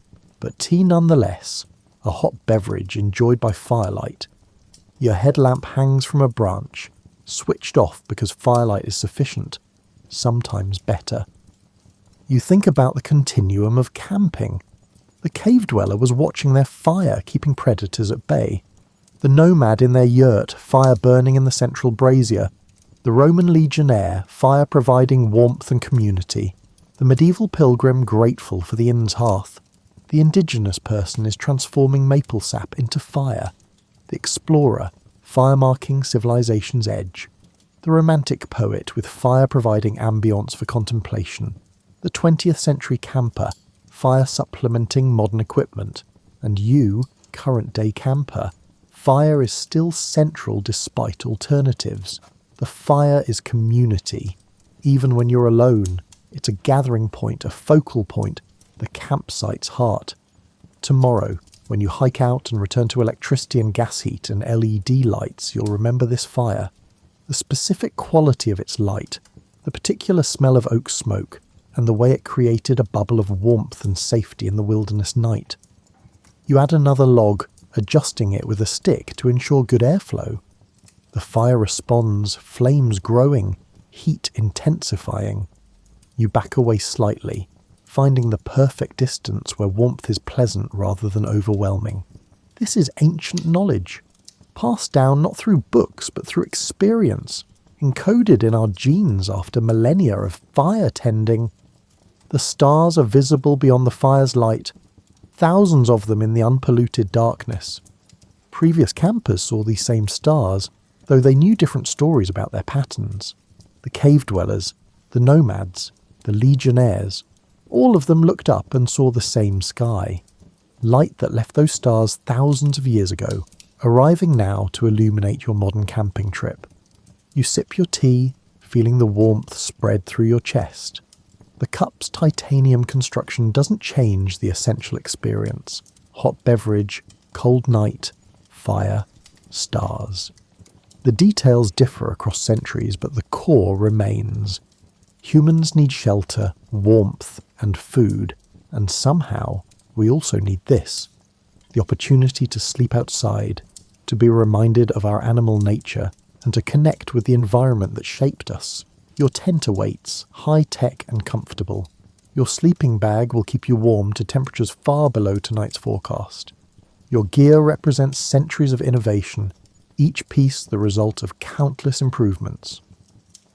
but tea nonetheless, a hot beverage enjoyed by firelight. Your headlamp hangs from a branch, switched off because firelight is sufficient, sometimes better. You think about the continuum of camping. The cave dweller was watching their fire, keeping predators at bay. The nomad in their yurt, fire burning in the central brazier. The Roman legionnaire, fire providing warmth and community. The medieval pilgrim grateful for the inn's hearth. The indigenous person is transforming maple sap into fire. The explorer, fire marking civilization's edge. The romantic poet with fire providing ambience for contemplation. The 20th century camper, fire supplementing modern equipment. And you, current day camper, fire is still central despite alternatives. The fire is community. Even when you're alone, it's a gathering point, a focal point, the campsite's heart. Tomorrow, when you hike out and return to electricity and gas heat and LED lights, you'll remember this fire. The specific quality of its light, the particular smell of oak smoke, and the way it created a bubble of warmth and safety in the wilderness night. You add another log, adjusting it with a stick to ensure good airflow. The fire responds, flames growing, heat intensifying. You back away slightly, finding the perfect distance where warmth is pleasant rather than overwhelming. This is ancient knowledge, passed down not through books but through experience, encoded in our genes after millennia of fire tending. The stars are visible beyond the fire's light, thousands of them in the unpolluted darkness. Previous campers saw these same stars, though they knew different stories about their patterns. The cave dwellers, the nomads, the legionnaires, all of them looked up and saw the same sky. Light that left those stars thousands of years ago, arriving now to illuminate your modern camping trip. You sip your tea, feeling the warmth spread through your chest. The cup's titanium construction doesn't change the essential experience. Hot beverage, cold night, fire, stars. The details differ across centuries, but the core remains. Humans need shelter, warmth, and food, and somehow we also need this. the opportunity to sleep outside, to be reminded of our animal nature, and to connect with the environment that shaped us. Your tent awaits, high-tech and comfortable. Your sleeping bag will keep you warm to temperatures far below tonight's forecast. Your gear represents centuries of innovation, each piece the result of countless improvements.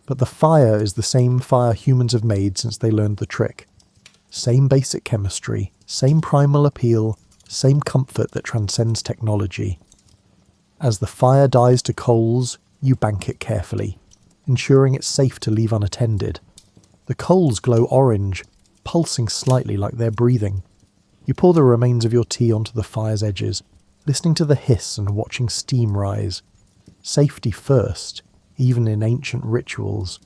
But the fire is the same fire humans have made since they learned the trick. Same basic chemistry, same primal appeal, same comfort that transcends technology. As the fire dies to coals, you bank it carefully, ensuring it's safe to leave unattended. The coals glow orange, pulsing slightly like they're breathing. You pour the remains of your tea onto the fire's edges, listening to the hiss and watching steam rise. Safety first, even in ancient rituals.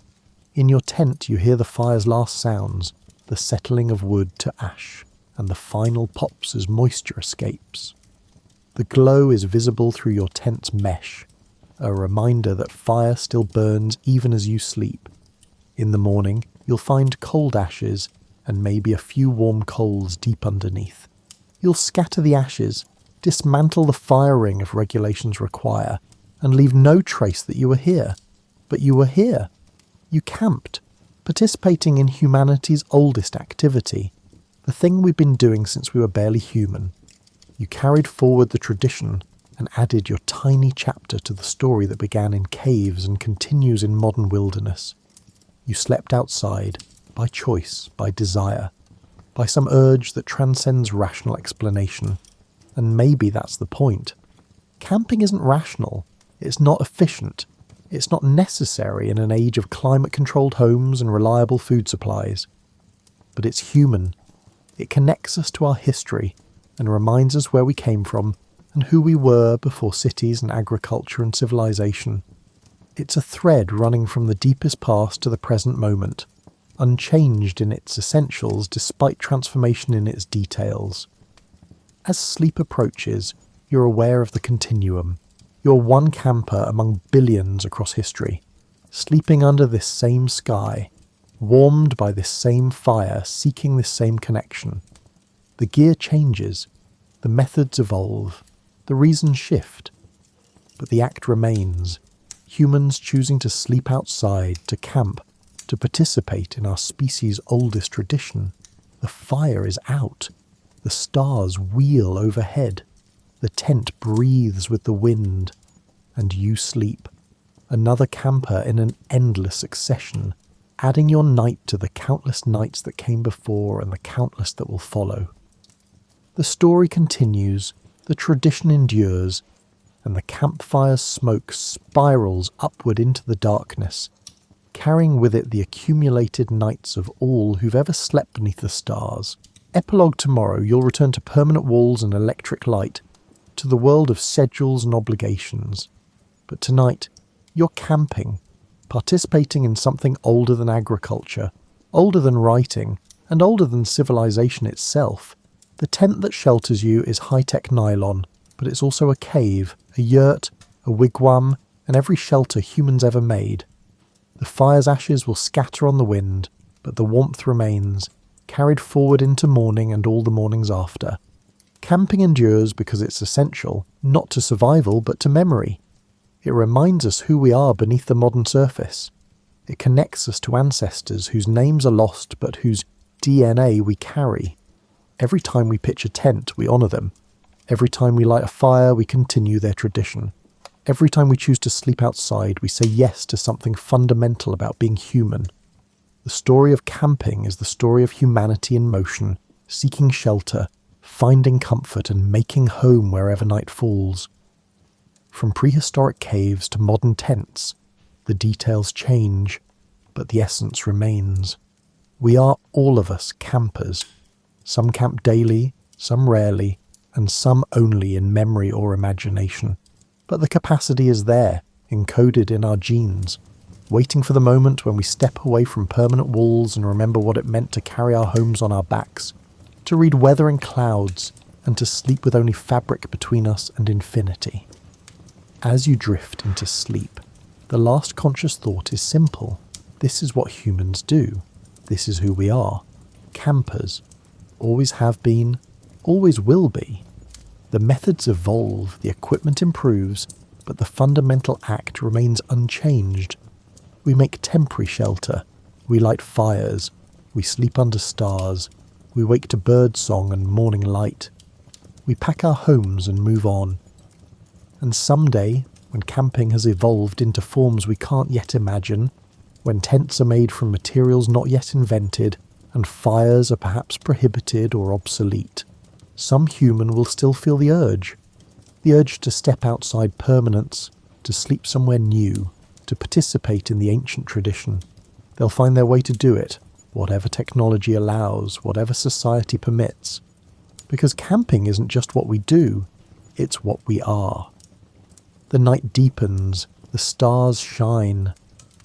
In your tent you hear the fire's last sounds, the settling of wood to ash, and the final pops as moisture escapes. The glow is visible through your tent's mesh, a reminder that fire still burns even as you sleep. In the morning, you'll find cold ashes and maybe a few warm coals deep underneath. You'll scatter the ashes, dismantle the fire ring if regulations require, and leave no trace that you were here. But you were here. You camped, participating in humanity's oldest activity, the thing we've been doing since we were barely human. You carried forward the tradition and added your tiny chapter to the story that began in caves and continues in modern wilderness. You slept outside, by choice, by desire, by some urge that transcends rational explanation. And maybe that's the point. Camping isn't rational, it's not efficient, it's not necessary in an age of climate-controlled homes and reliable food supplies. But it's human. It connects us to our history and reminds us where we came from and who we were before cities and agriculture and civilization. It's a thread running from the deepest past to the present moment, unchanged in its essentials despite transformation in its details. As sleep approaches, you're aware of the continuum. You're one camper among billions across history, sleeping under this same sky, warmed by this same fire, seeking this same connection. The gear changes, the methods evolve, the reasons shift, but the act remains. Humans choosing to sleep outside, to camp, to participate in our species' oldest tradition. The fire is out. The stars wheel overhead. The tent breathes with the wind. And you sleep. Another camper in an endless succession, adding your night to the countless nights that came before and the countless that will follow. The story continues, the tradition endures, and the campfire's smoke spirals upward into the darkness, carrying with it the accumulated nights of all who've ever slept beneath the stars. Epilogue tomorrow, you'll return to permanent walls and electric light, to the world of schedules and obligations. But tonight, you're camping, participating in something older than agriculture, older than writing, and older than civilization itself. The tent that shelters you is high-tech nylon, but it's also a cave, a yurt, a wigwam, and every shelter humans ever made. The fire's ashes will scatter on the wind, but the warmth remains, carried forward into morning and all the mornings after. Camping endures because it's essential, not to survival but to memory. It reminds us who we are beneath the modern surface. It connects us to ancestors whose names are lost but whose DNA we carry. Every time we pitch a tent, we honour them. Every time we light a fire, we continue their tradition. Every time we choose to sleep outside, we say yes to something fundamental about being human. The story of camping is the story of humanity in motion, seeking shelter, finding comfort and making home wherever night falls. From prehistoric caves to modern tents, the details change, but the essence remains. We are all of us campers. Some camp daily, some rarely, and some only in memory or imagination. But the capacity is there, encoded in our genes, waiting for the moment when we step away from permanent walls and remember what it meant to carry our homes on our backs, to read weather in clouds, and to sleep with only fabric between us and infinity. As you drift into sleep, the last conscious thought is simple. This is what humans do. This is who we are. Campers. Always have been, always will be. The methods evolve, the equipment improves, but the fundamental act remains unchanged. We make temporary shelter, we light fires, we sleep under stars, we wake to birdsong and morning light. We pack our homes and move on. And someday, when camping has evolved into forms we can't yet imagine, when tents are made from materials not yet invented, and fires are perhaps prohibited or obsolete, some human will still feel the urge to step outside permanence, to sleep somewhere new, to participate in the ancient tradition. They'll find their way to do it, whatever technology allows, whatever society permits. Because camping isn't just what we do, it's what we are. The night deepens, the stars shine,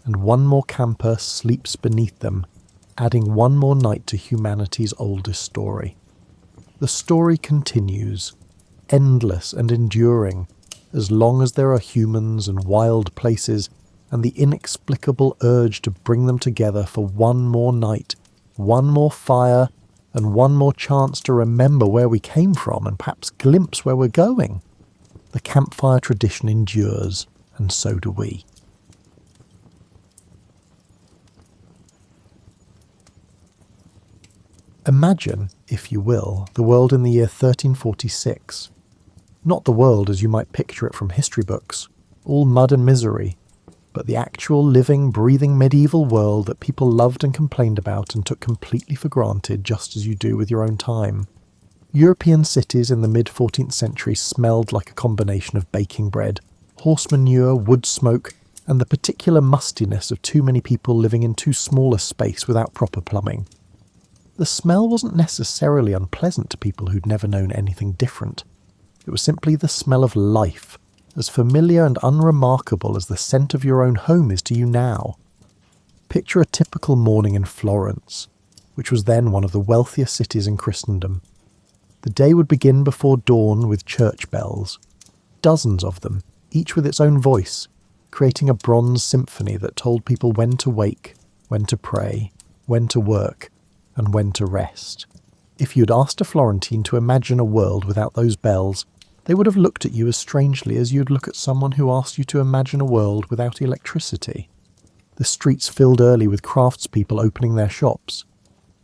and one more camper sleeps beneath them, adding one more night to humanity's oldest story. The story continues, endless and enduring, as long as there are humans and wild places and the inexplicable urge to bring them together for one more night, one more fire, and one more chance to remember where we came from and perhaps glimpse where we're going. The campfire tradition endures, and so do we. Imagine, if you will, the world in the year 1346. Not the world as you might picture it from history books, all mud and misery, but the actual living, breathing medieval world that people loved and complained about and took completely for granted, just as you do with your own time. European cities in the mid-14th century smelled like a combination of baking bread, horse manure, wood smoke, and the particular mustiness of too many people living in too small a space without proper plumbing. The smell wasn't necessarily unpleasant to people who'd never known anything different. It was simply the smell of life, as familiar and unremarkable as the scent of your own home is to you now. Picture a typical morning in Florence, which was then one of the wealthiest cities in Christendom. The day would begin before dawn with church bells, dozens of them, each with its own voice, creating a bronze symphony that told people when to wake, when to pray, when to work, and when to rest. If you'd asked a Florentine to imagine a world without those bells, they would have looked at you as strangely as you'd look at someone who asked you to imagine a world without electricity. The streets filled early with craftspeople opening their shops.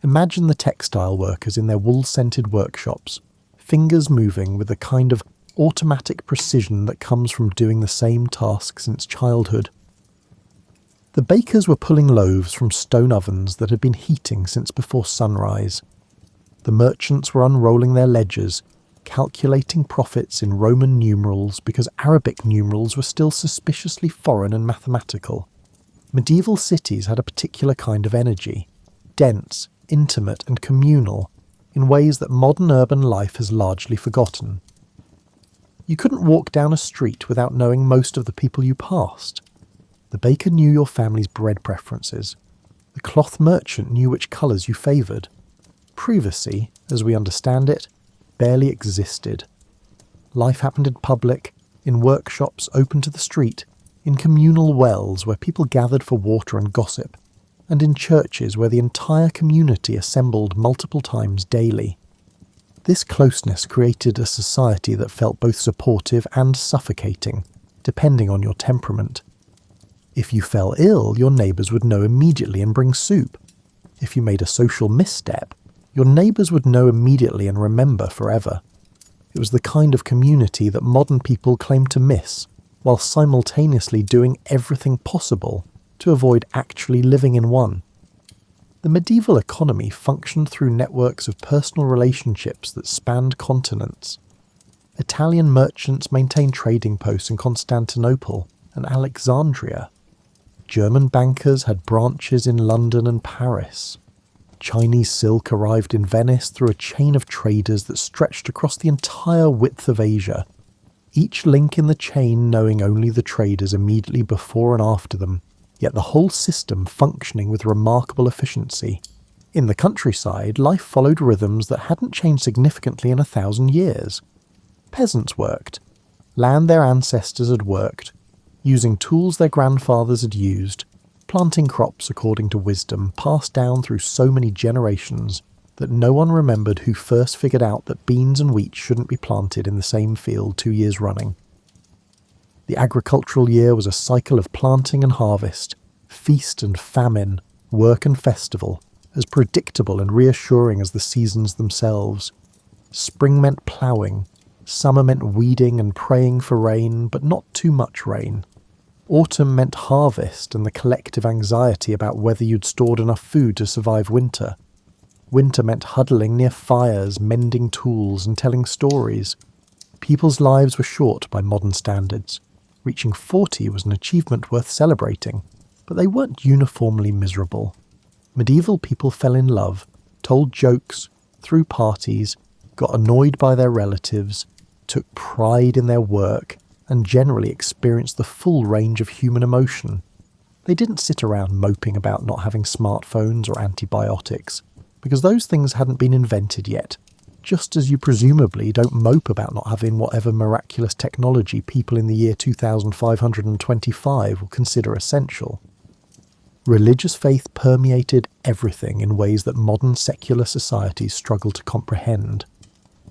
Imagine the textile workers in their wool-scented workshops, fingers moving with the kind of automatic precision that comes from doing the same task since childhood. The bakers were pulling loaves from stone ovens that had been heating since before sunrise. The merchants were unrolling their ledgers, calculating profits in Roman numerals because Arabic numerals were still suspiciously foreign and mathematical. Medieval cities had a particular kind of energy, dense, intimate and communal, in ways that modern urban life has largely forgotten. You couldn't walk down a street without knowing most of the people you passed. The baker knew your family's bread preferences. The cloth merchant knew which colours you favoured. Privacy, as we understand it, barely existed. Life happened in public, in workshops open to the street, in communal wells where people gathered for water and gossip, and in churches where the entire community assembled multiple times daily. This closeness created a society that felt both supportive and suffocating, depending on your temperament. If you fell ill, your neighbours would know immediately and bring soup. If you made a social misstep, your neighbours would know immediately and remember forever. It was the kind of community that modern people claim to miss, while simultaneously doing everything possible to avoid actually living in one. The medieval economy functioned through networks of personal relationships that spanned continents. Italian merchants maintained trading posts in Constantinople and Alexandria. German bankers had branches in London and Paris. Chinese silk arrived in Venice through a chain of traders that stretched across the entire width of Asia, each link in the chain knowing only the traders immediately before and after them, yet the whole system functioning with remarkable efficiency. In the countryside, life followed rhythms that hadn't changed significantly in 1,000 years. Peasants worked, land their ancestors had worked, using tools their grandfathers had used, planting crops according to wisdom passed down through so many generations, that no one remembered who first figured out that beans and wheat shouldn't be planted in the same field 2 years running. The agricultural year was a cycle of planting and harvest, feast and famine, work and festival, as predictable and reassuring as the seasons themselves. Spring meant ploughing, summer meant weeding and praying for rain, but not too much rain. Autumn meant harvest and the collective anxiety about whether you'd stored enough food to survive winter. Winter meant huddling near fires, mending tools and telling stories. People's lives were short by modern standards. Reaching 40 was an achievement worth celebrating, but they weren't uniformly miserable. Medieval people fell in love, told jokes, threw parties, got annoyed by their relatives, took pride in their work, and generally experienced the full range of human emotion. They didn't sit around moping about not having smartphones or antibiotics, because those things hadn't been invented yet, just as you presumably don't mope about not having whatever miraculous technology people in the year 2525 will consider essential. Religious faith permeated everything in ways that modern secular societies struggle to comprehend.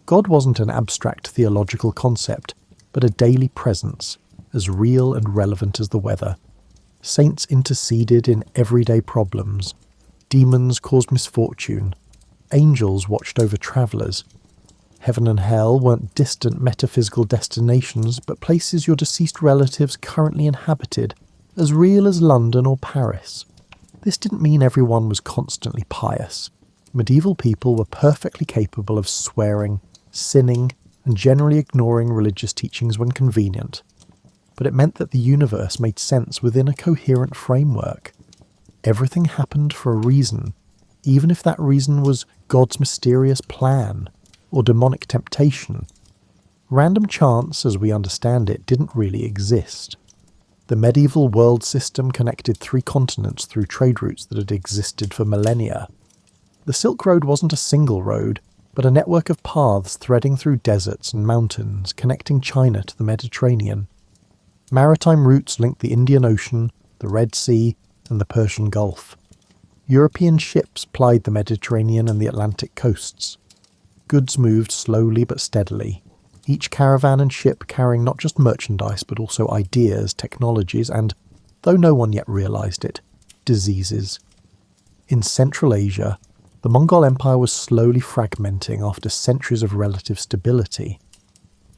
God wasn't an abstract theological concept, but a daily presence, as real and relevant as the weather. Saints interceded in everyday problems. Demons caused misfortune. Angels watched over travellers. Heaven and hell weren't distant metaphysical destinations, but places your deceased relatives currently inhabited, as real as London or Paris. This didn't mean everyone was constantly pious. Medieval people were perfectly capable of swearing, sinning, and generally ignoring religious teachings when convenient. But it meant that the universe made sense within a coherent framework. Everything happened for a reason, even if that reason was God's mysterious plan or demonic temptation. Random chance, as we understand it, didn't really exist. The medieval world system connected 3 continents through trade routes that had existed for millennia. The Silk Road wasn't a single road, but a network of paths threading through deserts and mountains, connecting China to the Mediterranean. Maritime routes linked the Indian Ocean, the Red Sea, and the Persian Gulf. European ships plied the Mediterranean and the Atlantic coasts. Goods moved slowly but steadily, each caravan and ship carrying not just merchandise but also ideas, technologies, and, though no one yet realised it, diseases. In Central Asia, the Mongol Empire was slowly fragmenting after centuries of relative stability.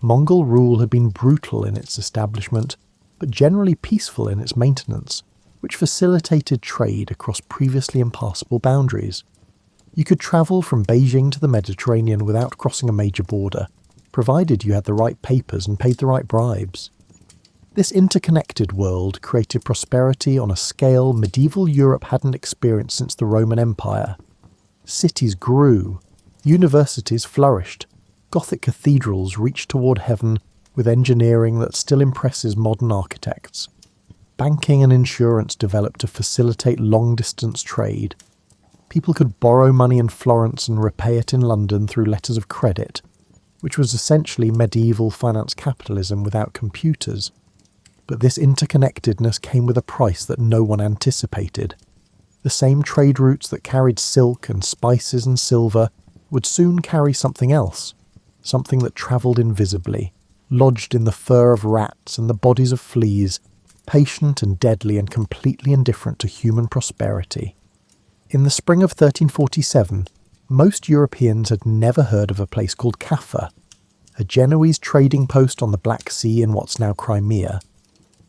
Mongol rule had been brutal in its establishment, but generally peaceful in its maintenance, which facilitated trade across previously impassable boundaries. You could travel from Beijing to the Mediterranean without crossing a major border, provided you had the right papers and paid the right bribes. This interconnected world created prosperity on a scale medieval Europe hadn't experienced since the Roman Empire. Cities grew, universities flourished, Gothic cathedrals reached toward heaven with engineering that still impresses modern architects. Banking and insurance developed to facilitate long-distance trade. People could borrow money in Florence and repay it in London through letters of credit, which was essentially medieval finance capitalism without computers. But this interconnectedness came with a price that no one anticipated. The same trade routes that carried silk and spices and silver would soon carry something else, something that travelled invisibly, lodged in the fur of rats and the bodies of fleas, patient and deadly and completely indifferent to human prosperity. In the spring of 1347, most Europeans had never heard of a place called Kaffa, a Genoese trading post on the Black Sea in what's now Crimea.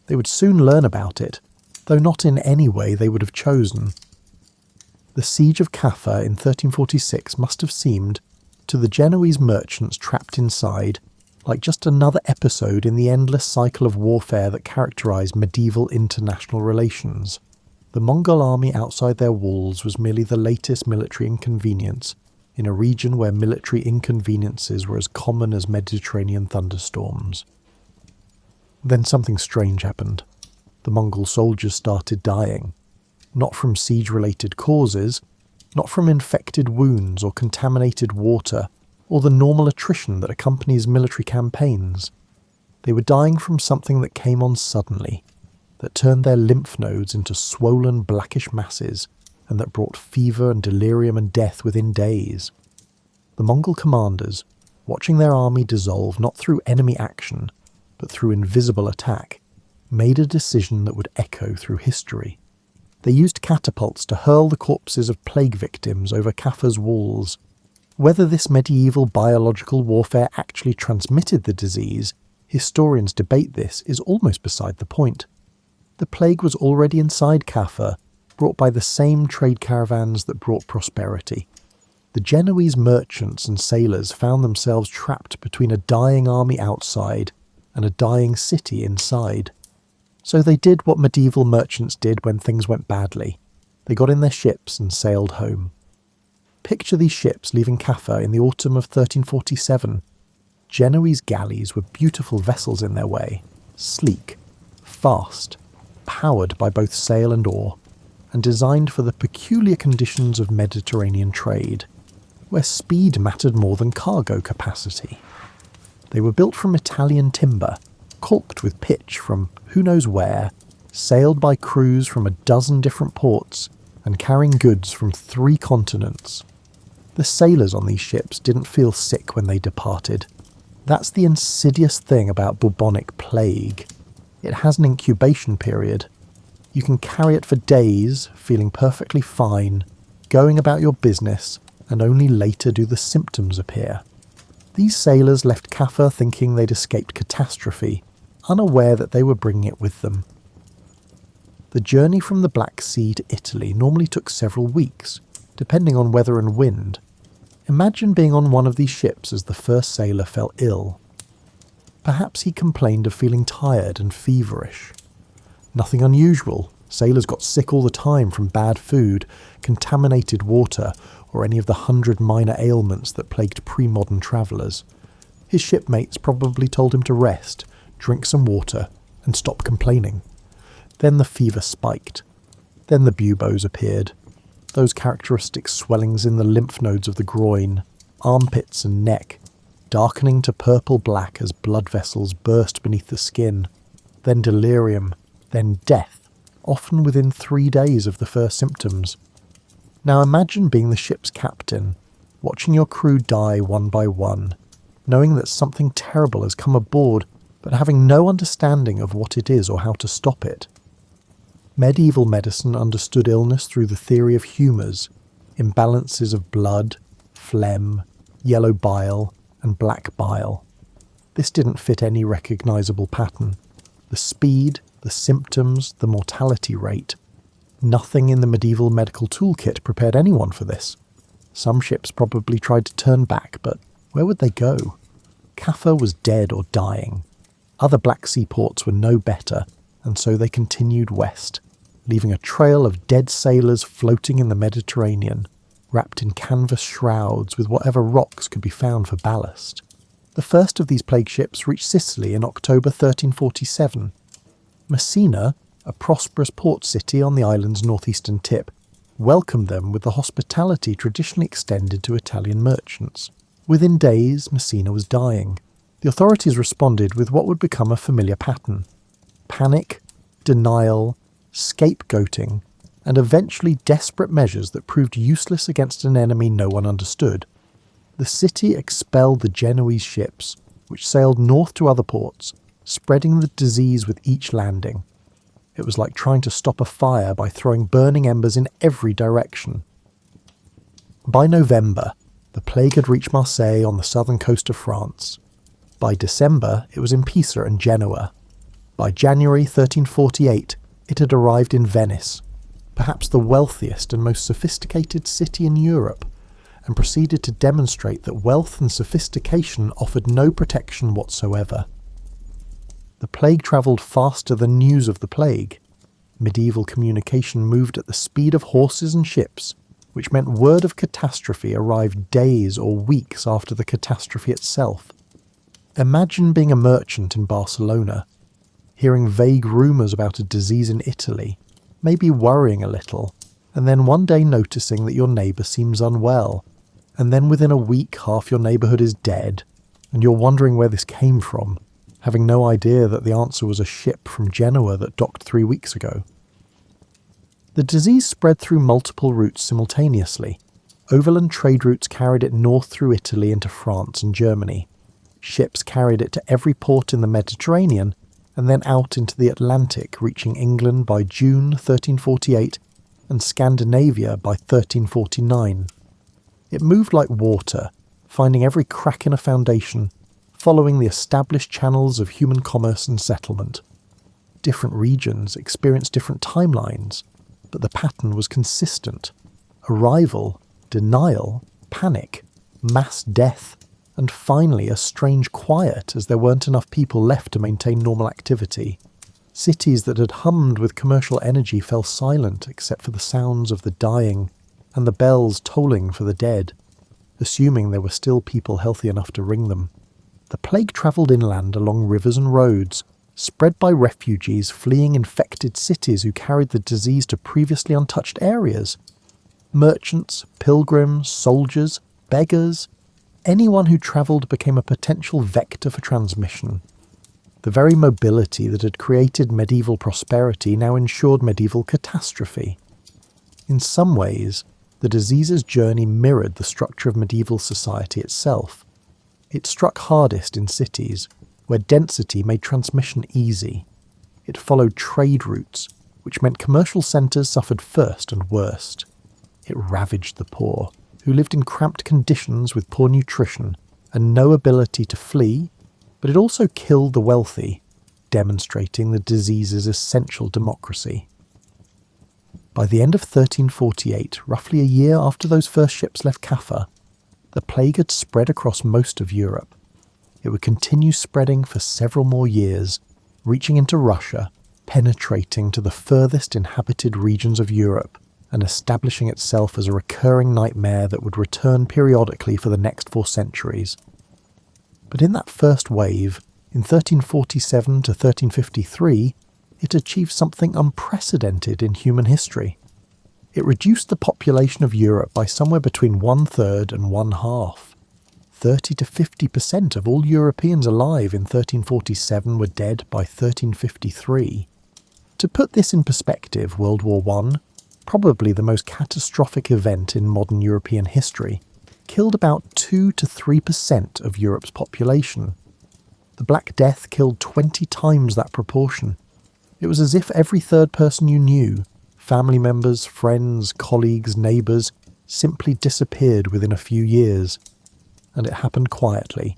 They would soon learn about it, though not in any way they would have chosen. The siege of Kaffa in 1346 must have seemed, to the Genoese merchants trapped inside, like just another episode in the endless cycle of warfare that characterised medieval international relations. The Mongol army outside their walls was merely the latest military inconvenience, in a region where military inconveniences were as common as Mediterranean thunderstorms. Then something strange happened. The Mongol soldiers started dying. Not from siege-related causes, not from infected wounds or contaminated water, or the normal attrition that accompanies military campaigns. They were dying from something that came on suddenly, that turned their lymph nodes into swollen blackish masses and that brought fever and delirium and death within days. The Mongol commanders, watching their army dissolve not through enemy action, but through invisible attack, made a decision that would echo through history. They used catapults to hurl the corpses of plague victims over Kaffa's walls. Whether this medieval biological warfare actually transmitted the disease, historians debate this, is almost beside the point. The plague was already inside Kaffa, brought by the same trade caravans that brought prosperity. The Genoese merchants and sailors found themselves trapped between a dying army outside and a dying city inside. So they did what medieval merchants did when things went badly. They got in their ships and sailed home. Picture these ships leaving Kaffa in the autumn of 1347. Genoese galleys were beautiful vessels in their way, sleek, fast, powered by both sail and oar, and designed for the peculiar conditions of Mediterranean trade, where speed mattered more than cargo capacity. They were built from Italian timber, caulked with pitch from who knows where, sailed by crews from a dozen different ports, and carrying goods from 3 continents. The sailors on these ships didn't feel sick when they departed. That's the insidious thing about bubonic plague. It has an incubation period. You can carry it for days, feeling perfectly fine, going about your business, and only later do the symptoms appear. These sailors left Kaffa thinking they'd escaped catastrophe, unaware that they were bringing it with them. The journey from the Black Sea to Italy normally took several weeks, depending on weather and wind. Imagine being on one of these ships as the first sailor fell ill. Perhaps he complained of feeling tired and feverish. Nothing unusual. Sailors got sick all the time from bad food, contaminated water, or any of the 100 minor ailments that plagued pre-modern travellers. His shipmates probably told him to rest, drink some water, and stop complaining. Then the fever spiked. Then the buboes appeared. Those characteristic swellings in the lymph nodes of the groin, armpits and neck, darkening to purple-black as blood vessels burst beneath the skin. Then delirium. Then death, often within 3 days of the first symptoms. Now imagine being the ship's captain, watching your crew die one by one, knowing that something terrible has come aboard, but having no understanding of what it is or how to stop it. Medieval medicine understood illness through the theory of humours, imbalances of blood, phlegm, yellow bile, and black bile. This didn't fit any recognisable pattern. The speed, the symptoms, the mortality rate. Nothing in the medieval medical toolkit prepared anyone for this. Some ships probably tried to turn back, but where would they go? Kaffa was dead or dying. Other Black Sea ports were no better, and so they continued west, leaving a trail of dead sailors floating in the Mediterranean, wrapped in canvas shrouds with whatever rocks could be found for ballast. The first of these plague ships reached Sicily in October 1347. Messina, a prosperous port city on the island's northeastern tip, welcomed them with the hospitality traditionally extended to Italian merchants. Within days, Messina was dying. The authorities responded with what would become a familiar pattern: panic, denial, scapegoating, and eventually desperate measures that proved useless against an enemy no one understood. The city expelled the Genoese ships, which sailed north to other ports, spreading the disease with each landing. It was like trying to stop a fire by throwing burning embers in every direction. By November, the plague had reached Marseille on the southern coast of France. By December, it was in Pisa and Genoa. By January 1348, it had arrived in Venice, perhaps the wealthiest and most sophisticated city in Europe, and proceeded to demonstrate that wealth and sophistication offered no protection whatsoever. The plague travelled faster than news of the plague. Medieval communication moved at the speed of horses and ships, which meant word of catastrophe arrived days or weeks after the catastrophe itself. Imagine being a merchant in Barcelona, hearing vague rumours about a disease in Italy, maybe worrying a little, and then one day noticing that your neighbour seems unwell, and then within a week half your neighbourhood is dead, and you're wondering where this came from, having no idea that the answer was a ship from Genoa that docked 3 weeks ago. The disease spread through multiple routes simultaneously. Overland trade routes carried it north through Italy into France and Germany. Ships carried it to every port in the Mediterranean and then out into the Atlantic, reaching England by June 1348 and Scandinavia by 1349. It moved like water, finding every crack in a foundation, following the established channels of human commerce and settlement. Different regions experienced different timelines, but the pattern was consistent. Arrival, denial, panic, mass death, and finally a strange quiet as there weren't enough people left to maintain normal activity. Cities that had hummed with commercial energy fell silent except for the sounds of the dying and the bells tolling for the dead, assuming there were still people healthy enough to ring them. The plague travelled inland along rivers and roads, spread by refugees fleeing infected cities who carried the disease to previously untouched areas. Merchants, pilgrims, soldiers, beggars, anyone who travelled became a potential vector for transmission. The very mobility that had created medieval prosperity now ensured medieval catastrophe. In some ways, the disease's journey mirrored the structure of medieval society itself. It struck hardest in cities, where density made transmission easy. It followed trade routes, which meant commercial centres suffered first and worst. It ravaged the poor, who lived in cramped conditions with poor nutrition and no ability to flee, but it also killed the wealthy, demonstrating the disease's essential democracy. By the end of 1348, roughly a year after those first ships left Kaffa, the plague had spread across most of Europe. It would continue spreading for several more years, reaching into Russia, penetrating to the furthest inhabited regions of Europe, and establishing itself as a recurring nightmare that would return periodically for the next 4 centuries. But in that first wave, in 1347 to 1353, it achieved something unprecedented in human history. It reduced the population of Europe by somewhere between 1/3 and 1/2. 30 to 50% of all Europeans alive in 1347 were dead by 1353. To put this in perspective, World War I, probably the most catastrophic event in modern European history, killed about 2 to 3% of Europe's population. The Black Death killed 20 times that proportion. It was as if every third person you knew, family members, friends, colleagues, neighbours, simply disappeared within a few years. And it happened quietly.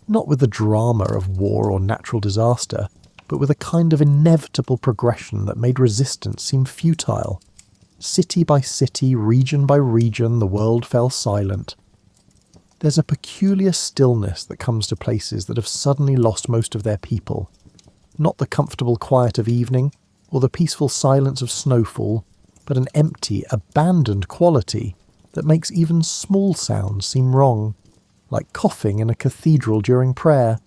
Not with the drama of war or natural disaster, but with a kind of inevitable progression that made resistance seem futile. City by city, region by region, the world fell silent. There's a peculiar stillness that comes to places that have suddenly lost most of their people. Not the comfortable quiet of evening, or the peaceful silence of snowfall, but an empty, abandoned quality that makes even small sounds seem wrong, like coughing in a cathedral during prayer.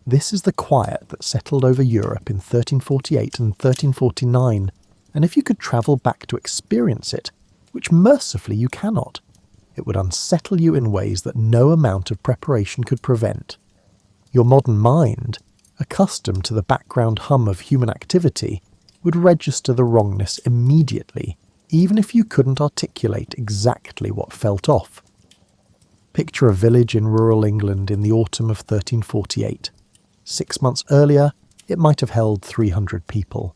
This is the quiet that settled over Europe in 1348 and 1349, and if you could travel back to experience it, which mercifully you cannot, it would unsettle you in ways that no amount of preparation could prevent. Your modern mind, accustomed to the background hum of human activity, would register the wrongness immediately, even if you couldn't articulate exactly what felt off. Picture a village in rural England in the autumn of 1348. 6 months earlier, it might have held 300 people.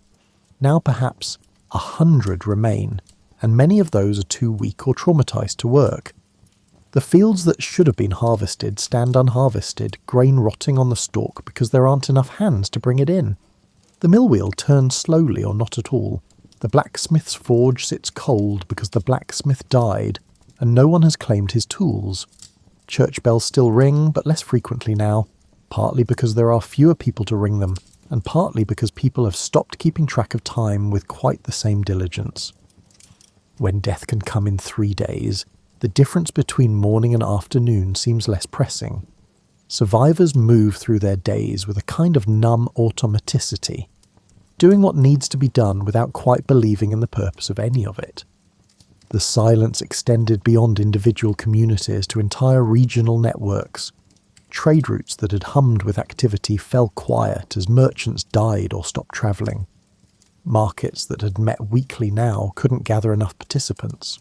Now perhaps 100 remain, and many of those are too weak or traumatized to work. The fields that should have been harvested stand unharvested, grain rotting on the stalk because there aren't enough hands to bring it in. The mill wheel turns slowly or not at all. The blacksmith's forge sits cold because the blacksmith died, and no one has claimed his tools. Church bells still ring, but less frequently now, partly because there are fewer people to ring them, and partly because people have stopped keeping track of time with quite the same diligence. When death can come in 3 days, the difference between morning and afternoon seems less pressing. Survivors move through their days with a kind of numb automaticity, doing what needs to be done without quite believing in the purpose of any of it. The silence extended beyond individual communities to entire regional networks. Trade routes that had hummed with activity fell quiet as merchants died or stopped travelling. Markets that had met weekly now couldn't gather enough participants.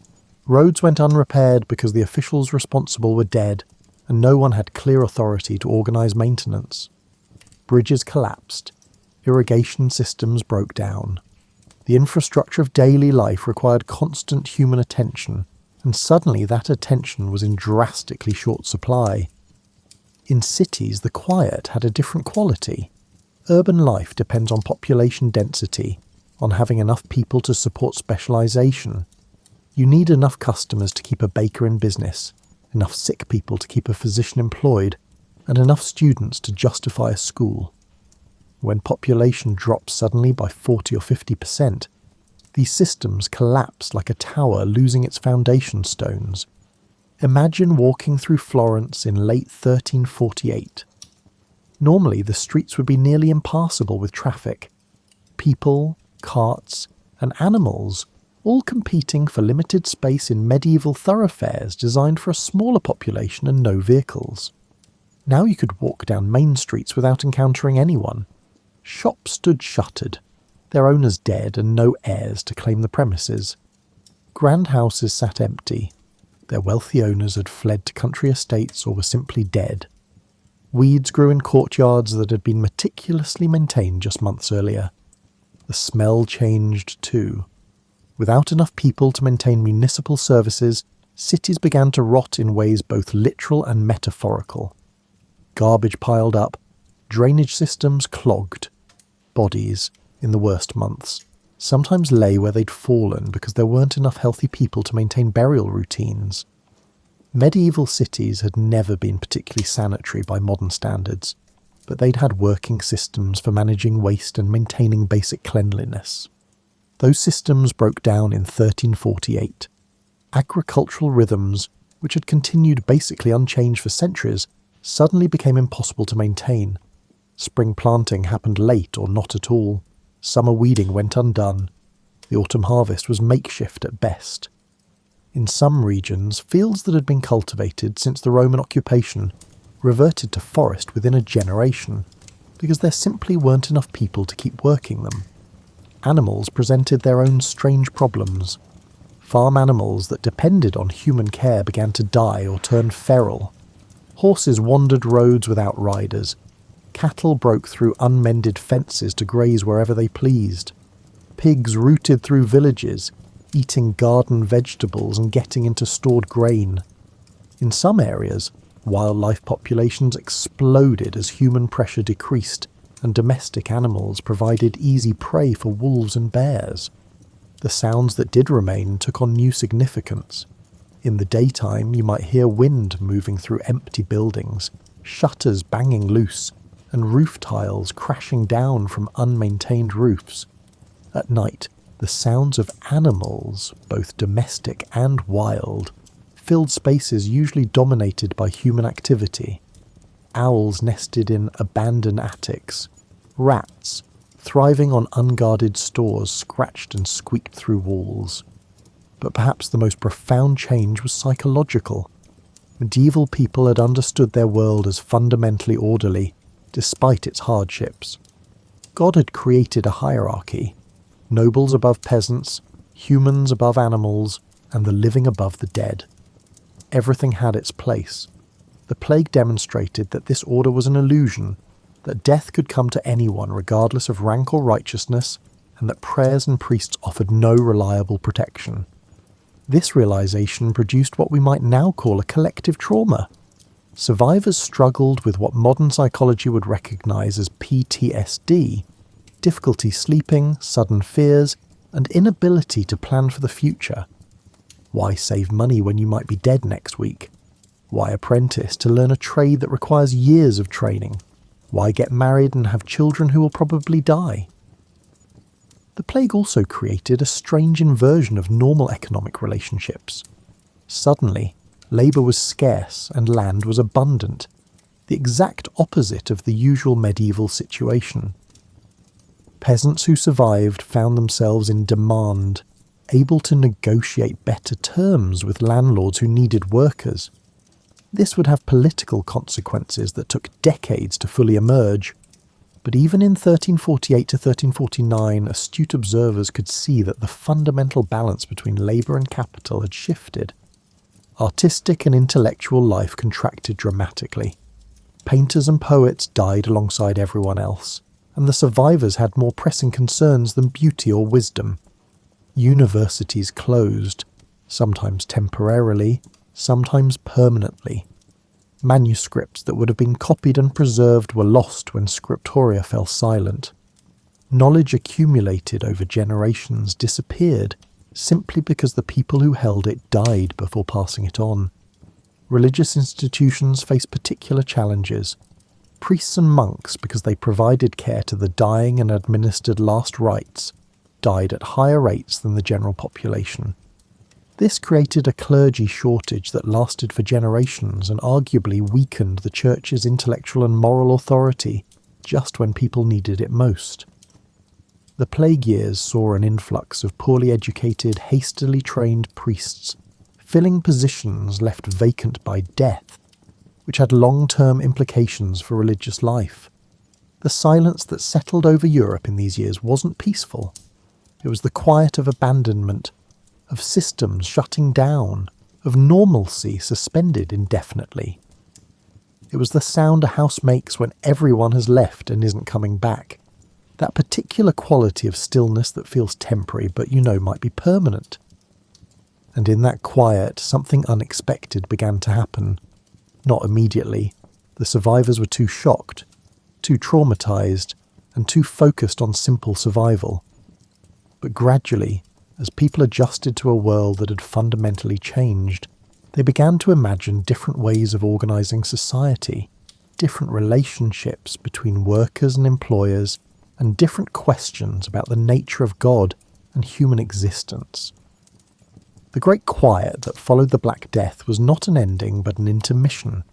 Roads went unrepaired because the officials responsible were dead, and no one had clear authority to organise maintenance. Bridges collapsed. Irrigation systems broke down. The infrastructure of daily life required constant human attention, and suddenly that attention was in drastically short supply. In cities, the quiet had a different quality. Urban life depends on population density, on having enough people to support specialisation. You need enough customers to keep a baker in business, enough sick people to keep a physician employed, and enough students to justify a school. When population drops suddenly by 40 or 50%, these systems collapse like a tower losing its foundation stones. Imagine walking through Florence in late 1348. Normally the streets would be nearly impassable with traffic. People, carts, and animals all competing for limited space in medieval thoroughfares designed for a smaller population and no vehicles. Now you could walk down main streets without encountering anyone. Shops stood shuttered, their owners dead and no heirs to claim the premises. Grand houses sat empty. Their wealthy owners had fled to country estates or were simply dead. Weeds grew in courtyards that had been meticulously maintained just months earlier. The smell changed too. Without enough people to maintain municipal services, cities began to rot in ways both literal and metaphorical. Garbage piled up, drainage systems clogged. Bodies, in the worst months, sometimes lay where they'd fallen because there weren't enough healthy people to maintain burial routines. Medieval cities had never been particularly sanitary by modern standards, but they'd had working systems for managing waste and maintaining basic cleanliness. Those systems broke down in 1348. Agricultural rhythms, which had continued basically unchanged for centuries, suddenly became impossible to maintain. Spring planting happened late or not at all. Summer weeding went undone. The autumn harvest was makeshift at best. In some regions, fields that had been cultivated since the Roman occupation reverted to forest within a generation, because there simply weren't enough people to keep working them. Animals presented their own strange problems. Farm animals that depended on human care began to die or turn feral. Horses wandered roads without riders. Cattle broke through unmended fences to graze wherever they pleased. Pigs rooted through villages, eating garden vegetables and getting into stored grain. In some areas, wildlife populations exploded as human pressure decreased, and domestic animals provided easy prey for wolves and bears. The sounds that did remain took on new significance. In the daytime, you might hear wind moving through empty buildings, shutters banging loose, and roof tiles crashing down from unmaintained roofs. At night, the sounds of animals, both domestic and wild, filled spaces usually dominated by human activity. Owls nested in abandoned attics. Rats, thriving on unguarded stores, scratched and squeaked through walls. But perhaps the most profound change was psychological. Medieval people had understood their world as fundamentally orderly, despite its hardships. God had created a hierarchy. Nobles above peasants, humans above animals, and the living above the dead. Everything had its place. The plague demonstrated that this order was an illusion, that death could come to anyone regardless of rank or righteousness, and that prayers and priests offered no reliable protection. This realization produced what we might now call a collective trauma. Survivors struggled with what modern psychology would recognize as PTSD, difficulty sleeping, sudden fears, and inability to plan for the future. Why save money when you might be dead next week? Why apprentice to learn a trade that requires years of training? Why get married and have children who will probably die? The plague also created a strange inversion of normal economic relationships. Suddenly, labour was scarce and land was abundant, the exact opposite of the usual medieval situation. Peasants who survived found themselves in demand, able to negotiate better terms with landlords who needed workers. This would have political consequences that took decades to fully emerge. But even in 1348 to 1349, astute observers could see that the fundamental balance between labour and capital had shifted. Artistic and intellectual life contracted dramatically. Painters and poets died alongside everyone else, and the survivors had more pressing concerns than beauty or wisdom. Universities closed, sometimes temporarily, sometimes permanently. Manuscripts that would have been copied and preserved were lost when scriptoria fell silent. Knowledge accumulated over generations disappeared simply because the people who held it died before passing it on. Religious institutions faced particular challenges. Priests and monks, because they provided care to the dying and administered last rites, died at higher rates than the general population. This created a clergy shortage that lasted for generations and arguably weakened the church's intellectual and moral authority just when people needed it most. The plague years saw an influx of poorly educated, hastily trained priests, filling positions left vacant by death, which had long-term implications for religious life. The silence that settled over Europe in these years wasn't peaceful. It was the quiet of abandonment, of systems shutting down, of normalcy suspended indefinitely. It was the sound a house makes when everyone has left and isn't coming back. That particular quality of stillness that feels temporary but might be permanent. And in that quiet, something unexpected began to happen. Not immediately. The survivors were too shocked, too traumatized, and too focused on simple survival. But gradually, as people adjusted to a world that had fundamentally changed, they began to imagine different ways of organising society, different relationships between workers and employers, and different questions about the nature of God and human existence. The Great Quiet that followed the Black Death was not an ending but an intermission,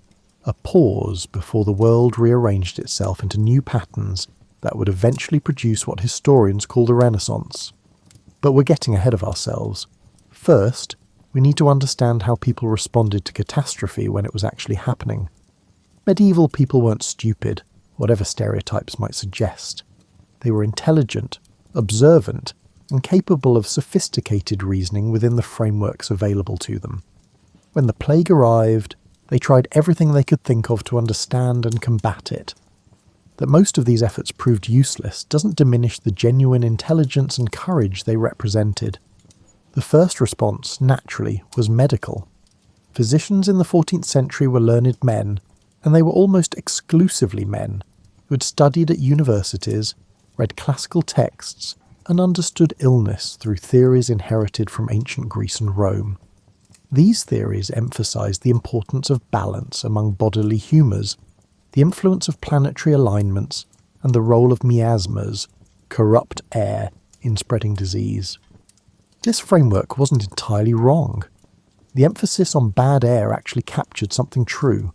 a pause before the world rearranged itself into new patterns that would eventually produce what historians call the Renaissance. But we're getting ahead of ourselves. First, we need to understand how people responded to catastrophe when it was actually happening. Medieval people weren't stupid, whatever stereotypes might suggest. They were intelligent, observant, and capable of sophisticated reasoning within the frameworks available to them. When the plague arrived, they tried everything they could think of to understand and combat it. That most of these efforts proved useless doesn't diminish the genuine intelligence and courage they represented. The first response, naturally, was medical. Physicians in the 14th century were learned men, and they were almost exclusively men, who had studied at universities, read classical texts, and understood illness through theories inherited from ancient Greece and Rome. These theories emphasized the importance of balance among bodily humours, the influence of planetary alignments, and the role of miasmas, corrupt air, in spreading disease. This framework wasn't entirely wrong. The emphasis on bad air actually captured something true.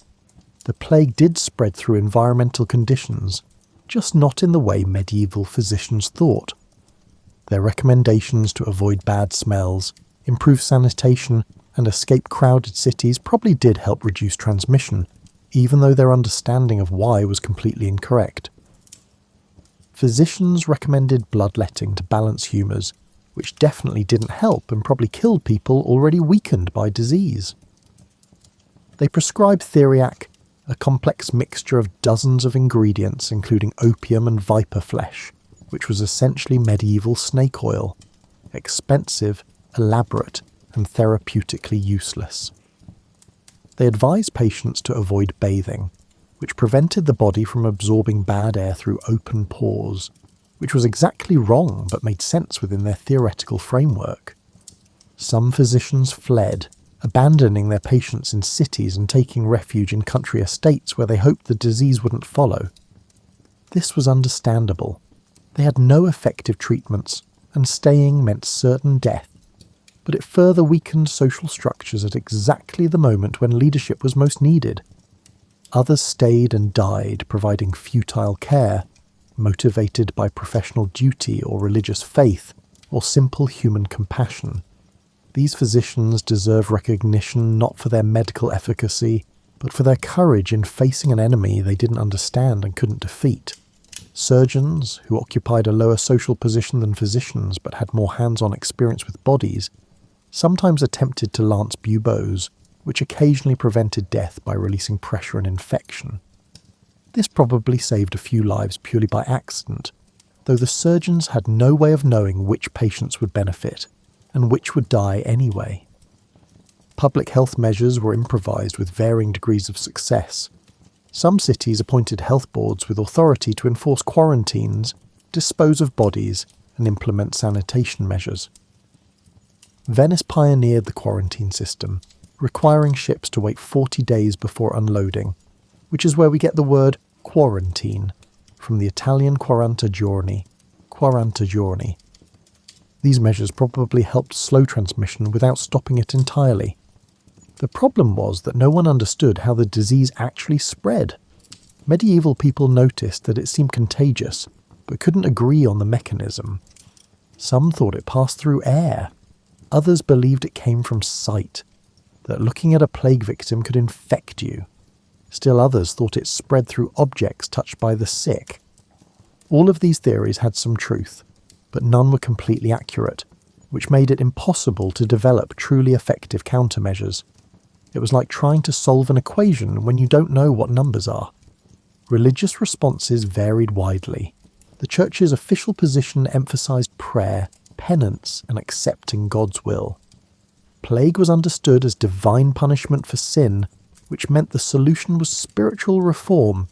The plague did spread through environmental conditions, just not in the way medieval physicians thought. Their recommendations to avoid bad smells, improve sanitation, and escape crowded cities probably did help reduce transmission, even though their understanding of why was completely incorrect. Physicians recommended bloodletting to balance humours, which definitely didn't help and probably killed people already weakened by disease. They prescribed theriac, a complex mixture of dozens of ingredients including opium and viper flesh, which was essentially medieval snake oil, expensive, elaborate, and therapeutically useless. They advised patients to avoid bathing, which prevented the body from absorbing bad air through open pores, which was exactly wrong but made sense within their theoretical framework. Some physicians fled, abandoning their patients in cities and taking refuge in country estates where they hoped the disease wouldn't follow. This was understandable. They had no effective treatments, and staying meant certain death. But it further weakened social structures at exactly the moment when leadership was most needed. Others stayed and died, providing futile care, motivated by professional duty or religious faith, or simple human compassion. These physicians deserve recognition not for their medical efficacy, but for their courage in facing an enemy they didn't understand and couldn't defeat. Surgeons, who occupied a lower social position than physicians but had more hands-on experience with bodies, sometimes attempted to lance buboes, which occasionally prevented death by releasing pressure and infection. This probably saved a few lives purely by accident, though the surgeons had no way of knowing which patients would benefit and which would die anyway. Public health measures were improvised with varying degrees of success. Some cities appointed health boards with authority to enforce quarantines, dispose of bodies, and implement sanitation measures. Venice pioneered the quarantine system, requiring ships to wait 40 days before unloading, which is where we get the word quarantine, from the Italian 40 giorni, 40 giorni. These measures probably helped slow transmission without stopping it entirely. The problem was that no one understood how the disease actually spread. Medieval people noticed that it seemed contagious, but couldn't agree on the mechanism. Some thought it passed through air. Others believed it came from sight, that looking at a plague victim could infect you. Still others thought it spread through objects touched by the sick. All of these theories had some truth, but none were completely accurate, which made it impossible to develop truly effective countermeasures. It was like trying to solve an equation when you don't know what numbers are. Religious responses varied widely. The Church's official position emphasized prayer, penance, and accepting God's will. Plague was understood as divine punishment for sin, which meant the solution was spiritual reform.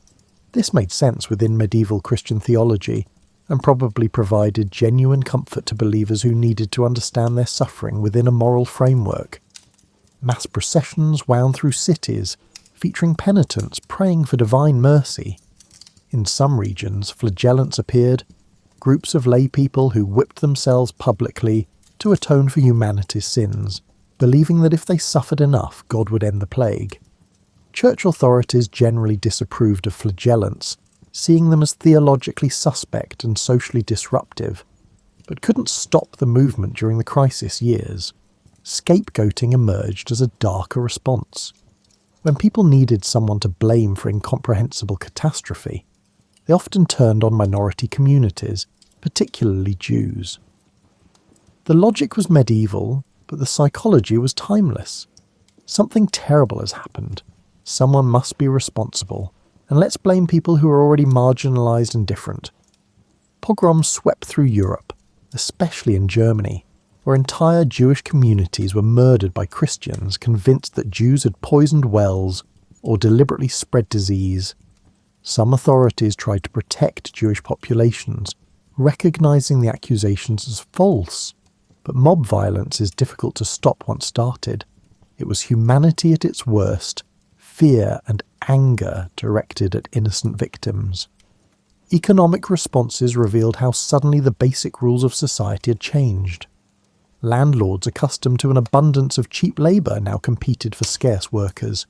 This made sense within medieval Christian theology, and probably provided genuine comfort to believers who needed to understand their suffering within a moral framework. Mass processions wound through cities, featuring penitents praying for divine mercy. In some regions, flagellants appeared, groups of lay people who whipped themselves publicly to atone for humanity's sins, believing that if they suffered enough, God would end the plague. Church authorities generally disapproved of flagellants, seeing them as theologically suspect and socially disruptive, but couldn't stop the movement during the crisis years. Scapegoating emerged as a darker response. When people needed someone to blame for incomprehensible catastrophe, they often turned on minority communities, particularly Jews. The logic was medieval, but the psychology was timeless. Something terrible has happened. Someone must be responsible, and let's blame people who are already marginalized and different. Pogroms swept through Europe, especially in Germany, where entire Jewish communities were murdered by Christians convinced that Jews had poisoned wells or deliberately spread disease. Some authorities tried to protect Jewish populations, recognizing the accusations as false. But mob violence is difficult to stop once started. It was humanity at its worst, fear and anger directed at innocent victims. Economic responses revealed how suddenly the basic rules of society had changed. Landlords accustomed to an abundance of cheap labour now competed for scarce workers.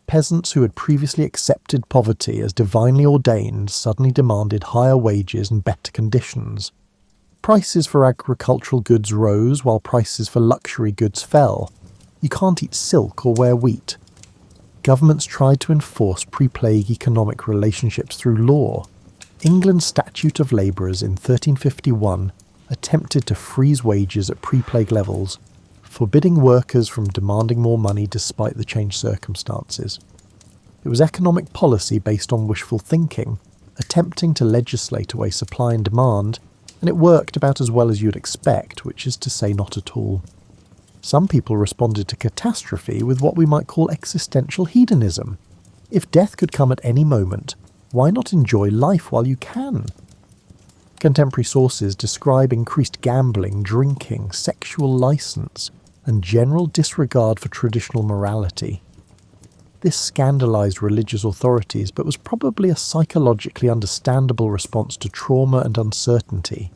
Peasants who had previously accepted poverty as divinely ordained suddenly demanded higher wages and better conditions. Prices for agricultural goods rose while prices for luxury goods fell. You can't eat silk or wear wheat. Governments tried to enforce pre-plague economic relationships through law. England's Statute of Labourers in 1351 attempted to freeze wages at pre-plague levels, forbidding workers from demanding more money despite the changed circumstances. It was economic policy based on wishful thinking, attempting to legislate away supply and demand, and it worked about as well as you'd expect, which is to say not at all. Some people responded to catastrophe with what we might call existential hedonism. If death could come at any moment, why not enjoy life while you can? Contemporary sources describe increased gambling, drinking, sexual license, and general disregard for traditional morality. This scandalized religious authorities, but was probably a psychologically understandable response to trauma and uncertainty.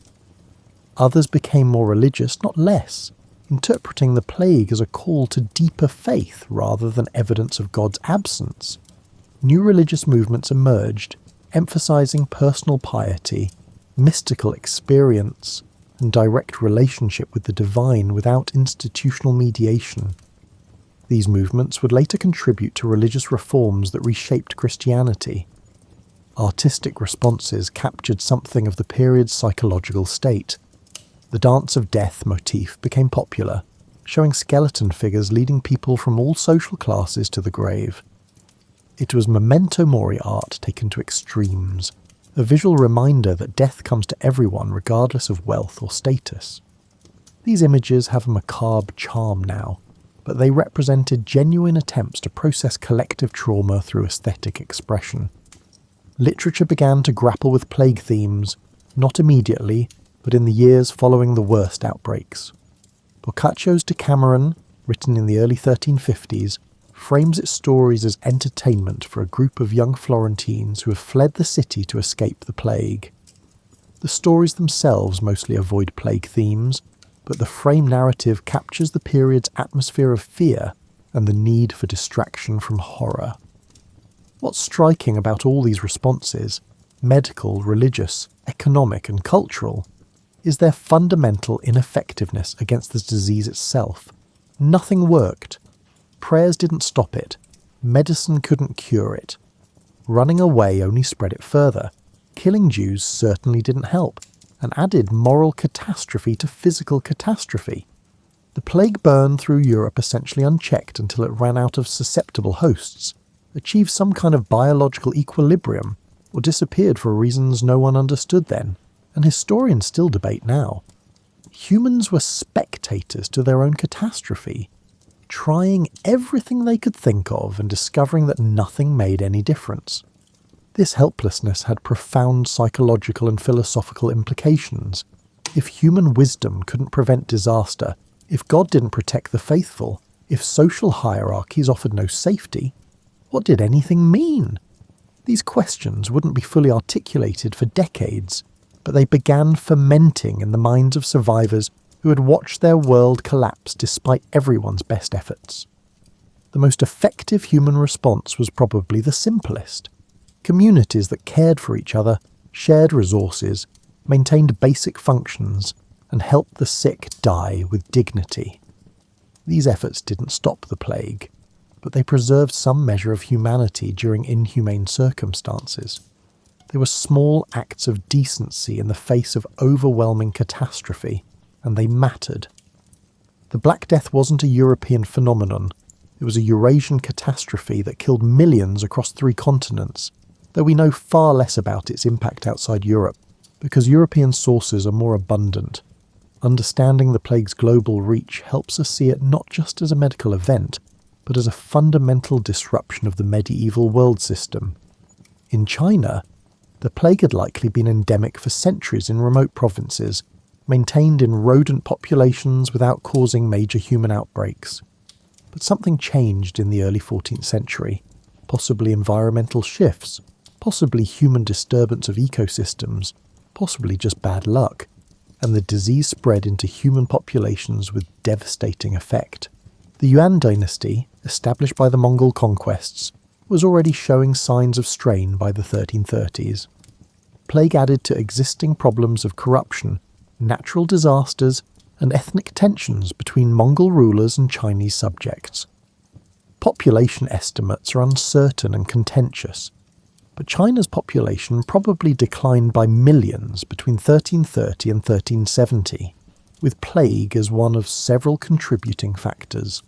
Others became more religious, not less, interpreting the plague as a call to deeper faith rather than evidence of God's absence. New religious movements emerged, emphasizing personal piety, mystical experience, and direct relationship with the divine without institutional mediation. These movements would later contribute to religious reforms that reshaped Christianity. Artistic responses captured something of the period's psychological state. The dance of death motif became popular, showing skeleton figures leading people from all social classes to the grave. It was memento mori art taken to extremes, a visual reminder that death comes to everyone regardless of wealth or status. These images have a macabre charm now, but they represented genuine attempts to process collective trauma through aesthetic expression. Literature began to grapple with plague themes, not immediately, but in the years following the worst outbreaks. Boccaccio's Decameron, written in the early 1350s, frames its stories as entertainment for a group of young Florentines who have fled the city to escape the plague. The stories themselves mostly avoid plague themes, but the frame narrative captures the period's atmosphere of fear and the need for distraction from horror. What's striking about all these responses, medical, religious, economic and cultural, is their fundamental ineffectiveness against the disease itself. Nothing worked. Prayers didn't stop it. Medicine couldn't cure it. Running away only spread it further. Killing Jews certainly didn't help, and added moral catastrophe to physical catastrophe. The plague burned through Europe essentially unchecked until it ran out of susceptible hosts, achieved some kind of biological equilibrium, or disappeared for reasons no one understood then, and historians still debate now. Humans were spectators to their own catastrophe, trying everything they could think of and discovering that nothing made any difference. This helplessness had profound psychological and philosophical implications. If human wisdom couldn't prevent disaster, if God didn't protect the faithful, if social hierarchies offered no safety, what did anything mean? These questions wouldn't be fully articulated for decades, but they began fermenting in the minds of survivors who had watched their world collapse despite everyone's best efforts. The most effective human response was probably the simplest. Communities that cared for each other, shared resources, maintained basic functions, and helped the sick die with dignity. These efforts didn't stop the plague, but they preserved some measure of humanity during inhumane circumstances. They were small acts of decency in the face of overwhelming catastrophe, and they mattered. The Black Death wasn't a European phenomenon. It was a Eurasian catastrophe that killed millions across 3 continents, though we know far less about its impact outside Europe, because European sources are more abundant. Understanding the plague's global reach helps us see it not just as a medical event, but as a fundamental disruption of the medieval world system. In China, the plague had likely been endemic for centuries in remote provinces, maintained in rodent populations without causing major human outbreaks. But something changed in the early 14th century, possibly environmental shifts, possibly human disturbance of ecosystems, possibly just bad luck, and the disease spread into human populations with devastating effect. The Yuan dynasty, established by the Mongol conquests, was already showing signs of strain by the 1330s. Plague added to existing problems of corruption, natural disasters, and ethnic tensions between Mongol rulers and Chinese subjects. Population estimates are uncertain and contentious, but China's population probably declined by millions between 1330 and 1370, with plague as one of several contributing factors.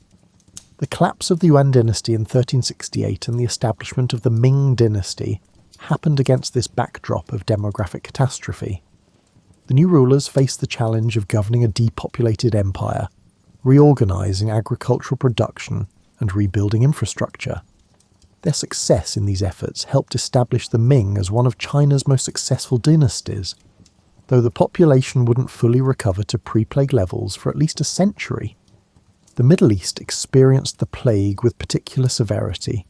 The collapse of the Yuan dynasty in 1368 and the establishment of the Ming dynasty happened against this backdrop of demographic catastrophe. The new rulers faced the challenge of governing a depopulated empire, reorganising agricultural production and rebuilding infrastructure. Their success in these efforts helped establish the Ming as one of China's most successful dynasties, though the population wouldn't fully recover to pre-plague levels for at least a century. The Middle East experienced the plague with particular severity.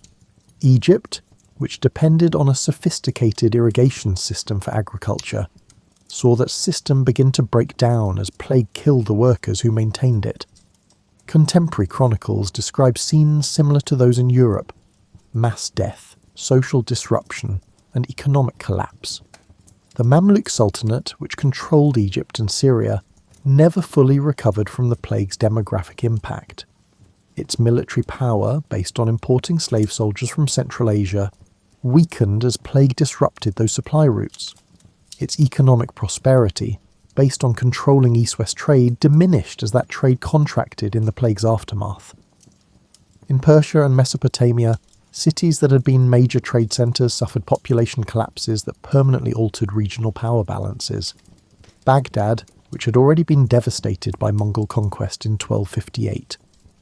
Egypt, which depended on a sophisticated irrigation system for agriculture, saw that system begin to break down as plague killed the workers who maintained it. Contemporary chronicles describe scenes similar to those in Europe: mass death, social disruption, and economic collapse. The Mamluk Sultanate, which controlled Egypt and Syria, never fully recovered from the plague's demographic impact. Its military power, based on importing slave soldiers from Central Asia, weakened as plague disrupted those supply routes. Its economic prosperity, based on controlling east-west trade, diminished as that trade contracted in the plague's aftermath. In Persia and Mesopotamia, cities that had been major trade centres suffered population collapses that permanently altered regional power balances. Baghdad, which had already been devastated by Mongol conquest in 1258,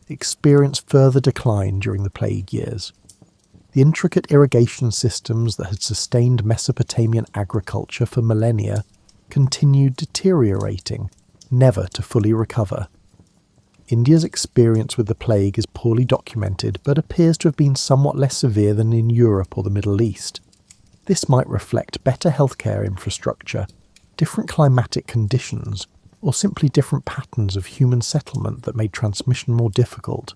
experienced further decline during the plague years. The intricate irrigation systems that had sustained Mesopotamian agriculture for millennia continued deteriorating, never to fully recover. India's experience with the plague is poorly documented, but appears to have been somewhat less severe than in Europe or the Middle East. This might reflect better healthcare infrastructure, different climatic conditions, or simply different patterns of human settlement that made transmission more difficult.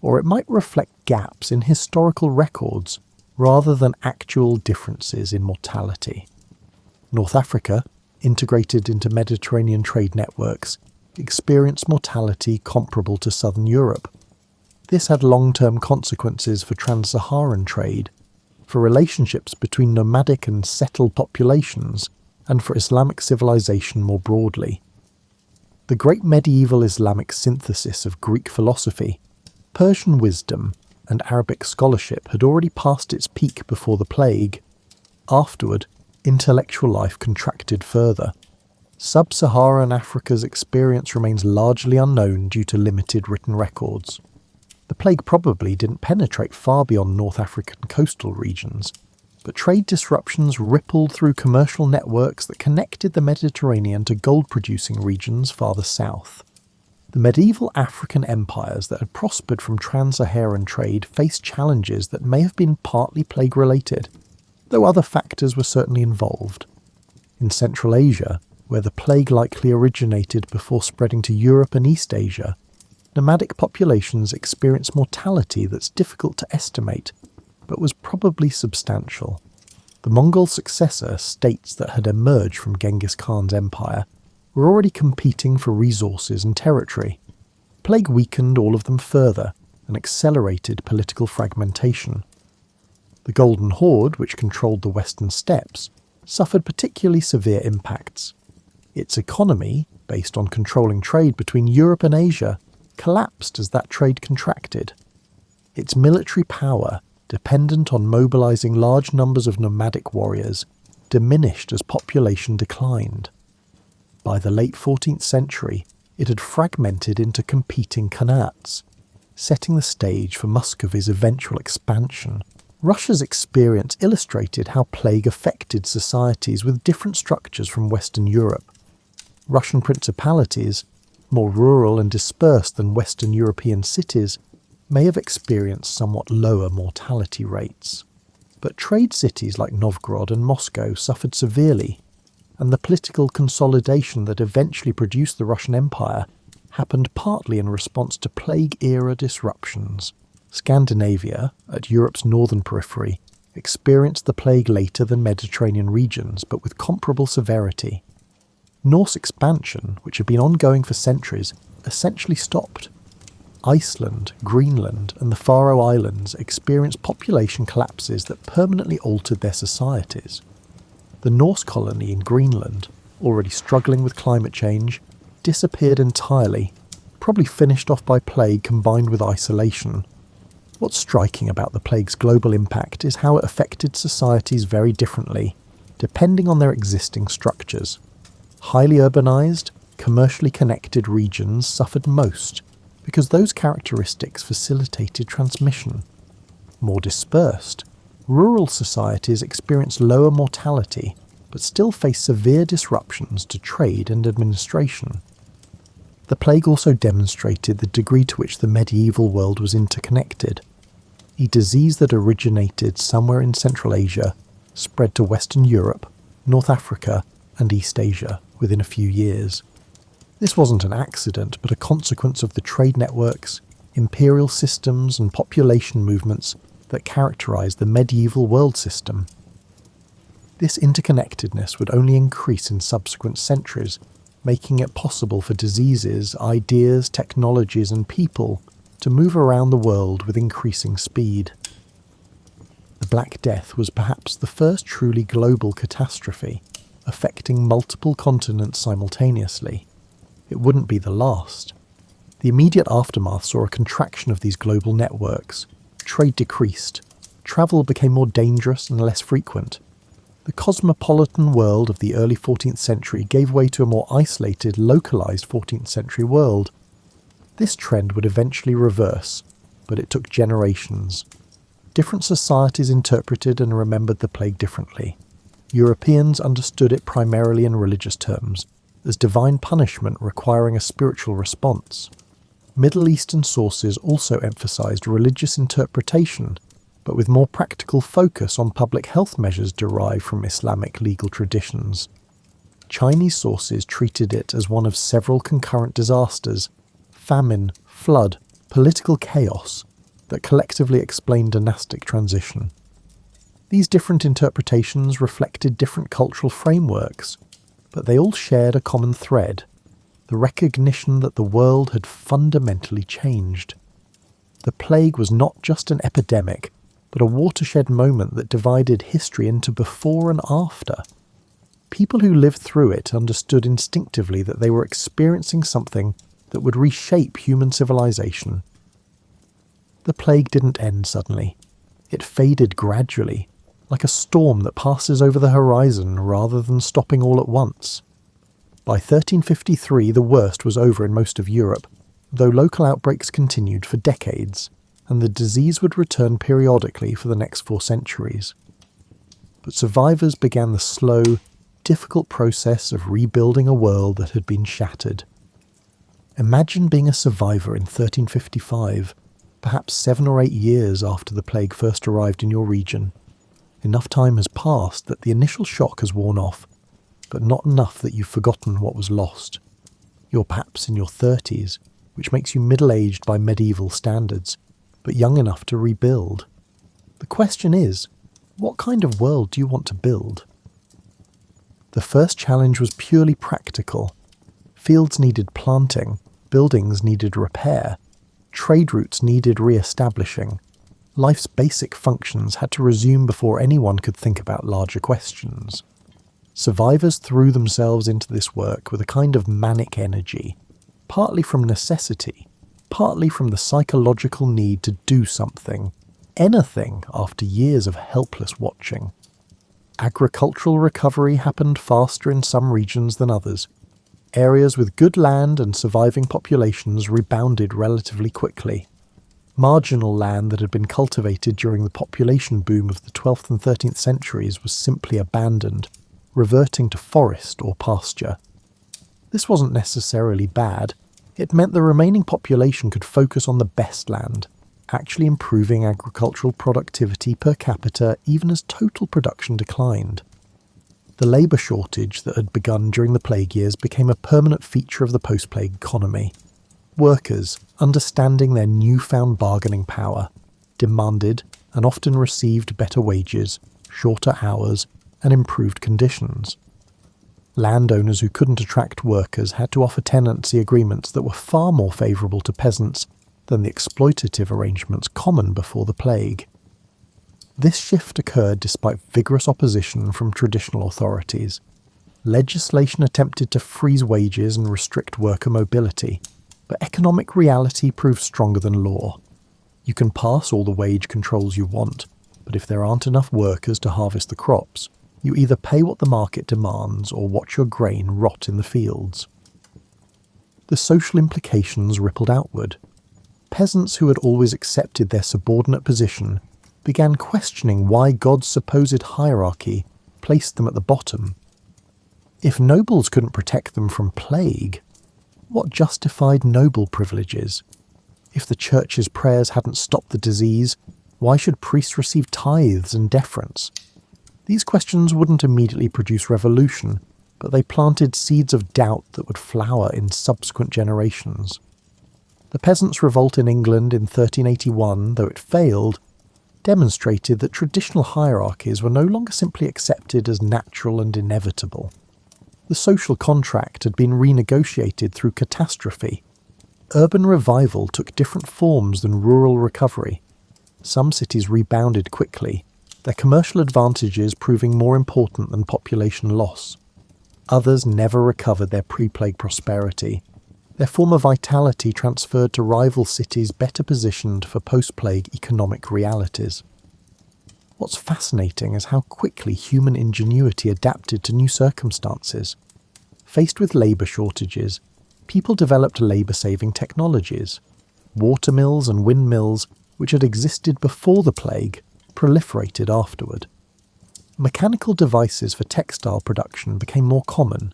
Or it might reflect gaps in historical records rather than actual differences in mortality. North Africa, integrated into Mediterranean trade networks, experienced mortality comparable to southern Europe. This had long-term consequences for trans-Saharan trade, for relationships between nomadic and settled populations, and for Islamic civilization more broadly. The great medieval Islamic synthesis of Greek philosophy, Persian wisdom, and Arabic scholarship had already passed its peak before the plague. Afterward, intellectual life contracted further. Sub-Saharan Africa's experience remains largely unknown due to limited written records. The plague probably didn't penetrate far beyond North African coastal regions, but trade disruptions rippled through commercial networks that connected the Mediterranean to gold-producing regions farther south. The medieval African empires that had prospered from trans-Saharan trade faced challenges that may have been partly plague-related, though other factors were certainly involved. In Central Asia, where the plague likely originated before spreading to Europe and East Asia, nomadic populations experienced mortality that's difficult to estimate, but was probably substantial. The Mongol successor, states that had emerged from Genghis Khan's empire, were already competing for resources and territory. Plague weakened all of them further and accelerated political fragmentation. The Golden Horde, which controlled the western steppes, suffered particularly severe impacts. Its economy, based on controlling trade between Europe and Asia, collapsed as that trade contracted. Its military power, dependent on mobilizing large numbers of nomadic warriors, diminished as population declined. By the late 14th century, it had fragmented into competing khanates, setting the stage for Muscovy's eventual expansion. Russia's experience illustrated how plague affected societies with different structures from Western Europe. Russian principalities, more rural and dispersed than Western European cities, may have experienced somewhat lower mortality rates. But trade cities like Novgorod and Moscow suffered severely, and the political consolidation that eventually produced the Russian Empire happened partly in response to plague-era disruptions. Scandinavia, at Europe's northern periphery, experienced the plague later than Mediterranean regions, but with comparable severity. Norse expansion, which had been ongoing for centuries, essentially stopped. Iceland, Greenland, and the Faroe Islands experienced population collapses that permanently altered their societies. The Norse colony in Greenland, already struggling with climate change, disappeared entirely, probably finished off by plague combined with isolation. What's striking about the plague's global impact is how it affected societies very differently, depending on their existing structures. Highly urbanized, commercially connected regions suffered most, because those characteristics facilitated transmission. More dispersed, rural societies experienced lower mortality, but still face severe disruptions to trade and administration. The plague also demonstrated the degree to which the medieval world was interconnected. A disease that originated somewhere in Central Asia spread to Western Europe, North Africa, and East Asia within a few years. This wasn't an accident, but a consequence of the trade networks, imperial systems, and population movements that characterized the medieval world system. This interconnectedness would only increase in subsequent centuries, making it possible for diseases, ideas, technologies, and people to move around the world with increasing speed. The Black Death was perhaps the first truly global catastrophe, affecting multiple continents simultaneously. It wouldn't be the last. The immediate aftermath saw a contraction of these global networks. Trade decreased. Travel became more dangerous and less frequent. The cosmopolitan world of the early 14th century gave way to a more isolated, localized 14th century world. This trend would eventually reverse, but it took generations. Different societies interpreted and remembered the plague differently. Europeans understood it primarily in religious terms, as divine punishment requiring a spiritual response. Middle Eastern sources also emphasized religious interpretation, but with more practical focus on public health measures derived from Islamic legal traditions. Chinese sources treated it as one of several concurrent disasters, famine, flood, political chaos, that collectively explained dynastic transition. These different interpretations reflected different cultural frameworks, but they all shared a common thread: the recognition that the world had fundamentally changed. The plague was not just an epidemic, but a watershed moment that divided history into before and after. People who lived through it understood instinctively that they were experiencing something that would reshape human civilization. The plague didn't end suddenly. It faded gradually, like a storm that passes over the horizon rather than stopping all at once. By 1353, the worst was over in most of Europe, though local outbreaks continued for decades, and the disease would return periodically for the next 4 centuries. But survivors began the slow, difficult process of rebuilding a world that had been shattered. Imagine being a survivor in 1355, perhaps 7 or 8 years after the plague first arrived in your region. Enough time has passed that the initial shock has worn off, but not enough that you've forgotten what was lost. You're perhaps in your 30s, which makes you middle-aged by medieval standards, but young enough to rebuild. The question is, what kind of world do you want to build? The first challenge was purely practical. Fields needed planting, buildings needed repair, trade routes needed re-establishing. Life's basic functions had to resume before anyone could think about larger questions. Survivors threw themselves into this work with a kind of manic energy, partly from necessity, partly from the psychological need to do something, anything, after years of helpless watching. Agricultural recovery happened faster in some regions than others. Areas with good land and surviving populations rebounded relatively quickly. Marginal land that had been cultivated during the population boom of the 12th and 13th centuries was simply abandoned, reverting to forest or pasture. This wasn't necessarily bad. It meant the remaining population could focus on the best land, actually improving agricultural productivity per capita even as total production declined. The labour shortage that had begun during the plague years became a permanent feature of the post-plague economy. Workers, understanding their newfound bargaining power, demanded and often received better wages, shorter hours, and improved conditions. Landowners who couldn't attract workers had to offer tenancy agreements that were far more favourable to peasants than the exploitative arrangements common before the plague. This shift occurred despite vigorous opposition from traditional authorities. Legislation attempted to freeze wages and restrict worker mobility, but economic reality proved stronger than law. You can pass all the wage controls you want, but if there aren't enough workers to harvest the crops, you either pay what the market demands or watch your grain rot in the fields. The social implications rippled outward. Peasants who had always accepted their subordinate position began questioning why God's supposed hierarchy placed them at the bottom. If nobles couldn't protect them from plague, what justified noble privileges? If the church's prayers hadn't stopped the disease, why should priests receive tithes and deference? These questions wouldn't immediately produce revolution, but they planted seeds of doubt that would flower in subsequent generations. The Peasants' Revolt in England in 1381, though it failed, demonstrated that traditional hierarchies were no longer simply accepted as natural and inevitable. The social contract had been renegotiated through catastrophe. Urban revival took different forms than rural recovery. Some cities rebounded quickly, their commercial advantages proving more important than population loss. Others never recovered their pre-plague prosperity. Their former vitality transferred to rival cities better positioned for post-plague economic realities. What's fascinating is how quickly human ingenuity adapted to new circumstances. Faced with labour shortages, people developed labour-saving technologies. Water mills and windmills, which had existed before the plague, proliferated afterward. Mechanical devices for textile production became more common.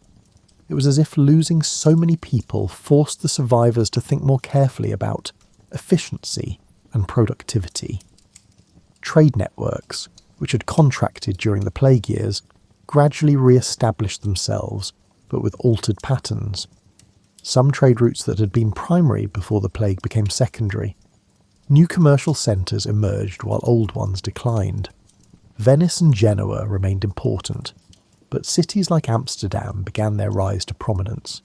It was as if losing so many people forced the survivors to think more carefully about efficiency and productivity. Trade networks, which had contracted during the plague years, gradually re-established themselves, but with altered patterns. Some trade routes that had been primary before the plague became secondary. New commercial centres emerged while old ones declined. Venice and Genoa remained important, but cities like Amsterdam began their rise to prominence,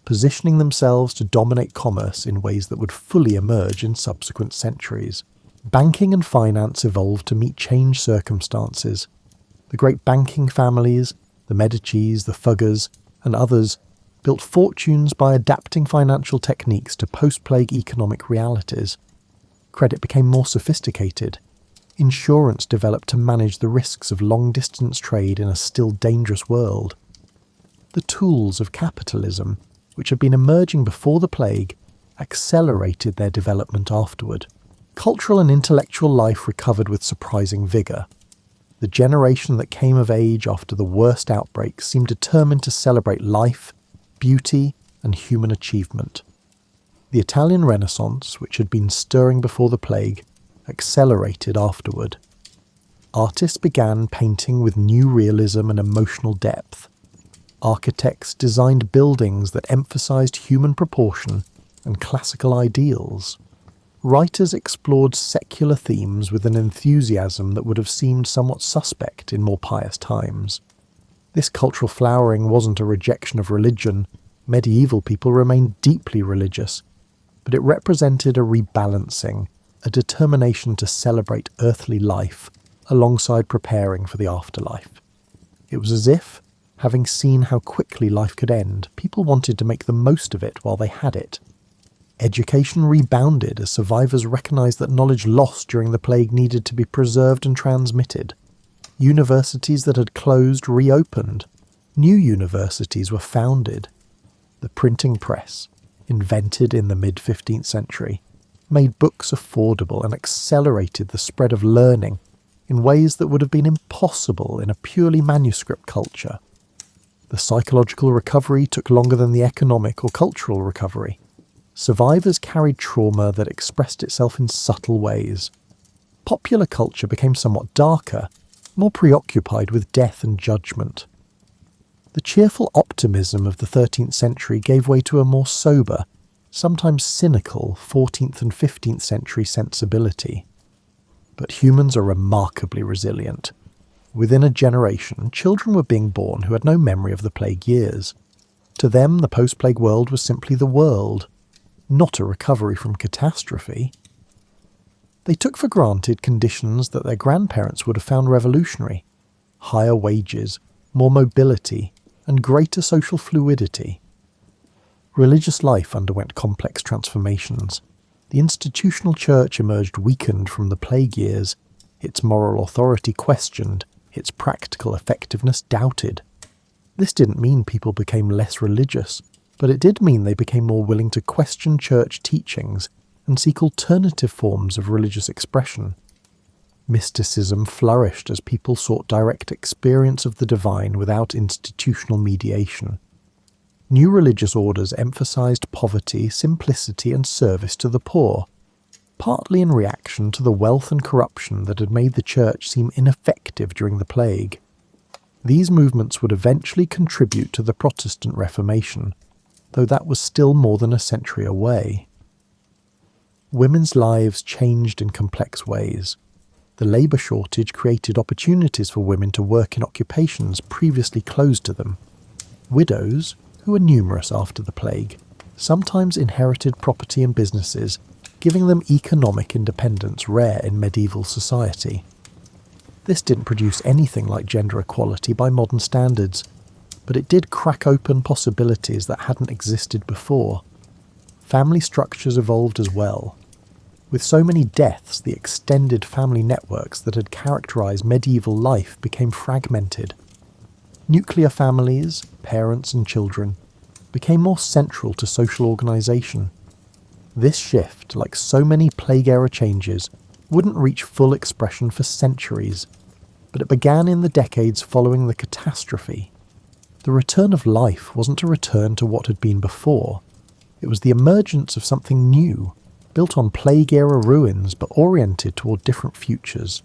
positioning themselves to dominate commerce in ways that would fully emerge in subsequent centuries. Banking and finance evolved to meet changed circumstances. The great banking families, the Medicis, the Fuggers, and others, built fortunes by adapting financial techniques to post-plague economic realities. Credit became more sophisticated. Insurance developed to manage the risks of long-distance trade in a still dangerous world. The tools of capitalism, which had been emerging before the plague, accelerated their development afterward. Cultural and intellectual life recovered with surprising vigour. The generation that came of age after the worst outbreak seemed determined to celebrate life, beauty, and human achievement. The Italian Renaissance, which had been stirring before the plague, accelerated afterward. Artists began painting with new realism and emotional depth. Architects designed buildings that emphasized human proportion and classical ideals. Writers explored secular themes with an enthusiasm that would have seemed somewhat suspect in more pious times. This cultural flowering wasn't a rejection of religion. Medieval people remained deeply religious, but it represented a rebalancing, a determination to celebrate earthly life alongside preparing for the afterlife. It was as if, having seen how quickly life could end, people wanted to make the most of it while they had it. Education rebounded as survivors recognised that knowledge lost during the plague needed to be preserved and transmitted. Universities that had closed reopened. New universities were founded. The printing press, invented in the mid-15th century, made books affordable and accelerated the spread of learning in ways that would have been impossible in a purely manuscript culture. The psychological recovery took longer than the economic or cultural recovery. Survivors carried trauma that expressed itself in subtle ways. Popular culture became somewhat darker, more preoccupied with death and judgment. The cheerful optimism of the 13th century gave way to a more sober, sometimes cynical 14th and 15th century sensibility. But humans are remarkably resilient. Within a generation, children were being born who had no memory of the plague years. To them, the post-plague world was simply the world, not a recovery from catastrophe. They took for granted conditions that their grandparents would have found revolutionary: higher wages, more mobility, and greater social fluidity. Religious life underwent complex transformations. The institutional church emerged weakened from the plague years, its moral authority questioned, its practical effectiveness doubted. This didn't mean people became less religious, but it did mean they became more willing to question church teachings and seek alternative forms of religious expression. Mysticism flourished as people sought direct experience of the divine without institutional mediation. New religious orders emphasized poverty, simplicity, and service to the poor, partly in reaction to the wealth and corruption that had made the church seem ineffective during the plague. These movements would eventually contribute to the Protestant Reformation, though that was still more than a century away. Women's lives changed in complex ways. The labour shortage created opportunities for women to work in occupations previously closed to them. Widows, who were numerous after the plague, sometimes inherited property and businesses, giving them economic independence rare in medieval society. This didn't produce anything like gender equality by modern standards, but it did crack open possibilities that hadn't existed before. Family structures evolved as well. With so many deaths, the extended family networks that had characterized medieval life became fragmented. Nuclear families, parents and children, became more central to social organization. This shift, like so many plague-era changes, wouldn't reach full expression for centuries, but it began in the decades following the catastrophe. The return of life wasn't a return to what had been before. It was the emergence of something new, built on plague-era ruins but oriented toward different futures.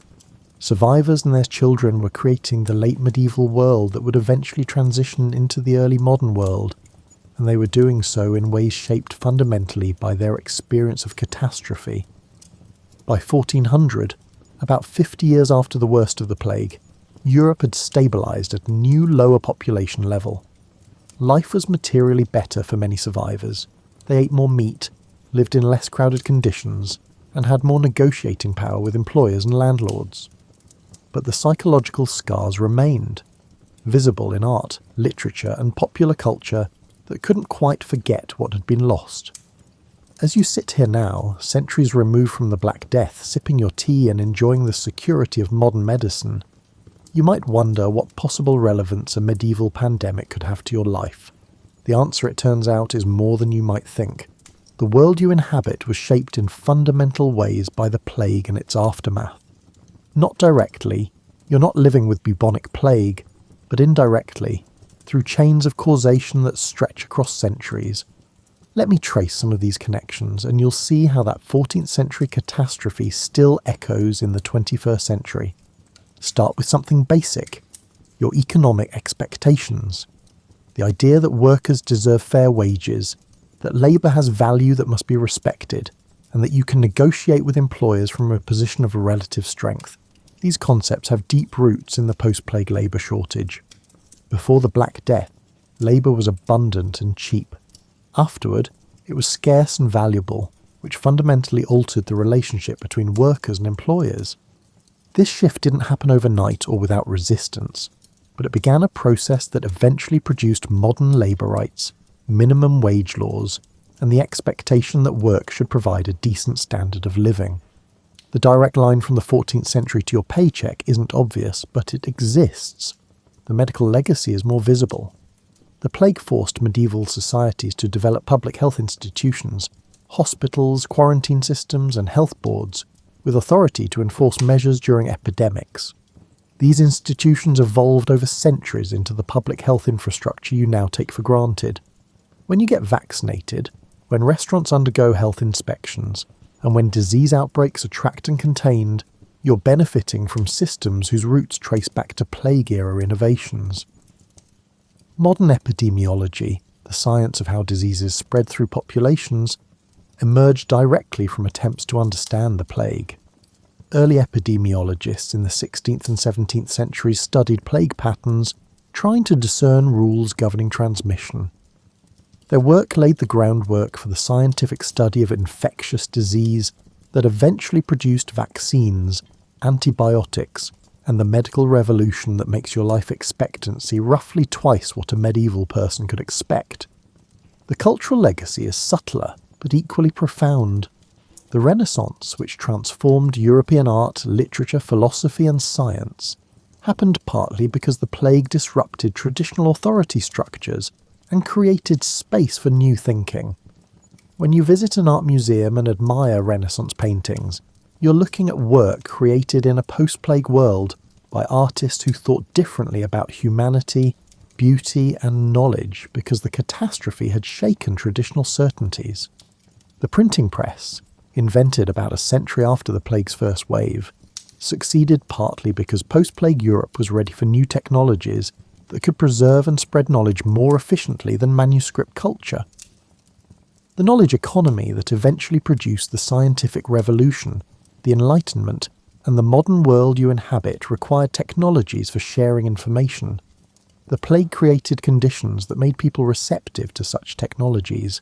Survivors and their children were creating the late medieval world that would eventually transition into the early modern world, and they were doing so in ways shaped fundamentally by their experience of catastrophe. By 1400, about 50 years after the worst of the plague, Europe had stabilised at a new lower population level. Life was materially better for many survivors. They ate more meat, lived in less crowded conditions, and had more negotiating power with employers and landlords. But the psychological scars remained, visible in art, literature and popular culture that couldn't quite forget what had been lost. As you sit here now, centuries removed from the Black Death, sipping your tea and enjoying the security of modern medicine, you might wonder what possible relevance a medieval pandemic could have to your life. The answer, it turns out, is more than you might think. The world you inhabit was shaped in fundamental ways by the plague and its aftermath. Not directly, you're not living with bubonic plague, but indirectly, through chains of causation that stretch across centuries. Let me trace some of these connections, and you'll see how that 14th century catastrophe still echoes in the 21st century. Start with something basic: your economic expectations. The idea that workers deserve fair wages, that labour has value that must be respected, and that you can negotiate with employers from a position of relative strength. These concepts have deep roots in the post-plague labour shortage. Before the Black Death, labour was abundant and cheap. Afterward, it was scarce and valuable, which fundamentally altered the relationship between workers and employers. This shift didn't happen overnight or without resistance, but it began a process that eventually produced modern labour rights, minimum wage laws, and the expectation that work should provide a decent standard of living. The direct line from the 14th century to your paycheck isn't obvious, but it exists. The medical legacy is more visible. The plague forced medieval societies to develop public health institutions, hospitals, quarantine systems, and health boards, with authority to enforce measures during epidemics. These institutions evolved over centuries into the public health infrastructure you now take for granted. When you get vaccinated, when restaurants undergo health inspections, and when disease outbreaks are tracked and contained, you're benefiting from systems whose roots trace back to plague-era innovations. Modern epidemiology, the science of how diseases spread through populations, emerged directly from attempts to understand the plague. Early epidemiologists in the 16th and 17th centuries studied plague patterns, trying to discern rules governing transmission. Their work laid the groundwork for the scientific study of infectious disease that eventually produced vaccines, antibiotics, and the medical revolution that makes your life expectancy roughly twice what a medieval person could expect. The cultural legacy is subtler, but equally profound. The Renaissance, which transformed European art, literature, philosophy, and science, happened partly because the plague disrupted traditional authority structures and created space for new thinking. When you visit an art museum and admire Renaissance paintings, you're looking at work created in a post-plague world by artists who thought differently about humanity, beauty, and knowledge because the catastrophe had shaken traditional certainties. The printing press, invented about a century after the plague's first wave, succeeded partly because post-plague Europe was ready for new technologies that could preserve and spread knowledge more efficiently than manuscript culture. The knowledge economy that eventually produced the scientific revolution, the Enlightenment, and the modern world you inhabit required technologies for sharing information. The plague created conditions that made people receptive to such technologies.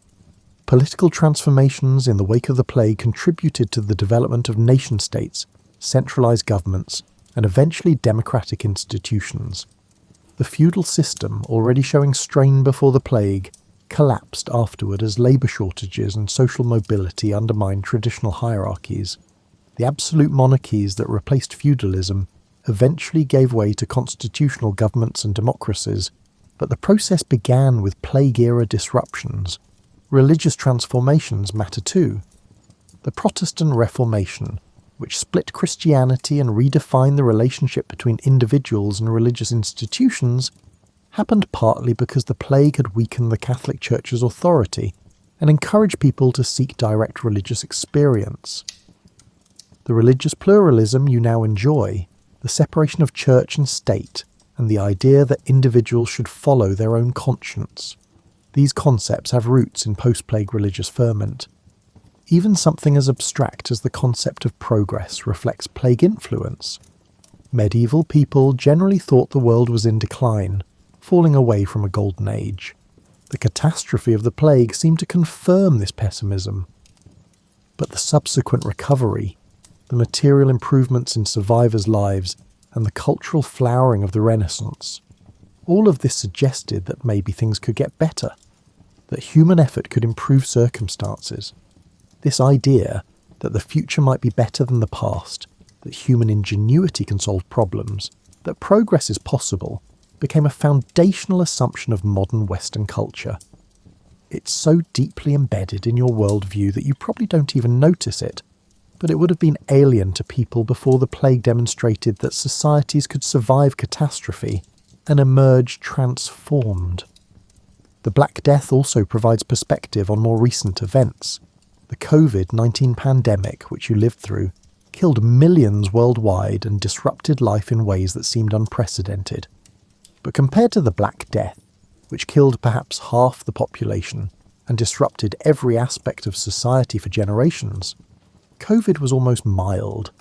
Political transformations in the wake of the plague contributed to the development of nation-states, centralized governments, and eventually democratic institutions. The feudal system, already showing strain before the plague, collapsed afterward as labour shortages and social mobility undermined traditional hierarchies. The absolute monarchies that replaced feudalism eventually gave way to constitutional governments and democracies, but the process began with plague-era disruptions. Religious transformations matter too. The Protestant Reformation, which split Christianity and redefined the relationship between individuals and religious institutions, happened partly because the plague had weakened the Catholic Church's authority and encouraged people to seek direct religious experience. The religious pluralism you now enjoy, the separation of church and state, and the idea that individuals should follow their own conscience. These concepts have roots in post-plague religious ferment. Even something as abstract as the concept of progress reflects plague influence. Medieval people generally thought the world was in decline, falling away from a golden age. The catastrophe of the plague seemed to confirm this pessimism. But the subsequent recovery, the material improvements in survivors' lives, and the cultural flowering of the Renaissance, all of this suggested that maybe things could get better, that human effort could improve circumstances. This idea that the future might be better than the past, that human ingenuity can solve problems, that progress is possible, became a foundational assumption of modern Western culture. It's so deeply embedded in your worldview that you probably don't even notice it, but it would have been alien to people before the plague demonstrated that societies could survive catastrophe and emerge transformed. The Black Death also provides perspective on more recent events. The COVID-19 pandemic, which you lived through, killed millions worldwide and disrupted life in ways that seemed unprecedented. But compared to the Black Death, which killed perhaps half the population and disrupted every aspect of society for generations, COVID was almost mild.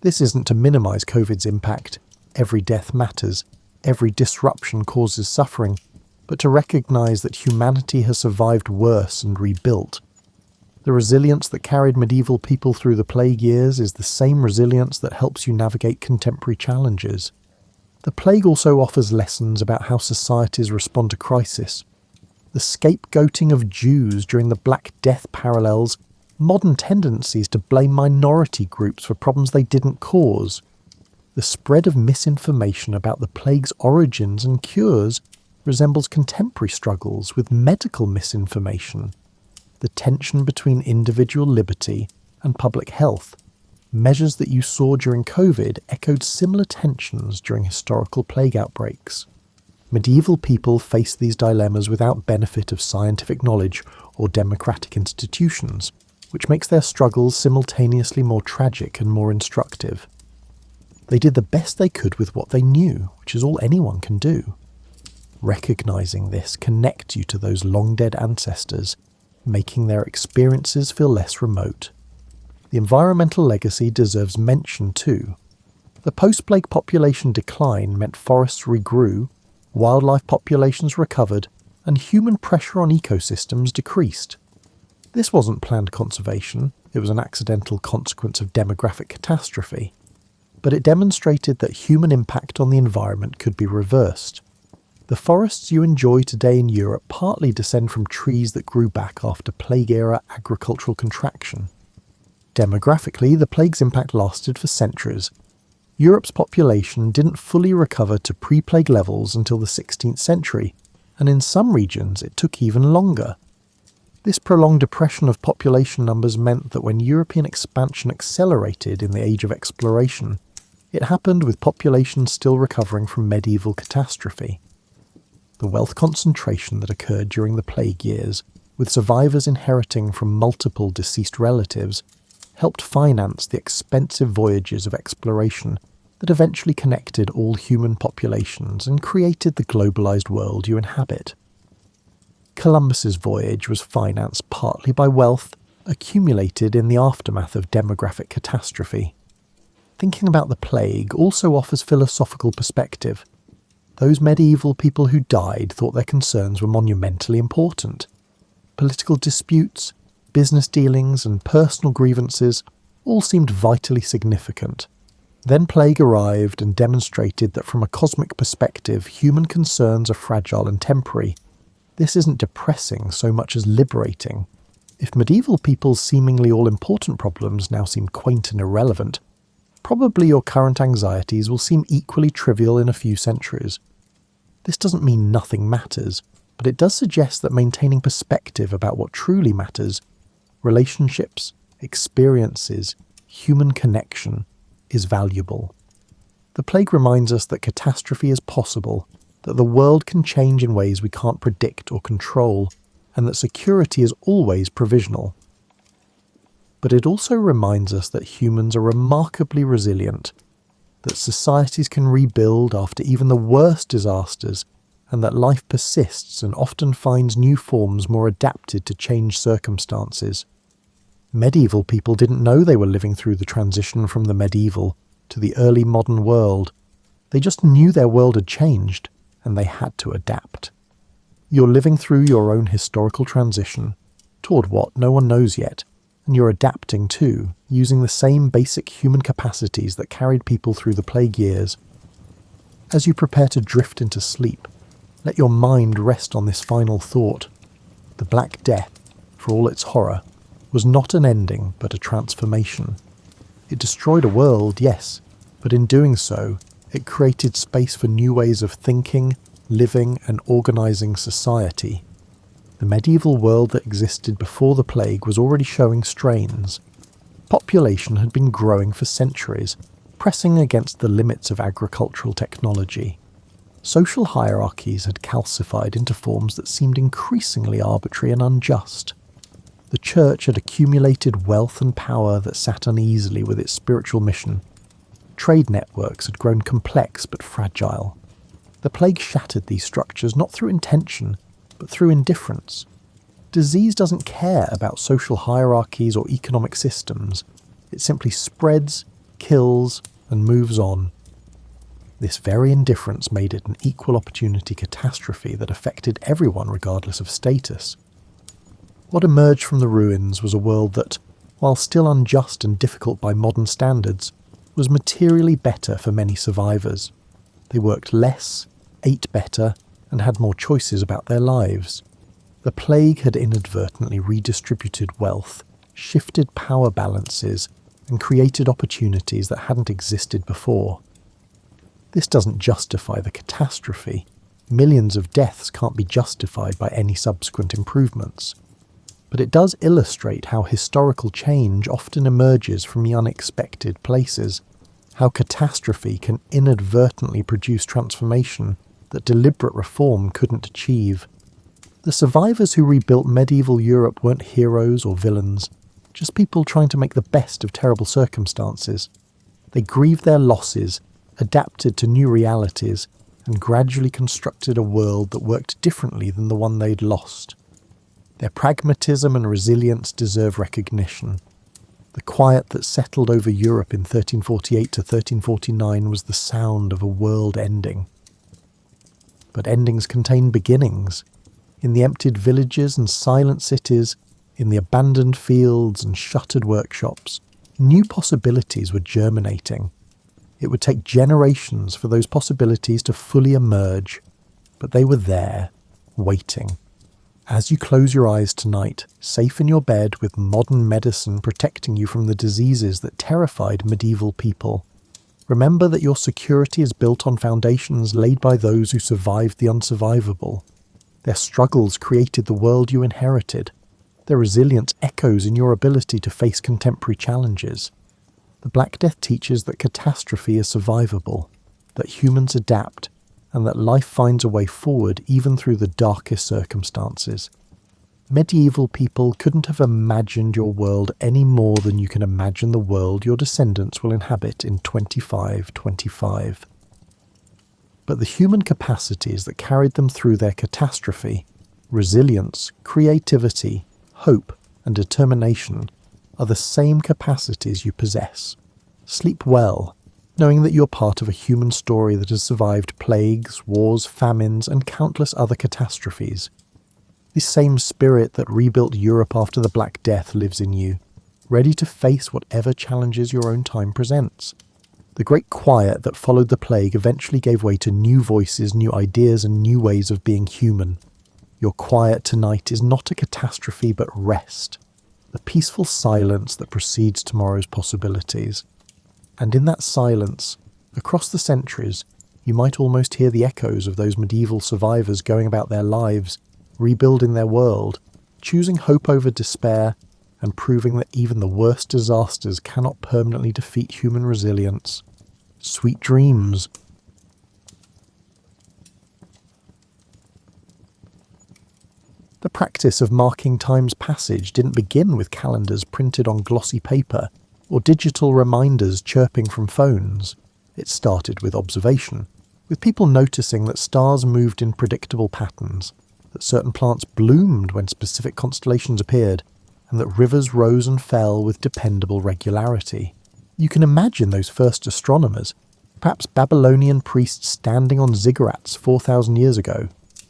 This isn't to minimise COVID's impact, every death matters, every disruption causes suffering, but to recognise that humanity has survived worse and rebuilt. The resilience that carried medieval people through the plague years is the same resilience that helps you navigate contemporary challenges. The plague also offers lessons about how societies respond to crisis. The scapegoating of Jews during the Black Death parallels modern tendencies to blame minority groups for problems they didn't cause. The spread of misinformation about the plague's origins and cures resembles contemporary struggles with medical misinformation. The tension between individual liberty and public health, measures that you saw during COVID, echoed similar tensions during historical plague outbreaks. Medieval people faced these dilemmas without benefit of scientific knowledge or democratic institutions, which makes their struggles simultaneously more tragic and more instructive. They did the best they could with what they knew, which is all anyone can do. Recognising this connects you to those long-dead ancestors, making their experiences feel less remote. The environmental legacy deserves mention too. The post-plague population decline meant forests regrew, wildlife populations recovered, and human pressure on ecosystems decreased. This wasn't planned conservation, it was an accidental consequence of demographic catastrophe. But it demonstrated that human impact on the environment could be reversed. The forests you enjoy today in Europe partly descend from trees that grew back after plague-era agricultural contraction. Demographically, the plague's impact lasted for centuries. Europe's population didn't fully recover to pre-plague levels until the 16th century, and in some regions it took even longer. This prolonged depression of population numbers meant that when European expansion accelerated in the age of exploration, it happened with populations still recovering from medieval catastrophe. The wealth concentration that occurred during the plague years, with survivors inheriting from multiple deceased relatives, helped finance the expensive voyages of exploration that eventually connected all human populations and created the globalized world you inhabit. Columbus's voyage was financed partly by wealth accumulated in the aftermath of demographic catastrophe. Thinking about the plague also offers philosophical perspective. Those medieval people who died thought their concerns were monumentally important. Political disputes, business dealings, and personal grievances all seemed vitally significant. Then plague arrived and demonstrated that from a cosmic perspective, human concerns are fragile and temporary. This isn't depressing so much as liberating. If medieval people's seemingly all-important problems now seem quaint and irrelevant, probably your current anxieties will seem equally trivial in a few centuries. This doesn't mean nothing matters, but it does suggest that maintaining perspective about what truly matters, relationships, experiences, human connection, is valuable. The plague reminds us that catastrophe is possible, that the world can change in ways we can't predict or control, and that security is always provisional. But it also reminds us that humans are remarkably resilient, that societies can rebuild after even the worst disasters, and that life persists and often finds new forms more adapted to changed circumstances. Medieval people didn't know they were living through the transition from the medieval to the early modern world. They just knew their world had changed, and they had to adapt. You're living through your own historical transition, toward what no one knows yet, and you're adapting too, using the same basic human capacities that carried people through the plague years. As you prepare to drift into sleep, let your mind rest on this final thought. The Black Death, for all its horror, was not an ending but a transformation. It destroyed a world, yes, but in doing so, it created space for new ways of thinking, living and organising society. The medieval world that existed before the plague was already showing strains. Population had been growing for centuries, pressing against the limits of agricultural technology. Social hierarchies had calcified into forms that seemed increasingly arbitrary and unjust. The church had accumulated wealth and power that sat uneasily with its spiritual mission. Trade networks had grown complex but fragile. The plague shattered these structures not through intention, but through indifference. Disease doesn't care about social hierarchies or economic systems. It simply spreads, kills, and moves on. This very indifference made it an equal opportunity catastrophe that affected everyone regardless of status. What emerged from the ruins was a world that, while still unjust and difficult by modern standards, was materially better for many survivors. They worked less, ate better, and had more choices about their lives. The plague had inadvertently redistributed wealth, shifted power balances, and created opportunities that hadn't existed before. This doesn't justify the catastrophe. Millions of deaths can't be justified by any subsequent improvements. But it does illustrate how historical change often emerges from the unexpected places, how catastrophe can inadvertently produce transformation that deliberate reform couldn't achieve. The survivors who rebuilt medieval Europe weren't heroes or villains, just people trying to make the best of terrible circumstances. They grieved their losses, adapted to new realities, and gradually constructed a world that worked differently than the one they'd lost. Their pragmatism and resilience deserve recognition. The quiet that settled over Europe in 1348 to 1349 was the sound of a world ending. But endings contain beginnings. In the emptied villages and silent cities, in the abandoned fields and shuttered workshops, new possibilities were germinating. It would take generations for those possibilities to fully emerge, but they were there, waiting. As you close your eyes tonight, safe in your bed with modern medicine protecting you from the diseases that terrified medieval people, remember that your security is built on foundations laid by those who survived the unsurvivable. Their struggles created the world you inherited. Their resilience echoes in your ability to face contemporary challenges. The Black Death teaches that catastrophe is survivable, that humans adapt, and that life finds a way forward even through the darkest circumstances. Medieval people couldn't have imagined your world any more than you can imagine the world your descendants will inhabit in 2525. But the human capacities that carried them through their catastrophe, resilience, creativity, hope, and determination, are the same capacities you possess. Sleep well, knowing that you're part of a human story that has survived plagues, wars, famines, and countless other catastrophes. This same spirit that rebuilt Europe after the Black Death lives in you, ready to face whatever challenges your own time presents. The great quiet that followed the plague eventually gave way to new voices, new ideas, and new ways of being human. Your quiet tonight is not a catastrophe but rest, the peaceful silence that precedes tomorrow's possibilities. And in that silence, across the centuries, you might almost hear the echoes of those medieval survivors going about their lives, rebuilding their world, choosing hope over despair, and proving that even the worst disasters cannot permanently defeat human resilience. Sweet dreams. The practice of marking time's passage didn't begin with calendars printed on glossy paper or digital reminders chirping from phones. It started with observation, with people noticing that stars moved in predictable patterns, that certain plants bloomed when specific constellations appeared, and that rivers rose and fell with dependable regularity. You can imagine those first astronomers, perhaps Babylonian priests standing on ziggurats 4,000 years ago,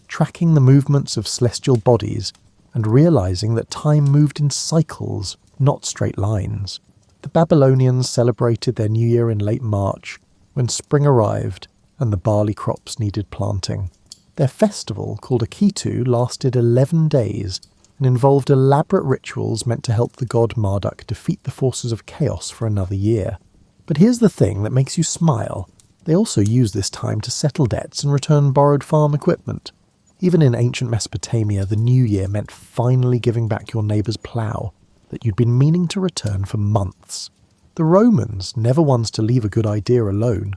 tracking the movements of celestial bodies and realizing that time moved in cycles, not straight lines. The Babylonians celebrated their new year in late March, when spring arrived and the barley crops needed planting. Their festival, called Akitu, lasted 11 days and involved elaborate rituals meant to help the god Marduk defeat the forces of chaos for another year. But here's the thing that makes you smile. They also used this time to settle debts and return borrowed farm equipment. Even in ancient Mesopotamia, the new year meant finally giving back your neighbour's plough that you'd been meaning to return for months. The Romans, never ones to leave a good idea alone,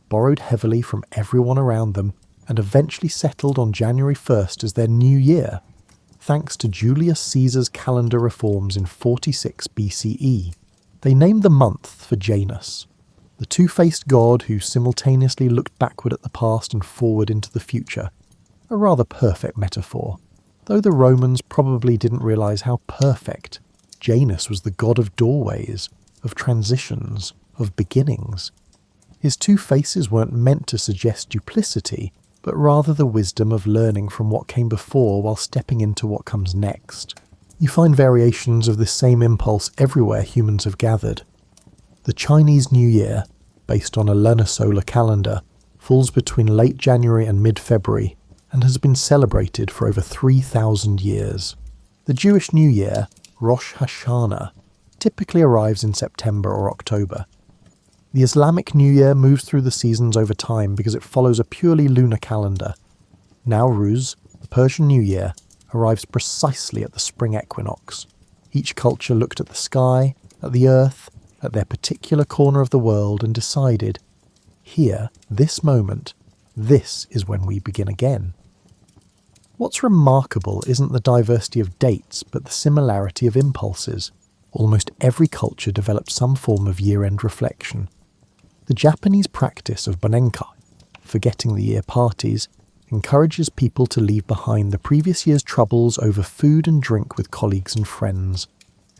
borrowed heavily from everyone around them and eventually settled on January 1st as their new year, thanks to Julius Caesar's calendar reforms in 46 BCE. They named the month for Janus, the two-faced god who simultaneously looked backward at the past and forward into the future. A rather perfect metaphor, though the Romans probably didn't realise how perfect. Janus was the god of doorways, of transitions, of beginnings. His two faces weren't meant to suggest duplicity, but rather the wisdom of learning from what came before while stepping into what comes next. You find variations of this same impulse everywhere humans have gathered. The Chinese New Year, based on a lunisolar calendar, falls between late January and mid-February, and has been celebrated for over 3,000 years. The Jewish New Year, Rosh Hashanah, typically arrives in September or October. The Islamic New Year moves through the seasons over time because it follows a purely lunar calendar. Nowruz, the Persian New Year, arrives precisely at the spring equinox. Each culture looked at the sky, at the earth, at their particular corner of the world and decided, here, this moment, this is when we begin again. What's remarkable isn't the diversity of dates, but the similarity of impulses. Almost every culture developed some form of year-end reflection. The Japanese practice of Bonenkai, forgetting the year parties, encourages people to leave behind the previous year's troubles over food and drink with colleagues and friends.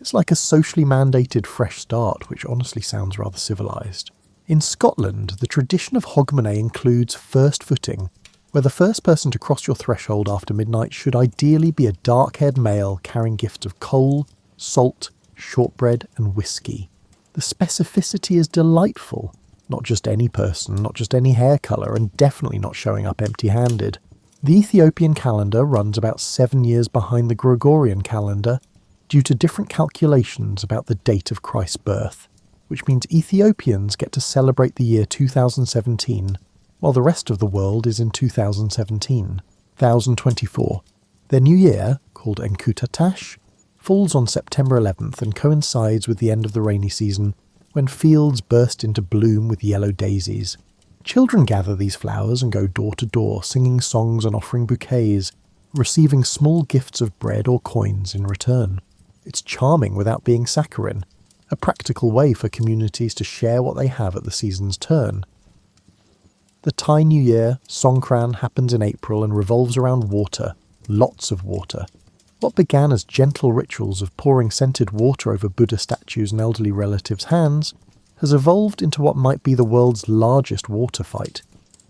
It's like a socially mandated fresh start, which honestly sounds rather civilised. In Scotland, the tradition of Hogmanay includes first footing, where the first person to cross your threshold after midnight should ideally be a dark-haired male carrying gifts of coal, salt, shortbread and whiskey. The specificity is delightful. Not just any person, not just any hair colour, and definitely not showing up empty-handed. The Ethiopian calendar runs about 7 years behind the Gregorian calendar due to different calculations about the date of Christ's birth, which means Ethiopians get to celebrate the year 2017, while the rest of the world is in 2017, 1024. Their new year, called Enkutatash, falls on September 11th and coincides with the end of the rainy season, when fields burst into bloom with yellow daisies. Children gather these flowers and go door to door, singing songs and offering bouquets, receiving small gifts of bread or coins in return. It's charming without being saccharine, a practical way for communities to share what they have at the season's turn. The Thai New Year, Songkran, happens in April and revolves around water, lots of water. What began as gentle rituals of pouring scented water over Buddha statues and elderly relatives' hands has evolved into what might be the world's largest water fight,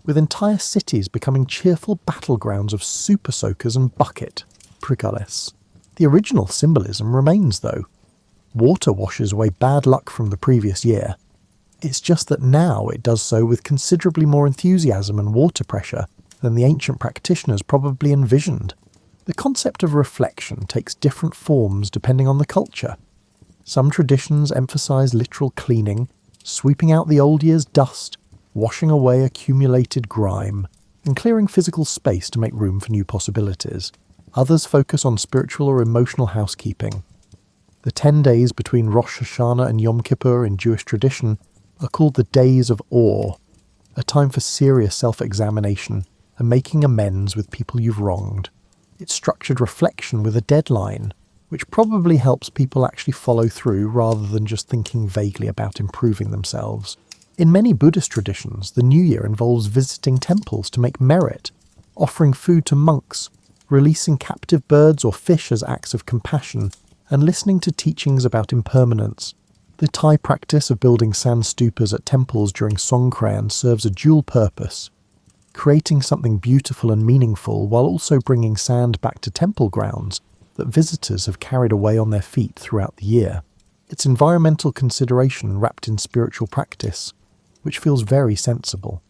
with entire cities becoming cheerful battlegrounds of super soakers and bucket, prigales. The original symbolism remains though. Water washes away bad luck from the previous year. It's just that now it does so with considerably more enthusiasm and water pressure than the ancient practitioners probably envisioned. The concept of reflection takes different forms depending on the culture. Some traditions emphasize literal cleaning, sweeping out the old year's dust, washing away accumulated grime, and clearing physical space to make room for new possibilities. Others focus on spiritual or emotional housekeeping. The 10 days between Rosh Hashanah and Yom Kippur in Jewish tradition are called the Days of Awe, a time for serious self-examination and making amends with people you've wronged. It's structured reflection with a deadline, which probably helps people actually follow through rather than just thinking vaguely about improving themselves. In many Buddhist traditions, the New Year involves visiting temples to make merit, offering food to monks, releasing captive birds or fish as acts of compassion, and listening to teachings about impermanence. The Thai practice of building sand stupas at temples during Songkran serves a dual purpose, creating something beautiful and meaningful while also bringing sand back to temple grounds that visitors have carried away on their feet throughout the year. It's environmental consideration wrapped in spiritual practice, which feels very sensible.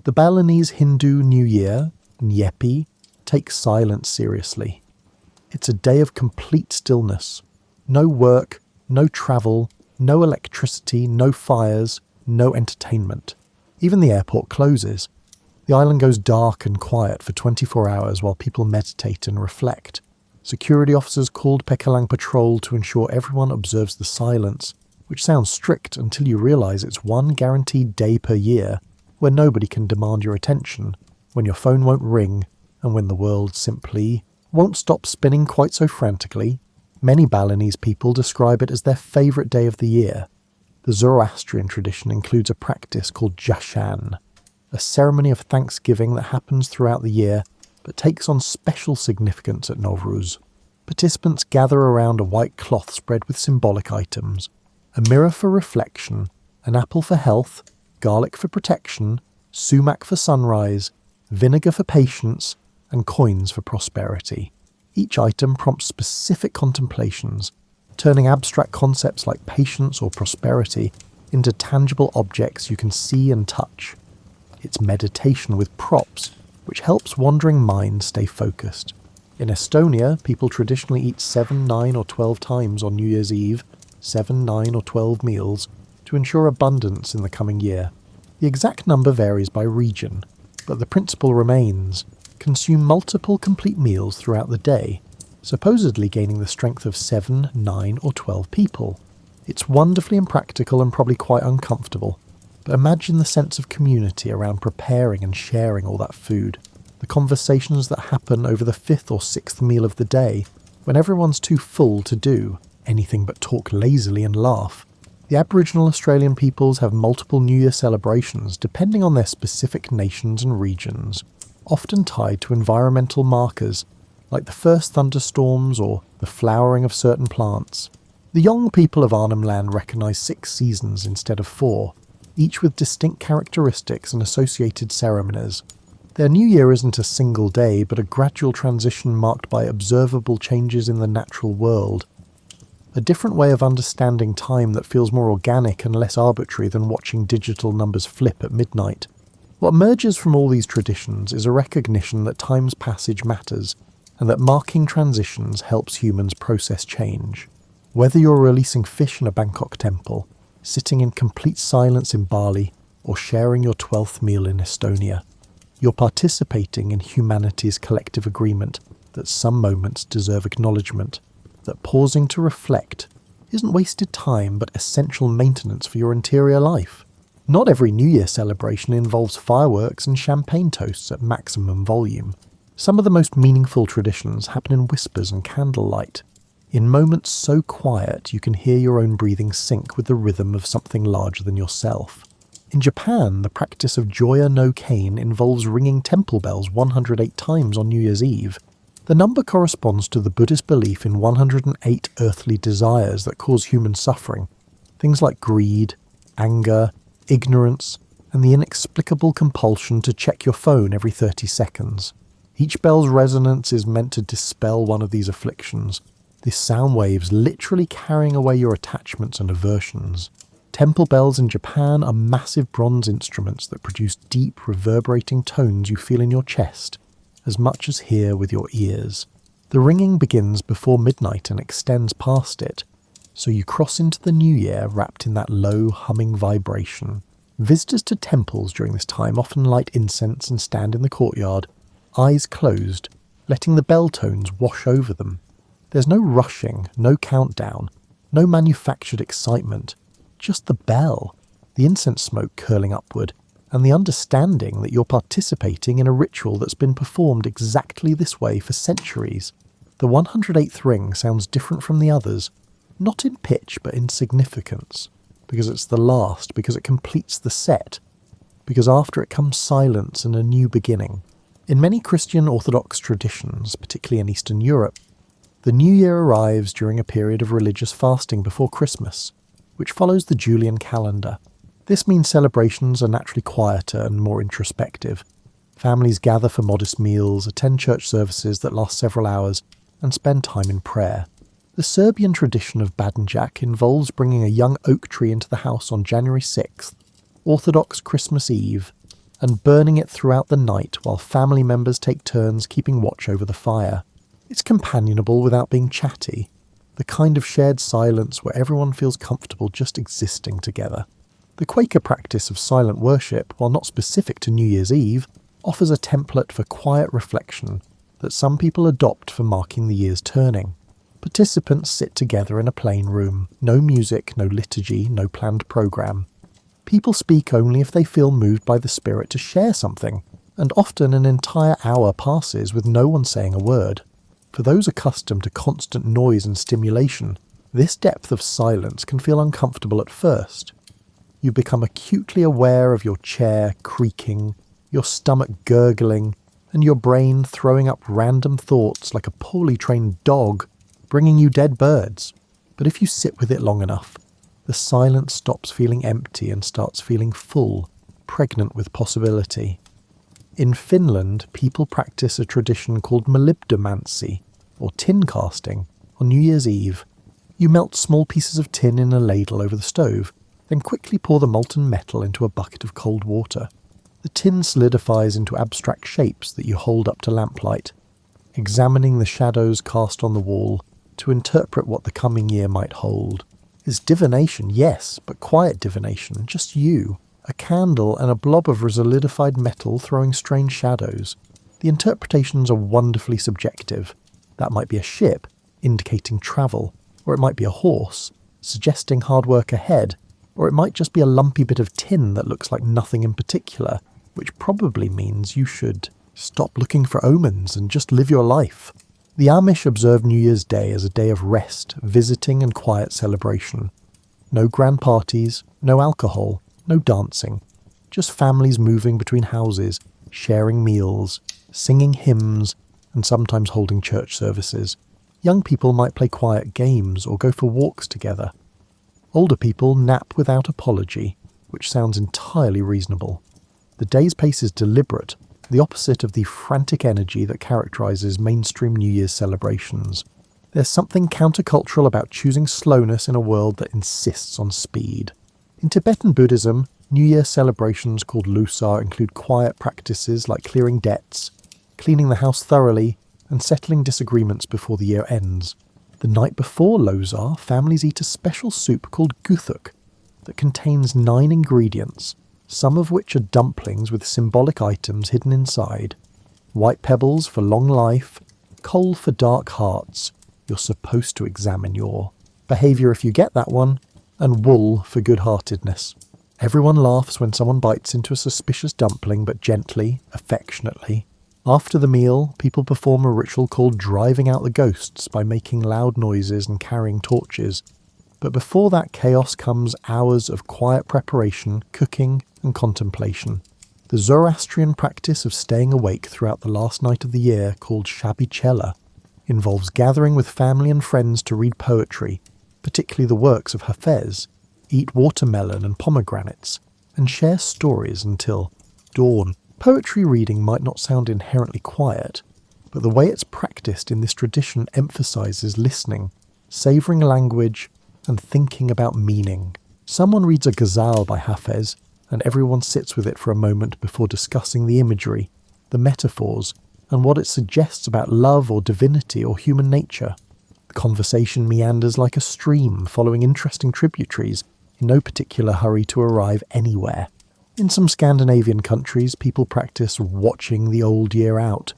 The Balinese Hindu New Year, Nyepi, takes silence seriously. It's a day of complete stillness. No work, no travel, no electricity, no fires, no entertainment. Even the airport closes. The island goes dark and quiet for 24 hours while people meditate and reflect. Security officers called Pekalang Patrol to ensure everyone observes the silence, which sounds strict until you realise it's one guaranteed day per year where nobody can demand your attention, when your phone won't ring, and when the world simply won't stop spinning quite so frantically. Many Balinese people describe it as their favourite day of the year. The Zoroastrian tradition includes a practice called Jashan, a ceremony of thanksgiving that happens throughout the year but takes on special significance at Nowruz. Participants gather around a white cloth spread with symbolic items: a mirror for reflection, an apple for health, garlic for protection, sumac for sunrise, vinegar for patience, and coins for prosperity. Each item prompts specific contemplations, turning abstract concepts like patience or prosperity into tangible objects you can see and touch. It's meditation with props, which helps wandering minds stay focused. In Estonia, people traditionally eat 7, 9 or 12 times on New Year's Eve, 7, 9 or 12 meals, to ensure abundance in the coming year. The exact number varies by region, but the principle remains: consume multiple complete meals throughout the day, supposedly gaining the strength of 7, 9 or 12 people. It's wonderfully impractical and probably quite uncomfortable, but imagine the sense of community around preparing and sharing all that food. The conversations that happen over the 5th or 6th meal of the day, when everyone's too full to do anything but talk lazily and laugh. The Aboriginal Australian peoples have multiple New Year celebrations depending on their specific nations and regions, often tied to environmental markers, like the first thunderstorms or the flowering of certain plants. The Yolngu people of Arnhem Land recognise 6 seasons instead of 4, each with distinct characteristics and associated ceremonies. Their New Year isn't a single day, but a gradual transition marked by observable changes in the natural world. A different way of understanding time that feels more organic and less arbitrary than watching digital numbers flip at midnight. What emerges from all these traditions is a recognition that time's passage matters, and that marking transitions helps humans process change. Whether you're releasing fish in a Bangkok temple, sitting in complete silence in Bali, or sharing your 12th meal in Estonia, you're participating in humanity's collective agreement that some moments deserve acknowledgement, that pausing to reflect isn't wasted time but essential maintenance for your interior life. Not every New Year celebration involves fireworks and champagne toasts at maximum volume. Some of the most meaningful traditions happen in whispers and candlelight, in moments so quiet you can hear your own breathing sync with the rhythm of something larger than yourself. In Japan, the practice of Joya no Kane involves ringing temple bells 108 times on New Year's Eve. The number corresponds to the Buddhist belief in 108 earthly desires that cause human suffering, things like greed, anger, ignorance, and the inexplicable compulsion to check your phone every 30 seconds. Each bell's resonance is meant to dispel one of these afflictions, these sound waves literally carrying away your attachments and aversions. Temple bells in Japan are massive bronze instruments that produce deep, reverberating tones you feel in your chest, as much as hear with your ears. The ringing begins before midnight and extends past it, so you cross into the new year wrapped in that low, humming vibration. Visitors to temples during this time often light incense and stand in the courtyard, eyes closed, letting the bell tones wash over them. There's no rushing, no countdown, no manufactured excitement, just the bell, the incense smoke curling upward, and the understanding that you're participating in a ritual that's been performed exactly this way for centuries. The 108th ring sounds different from the others, not in pitch but in significance, because it's the last, because it completes the set, because after it comes silence and a new beginning. In many Christian Orthodox traditions, particularly in Eastern Europe, the New Year arrives during a period of religious fasting before Christmas, which follows the Julian calendar. This means celebrations are naturally quieter and more introspective. Families gather for modest meals, attend church services that last several hours, and spend time in prayer. The Serbian tradition of Badnjak involves bringing a young oak tree into the house on January 6th, Orthodox Christmas Eve, and burning it throughout the night while family members take turns keeping watch over the fire. It's companionable without being chatty, the kind of shared silence where everyone feels comfortable just existing together. The Quaker practice of silent worship, while not specific to New Year's Eve, offers a template for quiet reflection that some people adopt for marking the year's turning. Participants sit together in a plain room, no music, no liturgy, no planned programme. People speak only if they feel moved by the Spirit to share something, and often an entire hour passes with no one saying a word. For those accustomed to constant noise and stimulation, this depth of silence can feel uncomfortable at first. You become acutely aware of your chair creaking, your stomach gurgling, and your brain throwing up random thoughts like a poorly trained dog, bringing you dead birds. But if you sit with it long enough, the silence stops feeling empty and starts feeling full, pregnant with possibility. In Finland, people practice a tradition called molybdomancy, or tin casting, on New Year's Eve. You melt small pieces of tin in a ladle over the stove, then quickly pour the molten metal into a bucket of cold water. The tin solidifies into abstract shapes that you hold up to lamplight, examining the shadows cast on the wall to interpret what the coming year might hold. It's divination, yes, but quiet divination, just you. A candle and a blob of solidified metal throwing strange shadows. The interpretations are wonderfully subjective. That might be a ship, indicating travel, or it might be a horse, suggesting hard work ahead, or it might just be a lumpy bit of tin that looks like nothing in particular, which probably means you should stop looking for omens and just live your life. The Amish observe New Year's Day as a day of rest, visiting and quiet celebration. No grand parties, no alcohol, no dancing, just families moving between houses, sharing meals, singing hymns, and sometimes holding church services. Young people might play quiet games or go for walks together. Older people nap without apology, which sounds entirely reasonable. The day's pace is deliberate, the opposite of the frantic energy that characterises mainstream New Year's celebrations. There's something countercultural about choosing slowness in a world that insists on speed. In Tibetan Buddhism, New Year celebrations called Lusar include quiet practices like clearing debts, cleaning the house thoroughly, and settling disagreements before the year ends. The night before Losar, families eat a special soup called guthuk that contains 9 ingredients, some of which are dumplings with symbolic items hidden inside. White pebbles for long life, coal for dark hearts, you're supposed to examine your behaviour if you get that one, and wool for good-heartedness. Everyone laughs when someone bites into a suspicious dumpling, but gently, affectionately. After the meal, people perform a ritual called driving out the ghosts by making loud noises and carrying torches. But before that chaos comes hours of quiet preparation, cooking, and contemplation. The Zoroastrian practice of staying awake throughout the last night of the year, called Shabichela, involves gathering with family and friends to read poetry, particularly the works of Hafez, eat watermelon and pomegranates, and share stories until dawn. Poetry reading might not sound inherently quiet, but the way it's practiced in this tradition emphasises listening, savouring language, and thinking about meaning. Someone reads a ghazal by Hafez, and everyone sits with it for a moment before discussing the imagery, the metaphors, and what it suggests about love or divinity or human nature. The conversation meanders like a stream, following interesting tributaries, in no particular hurry to arrive anywhere. In some Scandinavian countries, people practice watching the old year out,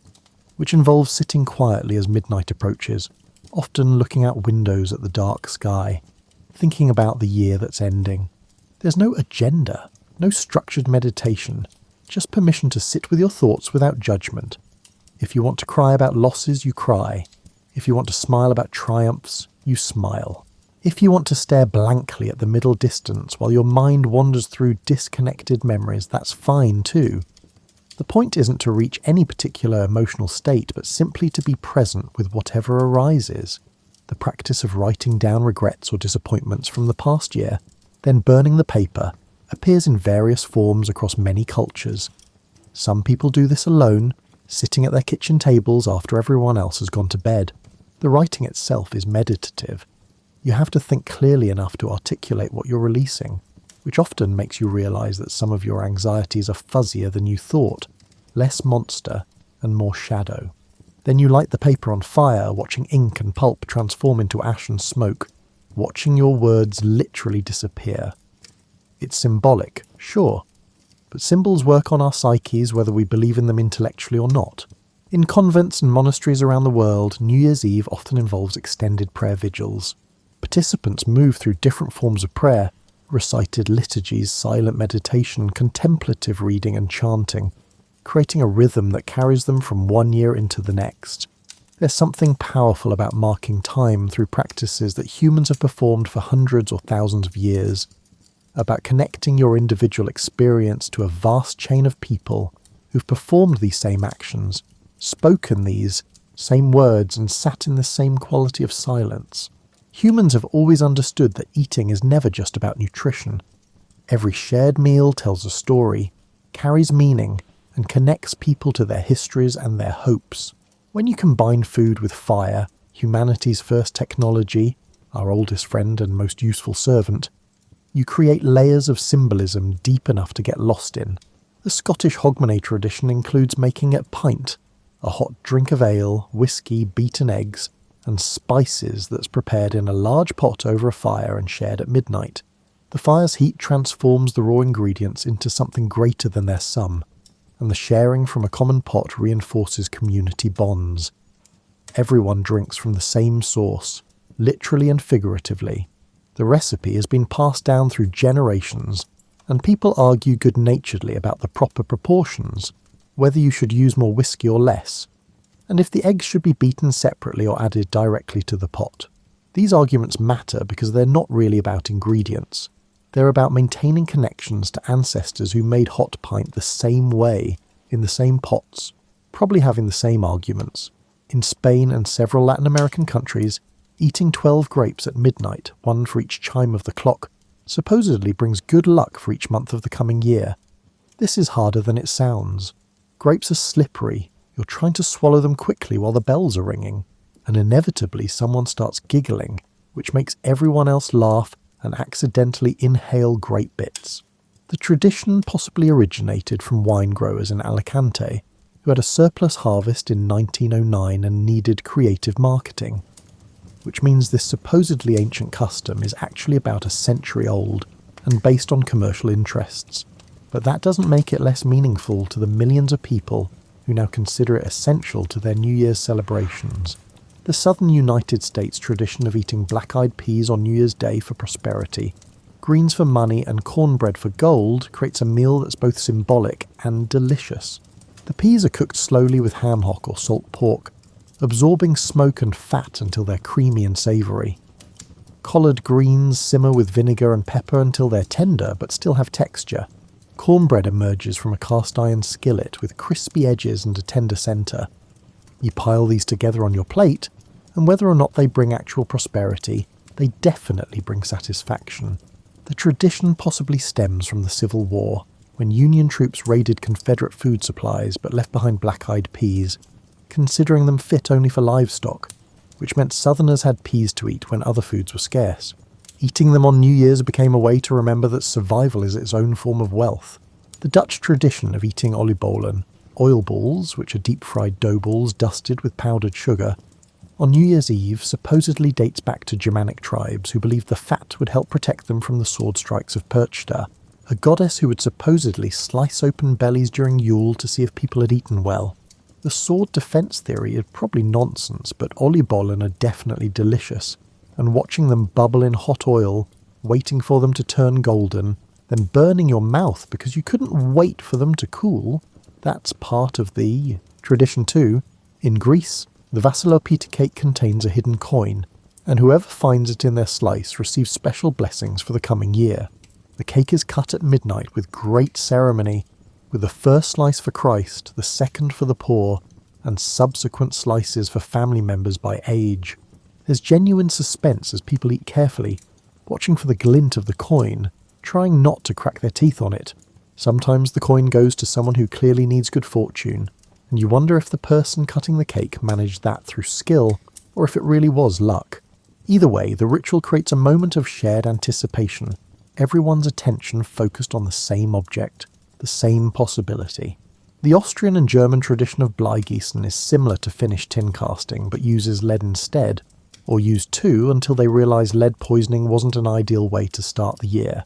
which involves sitting quietly as midnight approaches, often looking out windows at the dark sky, thinking about the year that's ending. There's no agenda, no structured meditation, just permission to sit with your thoughts without judgment. If you want to cry about losses, you cry. If you want to smile about triumphs, you smile. If you want to stare blankly at the middle distance while your mind wanders through disconnected memories, that's fine too. The point isn't to reach any particular emotional state, but simply to be present with whatever arises. The practice of writing down regrets or disappointments from the past year, then burning the paper, appears in various forms across many cultures. Some people do this alone, sitting at their kitchen tables after everyone else has gone to bed. The writing itself is meditative. You have to think clearly enough to articulate what you're releasing, which often makes you realise that some of your anxieties are fuzzier than you thought, less monster and more shadow. Then you light the paper on fire, watching ink and pulp transform into ash and smoke, watching your words literally disappear. It's symbolic, sure, but symbols work on our psyches whether we believe in them intellectually or not. In convents and monasteries around the world, New Year's Eve often involves extended prayer vigils. Participants move through different forms of prayer, recited liturgies, silent meditation, contemplative reading and chanting, creating a rhythm that carries them from one year into the next. There's something powerful about marking time through practices that humans have performed for hundreds or thousands of years, about connecting your individual experience to a vast chain of people who've performed these same actions, spoken these same words and sat in the same quality of silence. Humans have always understood that eating is never just about nutrition. Every shared meal tells a story, carries meaning, and connects people to their histories and their hopes. When you combine food with fire, humanity's first technology, our oldest friend and most useful servant, you create layers of symbolism deep enough to get lost in. The Scottish Hogmanay tradition includes making a pint, a hot drink of ale, whiskey, beaten eggs, and spices that's prepared in a large pot over a fire and shared at midnight. The fire's heat transforms the raw ingredients into something greater than their sum, and the sharing from a common pot reinforces community bonds. Everyone drinks from the same source, literally and figuratively. The recipe has been passed down through generations, and people argue good-naturedly about the proper proportions, whether you should use more whiskey or less, and if the eggs should be beaten separately or added directly to the pot. These arguments matter because they're not really about ingredients. They're about maintaining connections to ancestors who made hot pint the same way, in the same pots, probably having the same arguments. In Spain and several Latin American countries, eating 12 grapes at midnight, one for each chime of the clock, supposedly brings good luck for each month of the coming year. This is harder than it sounds. Grapes are slippery. You're trying to swallow them quickly while the bells are ringing, and inevitably someone starts giggling, which makes everyone else laugh and accidentally inhale grape bits. The tradition possibly originated from wine growers in Alicante, who had a surplus harvest in 1909 and needed creative marketing, which means this supposedly ancient custom is actually about a century old and based on commercial interests. But that doesn't make it less meaningful to the millions of people who now consider it essential to their New Year's celebrations. The southern United States tradition of eating black-eyed peas on New Year's Day for prosperity, greens for money and cornbread for gold creates a meal that's both symbolic and delicious. The peas are cooked slowly with ham hock or salt pork, absorbing smoke and fat until they're creamy and savoury. Collard greens simmer with vinegar and pepper until they're tender but still have texture. Cornbread emerges from a cast-iron skillet with crispy edges and a tender centre. You pile these together on your plate, and whether or not they bring actual prosperity, they definitely bring satisfaction. The tradition possibly stems from the Civil War, when Union troops raided Confederate food supplies but left behind black-eyed peas, considering them fit only for livestock, which meant Southerners had peas to eat when other foods were scarce. Eating them on New Year's became a way to remember that survival is its own form of wealth. The Dutch tradition of eating oliebollen, oil balls, which are deep-fried dough balls dusted with powdered sugar, on New Year's Eve supposedly dates back to Germanic tribes who believed the fat would help protect them from the sword strikes of Perchta, a goddess who would supposedly slice open bellies during Yule to see if people had eaten well. The sword defence theory is probably nonsense, but oliebollen are definitely delicious, and watching them bubble in hot oil, waiting for them to turn golden, then burning your mouth because you couldn't wait for them to cool, that's part of the tradition too. In Greece, the Vassilopita cake contains a hidden coin, and whoever finds it in their slice receives special blessings for the coming year. The cake is cut at midnight with great ceremony, with the first slice for Christ, the second for the poor, and subsequent slices for family members by age. There's genuine suspense as people eat carefully, watching for the glint of the coin, trying not to crack their teeth on it. Sometimes the coin goes to someone who clearly needs good fortune, and you wonder if the person cutting the cake managed that through skill, or if it really was luck. Either way, the ritual creates a moment of shared anticipation, everyone's attention focused on the same object, the same possibility. The Austrian and German tradition of Bleigießen is similar to Finnish tin casting, but uses lead instead, or used two until they realised lead poisoning wasn't an ideal way to start the year.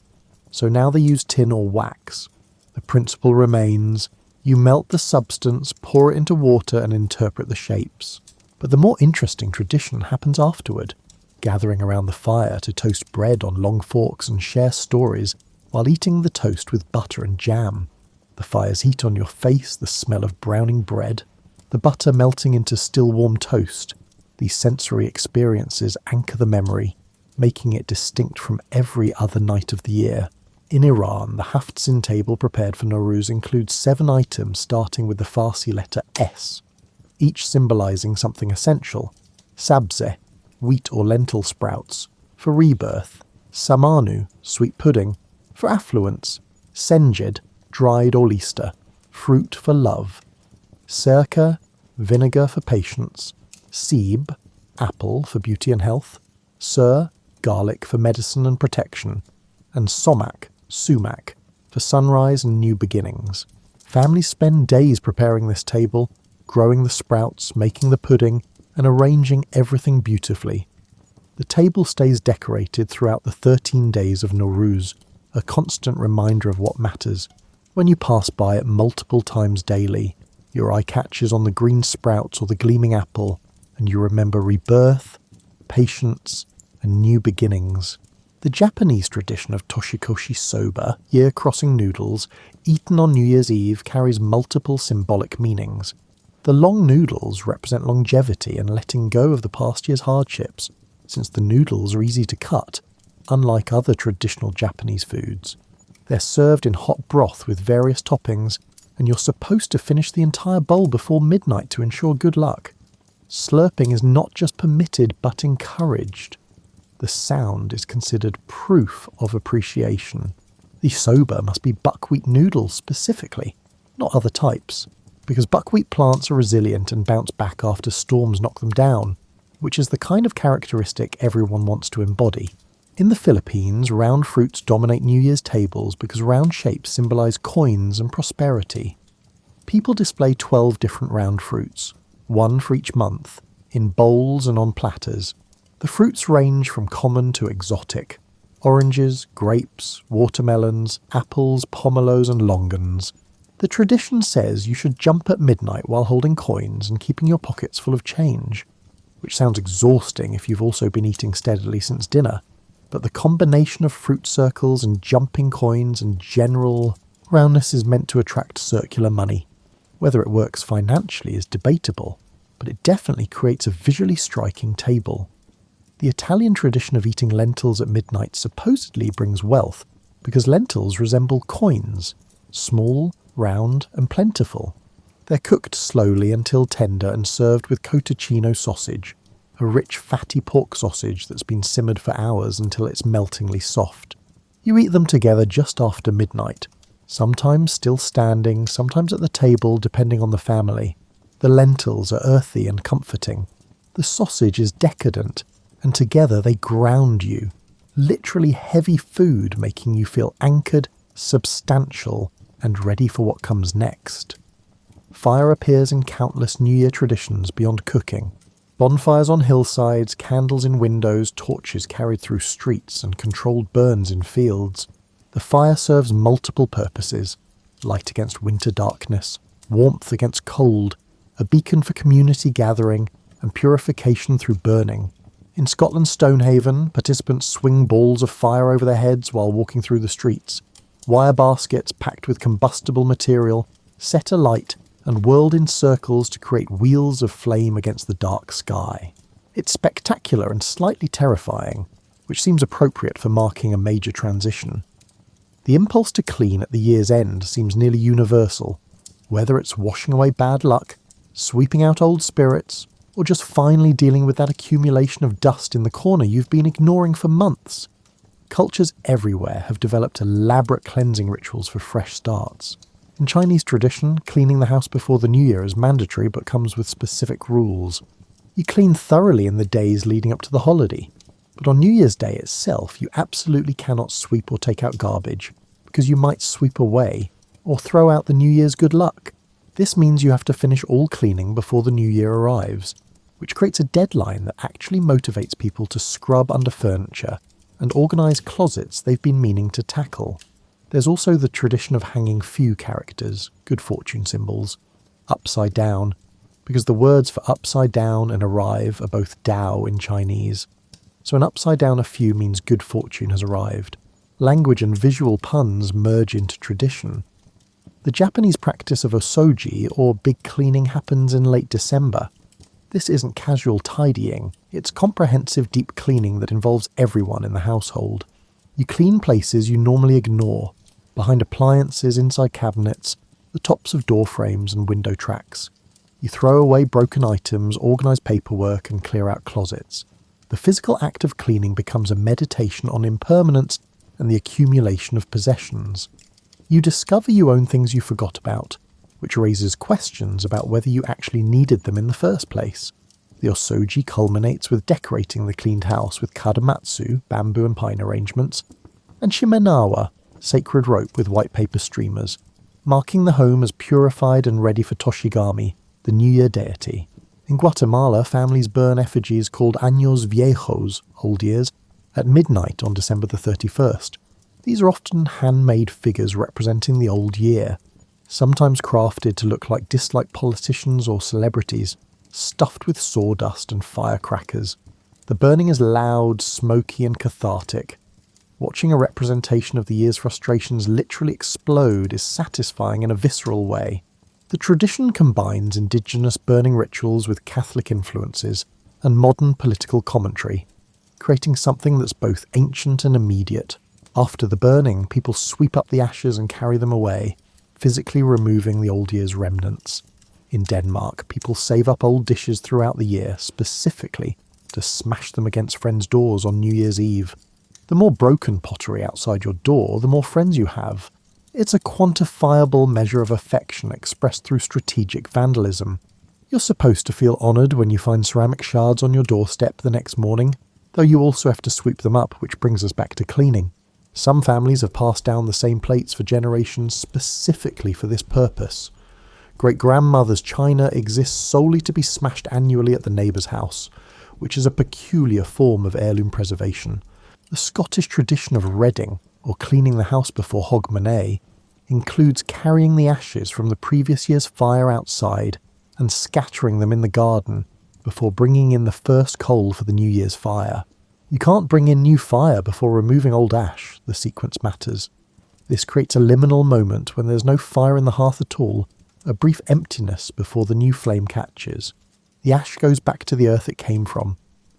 So now they use tin or wax. The principle remains: you melt the substance, pour it into water and interpret the shapes. But the more interesting tradition happens afterward, gathering around the fire to toast bread on long forks and share stories while eating the toast with butter and jam. The fire's heat on your face, the smell of browning bread, the butter melting into still warm toast. These sensory experiences anchor the memory, making it distinct from every other night of the year. In Iran, the Haftzin table prepared for Nowruz includes 7 items starting with the Farsi letter S, each symbolising something essential. Sabze, wheat or lentil sprouts; for rebirth. Samanu, sweet pudding; for affluence. Senjed, dried or Easter; fruit for love. Sirka, vinegar for patience. Seb, apple for beauty and health. Sur, garlic for medicine and protection. And Somak, sumac, for sunrise and new beginnings. Families spend days preparing this table, growing the sprouts, making the pudding, and arranging everything beautifully. The table stays decorated throughout the 13 days of Nowruz, a constant reminder of what matters. When you pass by it multiple times daily, your eye catches on the green sprouts or the gleaming apple, and you remember rebirth, patience, and new beginnings. The Japanese tradition of toshikoshi soba, year-crossing noodles, eaten on New Year's Eve carries multiple symbolic meanings. The long noodles represent longevity and letting go of the past year's hardships, since the noodles are easy to cut, unlike other traditional Japanese foods. They're served in hot broth with various toppings, and you're supposed to finish the entire bowl before midnight to ensure good luck. Slurping is not just permitted but encouraged. The sound is considered proof of appreciation. The soba must be buckwheat noodles specifically, not other types, because buckwheat plants are resilient and bounce back after storms knock them down, which is the kind of characteristic everyone wants to embody. In the Philippines, round fruits dominate New Year's tables because round shapes symbolise coins and prosperity. People display 12 different round fruits, one for each month, in bowls and on platters. The fruits range from common to exotic: oranges, grapes, watermelons, apples, pomelos and longans. The tradition says you should jump at midnight while holding coins and keeping your pockets full of change, which sounds exhausting if you've also been eating steadily since dinner. But the combination of fruit circles and jumping coins and general roundness is meant to attract circular money. Whether it works financially is debatable, but it definitely creates a visually striking table. The Italian tradition of eating lentils at midnight supposedly brings wealth, because lentils resemble coins, small, round, and plentiful. They're cooked slowly until tender and served with cotticino sausage, a rich fatty pork sausage that's been simmered for hours until it's meltingly soft. You eat them together just after midnight, sometimes still standing, sometimes at the table depending on the family. The lentils are earthy and comforting. The sausage is decadent, and together they ground you. literally heavy food making you feel anchored, substantial, and ready for what comes next. Fire appears in countless New Year traditions beyond cooking. Bonfires on hillsides, candles in windows, torches carried through streets, and controlled burns in fields. The fire serves multiple purposes: light against winter darkness, warmth against cold, a beacon for community gathering, and purification through burning. In Scotland's Stonehaven, participants swing balls of fire over their heads while walking through the streets. Wire baskets packed with combustible material set alight and whirled in circles to create wheels of flame against the dark sky. It's spectacular and slightly terrifying, which seems appropriate for marking a major transition. The impulse to clean at the year's end seems nearly universal, whether it's washing away bad luck, sweeping out old spirits, or just finally dealing with that accumulation of dust in the corner you've been ignoring for months. Cultures everywhere have developed elaborate cleansing rituals for fresh starts. In Chinese tradition, cleaning the house before the New Year is mandatory but comes with specific rules. You clean thoroughly in the days leading up to the holiday, but on New Year's Day itself you absolutely cannot sweep or take out garbage, because you might sweep away or throw out the New Year's good luck. This means you have to finish all cleaning before the New Year arrives, which creates a deadline that actually motivates people to scrub under furniture and organise closets they've been meaning to tackle. There's also the tradition of hanging few characters, good fortune symbols, upside down, because the words for upside down and arrive are both Dao in Chinese. So an upside down a few means good fortune has arrived. Language and visual puns merge into tradition. The Japanese practice of osoji, or big cleaning, happens in late December. This isn't casual tidying, it's comprehensive deep cleaning that involves everyone in the household. You clean places you normally ignore, behind appliances, inside cabinets, the tops of door frames and window tracks. You throw away broken items, organise paperwork, and clear out closets. The physical act of cleaning becomes a meditation on impermanence and the accumulation of possessions. You discover you own things you forgot about, which raises questions about whether you actually needed them in the first place. The osoji culminates with decorating the cleaned house with kadamatsu, bamboo and pine arrangements, and shimenawa, sacred rope with white paper streamers, marking the home as purified and ready for Toshigami, the New Year deity. In Guatemala, families burn effigies called años viejos, old years, at midnight on December the 31st. These are often handmade figures representing the old year, sometimes crafted to look like disliked politicians or celebrities, stuffed with sawdust and firecrackers. The burning is loud, smoky and cathartic. Watching a representation of the year's frustrations literally explode is satisfying in a visceral way. The tradition combines indigenous burning rituals with Catholic influences and modern political commentary, creating something that's both ancient and immediate. After the burning, people sweep up the ashes and carry them away, physically removing the old year's remnants. In Denmark, people save up old dishes throughout the year, specifically to smash them against friends' doors on New Year's Eve. The more broken pottery outside your door, the more friends you have. It's a quantifiable measure of affection expressed through strategic vandalism. You're supposed to feel honoured when you find ceramic shards on your doorstep the next morning, though you also have to sweep them up, which brings us back to cleaning. Some families have passed down the same plates for generations specifically for this purpose. Great-grandmother's china exists solely to be smashed annually at the neighbour's house, which is a peculiar form of heirloom preservation. The Scottish tradition of redding, or cleaning the house before Hogmanay, includes carrying the ashes from the previous year's fire outside and scattering them in the garden before bringing in the first coal for the New Year's fire. You can't bring in new fire before removing old ash, the sequence matters. This creates a liminal moment when there's no fire in the hearth at all, a brief emptiness before the new flame catches. The ash goes back to the earth it came from.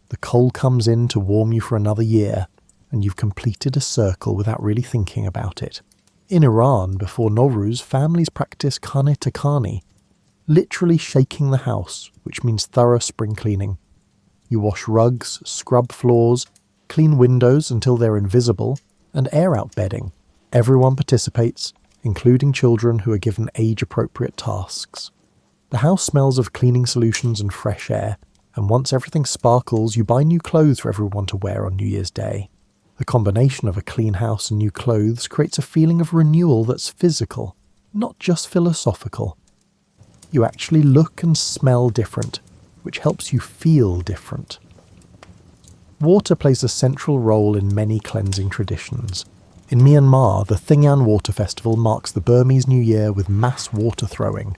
The coal comes in to warm you for another year, and you've completed a circle without really thinking about it. In Iran, before Nowruz, families practice khane takani, literally shaking the house, which means thorough spring cleaning. You wash rugs, scrub floors, clean windows until they're invisible, and air out bedding. Everyone participates, including children who are given age-appropriate tasks. The house smells of cleaning solutions and fresh air, and once everything sparkles, you buy new clothes for everyone to wear on New Year's Day. The combination of a clean house and new clothes creates a feeling of renewal that's physical, not just philosophical. You actually look and smell different, which helps you feel different. Water plays a central role in many cleansing traditions. In Myanmar, the Thingyan Water Festival marks the Burmese New Year with mass water throwing.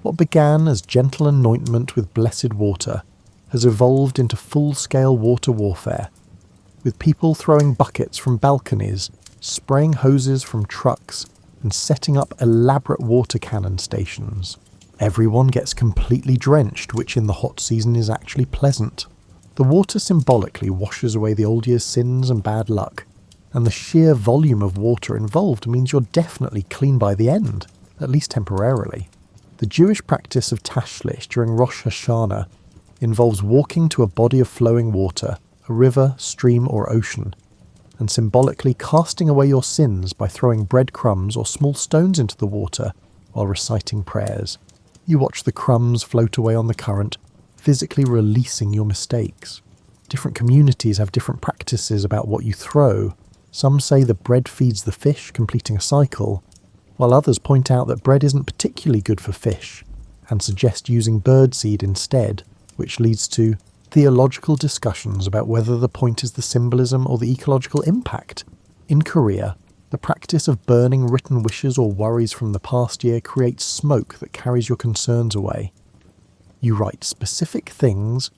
What began as gentle anointment with blessed water has evolved into full-scale water warfare, with people throwing buckets from balconies, spraying hoses from trucks, and setting up elaborate water cannon stations. Everyone gets completely drenched, which in the hot season is actually pleasant. The water symbolically washes away the old year's sins and bad luck, and the sheer volume of water involved means you're definitely clean by the end, at least temporarily. The Jewish practice of tashlich during Rosh Hashanah involves walking to a body of flowing water, a river, stream or ocean, and symbolically casting away your sins by throwing breadcrumbs or small stones into the water while reciting prayers. You watch the crumbs float away on the current, physically releasing your mistakes. Different communities have different practices about what you throw. Some say the bread feeds the fish, completing a cycle, while others point out that bread isn't particularly good for fish, and suggest using birdseed instead, which leads to theological discussions about whether the point is the symbolism or the ecological impact. In Korea, the practice of burning written wishes or worries from the past year creates smoke that carries your concerns away. You write specific things,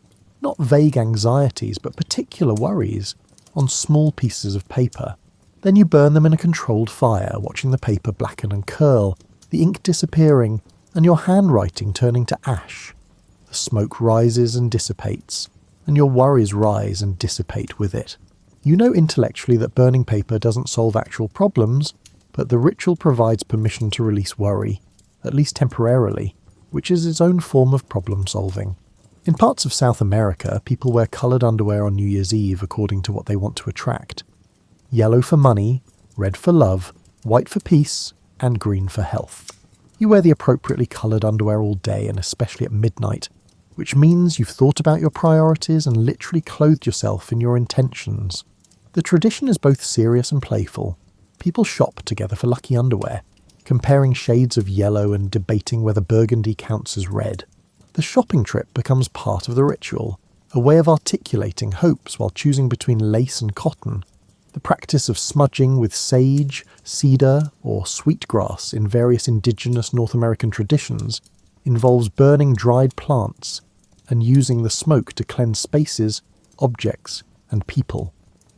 not vague anxieties but particular worries, on small pieces of paper. Then you burn them in a controlled fire, watching the paper blacken and curl, the ink disappearing, and your handwriting turning to ash. The smoke rises and dissipates, and your worries rise and dissipate with it. You know intellectually that burning paper doesn't solve actual problems, but the ritual provides permission to release worry, at least temporarily, which is its own form of problem solving. In parts of South America, people wear coloured underwear on New Year's Eve according to what they want to attract. Yellow for money, red for love, white for peace, and green for health. You wear the appropriately coloured underwear all day and especially at midnight, which means you've thought about your priorities and literally clothed yourself in your intentions. The tradition is both serious and playful. People shop together for lucky underwear, comparing shades of yellow and debating whether burgundy counts as red. The shopping trip becomes part of the ritual, a way of articulating hopes while choosing between lace and cotton. The practice of smudging with sage, cedar, or sweetgrass in various indigenous North American traditions involves burning dried plants and using the smoke to cleanse spaces, objects, and people.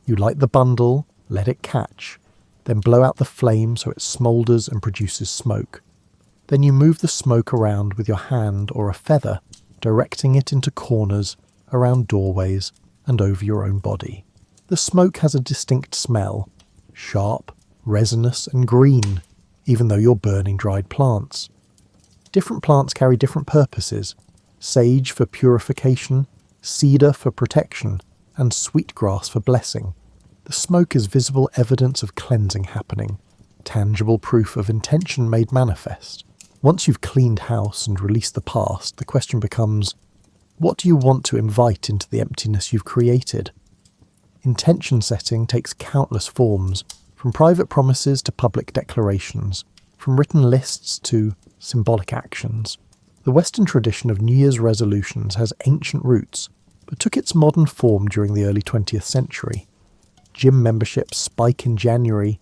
You light the bundle, let it catch, then blow out the flame so it smoulders and produces smoke. Then you move the smoke around with your hand or a feather, directing it into corners, around doorways, and over your own body. The smoke has a distinct smell, sharp, resinous, and green, even though you're burning dried plants. Different plants carry different purposes: sage for purification, cedar for protection, and sweetgrass for blessing. The smoke is visible evidence of cleansing happening, tangible proof of intention made manifest. Once you've cleaned house and released the past, the question becomes, what do you want to invite into the emptiness you've created? Intention setting takes countless forms, from private promises to public declarations, from written lists to symbolic actions. The Western tradition of New Year's resolutions has ancient roots, but took its modern form during the early 20th century. Gym memberships spike in January,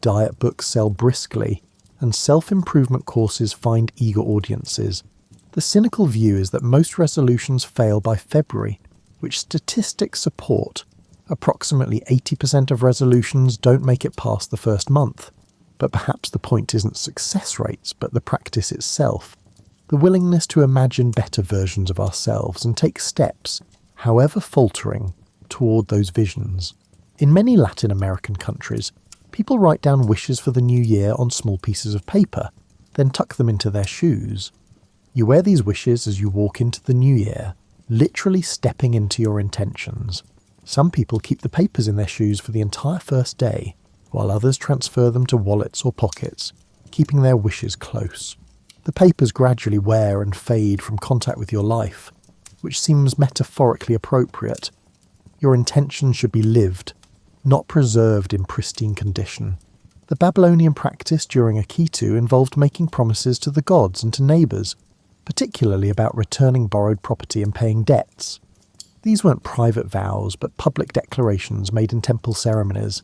diet books sell briskly, and self-improvement courses find eager audiences. The cynical view is that most resolutions fail by February, which statistics support. Approximately 80% of resolutions don't make it past the first month. But perhaps the point isn't success rates, but the practice itself. The willingness to imagine better versions of ourselves and take steps, however faltering, toward those visions. In many Latin American countries, people write down wishes for the new year on small pieces of paper, then tuck them into their shoes. You wear these wishes as you walk into the new year, literally stepping into your intentions. Some people keep the papers in their shoes for the entire first day, while others transfer them to wallets or pockets, keeping their wishes close. The papers gradually wear and fade from contact with your life, which seems metaphorically appropriate. Your intention should be lived, not preserved in pristine condition. The Babylonian practice during Akitu involved making promises to the gods and to neighbours, particularly about returning borrowed property and paying debts. These weren't private vows, but public declarations made in temple ceremonies.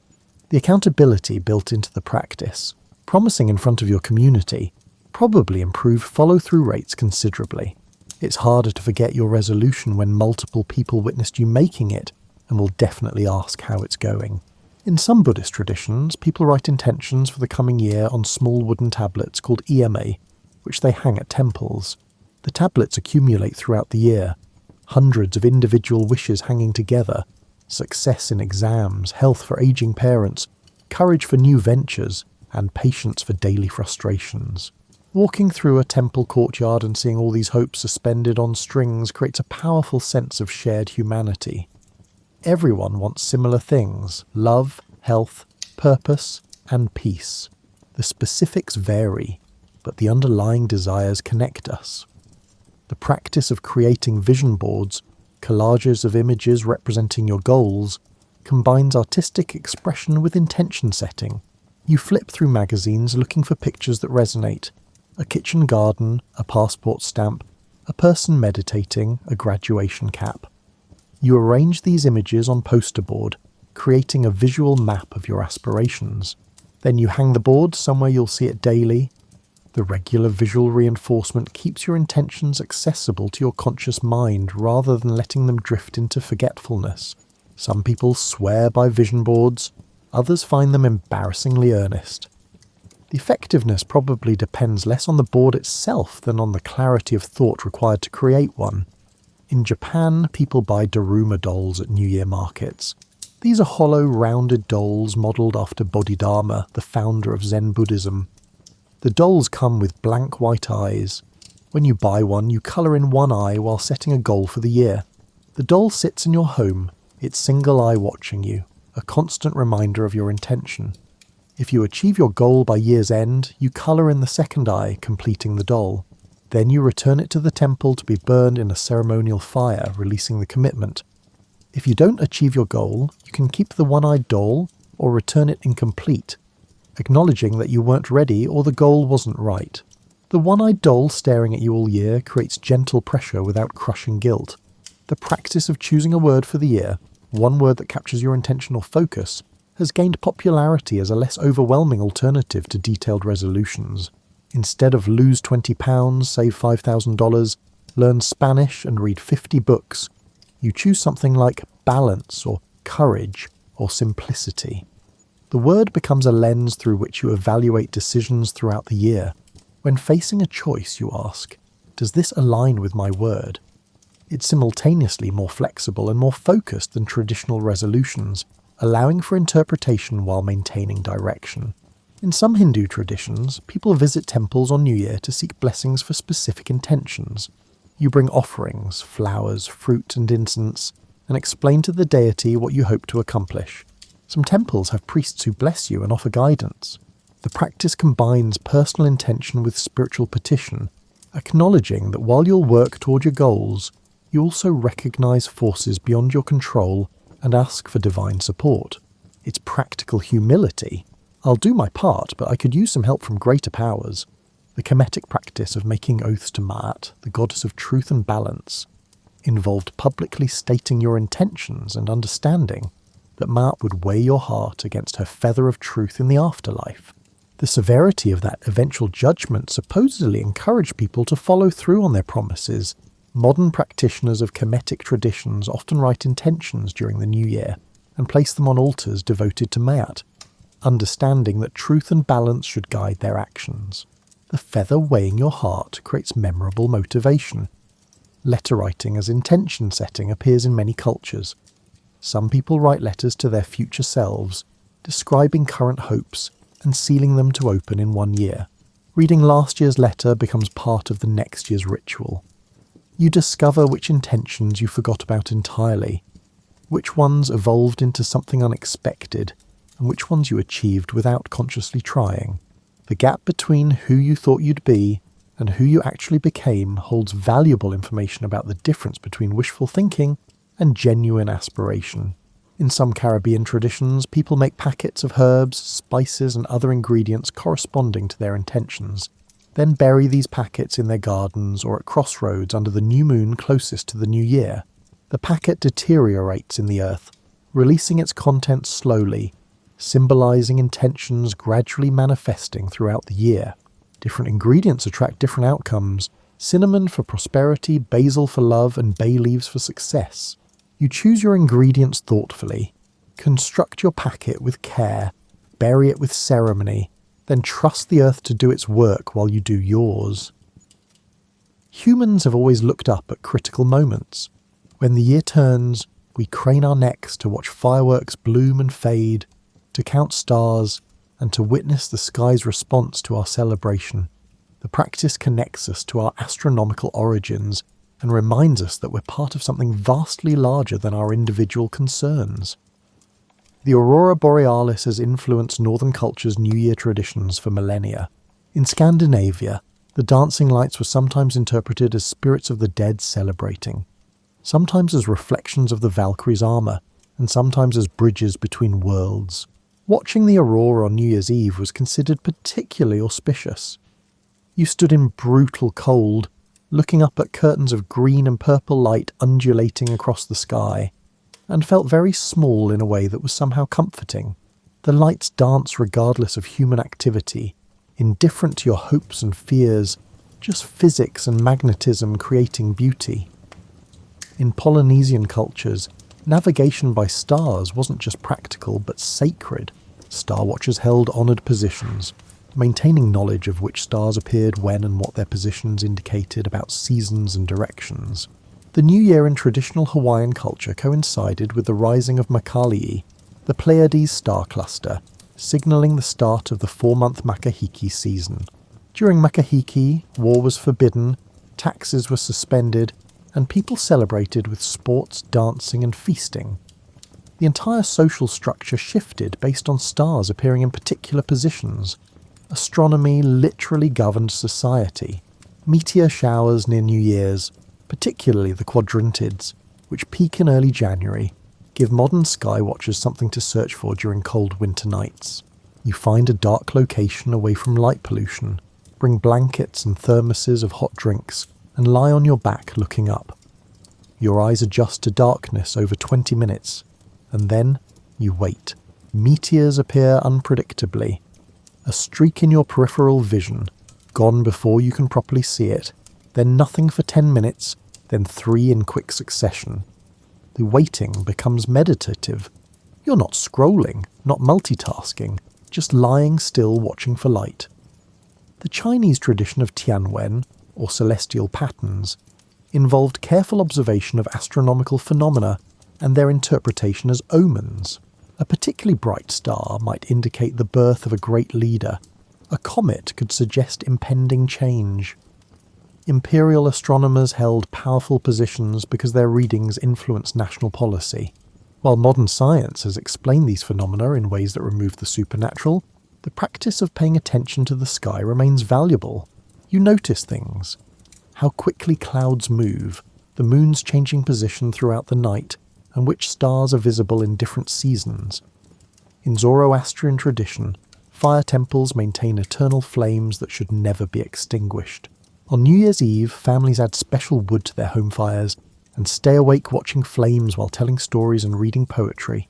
The accountability built into the practice, promising in front of your community, probably improved follow-through rates considerably. It's harder to forget your resolution when multiple people witnessed you making it and will definitely ask how it's going. In some Buddhist traditions, people write intentions for the coming year on small wooden tablets called iyame, which they hang at temples. The tablets accumulate throughout the year, hundreds of individual wishes hanging together: success in exams, health for aging parents, courage for new ventures, and patience for daily frustrations. Walking through a temple courtyard and seeing all these hopes suspended on strings creates a powerful sense of shared humanity. Everyone wants similar things: love, health, purpose, and peace. The specifics vary, but the underlying desires connect us. The practice of creating vision boards, collages of images representing your goals, combines artistic expression with intention setting. You flip through magazines looking for pictures that resonate: a kitchen garden, a passport stamp, a person meditating, a graduation cap. You arrange these images on poster board, creating a visual map of your aspirations. Then you hang the board somewhere you'll see it daily. The regular visual reinforcement keeps your intentions accessible to your conscious mind rather than letting them drift into forgetfulness. Some people swear by vision boards, others find them embarrassingly earnest. The effectiveness probably depends less on the board itself than on the clarity of thought required to create one. In Japan, people buy Daruma dolls at New Year markets. These are hollow, rounded dolls modelled after Bodhidharma, the founder of Zen Buddhism. The dolls come with blank white eyes. When you buy one, you colour in one eye while setting a goal for the year. The doll sits in your home, its single eye watching you, a constant reminder of your intention. If you achieve your goal by year's end, you colour in the second eye, completing the doll. Then you return it to the temple to be burned in a ceremonial fire, releasing the commitment. If you don't achieve your goal, you can keep the one-eyed doll or return it incomplete, acknowledging that you weren't ready or the goal wasn't right. The one-eyed doll staring at you all year creates gentle pressure without crushing guilt. The practice of choosing a word for the year, one word that captures your intention or focus, has gained popularity as a less overwhelming alternative to detailed resolutions. Instead of lose £20, save $5,000, learn Spanish and read 50 books, you choose something like balance or courage or simplicity. The word becomes a lens through which you evaluate decisions throughout the year. When facing a choice, you ask, does this align with my word? It's simultaneously more flexible and more focused than traditional resolutions, allowing for interpretation while maintaining direction. In some Hindu traditions, people visit temples on New Year to seek blessings for specific intentions. You bring offerings, flowers, fruit and incense, and explain to the deity what you hope to accomplish. Some temples have priests who bless you and offer guidance. The practice combines personal intention with spiritual petition, acknowledging that while you'll work toward your goals, you also recognize forces beyond your control and ask for divine support. It's practical humility. I'll do my part, but I could use some help from greater powers. The Kemetic practice of making oaths to Ma'at, the goddess of truth and balance, involved publicly stating your intentions and understanding that Ma'at would weigh your heart against her feather of truth in the afterlife. The severity of that eventual judgment supposedly encouraged people to follow through on their promises. Modern practitioners of Kemetic traditions often write intentions during the New Year and place them on altars devoted to Ma'at, understanding that truth and balance should guide their actions. The feather weighing your heart creates memorable motivation. Letter writing as intention setting appears in many cultures. Some people write letters to their future selves, describing current hopes and sealing them to open in 1 year. Reading last year's letter becomes part of the next year's ritual. You discover which intentions you forgot about entirely, which ones evolved into something unexpected, and which ones you achieved without consciously trying. The gap between who you thought you'd be and who you actually became holds valuable information about the difference between wishful thinking and genuine aspiration. In some Caribbean traditions, people make packets of herbs, spices and other ingredients corresponding to their intentions, then bury these packets in their gardens or at crossroads under the new moon closest to the new year. The packet deteriorates in the earth, releasing its contents slowly, symbolising intentions gradually manifesting throughout the year. Different ingredients attract different outcomes: cinnamon for prosperity, basil for love, and bay leaves for success. You choose your ingredients thoughtfully, construct your packet with care, bury it with ceremony, then trust the earth to do its work while you do yours. Humans have always looked up at critical moments. When the year turns, we crane our necks to watch fireworks bloom and fade, to count stars, and to witness the sky's response to our celebration. The practice connects us to our astronomical origins and reminds us that we're part of something vastly larger than our individual concerns. The aurora borealis has influenced northern culture's New Year traditions for millennia. In Scandinavia, the dancing lights were sometimes interpreted as spirits of the dead celebrating, sometimes as reflections of the Valkyrie's armour, and sometimes as bridges between worlds. Watching the aurora on New Year's Eve was considered particularly auspicious. You stood in brutal cold, looking up at curtains of green and purple light undulating across the sky, and felt very small in a way that was somehow comforting. The lights dance regardless of human activity, indifferent to your hopes and fears, just physics and magnetism creating beauty. In Polynesian cultures, navigation by stars wasn't just practical but sacred. Star watchers held honoured positions, maintaining knowledge of which stars appeared when and what their positions indicated about seasons and directions. The new year in traditional Hawaiian culture coincided with the rising of Makalii, the Pleiades star cluster, signalling the start of the 4-month Makahiki season. During Makahiki, war was forbidden, taxes were suspended, and people celebrated with sports, dancing and feasting. The entire social structure shifted based on stars appearing in particular positions. Astronomy literally governed society. Meteor showers near New Year's, particularly the quadrantids, which peak in early January, give modern sky watchers something to search for during cold winter nights. You find a dark location away from light pollution, bring blankets and thermoses of hot drinks, and lie on your back looking up. Your eyes adjust to darkness over 20 minutes, and then you wait. Meteors appear unpredictably. A streak in your peripheral vision, gone before you can properly see it, then nothing for 10 minutes, then 3 in quick succession. The waiting becomes meditative. You're not scrolling, not multitasking, just lying still watching for light. The Chinese tradition of Tianwen, or celestial patterns, involved careful observation of astronomical phenomena and their interpretation as omens. A particularly bright star might indicate the birth of a great leader. A comet could suggest impending change. Imperial astronomers held powerful positions because their readings influenced national policy. While modern science has explained these phenomena in ways that remove the supernatural, the practice of paying attention to the sky remains valuable. You notice things. How quickly clouds move, the moon's changing position throughout the night, and which stars are visible in different seasons. In Zoroastrian tradition, fire temples maintain eternal flames that should never be extinguished. On New Year's Eve, families add special wood to their home fires and stay awake watching flames while telling stories and reading poetry.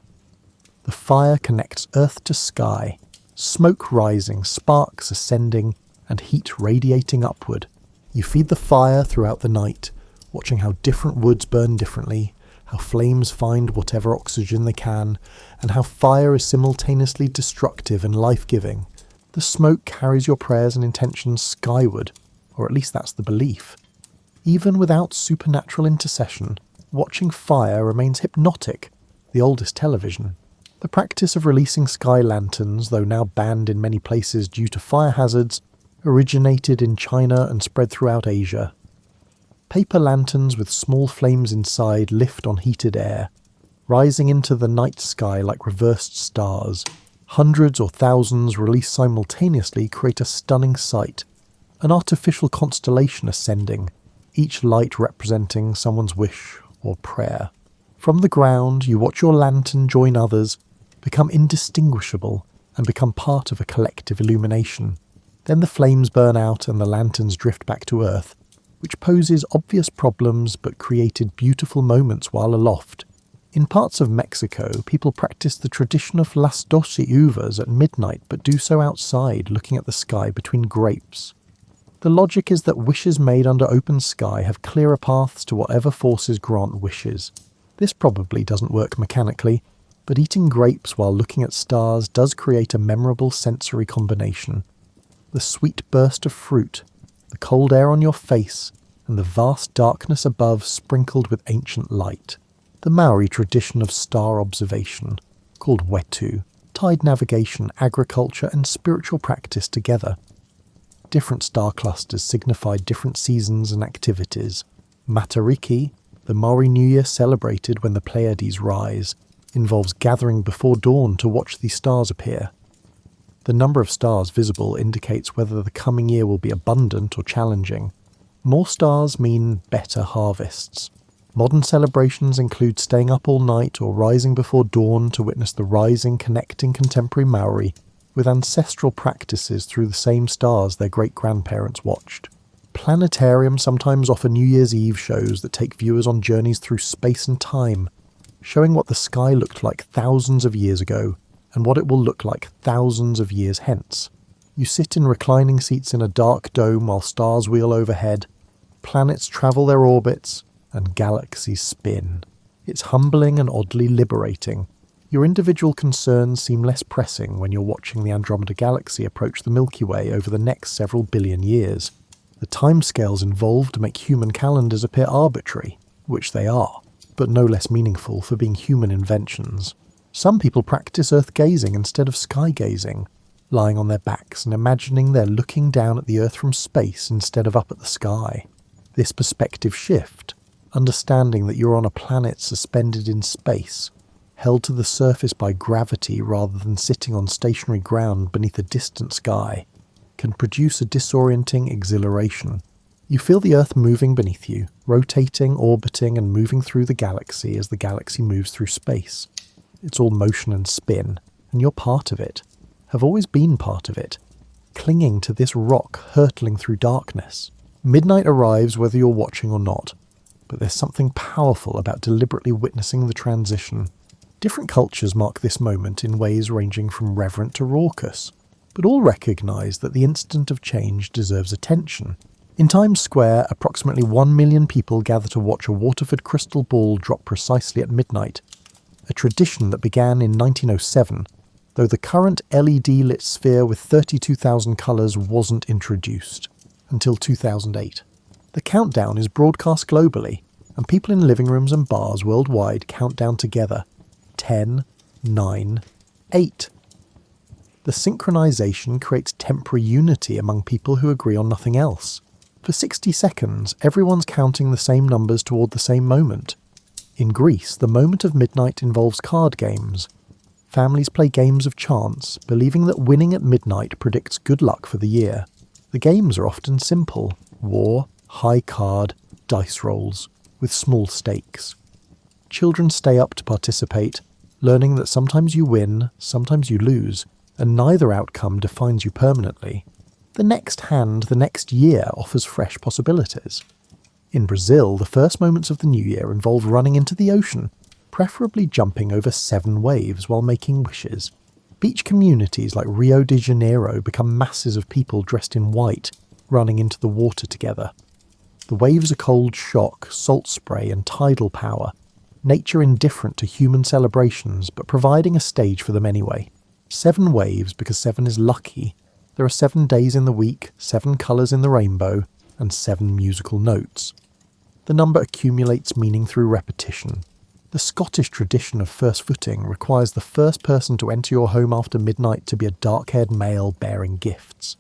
The fire connects earth to sky, smoke rising, sparks ascending, and heat radiating upward. You feed the fire throughout the night, watching how different woods burn differently, how flames find whatever oxygen they can, and how fire is simultaneously destructive and life-giving. The smoke carries your prayers and intentions skyward, or at least that's the belief. Even without supernatural intercession, watching fire remains hypnotic, the oldest television. The practice of releasing sky lanterns, though now banned in many places due to fire hazards, originated in China and spread throughout Asia. Paper lanterns with small flames inside lift on heated air, rising into the night sky like reversed stars. Hundreds or thousands released simultaneously create a stunning sight, an artificial constellation ascending, each light representing someone's wish or prayer. From the ground, you watch your lantern join others, become indistinguishable, and become part of a collective illumination. Then the flames burn out and the lanterns drift back to Earth, which poses obvious problems but created beautiful moments while aloft. In parts of Mexico, people practice the tradition of las 12 uvas at midnight, but do so outside, looking at the sky between grapes. The logic is that wishes made under open sky have clearer paths to whatever forces grant wishes. This probably doesn't work mechanically, but eating grapes while looking at stars does create a memorable sensory combination. The sweet burst of fruit, the cold air on your face, and the vast darkness above sprinkled with ancient light. The Maori tradition of star observation, called wetu, tied navigation, agriculture, and spiritual practice together. Different star clusters signified different seasons and activities. Matariki, the Maori New Year celebrated when the Pleiades rise, involves gathering before dawn to watch these stars appear. The number of stars visible indicates whether the coming year will be abundant or challenging. More stars mean better harvests. Modern celebrations include staying up all night or rising before dawn to witness the rising connecting contemporary Maori with ancestral practices through the same stars their great-grandparents watched. Planetariums sometimes offer New Year's Eve shows that take viewers on journeys through space and time, showing what the sky looked like thousands of years ago and what it will look like thousands of years hence. You sit in reclining seats in a dark dome while stars wheel overhead, planets travel their orbits, and galaxies spin. It's humbling and oddly liberating. Your individual concerns seem less pressing when you're watching the Andromeda Galaxy approach the Milky Way over the next several billion years. The timescales involved make human calendars appear arbitrary, which they are, but no less meaningful for being human inventions. Some people practice earth-gazing instead of sky-gazing, lying on their backs and imagining they're looking down at the Earth from space instead of up at the sky. This perspective shift, understanding that you're on a planet suspended in space, held to the surface by gravity rather than sitting on stationary ground beneath a distant sky, can produce a disorienting exhilaration. You feel the Earth moving beneath you, rotating, orbiting, and moving through the galaxy as the galaxy moves through space. It's all motion and spin, and you're part of it, have always been part of it, clinging to this rock hurtling through darkness. Midnight arrives whether you're watching or not, but there's something powerful about deliberately witnessing the transition. Different cultures mark this moment in ways ranging from reverent to raucous, but all recognise that the instant of change deserves attention. In Times Square, approximately 1 million people gather to watch a Waterford crystal ball drop precisely at midnight, a tradition that began in 1907, though the current LED-lit sphere with 32,000 colours wasn't introduced until 2008. The countdown is broadcast globally, and people in living rooms and bars worldwide count down together. 10, 9, 8. The synchronization creates temporary unity among people who agree on nothing else. For 60 seconds, everyone's counting the same numbers toward the same moment. In Greece, the moment of midnight involves card games. Families play games of chance, believing that winning at midnight predicts good luck for the year. The games are often simple: war, high card, dice rolls, with small stakes. Children stay up to participate, learning that sometimes you win, sometimes you lose, and neither outcome defines you permanently. The next hand, the next year, offers fresh possibilities. In Brazil, the first moments of the new year involve running into the ocean, preferably jumping over 7 waves while making wishes. Beach communities like Rio de Janeiro become masses of people dressed in white, running into the water together. The waves are cold shock, salt spray, and tidal power, nature indifferent to human celebrations but providing a stage for them anyway. 7 waves because 7 is lucky. There are 7 days in the week, 7 colours in the rainbow, and 7 musical notes. The number accumulates meaning through repetition. The Scottish tradition of first footing requires the first person to enter your home after midnight to be a dark-haired male bearing gifts.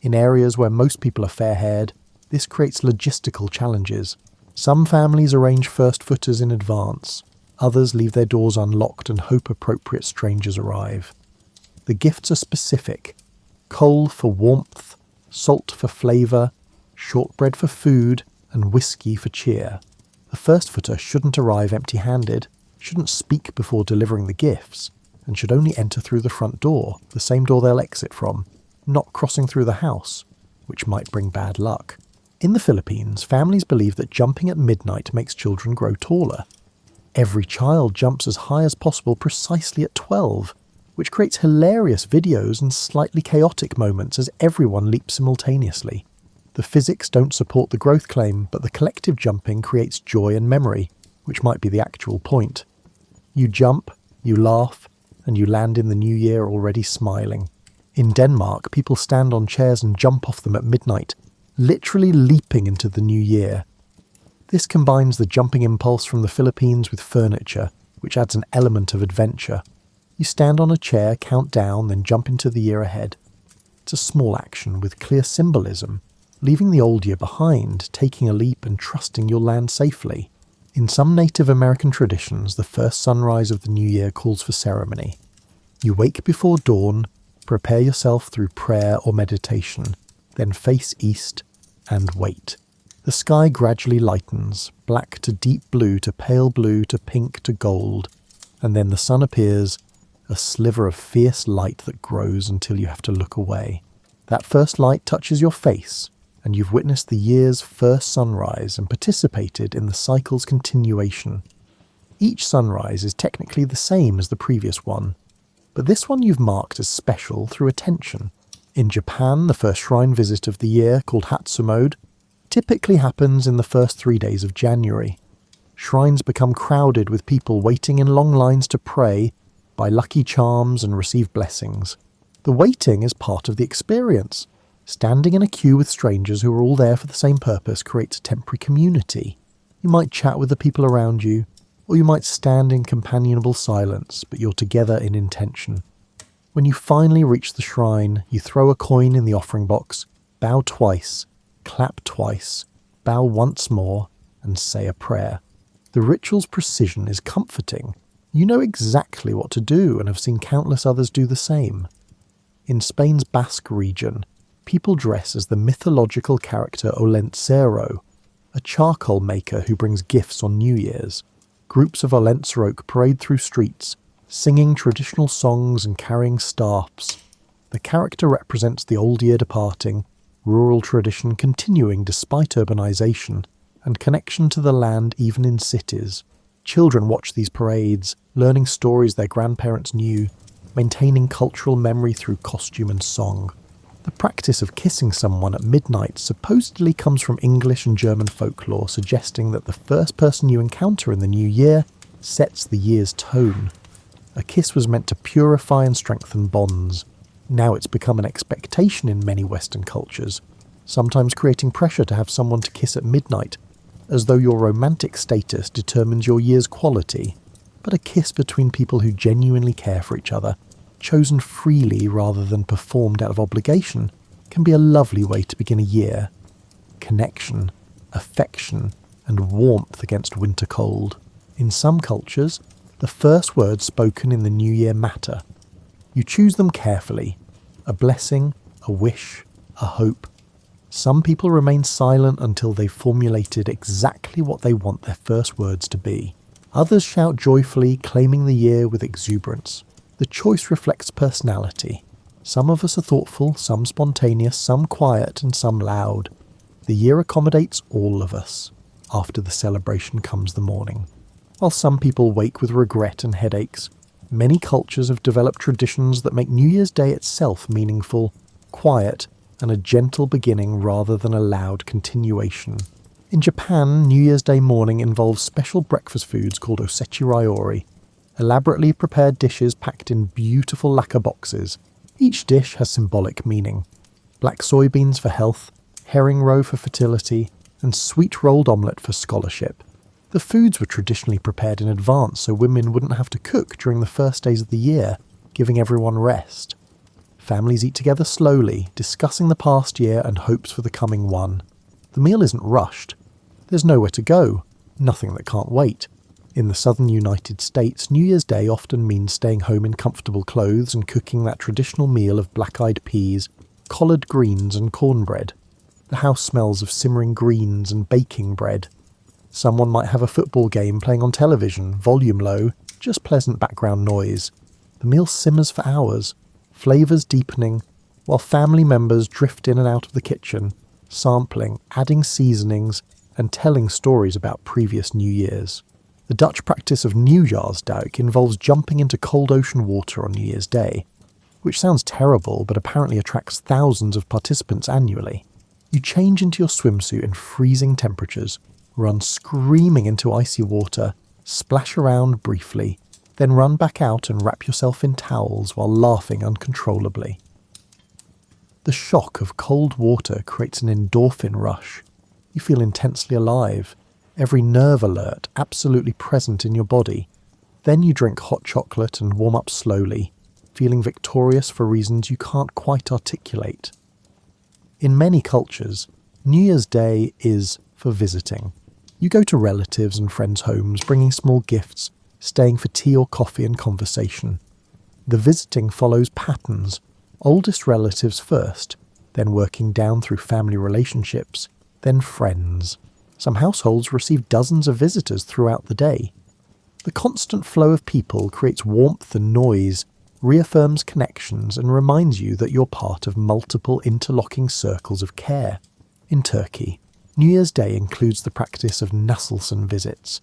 In areas where most people are fair-haired, this creates logistical challenges. Some families arrange first footers in advance. Others leave their doors unlocked and hope appropriate strangers arrive. The gifts are specific: coal for warmth, salt for flavour, shortbread for food, and whiskey for cheer. A first-footer shouldn't arrive empty-handed, shouldn't speak before delivering the gifts, and should only enter through the front door, the same door they'll exit from, not crossing through the house, which might bring bad luck. In the Philippines, families believe that jumping at midnight makes children grow taller. Every child jumps as high as possible precisely at 12, which creates hilarious videos and slightly chaotic moments as everyone leaps simultaneously. The physics don't support the growth claim, but the collective jumping creates joy and memory, which might be the actual point. You jump, you laugh, and you land in the new year already smiling. In Denmark, people stand on chairs and jump off them at midnight, literally leaping into the new year. This combines the jumping impulse from the Philippines with furniture, which adds an element of adventure. You stand on a chair, count down, then jump into the year ahead. It's a small action with clear symbolism, leaving the old year behind, taking a leap and trusting you'll land safely. In some Native American traditions, the first sunrise of the new year calls for ceremony. You wake before dawn, prepare yourself through prayer or meditation, then face east and wait. The sky gradually lightens, black to deep blue to pale blue to pink to gold, and then the sun appears, a sliver of fierce light that grows until you have to look away. That first light touches your face, and you've witnessed the year's first sunrise and participated in the cycle's continuation. Each sunrise is technically the same as the previous one, but this one you've marked as special through attention. In Japan, the first shrine visit of the year, called Hatsumode, typically happens in the first 3 days of January. Shrines become crowded with people waiting in long lines to pray, buy lucky charms and receive blessings. The waiting is part of the experience. Standing in a queue with strangers who are all there for the same purpose creates a temporary community. You might chat with the people around you, or you might stand in companionable silence, but you're together in intention. When you finally reach the shrine, you throw a coin in the offering box, bow twice, clap twice, bow once more, and say a prayer. The ritual's precision is comforting. You know exactly what to do and have seen countless others do the same. In Spain's Basque region, people dress as the mythological character Olentzero, a charcoal maker who brings gifts on New Year's. Groups of Olentzeroque parade through streets, singing traditional songs and carrying staffs. The character represents the old year departing, rural tradition continuing despite urbanization, and connection to the land even in cities. Children watch these parades, learning stories their grandparents knew, maintaining cultural memory through costume and song. The practice of kissing someone at midnight supposedly comes from English and German folklore, suggesting that the first person you encounter in the new year sets the year's tone. A kiss was meant to purify and strengthen bonds. Now it's become an expectation in many Western cultures, sometimes creating pressure to have someone to kiss at midnight, as though your romantic status determines your year's quality. But a kiss between people who genuinely care for each other, chosen freely rather than performed out of obligation, can be a lovely way to begin a year. Connection, affection, and warmth against winter cold. In some cultures, the first words spoken in the new year matter. You choose them carefully. A blessing, a wish, a hope. Some people remain silent until they've formulated exactly what they want their first words to be. Others shout joyfully, claiming the year with exuberance. The choice reflects personality. Some of us are thoughtful, some spontaneous, some quiet, and some loud. The year accommodates all of us. After the celebration comes the morning. While some people wake with regret and headaches, many cultures have developed traditions that make New Year's Day itself meaningful, quiet, and a gentle beginning rather than a loud continuation. In Japan, New Year's Day morning involves special breakfast foods called osechi ryori, elaborately prepared dishes packed in beautiful lacquer boxes. Each dish has symbolic meaning. Black soybeans for health, herring roe for fertility, and sweet rolled omelette for scholarship. The foods were traditionally prepared in advance so women wouldn't have to cook during the first days of the year, giving everyone rest. Families eat together slowly, discussing the past year and hopes for the coming one. The meal isn't rushed. There's nowhere to go, nothing that can't wait. In the southern United States, New Year's Day often means staying home in comfortable clothes and cooking that traditional meal of black-eyed peas, collard greens and cornbread. The house smells of simmering greens and baking bread. Someone might have a football game playing on television, volume low, just pleasant background noise. The meal simmers for hours, flavours deepening, while family members drift in and out of the kitchen, sampling, adding seasonings, and telling stories about previous New Year's. The Dutch practice of Nieuwjaarsduik involves jumping into cold ocean water on New Year's Day, which sounds terrible but apparently attracts thousands of participants annually. You change into your swimsuit in freezing temperatures, run screaming into icy water, splash around briefly, then run back out and wrap yourself in towels while laughing uncontrollably. The shock of cold water creates an endorphin rush. You feel intensely alive, every nerve alert absolutely present in your body. Then you drink hot chocolate and warm up slowly, feeling victorious for reasons you can't quite articulate. In many cultures, New Year's Day is for visiting. You go to relatives and friends' homes, bringing small gifts, staying for tea or coffee and conversation. The visiting follows patterns, oldest relatives first, then working down through family relationships, then friends. Some households receive dozens of visitors throughout the day. The constant flow of people creates warmth and noise, reaffirms connections and reminds you that you're part of multiple interlocking circles of care. In Turkey, New Year's Day includes the practice of Nasılsın visits,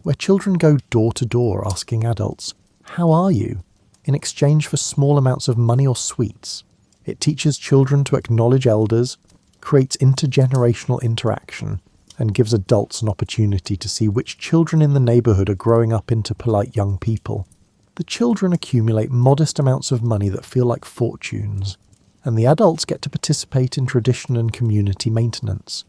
where children go door to door asking adults, "How are you?" in exchange for small amounts of money or sweets. It teaches children to acknowledge elders, creates intergenerational interaction, and gives adults an opportunity to see which children in the neighbourhood are growing up into polite young people. The children accumulate modest amounts of money that feel like fortunes, and the adults get to participate in tradition and community maintenance.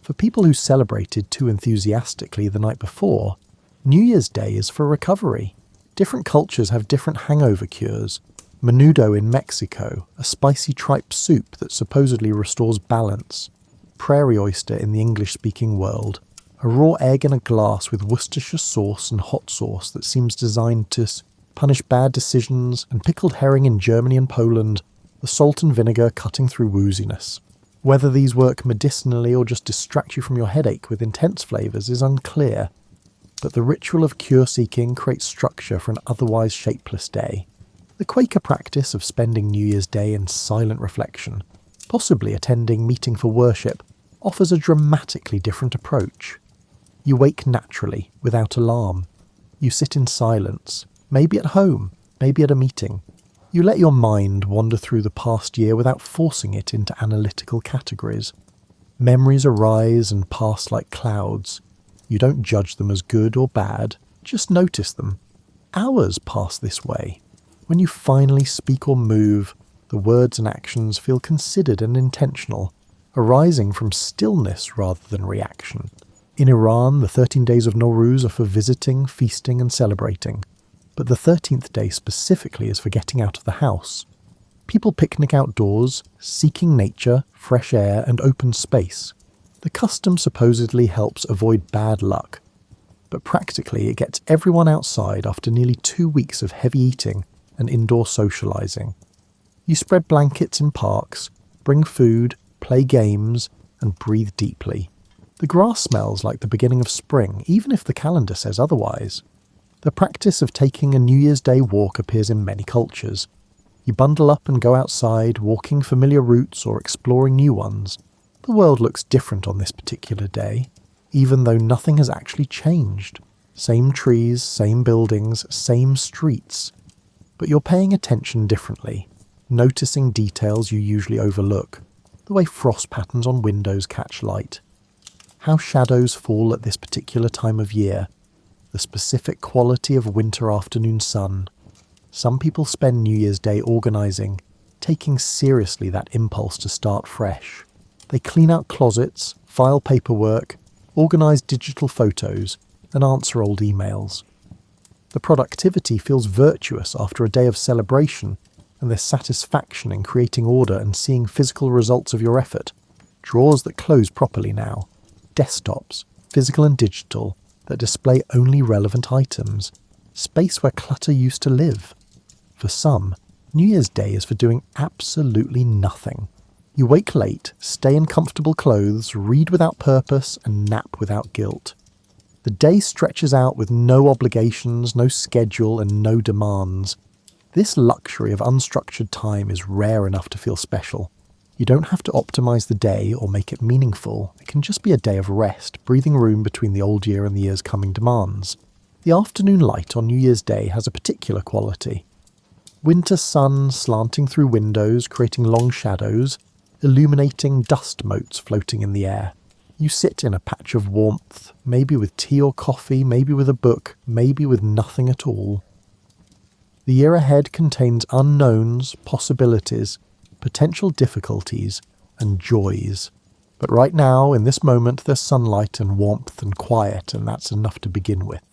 For people who celebrated too enthusiastically the night before, New Year's Day is for recovery. Different cultures have different hangover cures. Menudo in Mexico, a spicy tripe soup that supposedly restores balance. Prairie oyster in the English-speaking world, a raw egg in a glass with Worcestershire sauce and hot sauce that seems designed to punish bad decisions, and pickled herring in Germany and Poland, the salt and vinegar cutting through wooziness. Whether these work medicinally or just distract you from your headache with intense flavours is unclear, but the ritual of cure-seeking creates structure for an otherwise shapeless day. The Quaker practice of spending New Year's Day in silent reflection, possibly attending meeting for worship, offers a dramatically different approach. You wake naturally, without alarm. You sit in silence, maybe at home, maybe at a meeting. You let your mind wander through the past year without forcing it into analytical categories. Memories arise and pass like clouds. You don't judge them as good or bad, just notice them. Hours pass this way. When you finally speak or move, the words and actions feel considered and intentional, arising from stillness rather than reaction. In Iran, the 13 days of Nowruz are for visiting, feasting and celebrating. But the 13th day specifically is for getting out of the house. People picnic outdoors, seeking nature, fresh air and open space. The custom supposedly helps avoid bad luck, but practically it gets everyone outside after nearly 2 weeks of heavy eating and indoor socialising. You spread blankets in parks, bring food, play games and breathe deeply. The grass smells like the beginning of spring, even if the calendar says otherwise. The practice of taking a New Year's Day walk appears in many cultures. You bundle up and go outside, walking familiar routes or exploring new ones. The world looks different on this particular day, even though nothing has actually changed. Same trees, same buildings, same streets. But you're paying attention differently, noticing details you usually overlook, the way frost patterns on windows catch light, how shadows fall at this particular time of year, the specific quality of winter afternoon sun. Some people spend New Year's Day organising, taking seriously that impulse to start fresh. They clean out closets, file paperwork, organise digital photos, and answer old emails. The productivity feels virtuous after a day of celebration, and there's satisfaction in creating order and seeing physical results of your effort. Drawers that close properly now, desktops, physical and digital, that display only relevant items, space where clutter used to live. For some, New Year's Day is for doing absolutely nothing. You wake late, stay in comfortable clothes, read without purpose, and nap without guilt. The day stretches out with no obligations, no schedule, and no demands. This luxury of unstructured time is rare enough to feel special. You don't have to optimize the day or make it meaningful. It can just be a day of rest, breathing room between the old year and the year's coming demands. The afternoon light on New Year's Day has a particular quality. Winter sun slanting through windows, creating long shadows, illuminating dust motes floating in the air. You sit in a patch of warmth, maybe with tea or coffee, maybe with a book, maybe with nothing at all. The year ahead contains unknowns, possibilities, potential difficulties, and joys. But right now, in this moment, there's sunlight and warmth and quiet, and that's enough to begin with.